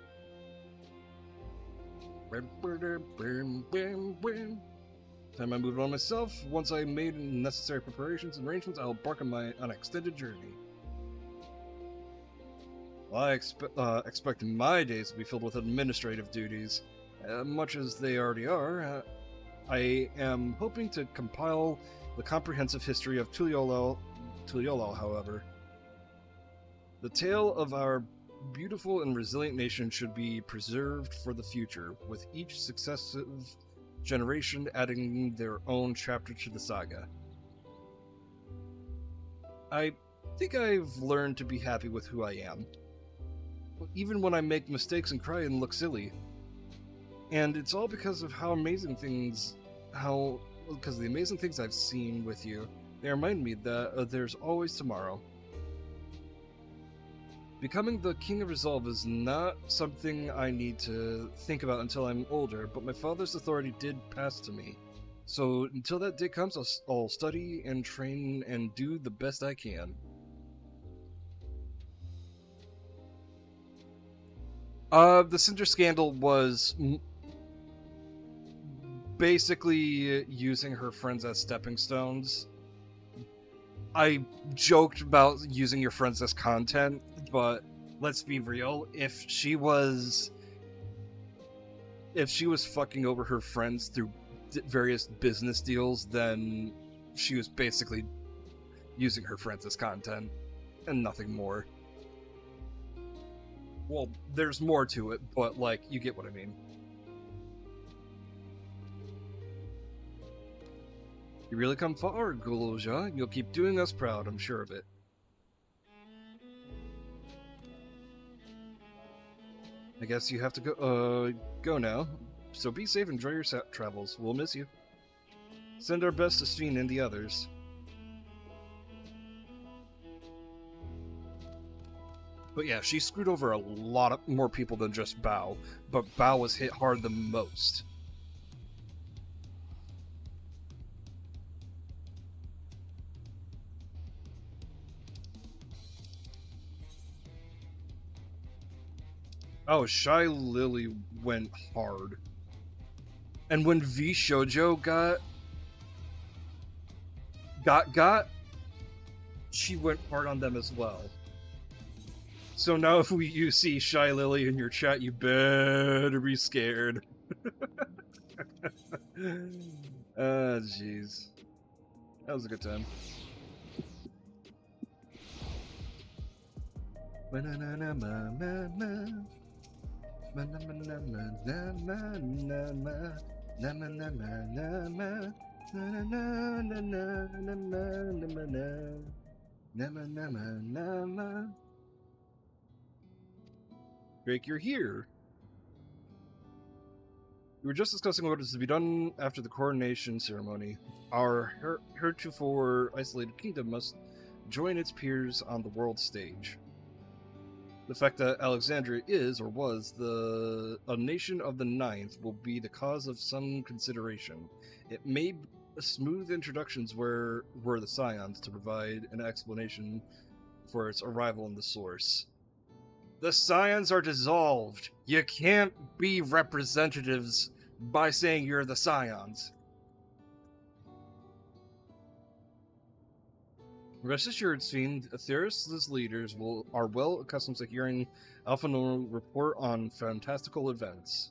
Time I moved on myself. Once I made necessary preparations and arrangements, I'll embark on an extended journey. Well, I expect my days to be filled with administrative duties, much as they already are. I am hoping to compile the comprehensive history of Tuliolo, however. The tale of our beautiful and resilient nation should be preserved for the future, with each successive generation adding their own chapter to the saga. I think I've learned to be happy with who I am, even when I make mistakes and cry and look silly. And it's all because of because of the amazing things I've seen with you. They remind me that there's always tomorrow. Becoming the King of Resolve is not something I need to think about until I'm older, but my father's authority did pass to me. So until that day comes, I'll study and train and do the best I can. The Cinder Scandal was basically using her friends as stepping stones. I joked about using your friends as content, but let's be real. If she was fucking over her friends through various business deals, then she was basically using her friends as content and nothing more. Well, there's more to it, but like, you get what I mean. You really come forward, Gulozha. You'll keep doing us proud, I'm sure of it. I guess you have to go now. So be safe and enjoy your travels. We'll miss you. Send our best to Sphene and the others. But yeah, she screwed over a lot more people than just Bao, but Bao was hit hard the most. Oh, Shy Lily went hard. And when V Shoujo got, she went hard on them as well. So now if you see Shy Lily in your chat, you better be scared. Ah, jeez. That was a good time. Drake, you're here. We were just discussing what is to be done after the coronation ceremony. Our heretofore isolated kingdom must join its peers on the world stage. The fact that Alexandria is, or was, a nation of the Ninth will be the cause of some consideration. It may smooth introductions were the Scions to provide an explanation for its arrival in the source. The Scions are dissolved. You can't be representatives by saying you're the Scions. Rest assured, Fiend, Theris' leaders are well accustomed to hearing Alpha Nor report on fantastical events.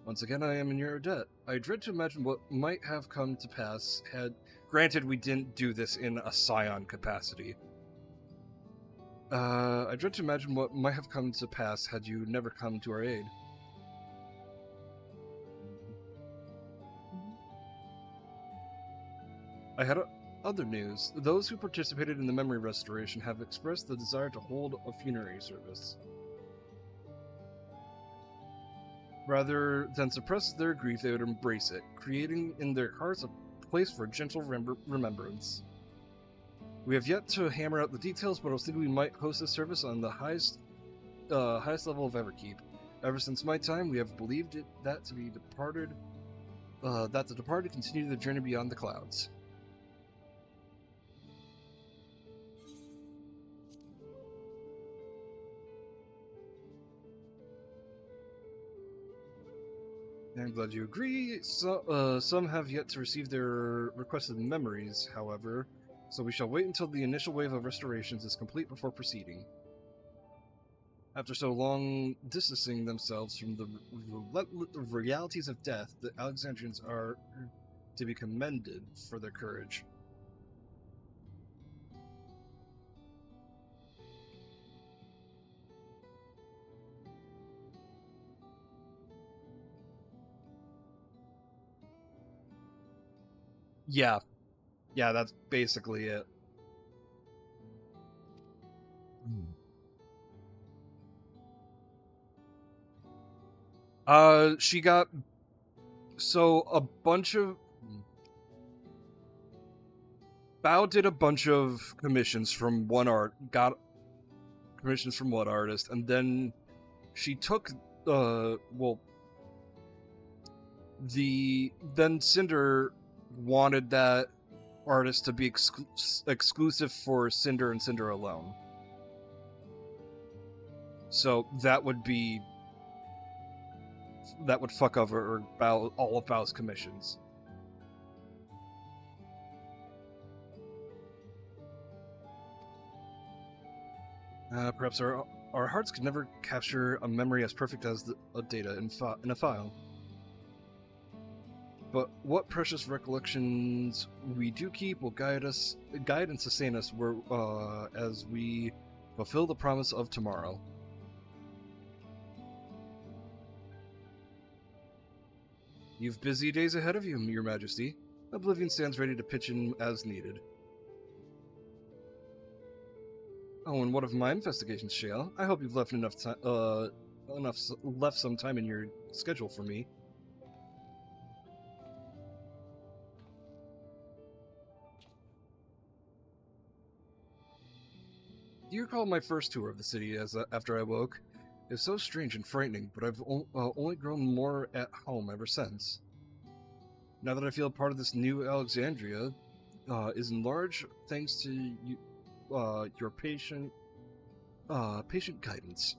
Once again, I am in your debt. I dread to imagine what might have come to pass granted we didn't do this in a Scion capacity. I dread to imagine what might have come to pass had you never come to our aid. I had other news. Those who participated in the memory restoration have expressed the desire to hold a funerary service. Rather than suppress their grief, they would embrace it, creating in their hearts a place for gentle remembrance. We have yet to hammer out the details, but I was thinking we might host a service on the highest level of Everkeep. Ever since my time, we have believed that the departed continue the journey beyond the clouds. I'm glad you agree. Some have yet to receive their requested memories, however, so we shall wait until the initial wave of restorations is complete before proceeding. After so long distancing themselves from the realities of death, the Alexandrians are to be commended for their courage. Yeah, that's basically it. She got a bunch of Bao did a bunch of commissions from one artist, and then she took then Cinder wanted that artist to be exclusive for Cinder and Cinder alone. So that would fuck over all of Bao's commissions. Perhaps our hearts could never capture a memory as perfect as a data in a file. But what precious recollections we do keep will guide and sustain us as we fulfill the promise of tomorrow. You've busy days ahead of you, Your Majesty. Oblivion stands ready to pitch in as needed. Oh, and what of my investigations, Shale? I hope you've left left some time in your schedule for me. Do you recall my first tour of the city after I woke? It was so strange and frightening, but I've only grown more at home ever since. Now that I feel part of this new Alexandria, is in large thanks to you, your patient guidance.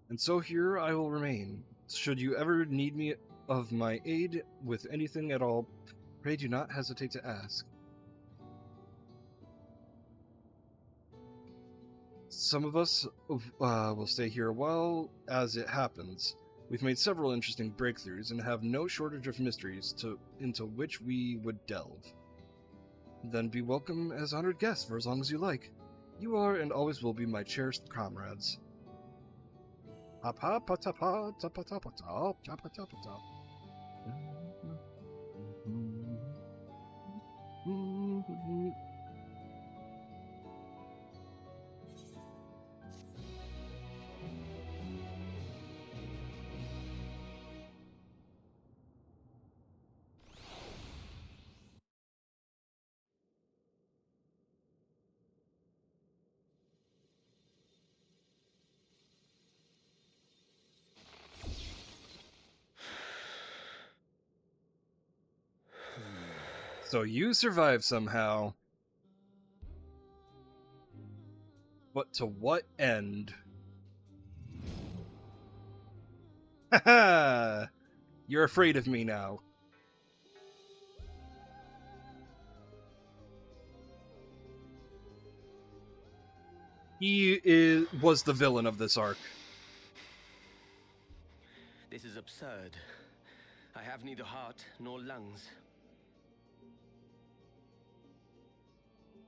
And so here I will remain. Should you ever need me of my aid with anything at all, pray do not hesitate to ask. Some of us will stay here a while as it happens. We've made several interesting breakthroughs and have no shortage of mysteries into which we would delve. Then be welcome as honored guests for as long as you like. You are and always will be my cherished comrades. So you survived somehow. But to what end? Haha! You're afraid of me now. He was the villain of this arc. This is absurd. I have neither heart nor lungs.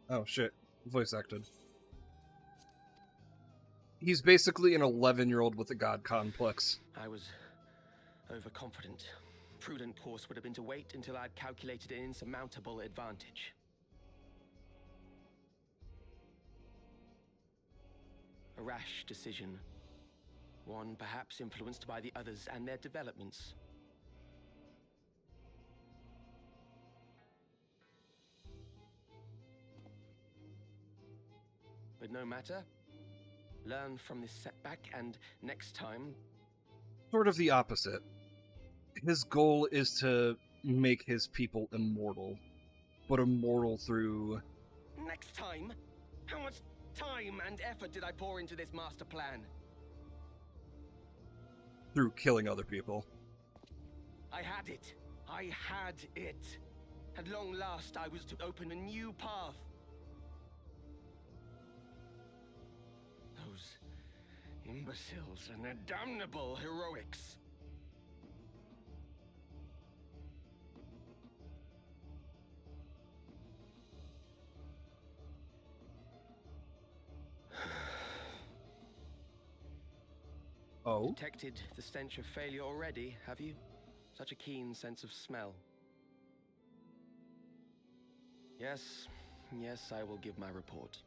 Oh shit, voice acted. He's basically an 11-year-old with a god complex. I was overconfident. Prudent course would have been to wait until I'd calculated an insurmountable advantage. A rash decision. One perhaps influenced by the others and their developments. But no matter. Learn from this setback, and next time... Sort of the opposite. His goal is to make his people immortal, but immortal through... Next time? How much time and effort did I pour into this master plan? Through killing other people. I had it. I had it. At long last, I was to open a new path. Those imbeciles and their damnable heroics. Oh? Detected the stench of failure already, have you? Such a keen sense of smell. Yes, I will give my report,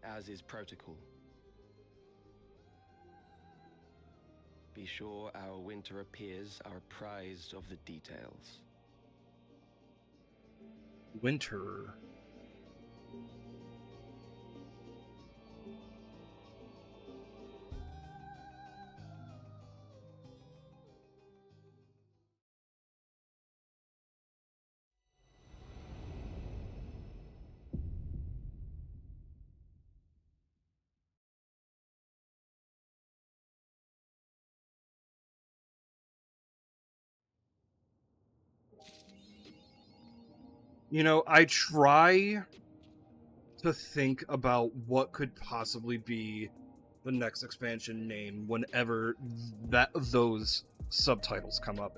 as is protocol. Be sure our winter peers are apprised of the details. Winter. You know, I try to think about what could possibly be the next expansion name whenever those subtitles come up.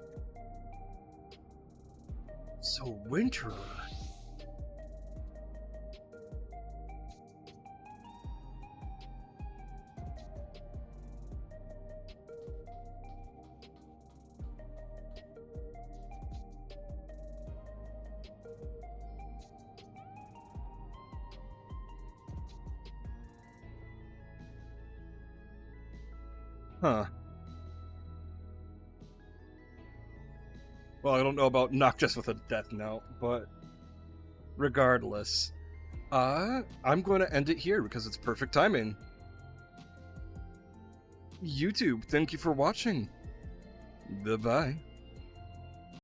So, Winter. Huh. Well, I don't know about Noctis with a death note, but regardless, I'm going to end it here because it's perfect timing. YouTube, thank you for watching. Bye-bye.